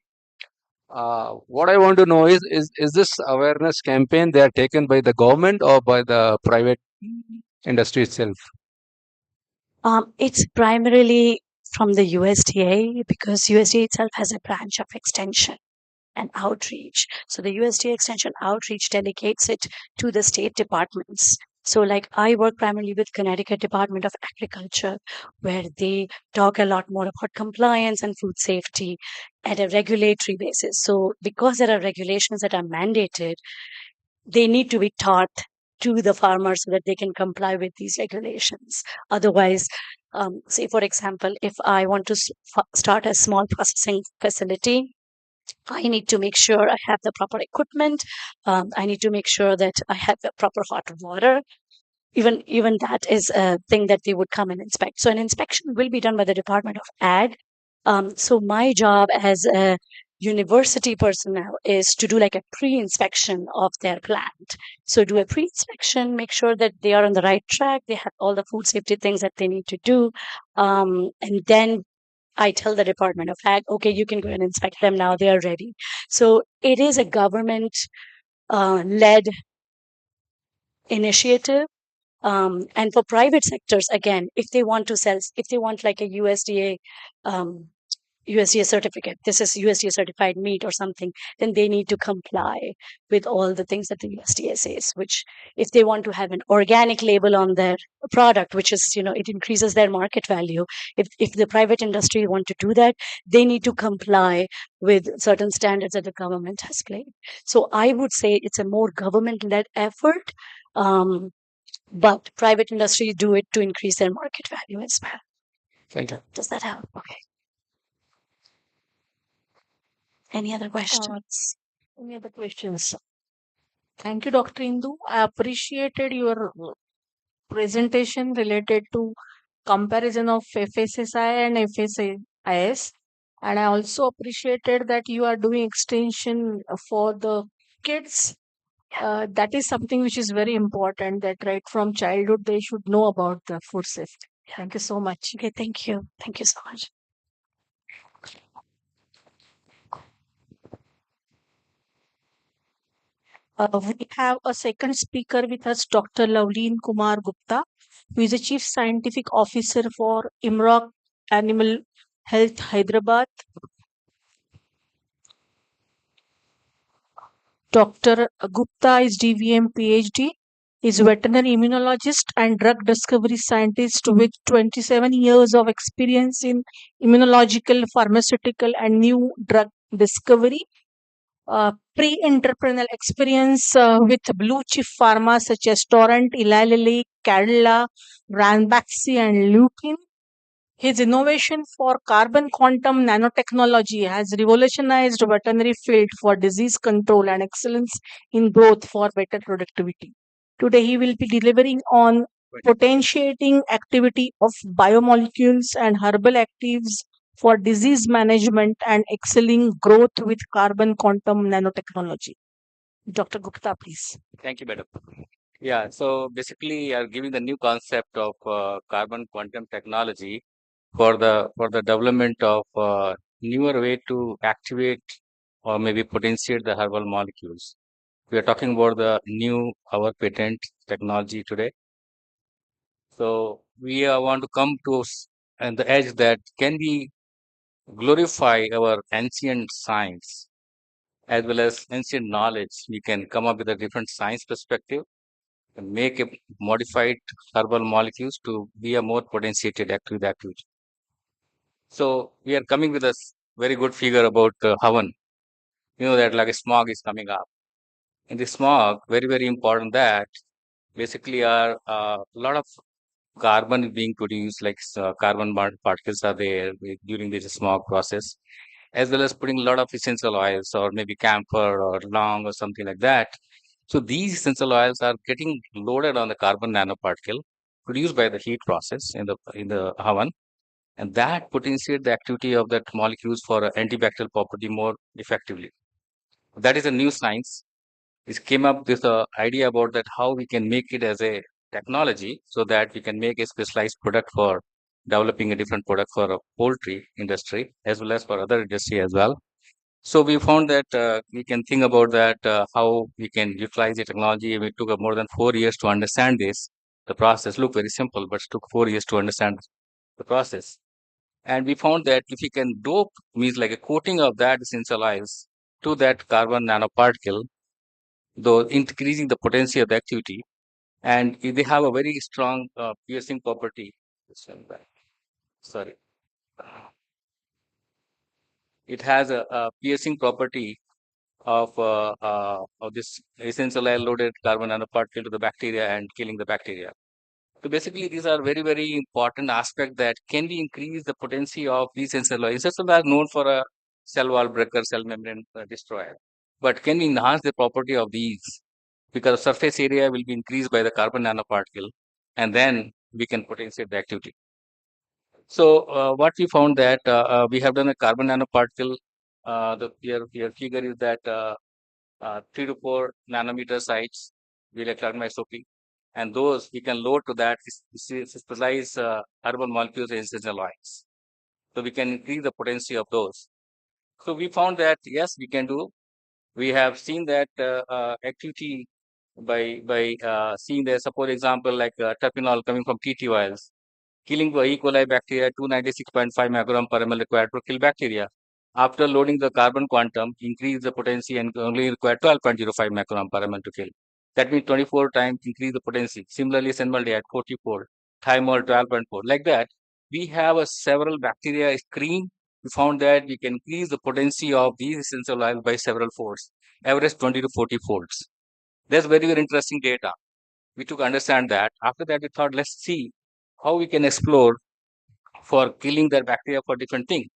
What I want to know is this awareness campaign they are taken by the government or by the private industry itself? It's primarily from the USDA because USDA itself has a branch of extension and outreach. So the USDA extension outreach delegates it to the state departments. So like I work primarily with Connecticut Department of Agriculture, where they talk a lot more about compliance and food safety at a regulatory basis. So because there are regulations that are mandated, they need to be taught to the farmers so that they can comply with these regulations. Otherwise, say for example, if I want to start a small processing facility, I need to make sure I have the proper equipment. I need to make sure that I have the proper hot water. Even that is a thing that they would come and inspect. So an inspection will be done by the Department of Ag. So my job as a university personnel is to do like a pre-inspection of their plant. So do a pre-inspection, make sure that they are on the right track, they have all the food safety things that they need to do, and then I tell the Department of Ag, okay, you can go and inspect them now, they are ready. So it is a government led initiative. And for private sectors, again, if they want to sell, if they want like a USDA certificate, this is USDA certified meat or something, then they need to comply with all the things that the USDA says, which if they want to have an organic label on their product, which is, it increases their market value. If the private industry want to do that, they need to comply with certain standards that the government has placed. So I would say it's a more government-led effort. But private industry do it to increase their market value as well. Thank you. Does that help? Okay. Any other questions? Any other questions? Thank you, Dr. Indu. I appreciated your presentation related to comparison of FSSI and FSIS. And I also appreciated that you are doing extension for the kids. That is something which is very important, that right from childhood they should know about the food safety. Thank you so much. Okay, thank you. Thank you so much. We have a second speaker with us, Dr. Lavleen Kumar Gupta, who is the Chief Scientific Officer for IMROC Animal Health Hyderabad. Dr. Gupta is DVM PhD, is veterinary immunologist and drug discovery scientist with 27 years of experience in immunological, pharmaceutical, and new drug discovery. Pre-entrepreneurial experience with blue chip pharma such as Torrent, Eli Lilly, Cadila, Ranbaxy, and Lupin. His innovation for carbon quantum nanotechnology has revolutionized veterinary field for disease control and excellence in growth for better productivity. Today he will be delivering on potentiating activity of biomolecules and herbal actives for disease management and excelling growth with carbon quantum nanotechnology. Dr. Gupta, please. Thank you, madam. Yeah, so basically, you are giving the new concept of carbon quantum technology for the development of newer way to activate or maybe potentiate the herbal molecules. We are talking about the new our patent technology today. So we want to come to and the edge that can we glorify our ancient science as well as ancient knowledge. We can come up with a different science perspective and make a modified herbal molecules to be a more potentiated activity. So we are coming with a very good figure about Havan. You know that like a smog is coming up. In the smog, very, very important that basically are a lot of carbon is being produced, like carbon particles are there during the smog process, as well as putting a lot of essential oils or maybe camphor or long or something like that. So these essential oils are getting loaded on the carbon nanoparticle produced by the heat process in the oven, and that potentiates the activity of that molecules for antibacterial property more effectively. That is a new science. It came up with the idea about that how we can make it as a technology so that we can make a specialized product for developing a different product for a poultry industry as well as for other industry as well. So we found that we can think about that how we can utilize the technology. We took more than 4 years to understand this. The process looked very simple, but it took 4 years to understand the process. And we found that if you can dope, means like a coating of that essential oils to that carbon nanoparticle, though increasing the potency of the activity, and they have a very strong piercing property. Sorry. It has a piercing property of this essential oil loaded carbon nanoparticle to the bacteria and killing the bacteria. So basically, these are very, very important aspect that can we increase the potency of these essential oils. Essential oils are known for a cell wall breaker, cell membrane destroyer. But can we enhance the property of these? Because surface area will be increased by the carbon nanoparticle, and then we can potentiate the activity. So what we found that we have done a carbon nanoparticle. Your figure is that 3 to 4 nanometer size we electron microscopy, and those we can load to that specialized herbal molecules and essential oils. So we can increase the potency of those. So we found that yes, we can do. We have seen that activity by seeing the suppose example like terpenol coming from TT oils, killing E. coli bacteria 296.5 microgram per ml required to kill bacteria. After loading the carbon quantum, increase the potency and only require 12.05 microgram per ml to kill. That means 24 times increase the potency. Similarly, senmaldehyde 44, thymol 12.4. Like that, we have a several bacteria screen. We found that we can increase the potency of these essential oils by several folds, average 20 to 40 folds. That's very, very interesting data. We took understand that. After that, we thought, let's see how we can explore for killing their bacteria for different things.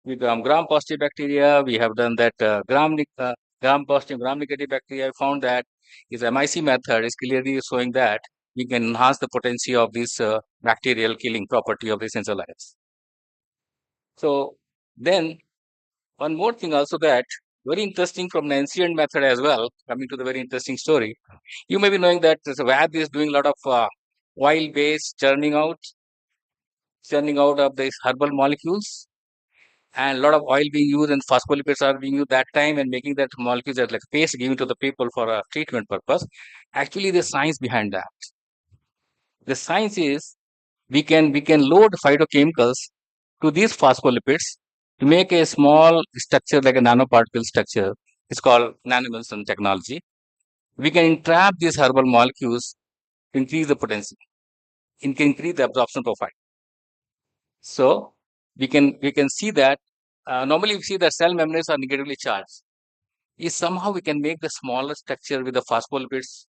With gram positive bacteria, we have done that gram positive, gram negative bacteria. We found that this MIC method is clearly showing that we can enhance the potency of this bacterial killing property of the essential oils. So then one more thing also that very interesting from the ancient method as well, coming to the very interesting story. You may be knowing that Wvpa is doing a lot of oil-based churning out of these herbal molecules, and a lot of oil being used and phospholipids are being used that time and making that molecules as like paste given to the people for a treatment purpose. Actually, the science behind that. The science is we can load phytochemicals to these phospholipids to make a small structure like a nanoparticle structure. It's called nanomembrane technology. We can entrap these herbal molecules to increase the potency, increase the absorption profile. So we can see that normally we see that cell membranes are negatively charged. Is somehow we can make the smaller structure with the phospholipids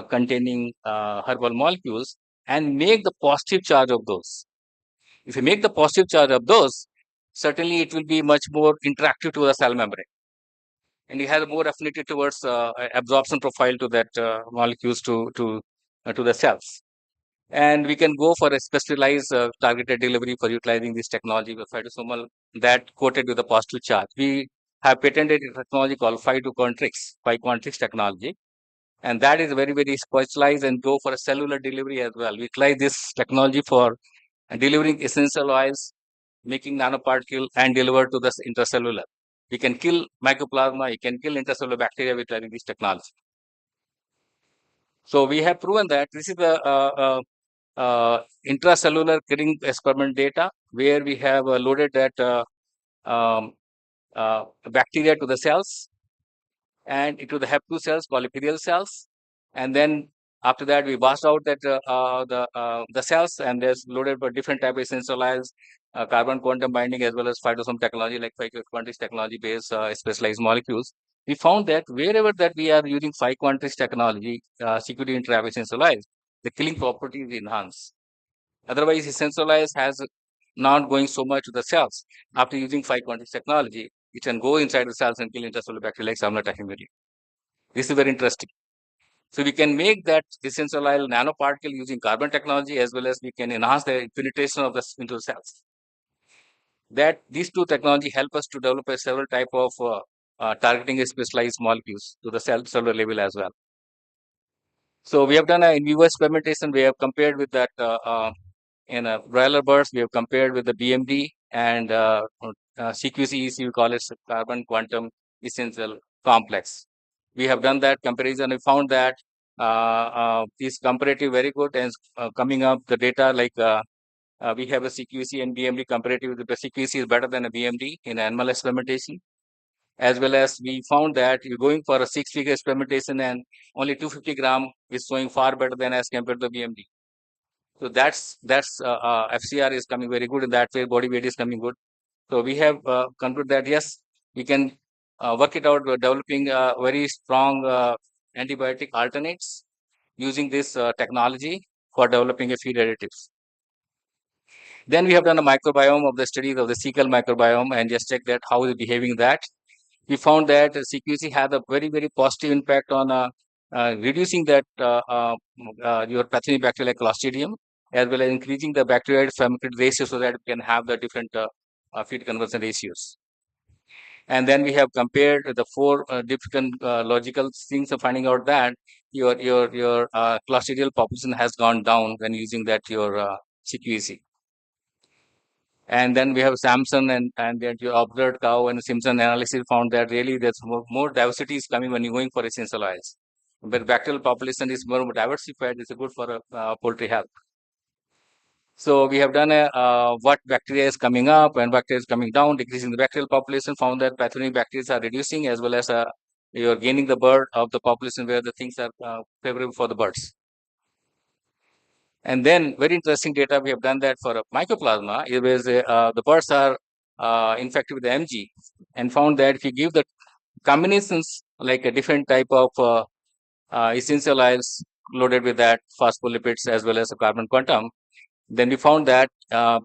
containing herbal molecules and make the positive charge of those. If you make the positive charge of those, certainly it will be much more interactive to the cell membrane, and it has more affinity towards absorption profile to that molecules to the cells. And we can go for a specialized targeted delivery for utilizing this technology with phytosomal that coated with a positive charge. We have patented a technology called 5-quantrix technology, and that is very, very specialized and go for a cellular delivery as well. We utilize this technology for delivering essential oils, making nanoparticle and deliver to the intracellular. We can kill mycoplasma, you can kill intracellular bacteria with this technology. So we have proven that this is the intracellular killing experiment data where we have loaded that bacteria to the cells and into the HEP2 cells called epithelial cells, and then after that we washed out that the cells and there's loaded for different type of essential oils, carbon quantum binding as well as phytosome technology like 5-quantrix technology based specialized molecules. We found that wherever that we are using 5-quantrix technology, security entrap essential oils, the killing property is enhanced. Otherwise, essential oils has not going so much to the cells. After using 5-quantrix technology, it can go inside the cells and kill intracellular bacteria like Salmonella tachymeria. This is very interesting. So we can make that essential oil nanoparticle using carbon technology as well as we can enhance the penetration of the into the cells. That these two technology help us to develop a several type of targeting specialized molecules to the cellular level as well. So we have done an in vivo experimentation. We have compared with that in a broiler birds. We have compared with the BMD and CQC-EC, we call it carbon quantum essential complex. We have done that comparison. We found that is comparative very good, and coming up the data like we have a CQC and BMD comparative. The CQC is better than a BMD in animal experimentation. as well as we found that you're going for a 6-week experimentation and only 250 gram is showing far better than as compared to the BMD. So that's FCR is coming very good in that way. Body weight is coming good. So we have concluded that yes, we can work it out. We're developing very strong antibiotic alternates using this technology for developing a feed additives. Then we have done a microbiome of the studies of the cecal microbiome and just check that how is it behaving that. We found that CQC had a very, very positive impact on reducing that your pathogenic bacteria like Clostridium, as well as increasing the bacterioid fermented ratio so that we can have the different feed conversion ratios. And then we have compared the 4 different logical things of finding out that your Clostridial population has gone down when using that your CQC. And then we have Samson and that your observed cow and Simpson analysis found that really there's more diversity is coming when you're going for essential oils. But bacterial population is more diversified, it's good for poultry health. So we have done what bacteria is coming up and bacteria is coming down, decreasing the bacterial population, found that pathogenic bacteria are reducing as well as you're gaining the bird of the population where the things are favorable for the birds. And then very interesting data we have done that for mycoplasma, it was the birds are infected with the MG and found that if you give the combinations like a different type of essential oils loaded with that phospholipids as well as a carbon quantum, then we found that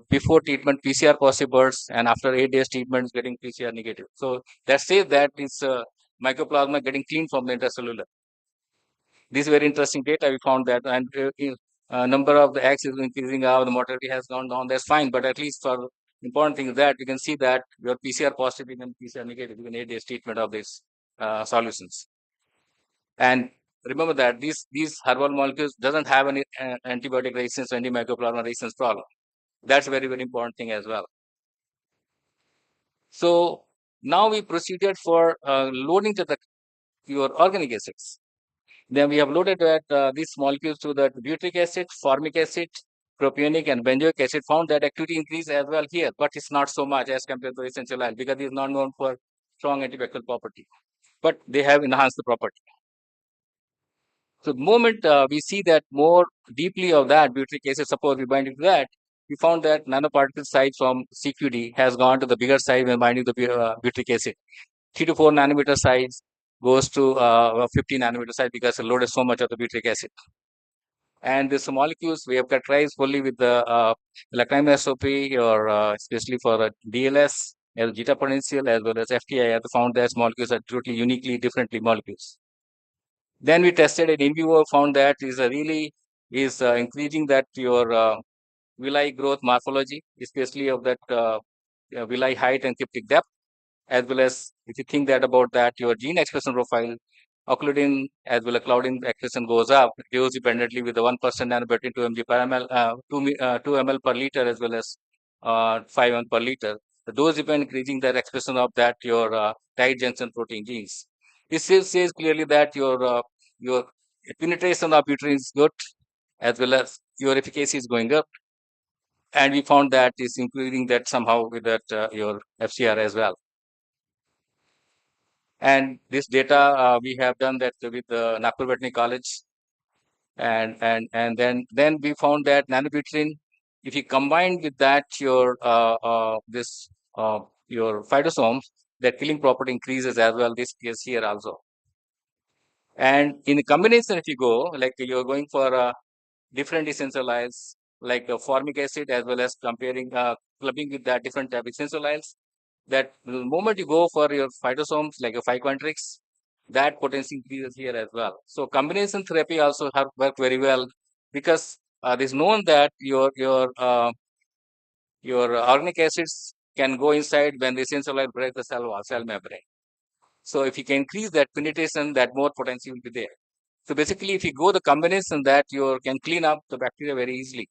before treatment PCR positive birds and after 8 days treatment getting PCR negative. So that says that it's mycoplasma getting clean from the intracellular. This is very interesting data. We found that, and number of the eggs is increasing, the mortality has gone down. That's fine, but at least for important thing is that you can see that your PCR positive and PCR negative within 8 days treatment of these solutions. And remember that these herbal molecules doesn't have any antibiotic resistance or antimicrobial resistance problem. That's a very, very important thing as well. So now we proceeded for loading to your organic acids. Then we have loaded that these molecules to the butyric acid, formic acid, propionic and benzoic acid, found that activity increase as well here, but it's not so much as compared to essential oil because it's not known for strong antibacterial property, but they have enhanced the property. So the moment we see that more deeply of that butyric acid, suppose we bind it to that, we found that nanoparticle size from CQD has gone to the bigger size when binding the butyric acid. 3 to 4 nanometer size goes to 50 nanometer size because it loaded so much of the butyric acid. And these molecules we have characterized fully with the lactame SOP or especially for DLS, as zeta potential as well as FTI. I have found that molecules are totally uniquely differently molecules. Then we tested it in vivo, found that is really increasing that your villi growth morphology, especially of that villi height and cryptic depth, as well as if you think that about that your gene expression profile, occludin as well as claudin expression goes up dose dependently with the 1% nanoprotein 2 mg per ml, 2 ml per liter as well as 5 ml per liter. The dose depend increasing the expression of that your tight junction protein genes. This says clearly that your penetration of uterine is good as well as your efficacy is going up. And we found that is including that somehow with that your FCR as well. And this data we have done that with the Nagpur Veterinary College, and then we found that nanobutrin, if you combine with that your your phytosomes, that killing property increases as well. This is here also. And in the combination, if you go like you're going for different essential oils like formic acid as well as comparing clubbing with that different type of essential oils, that the moment you go for your phytosomes like a 5-quintrix, that potency increases here as well. So combination therapy also have worked very well because it is known that your organic acids can go inside when the essential oil breaks the cell membrane. So if you can increase that penetration, that more potency will be there. So basically, if you go the combination that you can clean up the bacteria very easily.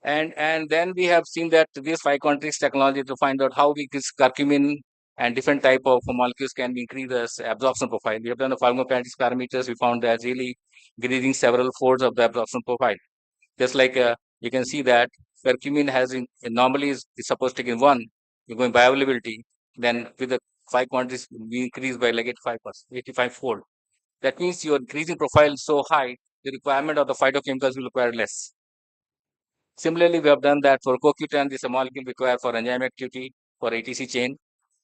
And then we have seen that this 5-quintrix technology to find out how this curcumin and different type of molecules can increase the absorption profile. We have done the pharmacokinetics parameters. We found that really increasing several folds of the absorption profile. Just like you can see that curcumin has normally is supposed to take in 1, you're going bioavailability, then with the 5 quantities we increase by like 85%, 85-fold. That means your increasing profile is so high, the requirement of the phytochemicals will require less. Similarly, we have done that for CoQ10, this is a molecule required for enzyme activity for ATC chain.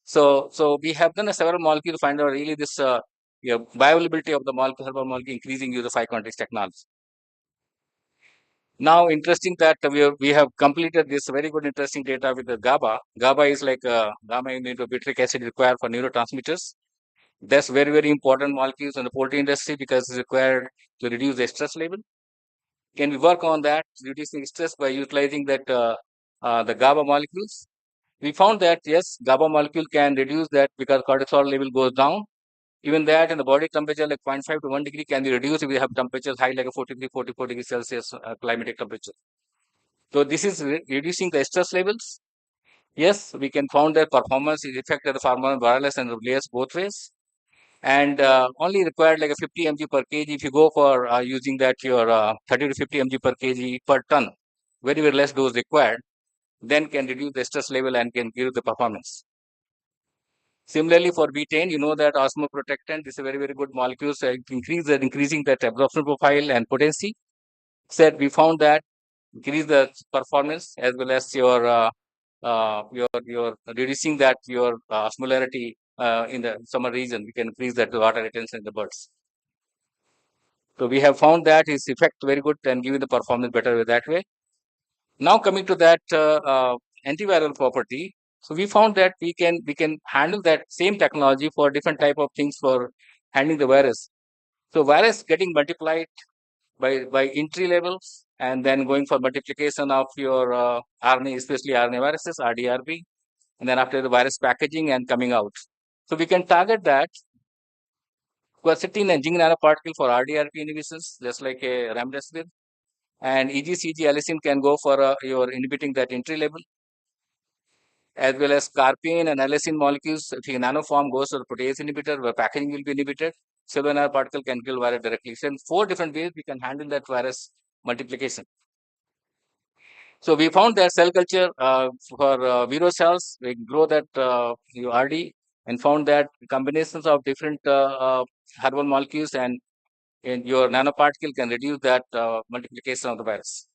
So we have done a several molecules to find out really this bioavailability of the molecule, herbal molecule increasing using the 5 quantities technology. Now, interesting that we have completed this very good interesting data with the GABA. GABA is like gamma-aminobutyric acid required for neurotransmitters. That's very, very important molecules in the poultry industry because it's required to reduce the stress level. Can we work on that, reducing stress by utilizing that the GABA molecules? We found that yes, GABA molecule can reduce that because cortisol level goes down. Even that in the body temperature like 0.5 to 1 degree can be reduced if we have temperatures high like a 43, 44 degrees Celsius climatic temperature. So this is reducing the stress levels. Yes, we can found that performance is affected the farmer wireless and layers both ways. And only required like a 50 mg per kg if you go for using that your 30 to 50 mg per kg per ton, very, very less dose required, then can reduce the stress level and can give the performance. Similarly, for betaine, you know that osmoprotectant is a very, very good molecule, so increasing that absorption profile and potency. Said we found that increase the performance as well as your reducing that your osmolarity in the summer region. We can increase that water retention in the birds. So we have found that its effect very good and giving the performance better that way. Now coming to that antiviral property. So we found that we can handle that same technology for different type of things for handling the virus. So virus getting multiplied by entry levels and then going for multiplication of your RNA, especially RNA viruses, RDRB, and then after the virus packaging and coming out. So we can target that quercetin and zinc nanoparticle for RDRB inhibitions, just like a remdesivir, and EGCG allicin can go for your inhibiting that entry level, as well as carpine and allicin molecules. If a nanoform goes to the protease inhibitor, where packaging will be inhibited, cellular nanoparticle can kill virus directly. So in 4 different ways we can handle that virus multiplication. So we found that cell culture for viro cells, we grow that RD and found that combinations of different herbal molecules and your nanoparticle can reduce that multiplication of the virus.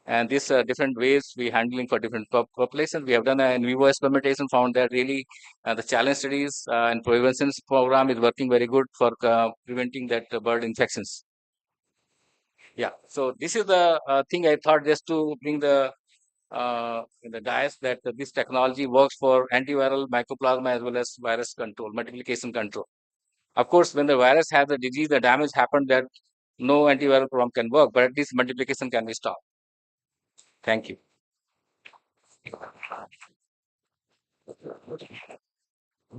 And these different ways we handling for different populations. We have done an in vivo experimentation, found that really the challenge studies and prevention program is working very good for preventing that bird infections. Yeah, so this is the thing I thought just to bring the dais that this technology works for antiviral mycoplasma as well as virus control, multiplication control. Of course, when the virus has the disease, the damage happened that no antiviral program can work, but at least multiplication can be stopped. Thank you.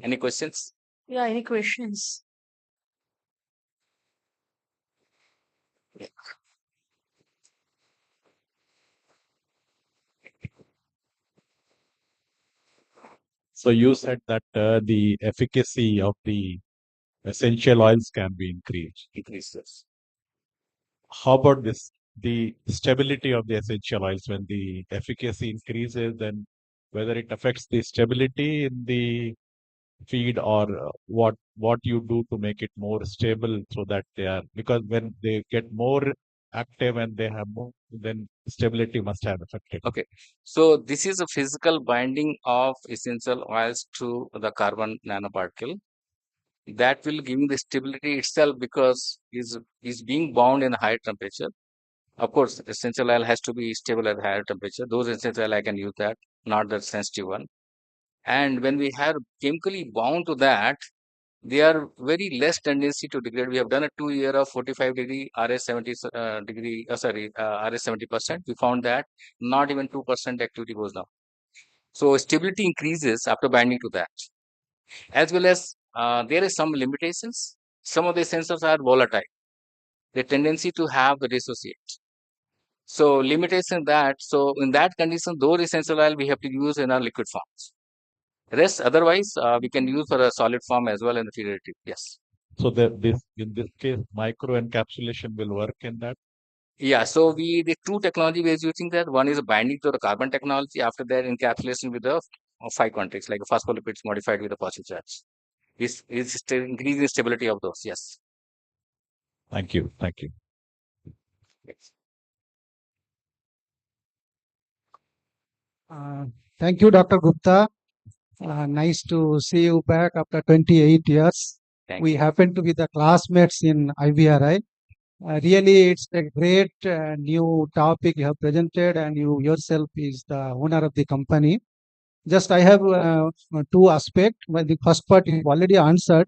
Any questions? Yeah, any questions? So you said that the efficacy of the essential oils can be increased. Increases. How about this? The stability of the essential oils, when the efficacy increases, then whether it affects the stability in the feed or what you do to make it more stable so that they are, because when they get more active and they have more, then stability must have affected. Okay, so this is a physical binding of essential oils to the carbon nanoparticle that will give the stability itself because is being bound in a higher temperature. Of course, essential oil has to be stable at higher temperature. Those essential oil I can use that, not the sensitive one. And when we have chemically bound to that, they are very less tendency to degrade. We have done a 2 year of 45 degree RS 70 degree, RS 70%. We found that not even 2% activity goes down. So stability increases after binding to that. As well as there is some limitations. Some of the sensors are volatile. The tendency to have the dissociate. So limitation that, so in that condition, those essential oil we have to use in our liquid forms. Rest otherwise we can use for a solid form as well in the figurative. Yes. So in this case, micro encapsulation will work in that. Yeah, so the two technology we are using that one is binding to the carbon technology. After that, encapsulation with the 5 context like phospholipids modified with the positive charge. Is increasing stability of those. Yes. Thank you. Thank you. Yes. Thank you, Dr. Gupta. Nice to see you back after 28 years. Thank We you. happen to be the classmates in IVRI. Really, it's a great new topic you have presented, and you yourself is the owner of the company. Just I have two aspects. Well, the first part you already answered.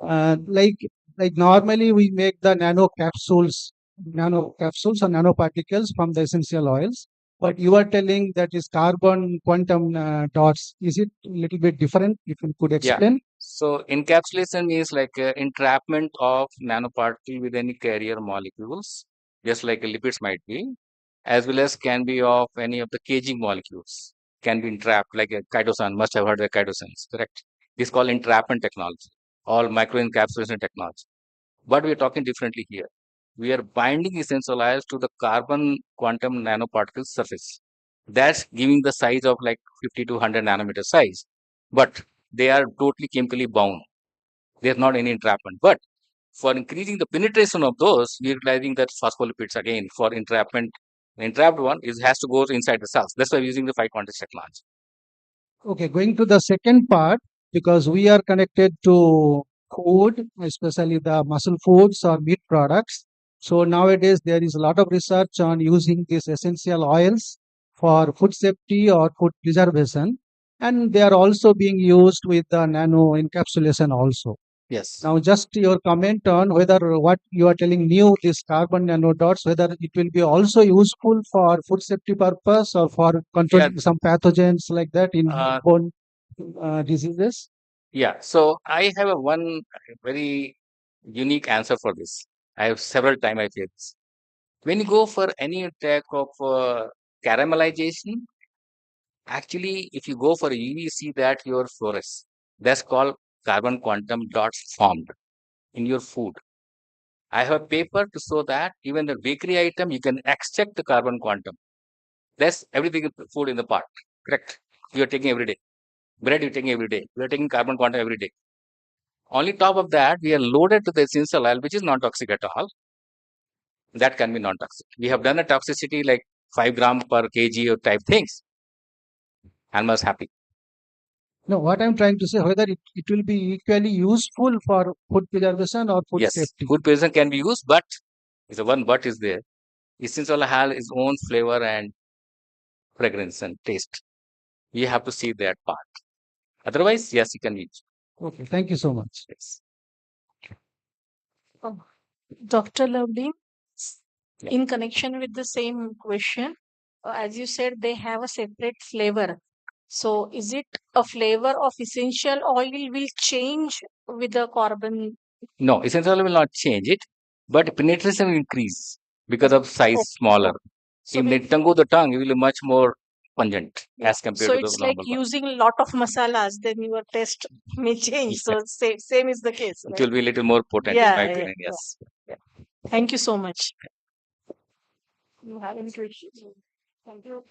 Uh, like like normally we make the nano capsules or nanoparticles from the essential oils. But you are telling that is carbon quantum dots. Is it a little bit different? If you could Yeah. explain. So encapsulation means like entrapment of nanoparticle with any carrier molecules, just like lipids might be, as well as can be of any of the caging molecules, can be entrapped, like a chitosan, must have heard of chitosans, correct? This is called entrapment technology, or microencapsulation technology. But we are talking differently here. We are binding essential oils to the carbon quantum nanoparticle surface. That's giving the size of like 50 to 100 nanometer size. But they are totally chemically bound. There's not any entrapment. But for increasing the penetration of those, we're utilizing that phospholipids again for entrapment. The entrapped one has to go inside the cells. That's why we're using the 5 context technology. Okay, going to the second part, because we are connected to food, especially the muscle foods or meat products. So nowadays there is a lot of research on using these essential oils for food safety or food preservation, and they are also being used with the nano encapsulation also. Yes. Now, just your comment on whether what you are telling new, this carbon nanodots, whether it will be also useful for food safety purpose or for controlling some pathogens like that in bone diseases. Yeah. So I have one very unique answer for this. I have several times I feel this. When you go for any type of caramelization, actually, if you go for a UV, see that your fluoresce. That's called carbon quantum dots formed in your food. I have a paper to show that even the bakery item, you can extract the carbon quantum. That's everything food in the pot. Correct. You are taking every day. Bread you're taking every day. You are taking carbon quantum every day. Only top of that, we are loaded to the essential oil, which is non-toxic at all. That can be non-toxic. We have done a toxicity like 5 gram per kg or type things. Animals happy. No, what I'm trying to say, whether it will be equally useful for food preservation or food Yes, safety. food preservation can be used, but is a one but is there. Essential oil has its own flavor and fragrance and taste. You have to see that part. Otherwise, yes, you can use. Okay, thank you so much. Yes. Dr. Lovely, Yeah. in connection with the same question, as you said, they have a separate flavor. So, is it a flavor of essential oil will change with the carbon? No, essential oil will not change it, but penetration will increase because of size smaller. So If the tongue go the tongue, it will be much more pungent as compared So to the it's like normal one. using a lot of masalas, then your taste may change. So same is the case, It right? will be a little more potent, in my opinion. Yes. Yeah. Thank you so much. You have any questions? Thank you.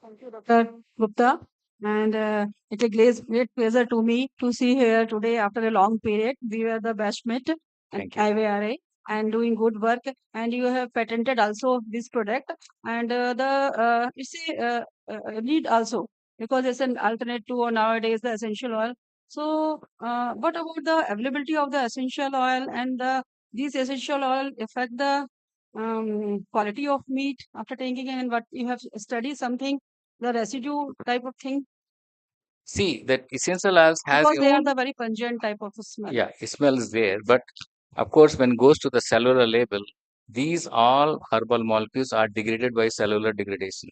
Thank you, Dr. Gupta. And it's a great pleasure to me to see here today after a long period. We were the batchmate at IVRA and doing good work. And you have patented also this product. And it's a need also because it's an alternate to nowadays the essential oil. So, what about the availability of the essential oil and these essential oil affect the quality of meat after taking it, and what you have studied something the residue type of thing See, that essential oils has because they are own, the very pungent type of smell. yeah, smell is there. But of course, when it goes to the cellular level, these all herbal molecules are degraded by cellular degradation.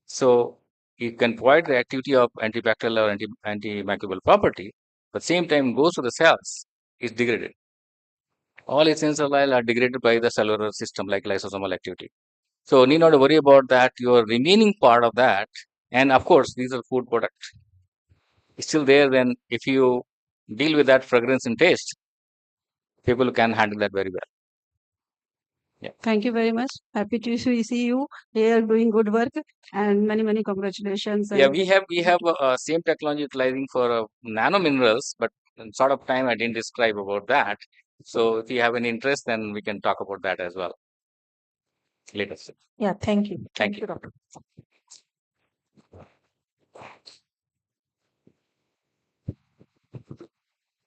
So you can provide the activity of antibacterial or antimicrobial property, but same time goes to the cells, is degraded. All essential oil are degraded by the cellular system like lysosomal activity. So need not to worry about that. Your remaining part of that, and of course, these are food products. It's still there. Then if you deal with that fragrance and taste, people can handle that very well. Thank you very much. Happy to see you here doing good work, and many congratulations. Yeah, And we have same technology utilizing for nano minerals, but in sort of time I didn't describe about that. So if you have any interest, then we can talk about that as well later. Yeah, thank you. Thank you. Doctor.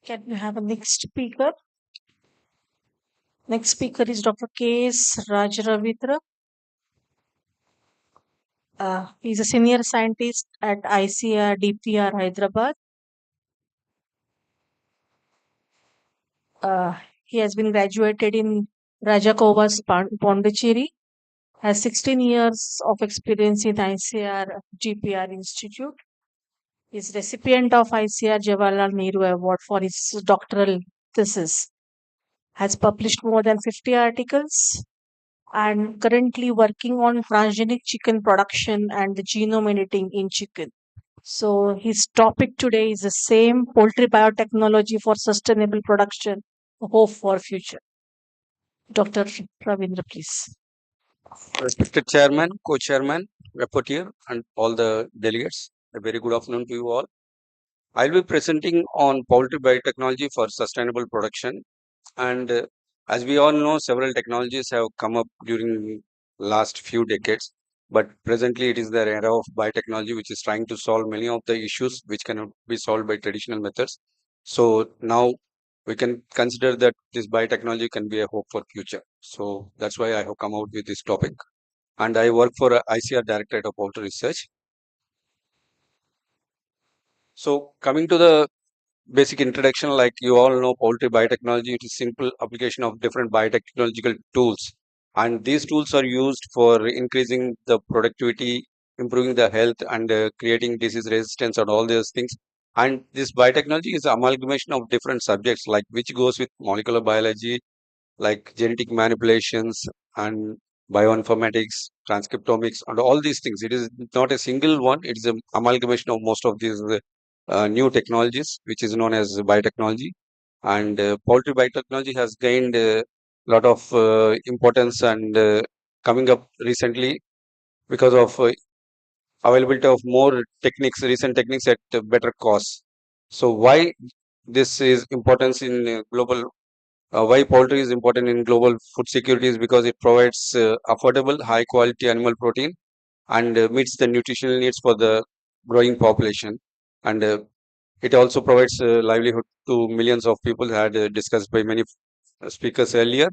Can we have a next speaker? Next speaker is Dr. K.S. Rajaravitra. He's a senior scientist at ICR DPR Hyderabad. He has been graduated in Rajakovas Pondicherry, has 16 years of experience in ICR GPR Institute. Is recipient of ICR Jawaharlal Nehru Award for his doctoral thesis. Has published more than 50 articles and currently working on transgenic chicken production and the genome editing in chicken. So his topic today is the same: poultry biotechnology for sustainable production, hope for future. Dr. Ravindra, please. Respected Chairman, Co-Chairman, Rapporteur, and all the delegates, a very good afternoon to you all. I'll be presenting on poultry biotechnology for sustainable production. And as we all know, several technologies have come up during last few decades. But presently, it is the era of biotechnology, which is trying to solve many of the issues which cannot be solved by traditional methods. So now we can consider that this biotechnology can be a hope for future. So that's why I have come out with this topic. And I work for ICR Directorate of Poultry Research. So coming to the basic introduction, like you all know, poultry biotechnology, it is simple application of different biotechnological tools. And these tools are used for increasing the productivity, improving the health, and creating disease resistance and all those things. And this biotechnology is amalgamation of different subjects, like which goes with molecular biology, like genetic manipulations and bioinformatics, transcriptomics, and all these things. It is not a single one, it is an amalgamation of most of these new technologies, which is known as biotechnology. And poultry biotechnology has gained a lot of importance and coming up recently because of availability of more techniques, recent techniques at better costs. So why this is importance in global why poultry is important in global food security is because it provides affordable, high quality animal protein and meets the nutritional needs for the growing population. And it also provides livelihood to millions of people, had discussed by many speakers earlier.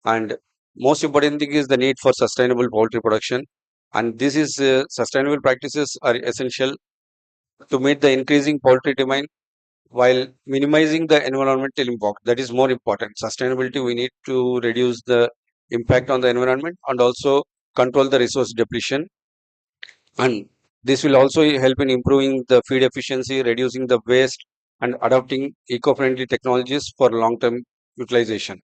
And most important thing is the need for sustainable poultry production. And this is sustainable practices are essential to meet the increasing poultry demand while minimizing the environmental impact. That is more important. Sustainability, we need to reduce the impact on the environment and also control the resource depletion. And this will also help in improving the feed efficiency, reducing the waste, and adopting eco-friendly technologies for long-term utilization.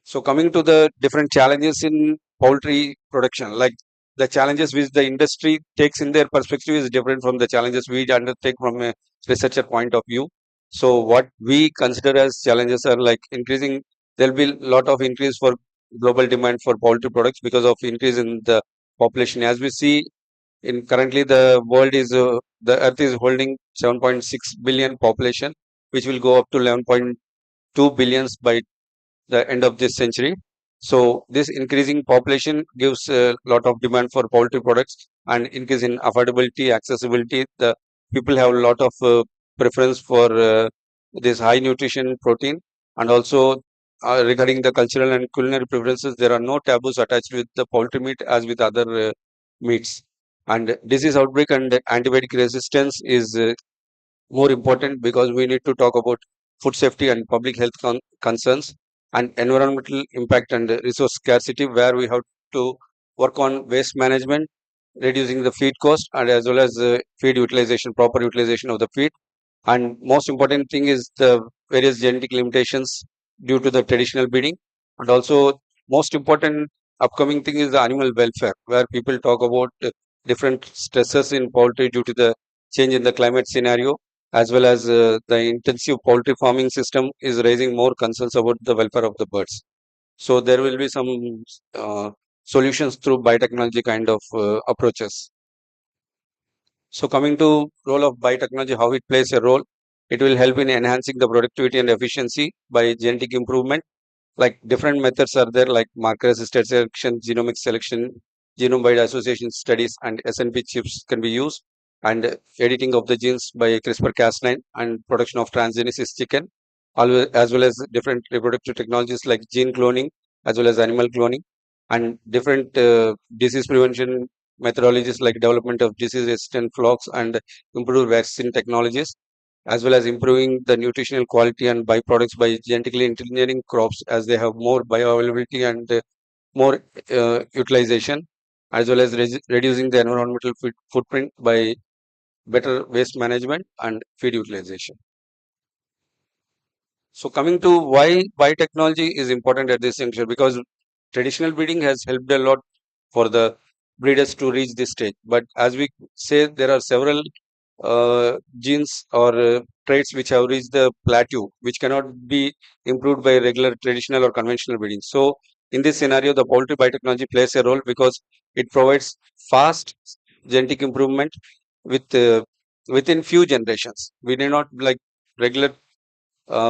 So coming to the different challenges in poultry production, like the challenges which the industry takes in their perspective is different from the challenges we undertake from a researcher point of view. So what we consider as challenges are like increasing, there'll be a lot of increase for global demand for poultry products because of increase in the population. As we see in currently the world is, the earth is holding 7.6 billion population, which will go up to 11.2 billions by the end of this century. So this increasing population gives a lot of demand for poultry products and increase in affordability, accessibility. The people have a lot of preference for this high nutrition protein, and also regarding the cultural and culinary preferences, there are no taboos attached with the poultry meat as with other meats. And disease outbreak and antibiotic resistance is more important because we need to talk about food safety and public health concerns and environmental impact and resource scarcity, where we have to work on waste management, reducing the feed cost, and as well as feed utilization, proper utilization of the feed. And most important thing is the various genetic limitations due to the traditional breeding. And also most important upcoming thing is the animal welfare, where people talk about different stresses in poultry due to the change in the climate scenario, as well as the intensive poultry farming system is raising more concerns about the welfare of the birds. So there will be some solutions through biotechnology kind of approaches. So coming to role of biotechnology, how it plays a role, it will help in enhancing the productivity and efficiency by genetic improvement. Like different methods are there, like marker assisted selection, genomic selection, genome wide association studies, and SNP chips can be used, and editing of the genes by CRISPR-Cas9 and production of transgenesis chicken, as well as different reproductive technologies like gene cloning as well as animal cloning, and different disease prevention methodologies like development of disease resistant flocks and improved vaccine technologies, as well as improving the nutritional quality and byproducts by genetically engineering crops as they have more bioavailability and more utilization, as well as reducing the environmental footprint by better waste management and feed utilization. So coming to why biotechnology is important at this juncture, because traditional breeding has helped a lot for the breeders to reach this stage. But as we say, there are several genes or traits which have reached the plateau, which cannot be improved by regular traditional or conventional breeding. So in this scenario, the poultry biotechnology plays a role because it provides fast genetic improvement with within few generations. We do not like regular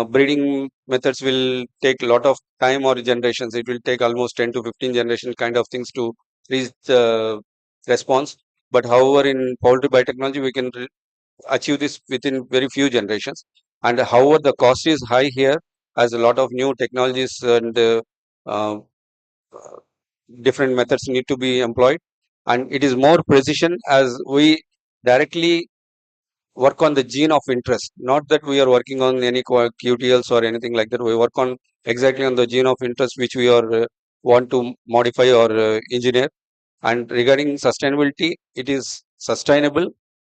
breeding methods will take a lot of time or generations. It will take almost 10 to 15 generations kind of things to reach the response. But however, in poultry biotechnology, we can achieve this within very few generations. And however, the cost is high here, as a lot of new technologies and uh, different methods need to be employed. And it is more precision as we directly work on the gene of interest, not that we are working on any QTLs or anything like that. We work on exactly on the gene of interest which we are want to modify or engineer. And regarding sustainability, it is sustainable,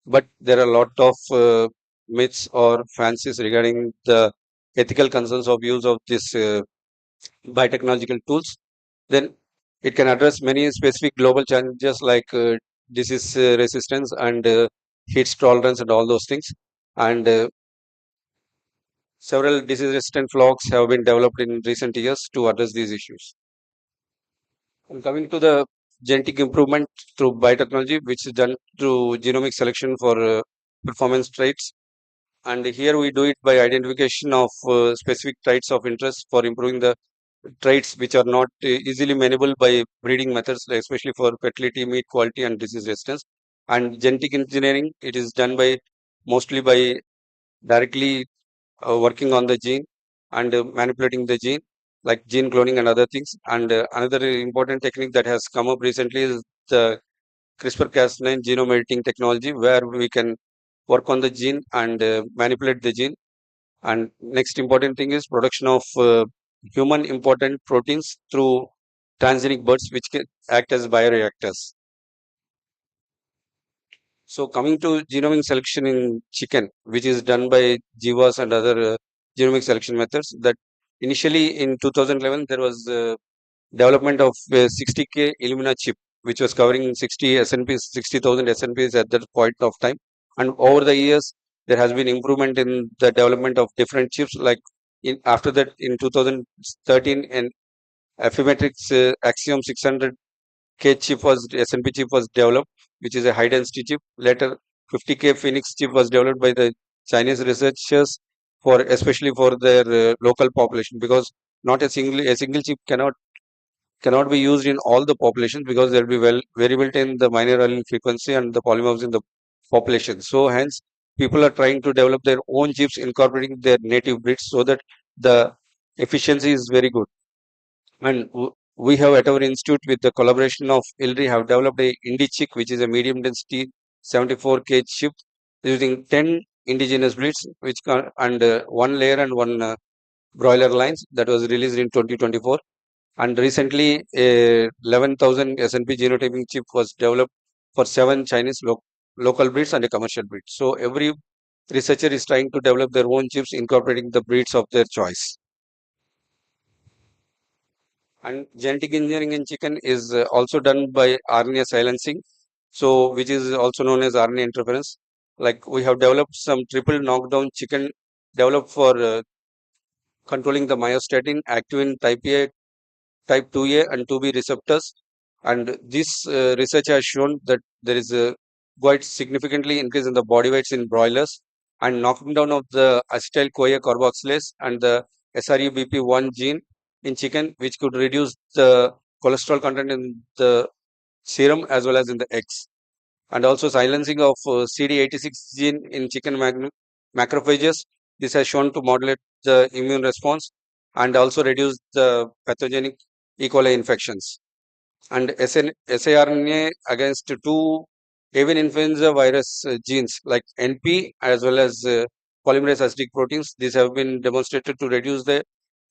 but there are a lot of myths or fancies regarding the ethical concerns of use of this biotechnological tools. Then it can address many specific global challenges like disease resistance and heat tolerance and all those things. And several disease resistant flocks have been developed in recent years to address these issues. And coming to the genetic improvement through biotechnology, which is done through genomic selection for performance traits. And here we do it by identification of specific traits of interest for improving the traits which are not easily manable by breeding methods, especially for fertility, meat quality, and disease resistance. And genetic engineering, it is done by mostly by directly working on the gene and manipulating the gene, like gene cloning and other things. And another important technique that has come up recently is the CRISPR-Cas9 genome editing technology, where we can work on the gene and manipulate the gene. And next important thing is production of human important proteins through transgenic birds, which can act as bioreactors. So coming to genomic selection in chicken, which is done by Jivas and other genomic selection methods, that initially in 2011 there was development of 60K Illumina chip, which was covering 60 SNPs, 60,000 SNPs at that point of time. And over the years, there has been improvement in the development of different chips. Like after that, in 2013, an Affymetrix Axiom 600K chip was SNP chip was developed, which is a high density chip. Later, 50K Phoenix chip was developed by the Chinese researchers for especially for their local population, because not a single chip cannot be used in all the populations, because there will be variability in the minor allele frequency and the polymorphs in the population. So hence people are trying to develop their own chips incorporating their native breeds so that the efficiency is very good. And we have at our institute, with the collaboration of ILRI, have developed a IndiChick, which is a medium density 74K chip using 10 indigenous breeds, which and one layer and one broiler lines, that was released in 2024. And recently, a 11,000 SNP genotyping chip was developed for 7 Chinese local breeds and a commercial breed. So every researcher is trying to develop their own chips incorporating the breeds of their choice. And genetic engineering in chicken is also done by RNA silencing, so which is also known as RNA interference. Like we have developed some triple knockdown chicken developed for controlling the myostatin, activin, type A type 2A and 2B receptors. And this research has shown that there is a quite significantly increase in the body weights in broilers and knocking down of the acetyl-CoA carboxylase and the SRUBP1 gene in chicken, which could reduce the cholesterol content in the serum as well as in the eggs. And also silencing of CD86 gene in chicken macrophages. This has shown to modulate the immune response and also reduce the pathogenic E. coli infections. And siRNA against two avian influenza virus genes like NP as well as polymerase acidic proteins. These have been demonstrated to reduce the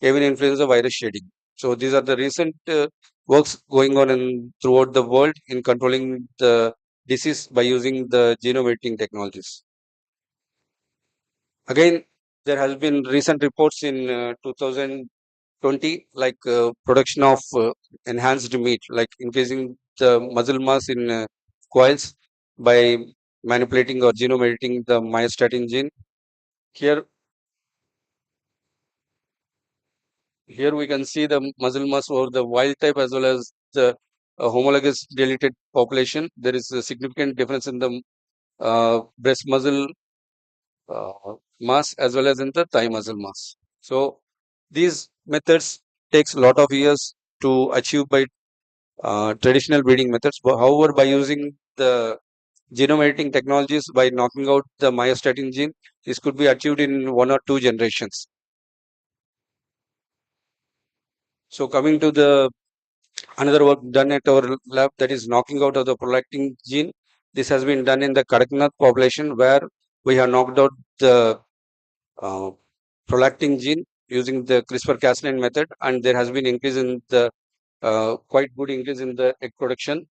avian influenza virus shedding. So these are the recent works going on throughout the world in controlling the disease by using the genome editing technologies. Again, there has been recent reports in 2020 like production of enhanced meat, like increasing the muscle mass in coils by manipulating or genome editing the myostatin gene. Here we can see the muscle mass over the wild type as well as the homologous deleted population. There is a significant difference in the breast muscle mass as well as in the thigh muscle mass. So these methods takes a lot of years to achieve by traditional breeding methods. But however, by using the genome editing technologies, by knocking out the myostatin gene, this could be achieved in 1 or 2 generations. So coming to the another work done at our lab, that is knocking out of the prolactin gene. This has been done in the Kadaknath population where we have knocked out the prolactin gene using the CRISPR-Cas9 method, and there has been increase in the quite good increase in the egg production.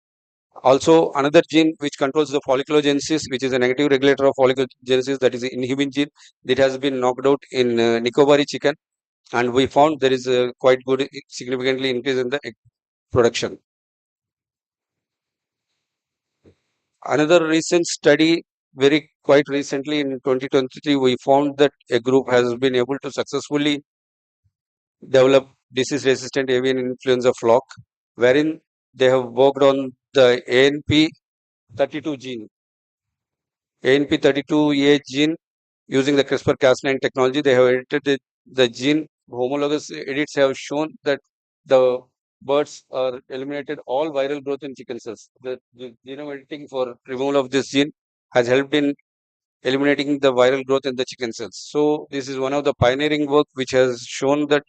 Also, another gene which controls the folliculogenesis, which is a negative regulator of folliculogenesis, that is the inhibin gene, that has been knocked out in Nicobari chicken, and we found there is a quite good significantly increase in the egg production. Another recent study, very quite recently in 2023, we found that a group has been able to successfully develop disease-resistant avian influenza flock, wherein they have worked on the ANP32 gene. ANP32A gene using the CRISPR-Cas9 technology, they have edited the gene. Homologous edits have shown that the birds are eliminated all viral growth in chicken cells. The genome editing for removal of this gene has helped in eliminating the viral growth in the chicken cells. So this is one of the pioneering work which has shown that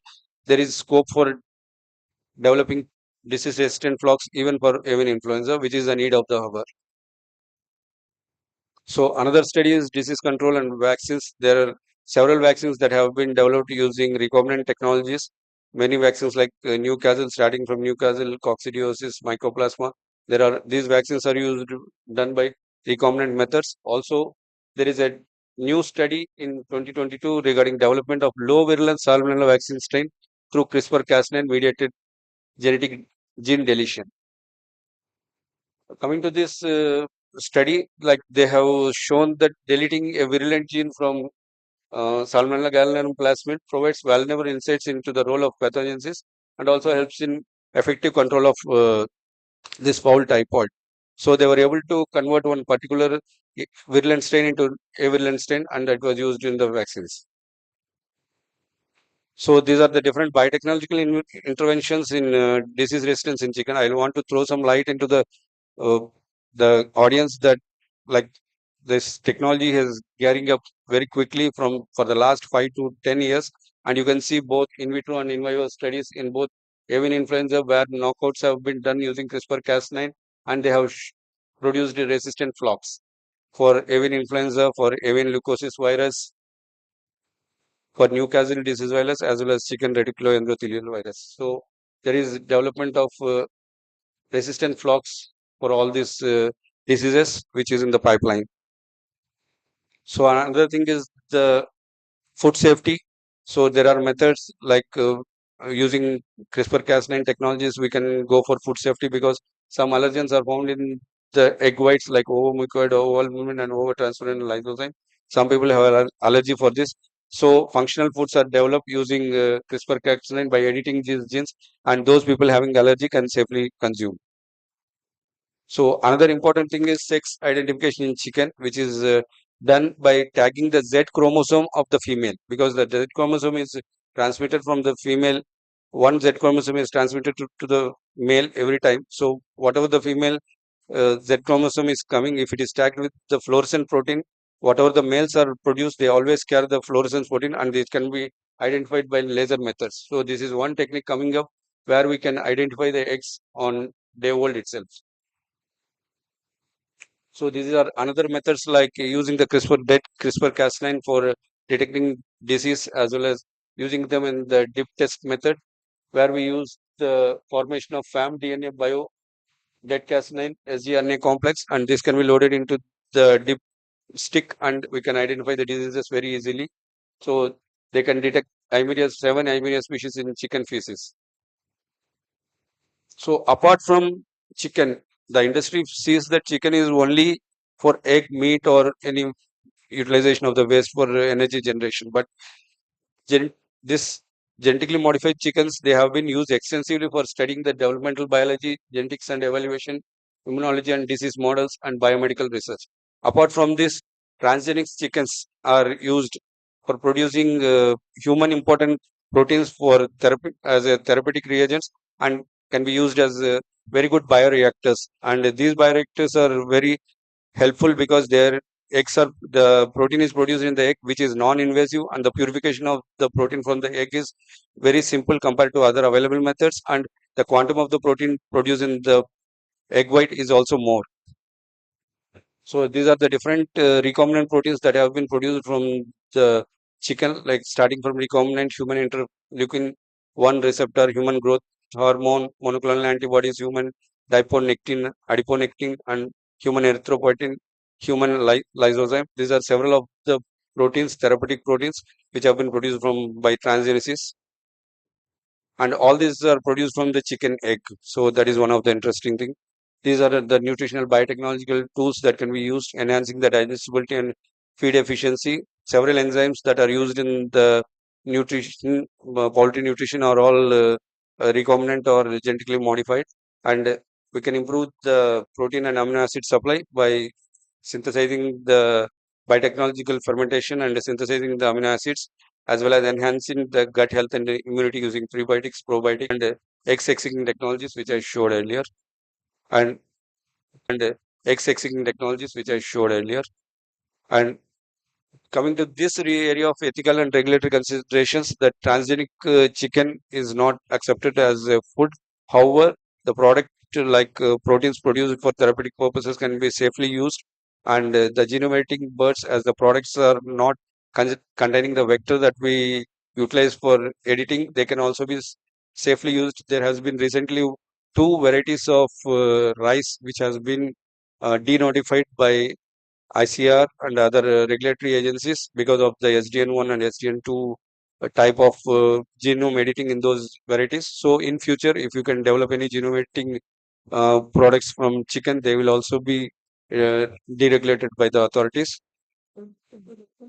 there is scope for developing disease-resistant flocks even for avian influenza, which is the need of the hour. So another study is disease control and vaccines. There are several vaccines that have been developed using recombinant technologies. Many vaccines like Newcastle, starting from Newcastle, coccidiosis, mycoplasma. These vaccines are done by recombinant methods. Also, there is a new study in 2022 regarding development of low virulence salmonella vaccine strain through CRISPR-Cas9 mediated genetic gene deletion. Coming to this study, like they have shown that deleting a virulent gene from Salmonella gallinarum plasmid provides valuable insights into the role of pathogenesis and also helps in effective control of this fowl typhoid. So they were able to convert one particular virulent strain into a virulent strain, and that was used in the vaccines. So these are the different biotechnological interventions in disease resistance in chicken. I want to throw some light into the audience that like this technology is gearing up very quickly for the last 5 to 10 years, and you can see both in vitro and in vivo studies in both avian influenza where knockouts have been done using CRISPR-Cas9, and they have produced resistant flocks for avian influenza, for avian leukosis virus, for Newcastle disease virus, as well as chicken reticuloendothelial virus. So there is development of resistant flocks for all these diseases, which is in the pipeline. So another thing is the food safety. So there are methods like using CRISPR-Cas9 technologies. We can go for food safety because some allergens are found in the egg whites like ovomucoid, ovoalbumin, and ovotransferrin lysozyme. Some people have allergy for this. So functional foods are developed using CRISPR-Cas9 by editing these genes, and those people having allergy can safely consume. So another important thing is sex identification in chicken, which is done by tagging the Z chromosome of the female, because the Z chromosome is transmitted from the female. One Z chromosome is transmitted to the male every time. So whatever the female Z chromosome is coming, if it is tagged with the fluorescent protein, whatever the males are produced, they always carry the fluorescent protein, and it can be identified by laser methods. So this is one technique coming up where we can identify the eggs on day old itself. So these are another methods like using the CRISPR-Cas9 for detecting disease, as well as using them in the dip test method, where we use the formation of FAM DNA bio dead Cas9 sgRNA complex, and this can be loaded into the dip stick, and we can identify the diseases very easily. So they can detect 7 Eimeria species in chicken feces. So apart from chicken, the industry sees that chicken is only for egg, meat, or any utilization of the waste for energy generation. But this genetically modified chickens, they have been used extensively for studying the developmental biology, genetics and evaluation, immunology and disease models, and biomedical research. Apart from this, transgenic chickens are used for producing human important proteins for therapy as a therapeutic reagents, and can be used as very good bioreactors. And these bioreactors are very helpful because their eggs are the protein is produced in the egg, which is non-invasive, and the purification of the protein from the egg is very simple compared to other available methods, and the quantum of the protein produced in the egg white is also more. So these are the different recombinant proteins that have been produced from the chicken, like starting from recombinant human interleukin 1 receptor, human growth hormone, monoclonal antibodies, human adiponectin, and human erythropoietin, human lysozyme. These are several of the proteins, therapeutic proteins, which have been produced from by transgenesis, and all these are produced from the chicken egg. So that is one of the interesting thing. These are the nutritional biotechnological tools that can be used, enhancing the digestibility and feed efficiency. Several enzymes that are used in the nutrition, poultry nutrition, are all recombinant or genetically modified, and we can improve the protein and amino acid supply by synthesizing the biotechnological fermentation and synthesizing the amino acids, as well as enhancing the gut health and immunity using prebiotics, probiotics, and egg sexing technologies, which I showed earlier, and egg sexing technologies, which I showed earlier. And coming to this area of ethical and regulatory considerations, that transgenic chicken is not accepted as a food. However, the product like proteins produced for therapeutic purposes can be safely used, and the genome editing birds, as the products are not containing the vector that we utilize for editing, they can also be safely used. There has been recently 2 varieties of rice which has been denotified by ICR and other regulatory agencies because of the SDN1 and SDN2 type of genome editing in those varieties. So in future, if you can develop any genome editing products from chicken, they will also be deregulated by the authorities.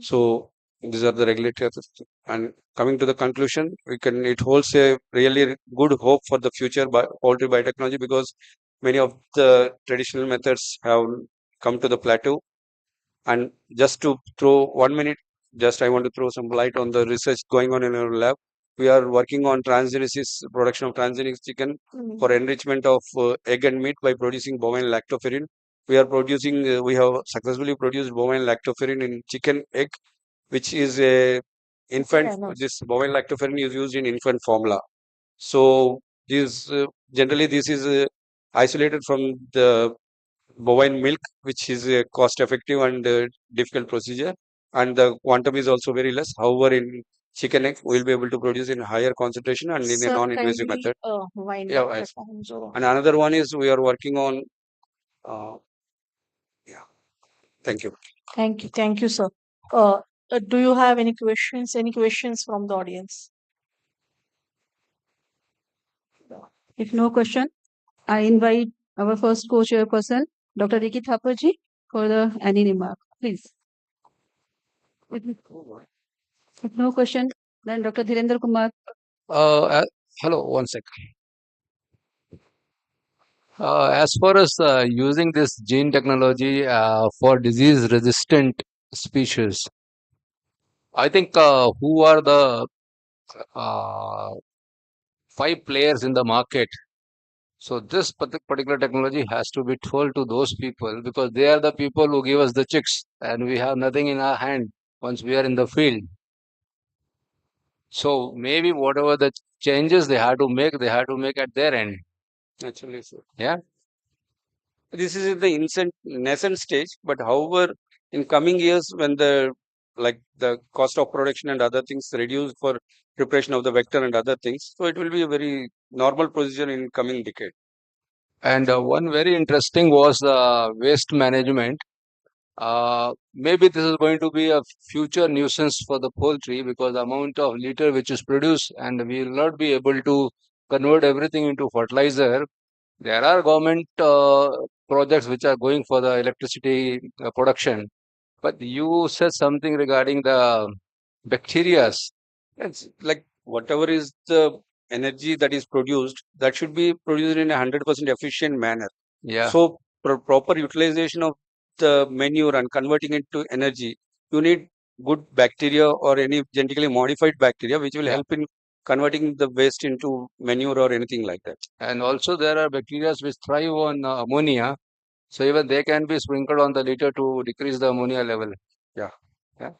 So these are the regulatory authorities. And coming to the conclusion, it holds a really good hope for the future poultry biotechnology, because many of the traditional methods have come to the plateau. And just to throw 1 minute, I want to throw some light on the research going on in our lab. We are working on transgenesis, production of transgenic chicken for enrichment of egg and meat by producing bovine lactoferrin. We have successfully produced bovine lactoferrin in chicken egg, which is a infant. This bovine lactoferrin is used in infant formula. So generally this is isolated from the bovine milk, which is a cost effective and difficult procedure, and the quantum is also very less. However, in chicken egg, we will be able to produce in higher concentration and in a Sir, non-invasive kindly method. wind Yeah, up the yes. time. So, And another one is we are working on. Yeah, thank you. thank you, sir. Uh, do you have any questions? Any questions from the audience? If no question, I invite our first co-chairperson, Dr. Riki Thapaji, for the any remark. Please. If no question, then Dr. Dhirendra Kumar. Hello, one sec. As far as using this gene technology for disease-resistant species, I think who are the uh, five players in the market? So this particular technology has to be told to those people because they are the people who give us the chicks, and we have nothing in our hand once we are in the field. So maybe whatever the changes they have to make at their end. Actually, sir. Yeah. This is in the nascent stage, but however, in coming years, when the cost of production and other things reduce for preparation of the vector and other things, so it will be a very normal procedure in coming decade. And one very interesting was waste management. Maybe this is going to be a future nuisance for the poultry because the amount of litter which is produced, and we will not be able to convert everything into fertilizer. There are government projects which are going for the electricity production, but you said something regarding the bacterias. It's like whatever is the energy that is produced, that should be produced in a 100% efficient manner. Yeah. So proper utilization of the manure and converting it to energy, you need good bacteria or any genetically modified bacteria which will Yeah. help in converting the waste into manure or anything like that. And also there are bacteria which thrive on ammonia, so even they can be sprinkled on the litter to decrease the ammonia level. Yeah. Yeah.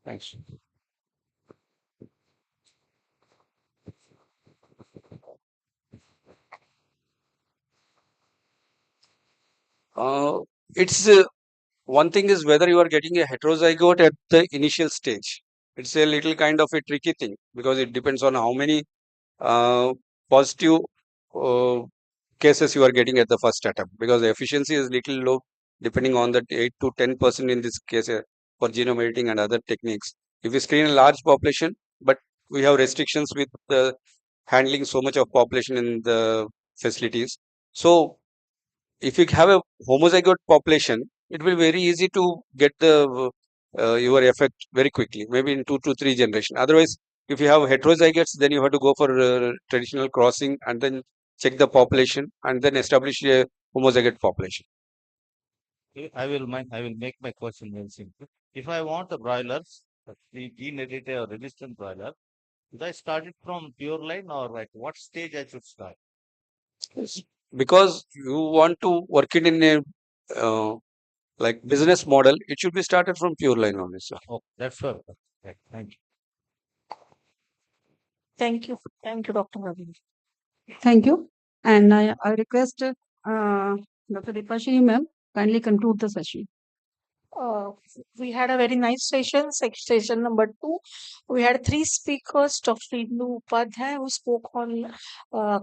Thanks. It's one thing is whether you are getting a heterozygote at the initial stage. It's a little kind of a tricky thing because it depends on how many positive uh, cases you are getting at the first attempt, because the efficiency is little low depending on that 8 to 10% in this case for genome editing and other techniques. If we screen a large population, but we have restrictions with handling so much of population in the facilities. So if you have a homozygote population, it will be very easy to get the your effect very quickly, maybe in 2 to 3 generations. Otherwise, if you have heterozygotes, then you have to go for traditional crossing and then check the population and then establish a homozygote population. I will make my question very simple. If I want a broiler, the gene edited or resistant broiler, should I start it from pure line or at what stage I should start? Because you want to work it in a like business model, it should be started from pure line only, sir. Oh, that's perfect. Okay, thank you. Thank you. Thank you, Dr. Ravi. Thank you. And I request Dr. Dipashri ma'am kindly conclude the session. We had a very nice session, session number 2. We had 3 speakers, Dr. Indu Upadhyay, who spoke on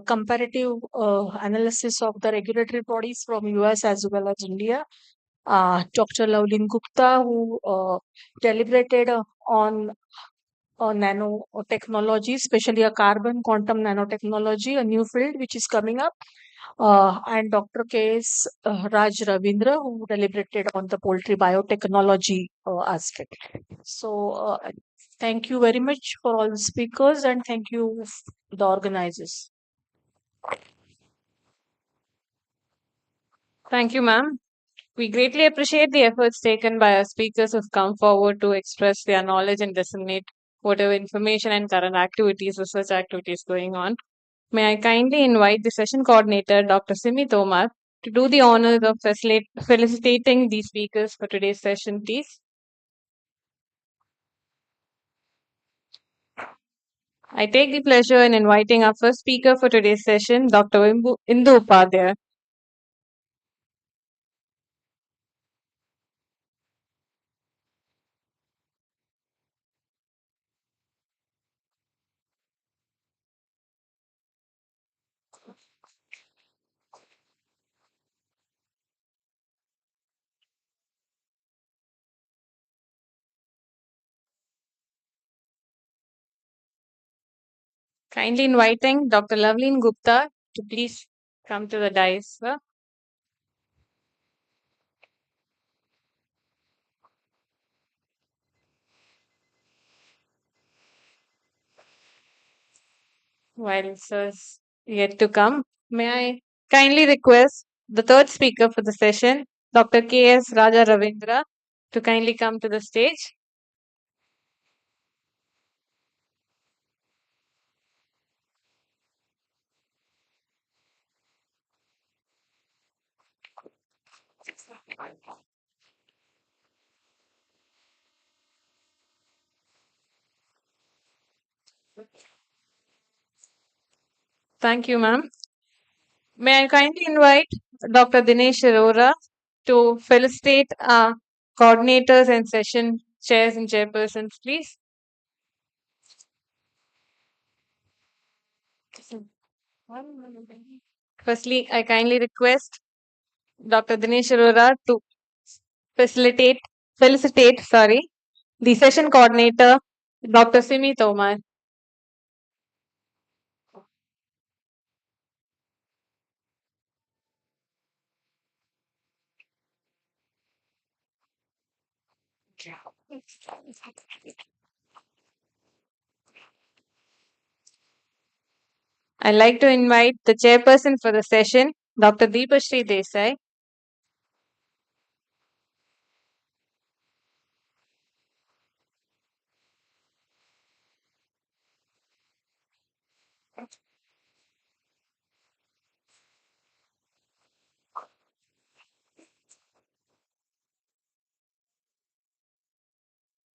comparative analysis of the regulatory bodies from US as well as India. Dr. Lavleen Gupta, who deliberated on nanotechnology, especially a carbon quantum nanotechnology, a new field which is coming up. And Dr. K.S. Raj Ravindra, who deliberated on the poultry biotechnology aspect. So, thank you very much for all the speakers and thank you, the organizers. Thank you, ma'am. We greatly appreciate the efforts taken by our speakers who've come forward to express their knowledge and disseminate whatever information and current activities, research activities going on. May I kindly invite the session coordinator, Dr. Simi Tomar, to do the honors of felicitating the speakers for today's session, please. I take the pleasure in inviting our first speaker for today's session, Dr. Indu Upadhyay. Kindly inviting Dr. Lavleen Gupta to please come to the dais, sir. while sir's yet to come, may I kindly request the third speaker for the session, Dr. K.S. Raja Ravindra, to kindly come to the stage. Thank you, ma'am. May I kindly invite Dr. Dinesh Arora to felicitate our coordinators and session chairs and chairpersons, please. Firstly, I kindly request Dr. Dinesh Arora to felicitate, the session coordinator, Dr. Simi Tomar. I'd like to invite the chairperson for the session, Dr. Deepashri Desai.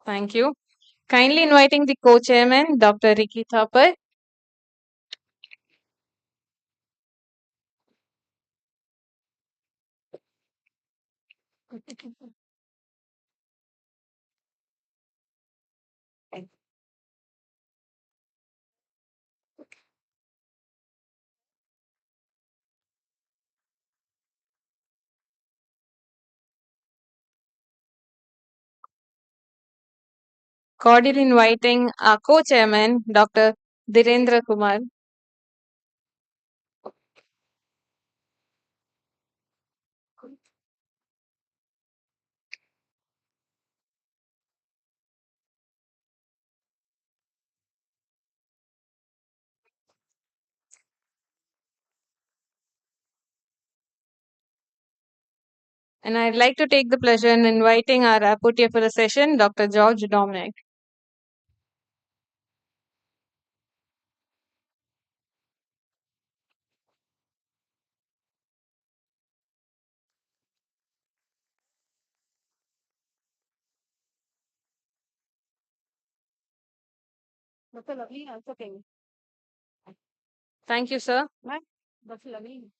Thank you. Kindly inviting the co-chairman, Dr. Ricky Thapar. Cordially inviting our co-chairman, Dr. Dhirendra Kumar. And I'd like to take the pleasure in inviting our rapporteur for the session, Dr. George Dominic. Dr. Laveen also came. Thank you, sir. Dr. Laveen.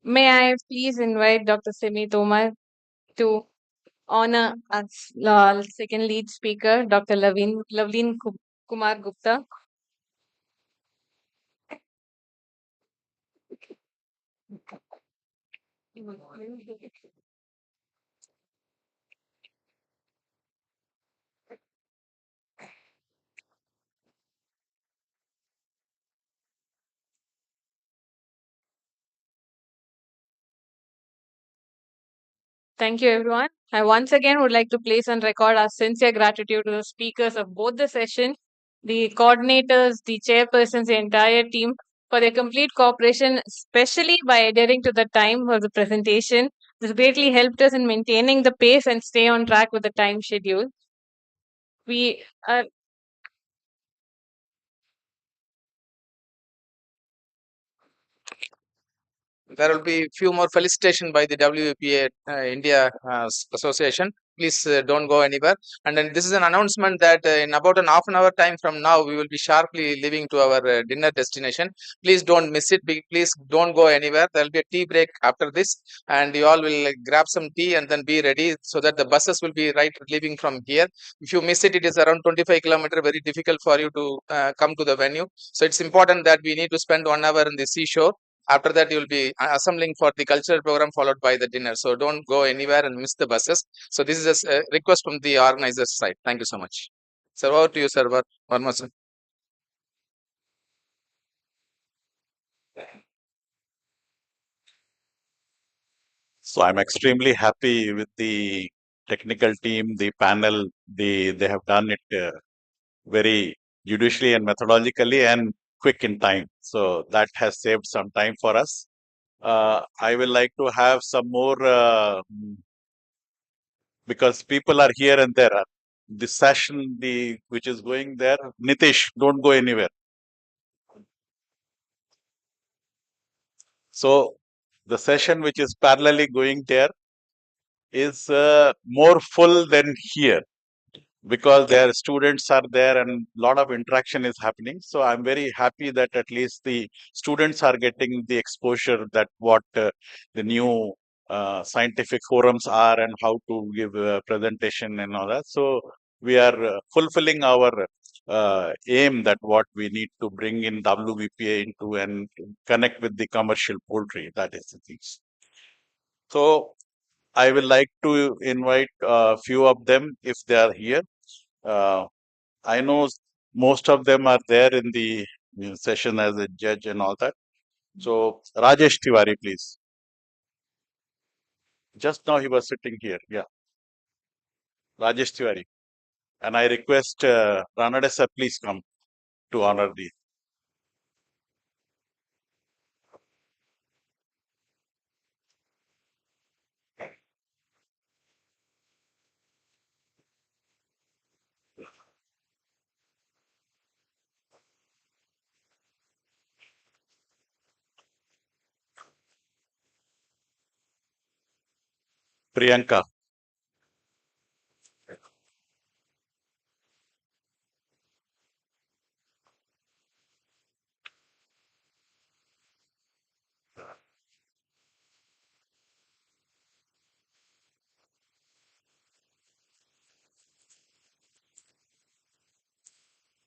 May I please invite Dr. Simi Tomar to honor us, second lead speaker, Dr. Lavleen Kumar Gupta. Thank you, everyone. I once again would like to place on record our sincere gratitude to the speakers of both the session, the coordinators, the chairpersons, the entire team for their complete cooperation, especially by adhering to the time of the presentation. This greatly helped us in maintaining the pace and stay on track with the time schedule. We are There will be few more felicitation by the Wvpa India Association. Please don't go anywhere. And then this is an announcement that in about an half an hour time from now, we will be sharply leaving to our dinner destination. Please don't miss it. Please don't go anywhere. There will be a tea break after this, and you all will grab some tea and then be ready so that the buses will be right leaving from here. If you miss it, it is around 25 kilometers, very difficult for you to come to the venue. So it's important that we need to spend 1 hour in the seashore. After that, you will be assembling for the cultural program followed by the dinner. So don't go anywhere and miss the buses. So this is a request from the organizers side. Thank you so much. Sir, over to you, sir. One more, sir. So I'm extremely happy with the technical team, the panel. They have done it very judicially and methodologically and quick in time. So that has saved some time for us. I will like to have some more because people are here and there. This session, which is going there, Nitish, don't go anywhere. So the session which is parallelly going there is more full than here, because their students are there and a lot of interaction is happening. So I'm very happy that at least the students are getting the exposure that what the new scientific forums are and how to give a presentation and all that. So we are fulfilling our aim that what we need to bring in Wvpa into and connect with the commercial poultry. That is the thing. So I will like to invite a few of them if they are here. I know most of them are there in the session as a judge and all that. So Rajesh Tiwari, please. Just now he was sitting here. Yeah. Rajesh Tiwari. And I request Ranadesa, please come to honor the. Priyanka.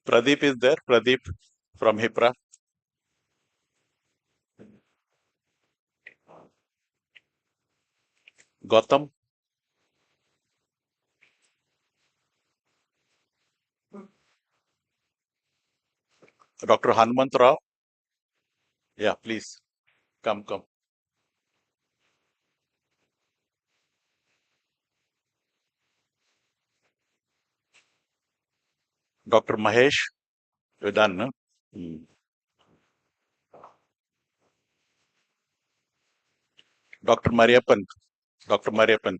Pradeep is there. Pradeep from Hipra. Gautam. Dr. Hanmant Rao. Yeah, please. Come. Dr. Mahesh. You're done, no? Dr. Mariappan. Dr. Mariappan.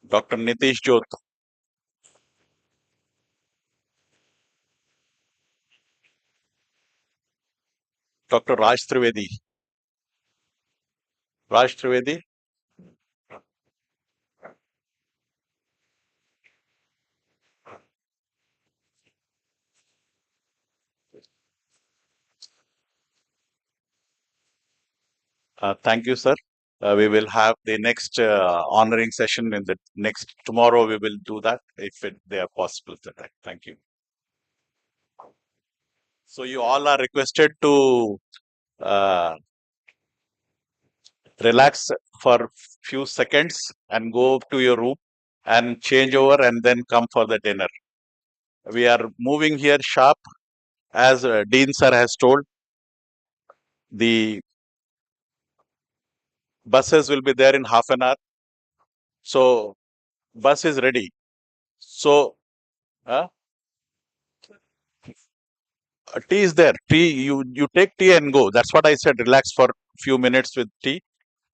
Dr. Nitish Jot. Dr. Raj Trivedi. Raj Trivedi. Thank you, sir. We will have the next honoring session in the next tomorrow. We will do that if they are possible. Thank you. So you all are requested to relax for few seconds and go to your room and change over and then come for the dinner. We are moving here sharp, as Dean sir has told. The buses will be there in half an hour. So bus is ready. So tea is there. Tea, you take tea and go. That's what I said. Relax for few minutes with tea,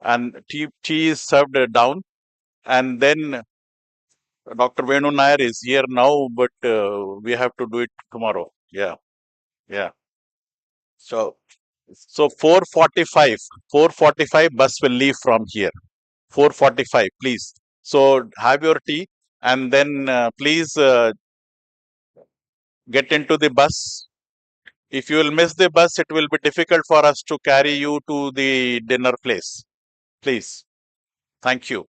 and tea is served down, and then Dr. Venu Nair is here now, but we have to do it tomorrow. Yeah. So 4:45 bus will leave from here. 4:45, please. So have your tea, and then please get into the bus. If you will miss the bus, it will be difficult for us to carry you to the dinner place. Please. Thank you.